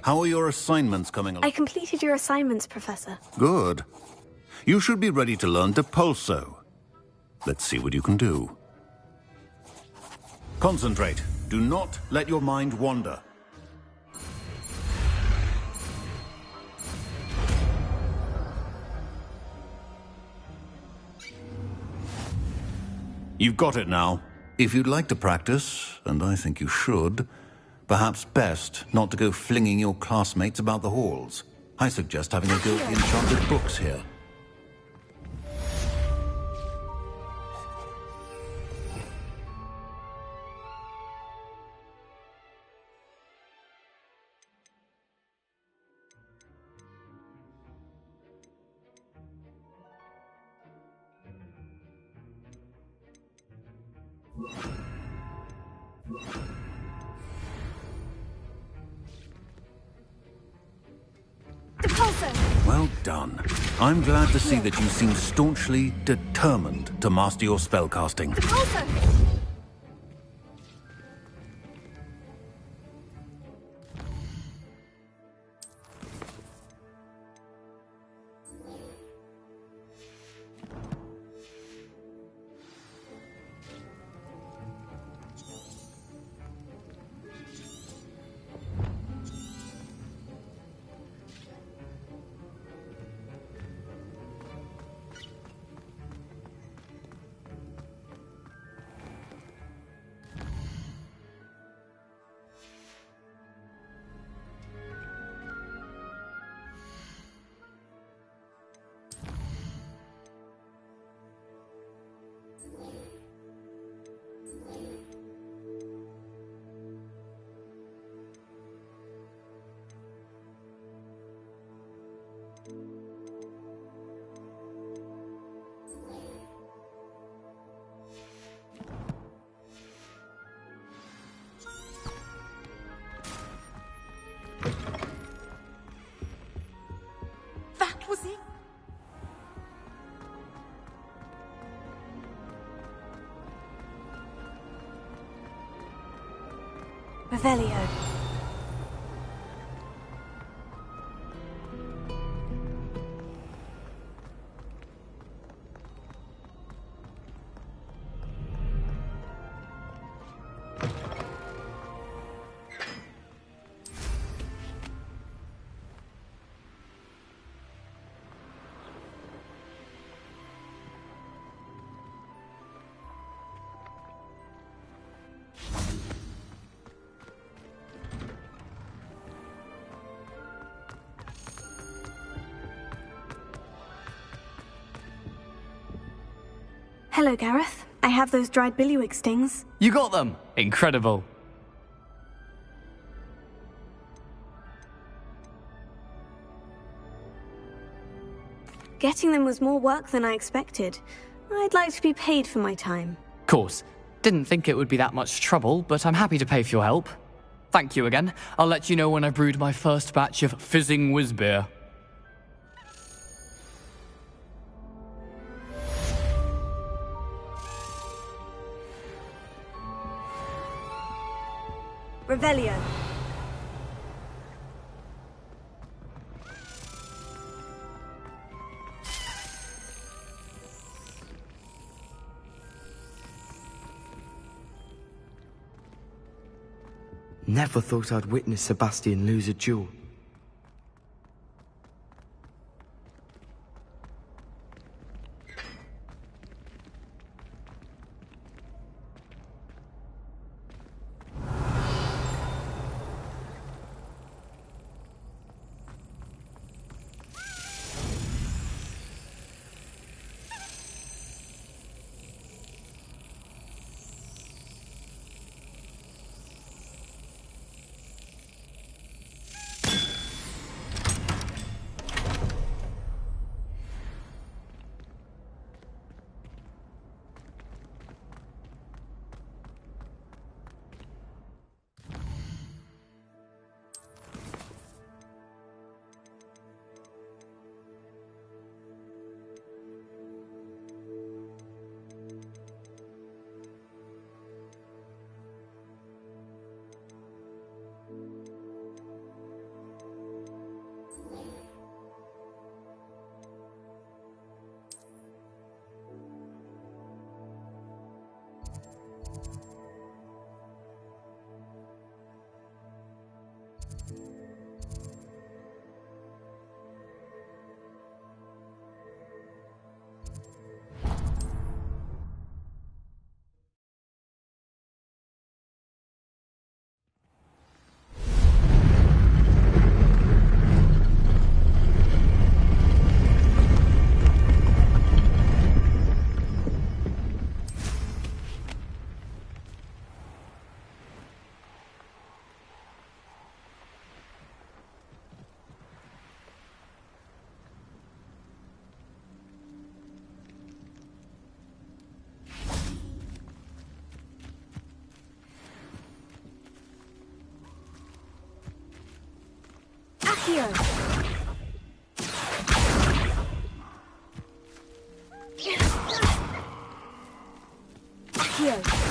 How are your assignments coming along? I completed your assignments, Professor. Good. You should be ready to learn Depulso. Let's see what you can do. Concentrate. Do not let your mind wander. You've got it now. If you'd like to practice, and I think you should, perhaps best not to go flinging your classmates about the halls. I suggest having a go at the enchanted books here. Well done. I'm glad to see that you seem staunchly determined to master your spellcasting. That was it. Revelio. Hello, Gareth. I have those dried billywig stings. You got them! Incredible. Getting them was more work than I expected. I'd like to be paid for my time. Course. Didn't think it would be that much trouble, but I'm happy to pay for your help. Thank you again. I'll let you know when I've brewed my first batch of fizzing whiz-beer. Revelio. Never thought I'd witness Sebastian lose a duel. Accio. Accio.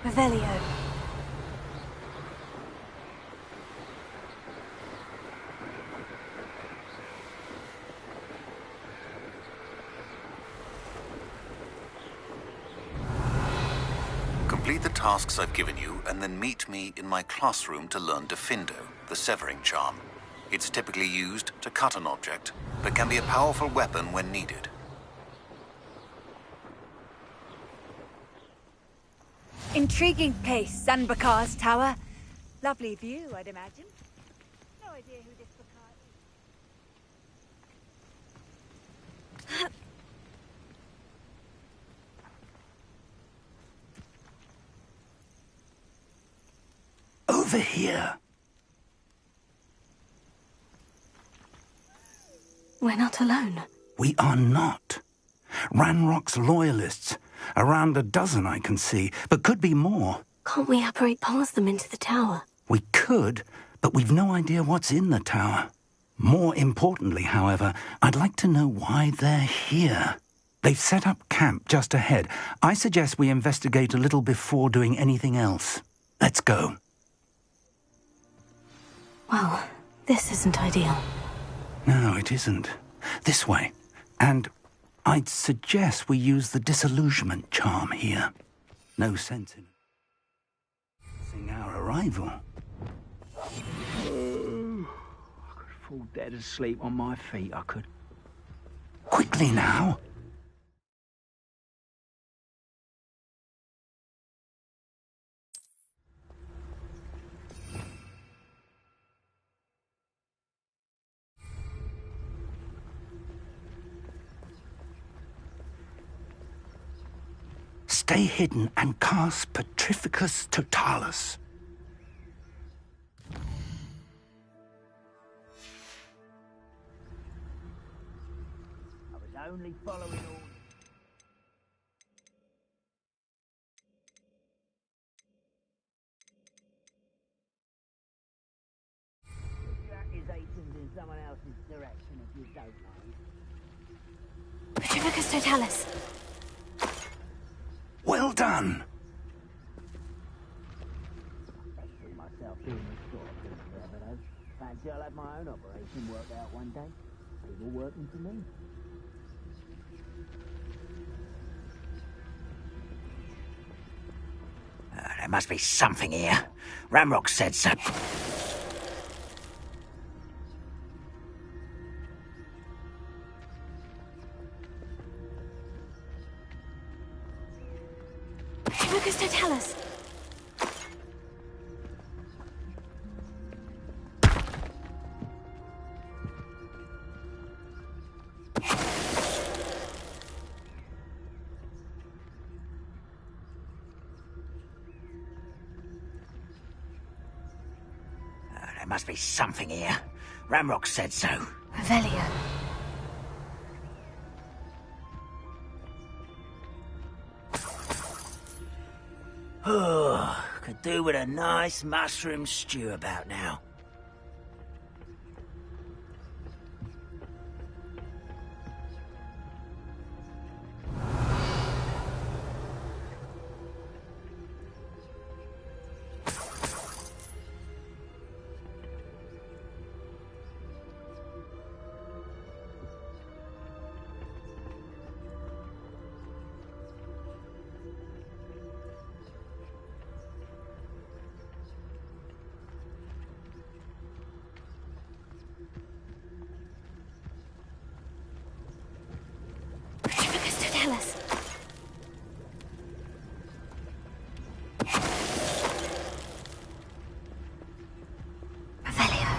Revelio. Complete the tasks I've given you, and then meet me in my classroom to learn Defindo, the severing charm. It's typically used to cut an object, but can be a powerful weapon when needed. Intriguing place, Sanbakar's tower. Lovely view, I'd imagine. No idea who this Bakar is. Over here. We're not alone. We are not. Ranrock's loyalists. Around a dozen I can see, but could be more. Can't we apparate past them into the tower? We could, but we've no idea what's in the tower. More importantly, however, I'd like to know why they're here. They've set up camp just ahead. I suggest we investigate a little before doing anything else. Let's go. Well, this isn't ideal. No, it isn't. This way. And I'd suggest we use the disillusionment charm here. No sense in announcing our arrival. I could fall dead asleep on my feet, I could. Quickly now. Stay hidden and cast Petrificus Totalis. I was only following orders. Accusations in someone else's direction if you don't mind. Petrificus Totalis. Well done. I see myself doing this sort of thing forever, though. Fancy I'll have my own operation worked out one day. People working for me. There must be something here. Ramrock said so. Petrificus Totalis. There must be something here. Ramrock said so. Revelio. Oh, could do with a nice mushroom stew about now. Tell us. Revelio.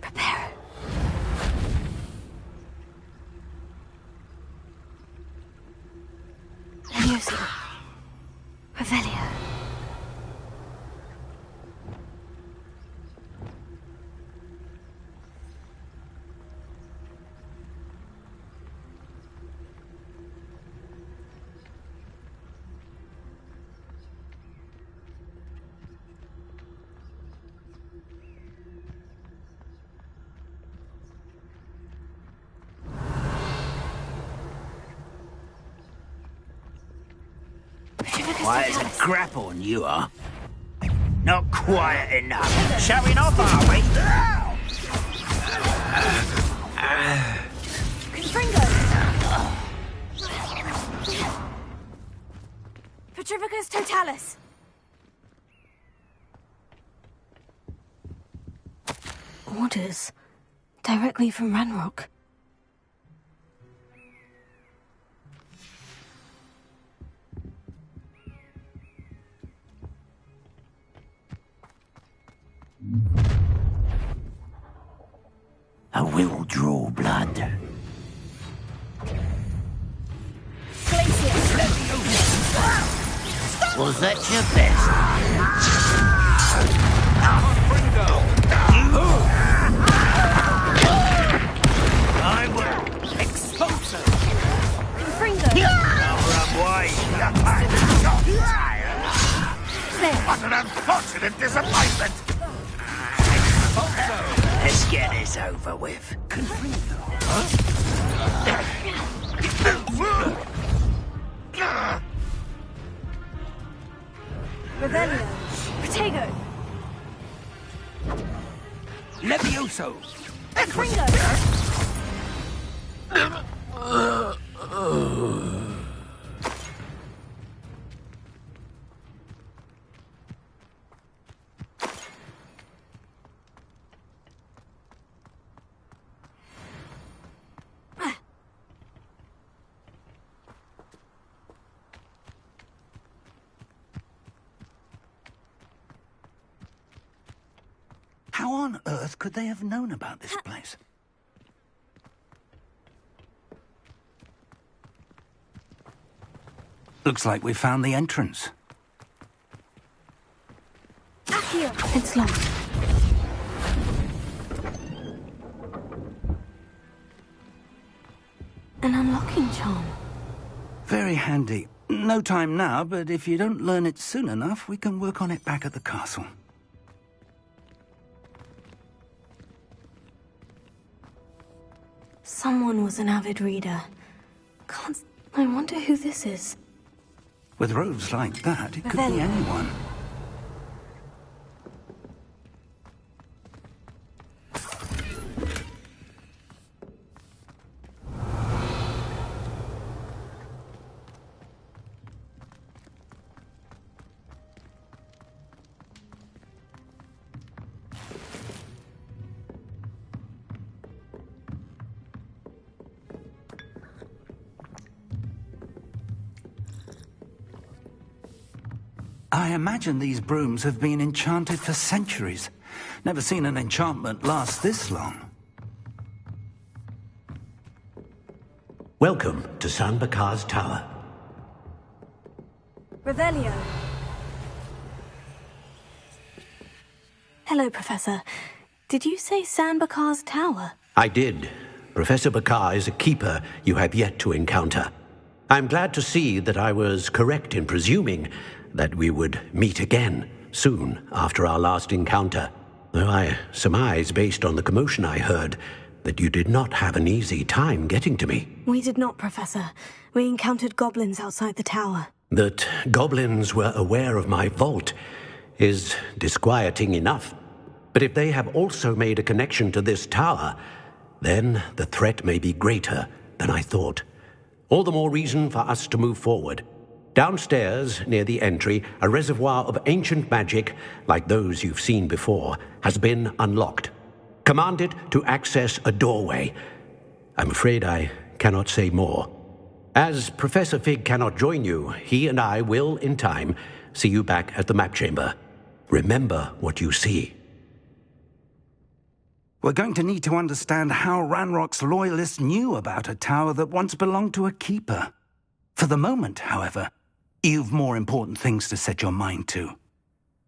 Prepare. Leviosa. Revelio. Quiet as a grapple, you are. Not quiet enough. Showing off, are we? Confringo. Petrificus totalis. Orders. Directly from Ranrock. I will draw blood. Was that your best? I will expose her. What an unfortunate disappointment! Let's get this over with. Revelio. Protego. Levioso. Confringo. How on earth could they have known about this place? Looks like we found the entrance. Accio. It's locked. An unlocking charm. Very handy. No time now, but if you don't learn it soon enough, we can work on it back at the castle. Someone was an avid reader. I wonder who this is. With robes like that, it could be anyone. I imagine these brooms have been enchanted for centuries. Never seen an enchantment last this long. Welcome to San Bakar's Tower. Revelio. Hello, Professor. Did you say Sanbakar's tower? I did. Professor Bakar is a keeper you have yet to encounter. I'm glad to see that I was correct in presuming that we would meet again soon after our last encounter. Though I surmise, based on the commotion I heard, that you did not have an easy time getting to me. We did not, Professor. We encountered goblins outside the tower. That goblins were aware of my vault is disquieting enough. But if they have also made a connection to this tower, then the threat may be greater than I thought. All the more reason for us to move forward. Downstairs, near the entry, a reservoir of ancient magic, like those you've seen before, has been unlocked. Command it to access a doorway. I'm afraid I cannot say more. As Professor Fig cannot join you, he and I will, in time, see you back at the map chamber. Remember what you see. We're going to need to understand how Ranrock's loyalists knew about a tower that once belonged to a keeper. For the moment, however, you've more important things to set your mind to.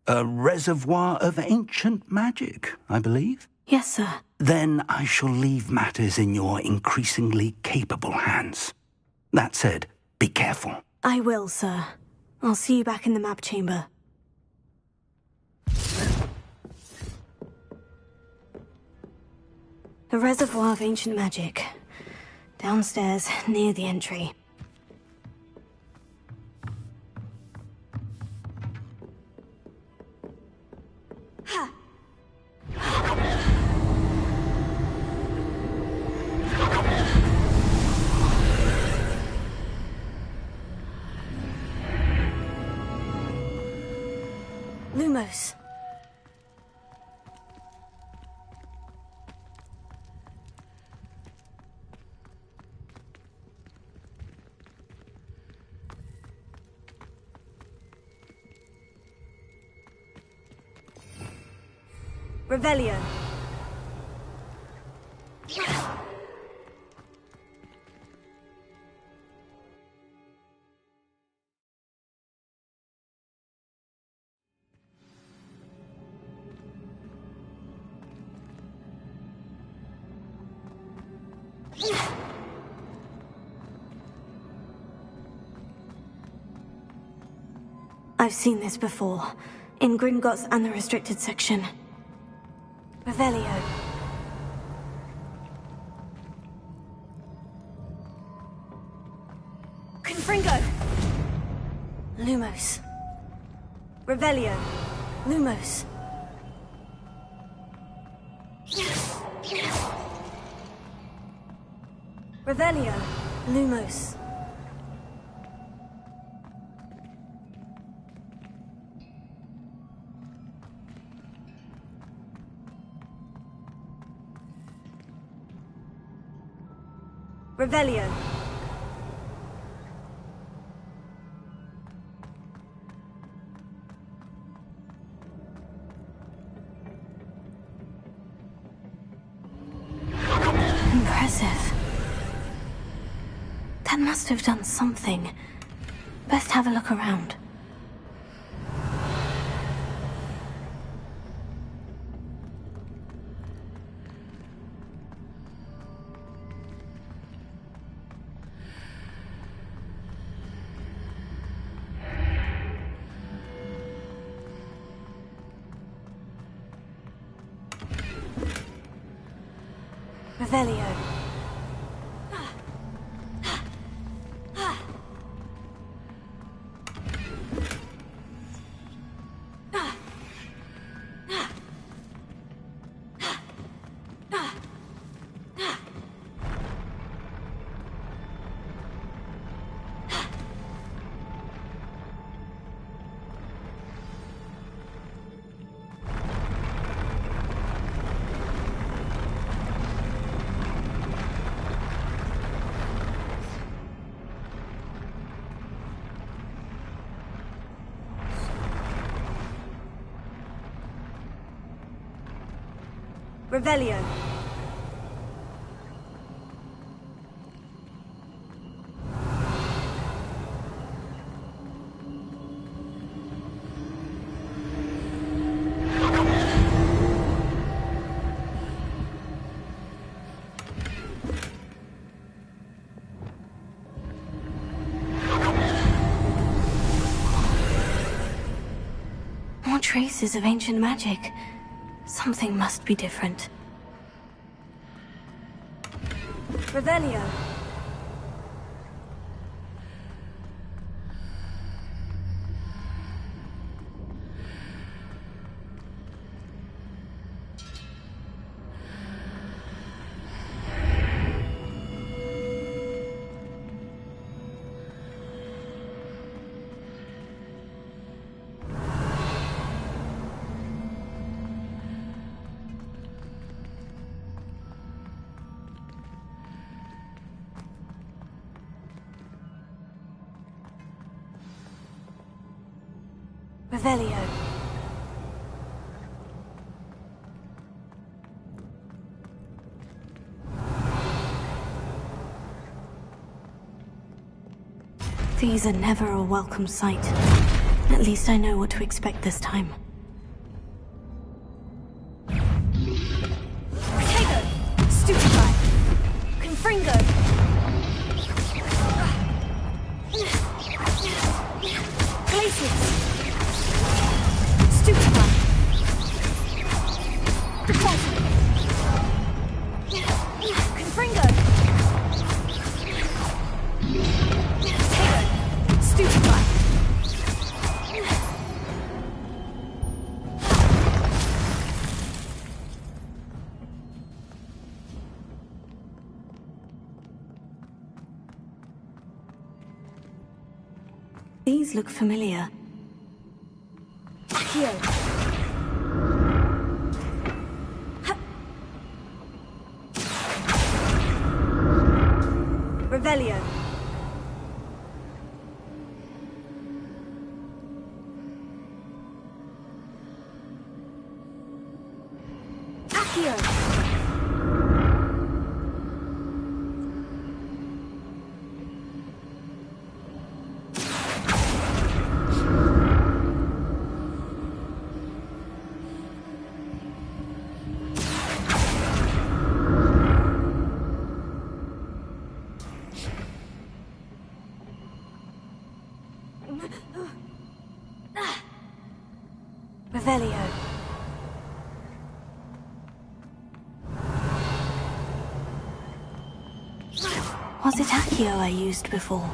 A reservoir of ancient magic, I believe? Yes, sir. Then I shall leave matters in your increasingly capable hands. That said, be careful. I will, sir. I'll see you back in the map chamber. A reservoir of ancient magic. Downstairs, near the entry. Lumos. Revelio. I've seen this before, in Gringotts and the restricted section. Revelio. Confringo. Lumos. Revelio. Lumos. Revelio. Lumos. Revelio. Impressive. That must have done something. Best have a look around. Revelio. Revelio. traces of ancient magic. Something must be different. Revelio. Revelio. These are never a welcome sight. At least I know what to expect this time. Protego! Stupefy! Confringo! Glacius! Stupefy! Deposit! Confringo! Protego! Stupefy! These look familiar. Accio! Revelio. Accio. Revelio. Was it Accio I used before?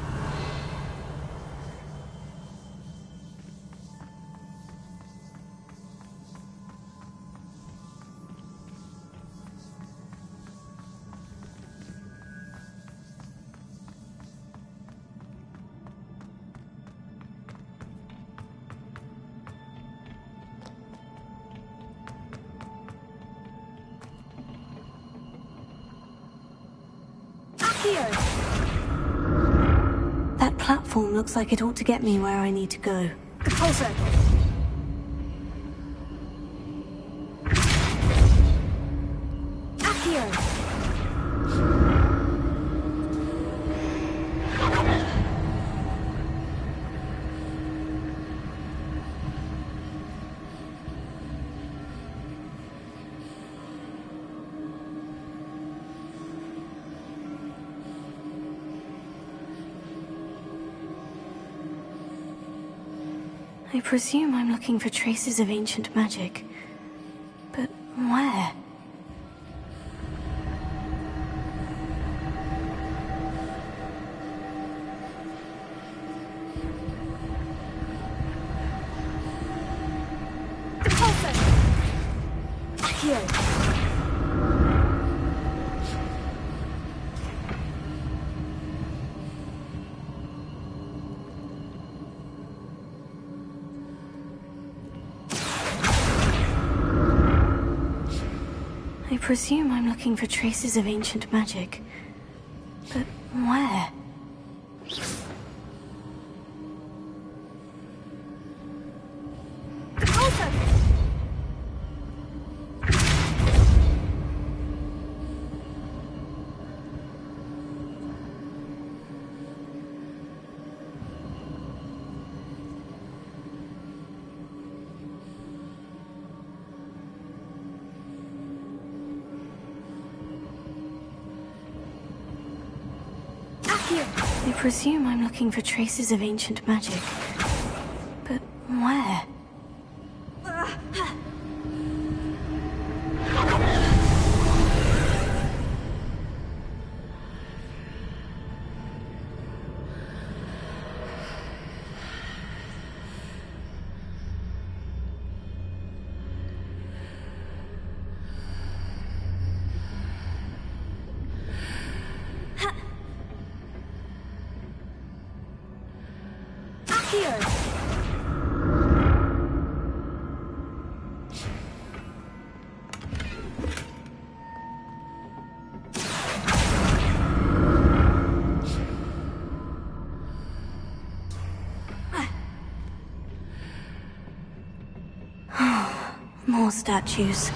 That platform looks like it ought to get me where I need to go. Repulsor. Accio. I presume I'm looking for traces of ancient magic. But where? Repulsor. Accio. I presume I'm looking for traces of ancient magic. But where? I presume I'm looking for traces of ancient magic. But where? more statues.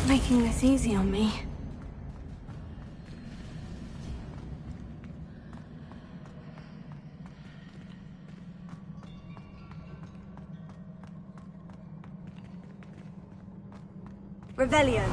Making this easy on me. Revelio.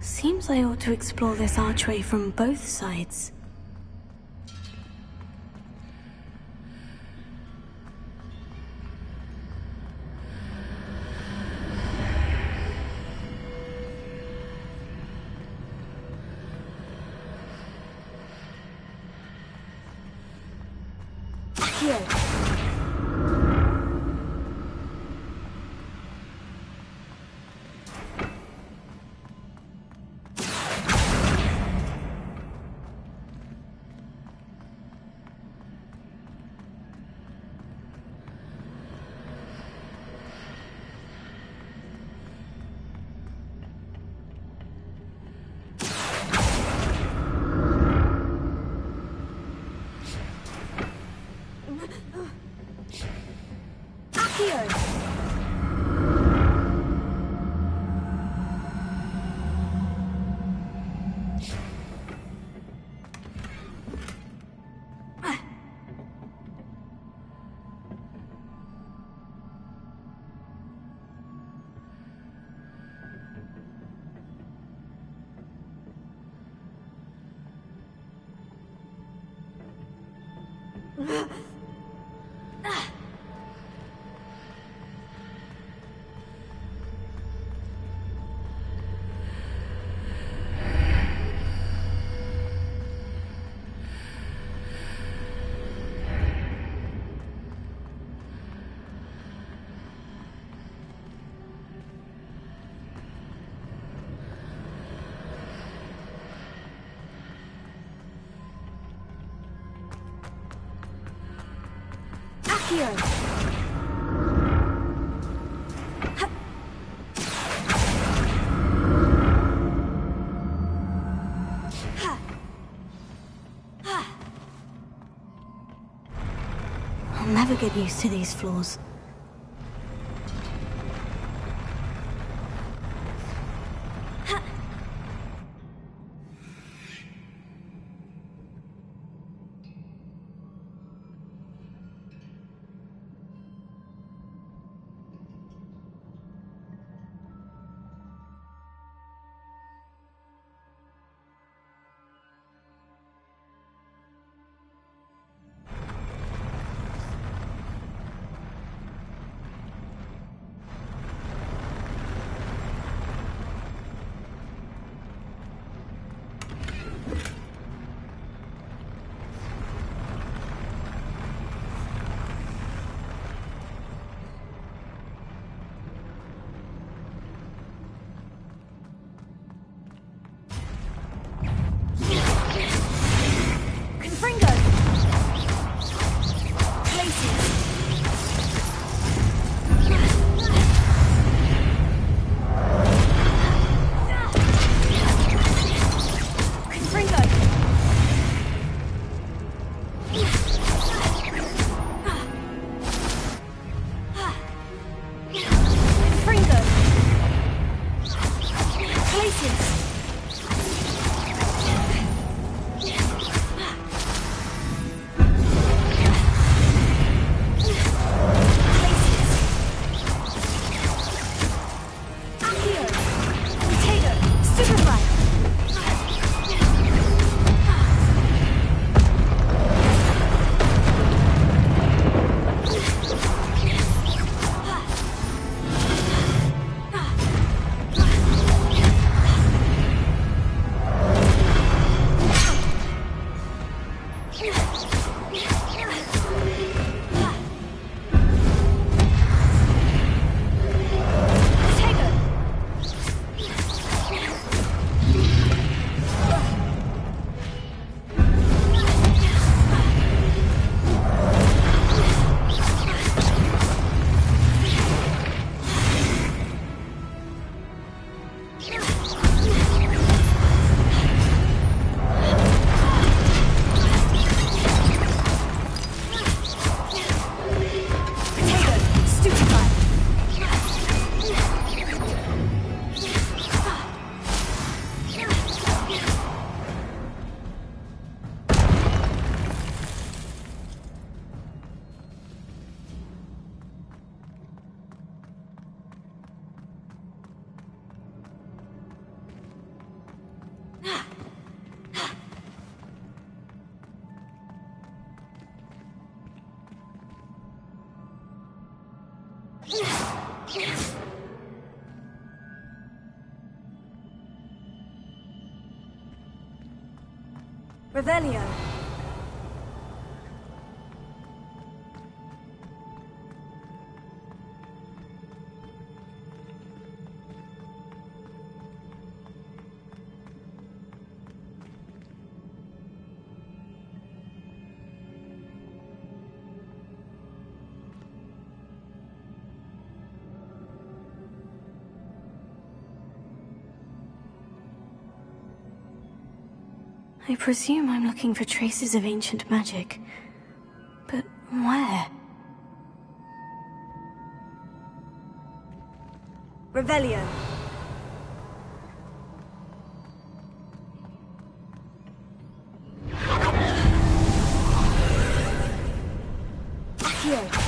Seems I ought to explore this archway from both sides. I'll never get used to these floors. Revelio. I presume I'm looking for traces of ancient magic. But where? Revelio. Accio.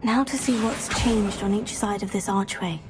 Now to see what's changed on each side of this archway.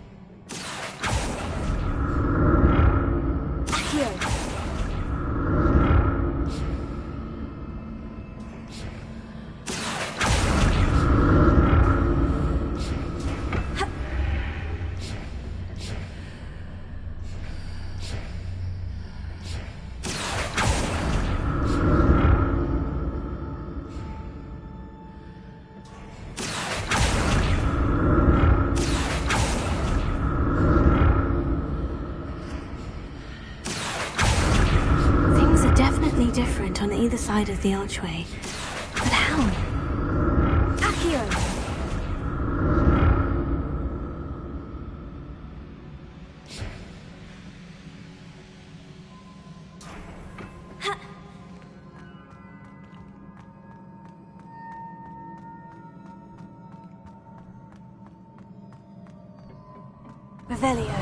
Different on either side of the archway. But how? Accio! Revelio.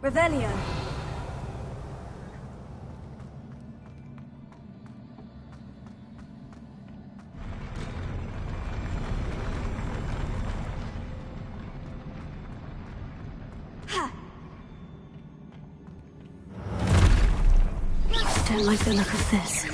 Revelio. I don't like the look of this.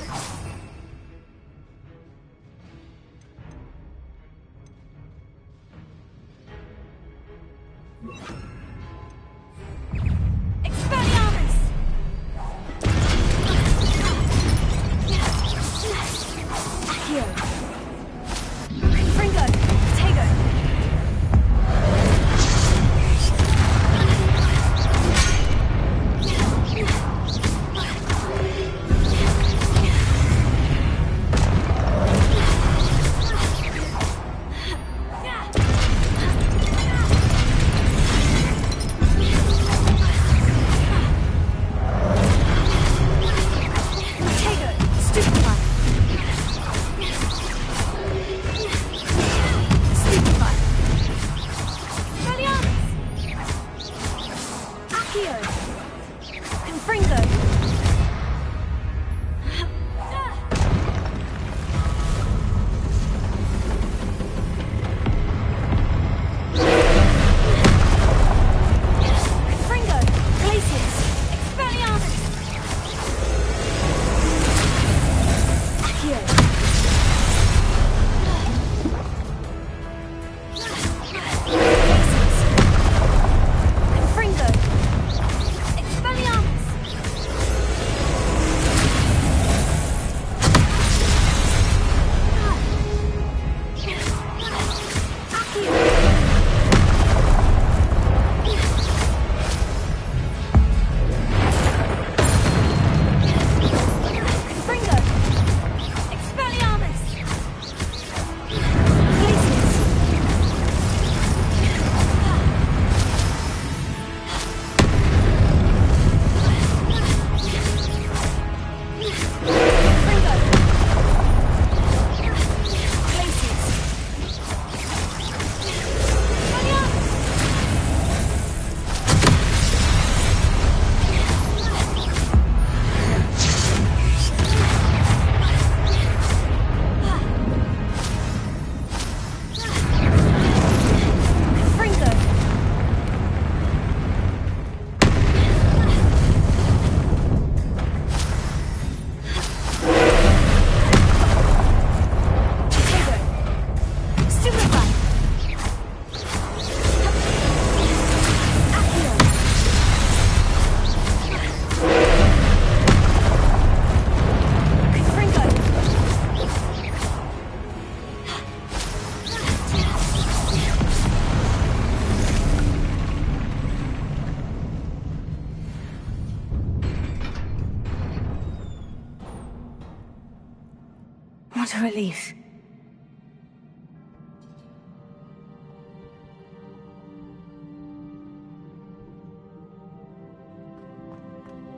What a relief.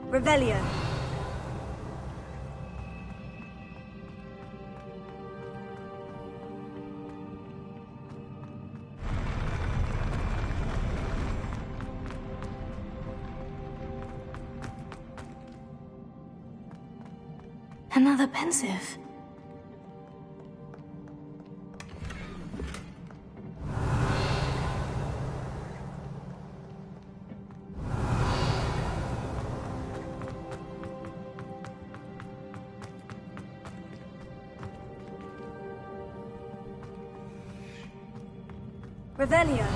Revelio. Another pensive. Revelio.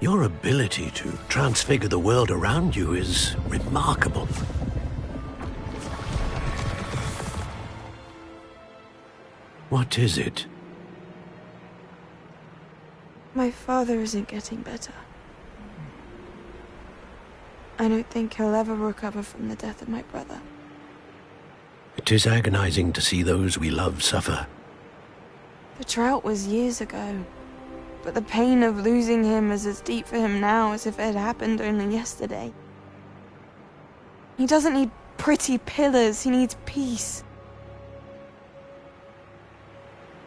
Your ability to transfigure the world around you is remarkable. What is it? My father isn't getting better. I don't think he'll ever recover from the death of my brother. It is agonizing to see those we love suffer. The drought was years ago, but the pain of losing him is as deep for him now as if it had happened only yesterday. He doesn't need pretty pillars, he needs peace.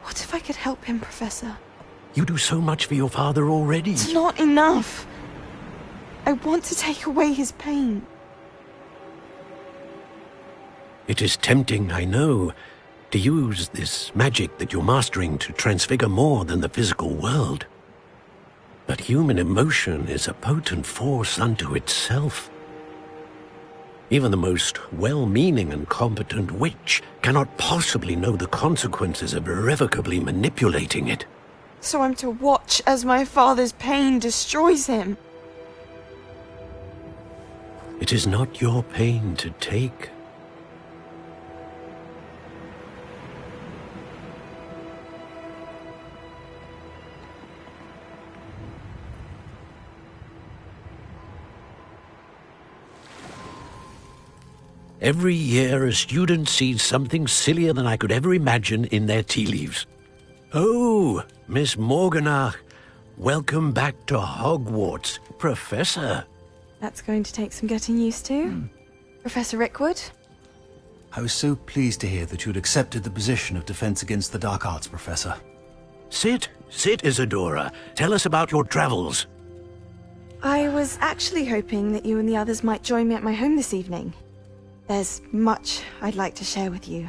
What if I could help him, Professor? You do so much for your father already. It's not enough. I want to take away his pain. It is tempting, I know, to use this magic that you're mastering to transfigure more than the physical world. But human emotion is a potent force unto itself. Even the most well-meaning and competent witch cannot possibly know the consequences of irrevocably manipulating it. So I'm to watch as my father's pain destroys him. It is not your pain to take. Every year, a student sees something sillier than I could ever imagine in their tea leaves. Oh, Miss Morganach, welcome back to Hogwarts, Professor. That's going to take some getting used to. Professor Rickwood? I was so pleased to hear that you had accepted the position of Defense Against the Dark Arts, Professor. Sit, Isadora. Tell us about your travels. I was actually hoping that you and the others might join me at my home this evening. There's much I'd like to share with you.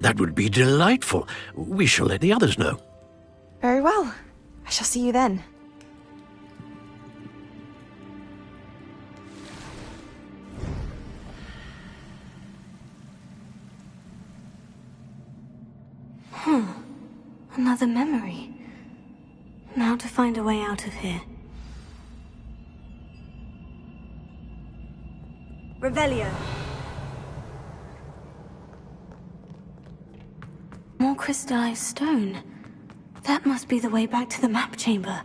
That would be delightful. We shall let the others know. Very well. I shall see you then. Another memory. Now to find a way out of here. Revelio. More crystallized stone. That must be the way back to the map chamber.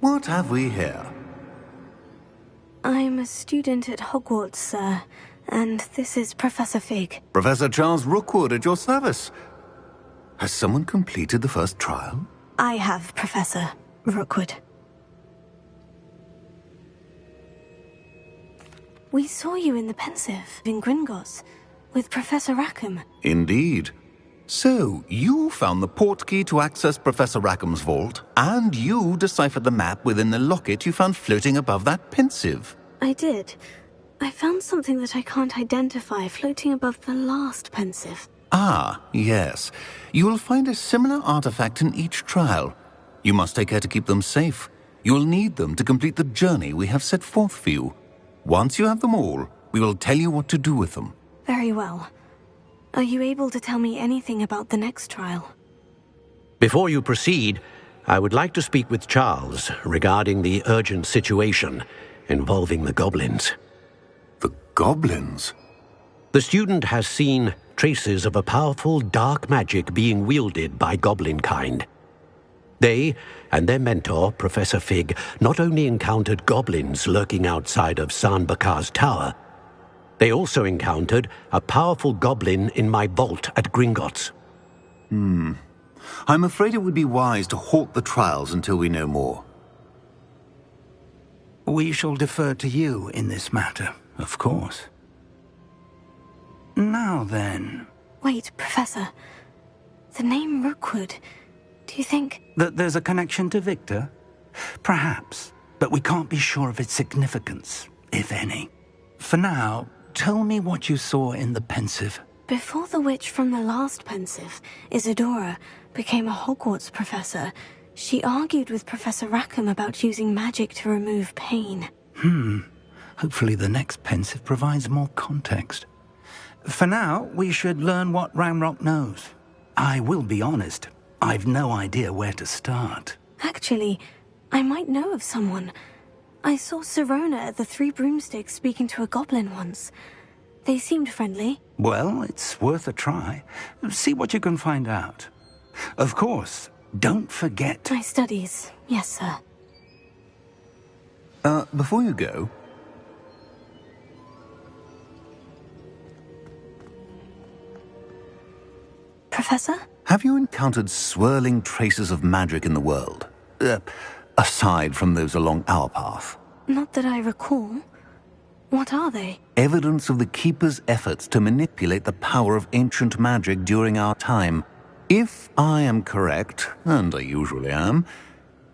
What have we here? I'm a student at Hogwarts, sir, And this is Professor Fig. Professor Charles Rookwood at your service. Has someone completed the first trial? I have, Professor Rookwood. We saw you in the Pensive in Gringotts with Professor Rackham. Indeed. So, you found the portkey to access Professor Rackham's vault, and you deciphered the map within the locket you found floating above that Pensive. I did. I found something that I can't identify floating above the last Pensive. Ah, yes. You will find a similar artifact in each trial. You must take care to keep them safe. You will need them to complete the journey we have set forth for you. Once you have them all, we will tell you what to do with them. Very well. Are you able to tell me anything about the next trial? Before you proceed, I would like to speak with Charles regarding the urgent situation involving the goblins. The goblins? The student has seen traces of a powerful dark magic being wielded by goblin kind. They and their mentor, Professor Fig, not only encountered goblins lurking outside of Sanbakar's tower, they also encountered a powerful goblin in my vault at Gringotts. I'm afraid it would be wise to halt the trials until we know more. We shall defer to you in this matter, of course. Now then... Wait, Professor. The name Rookwood. Do you think... that there's a connection to Victor? Perhaps, but we can't be sure of its significance, if any. For now, tell me what you saw in the Pensive. Before the witch from the last Pensive, Isadora, became a Hogwarts professor, she argued with Professor Rackham about using magic to remove pain. Hopefully the next Pensive provides more context. For now, we should learn what Ranrock knows. I will be honest, I've no idea where to start. Actually, I might know of someone. I saw Sirona at the Three Broomsticks speaking to a goblin once. They seemed friendly. Well, it's worth a try. See what you can find out. Of course, don't forget... My studies, yes, sir. Before you go... Professor? Have you encountered swirling traces of magic in the world? Aside from those along our path? Not that I recall. What are they? Evidence of the Keeper's efforts to manipulate the power of ancient magic during our time. If I am correct, and I usually am,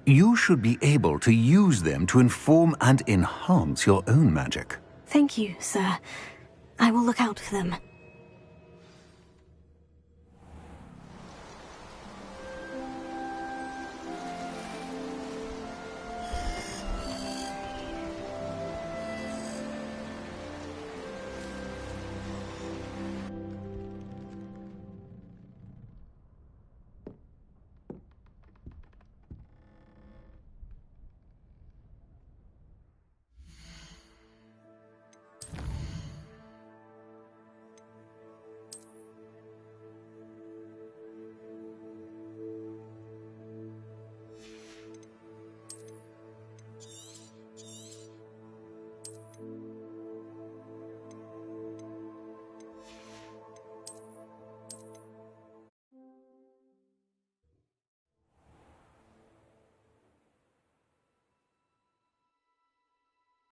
you should be able to use them to inform and enhance your own magic. Thank you, sir. I will look out for them.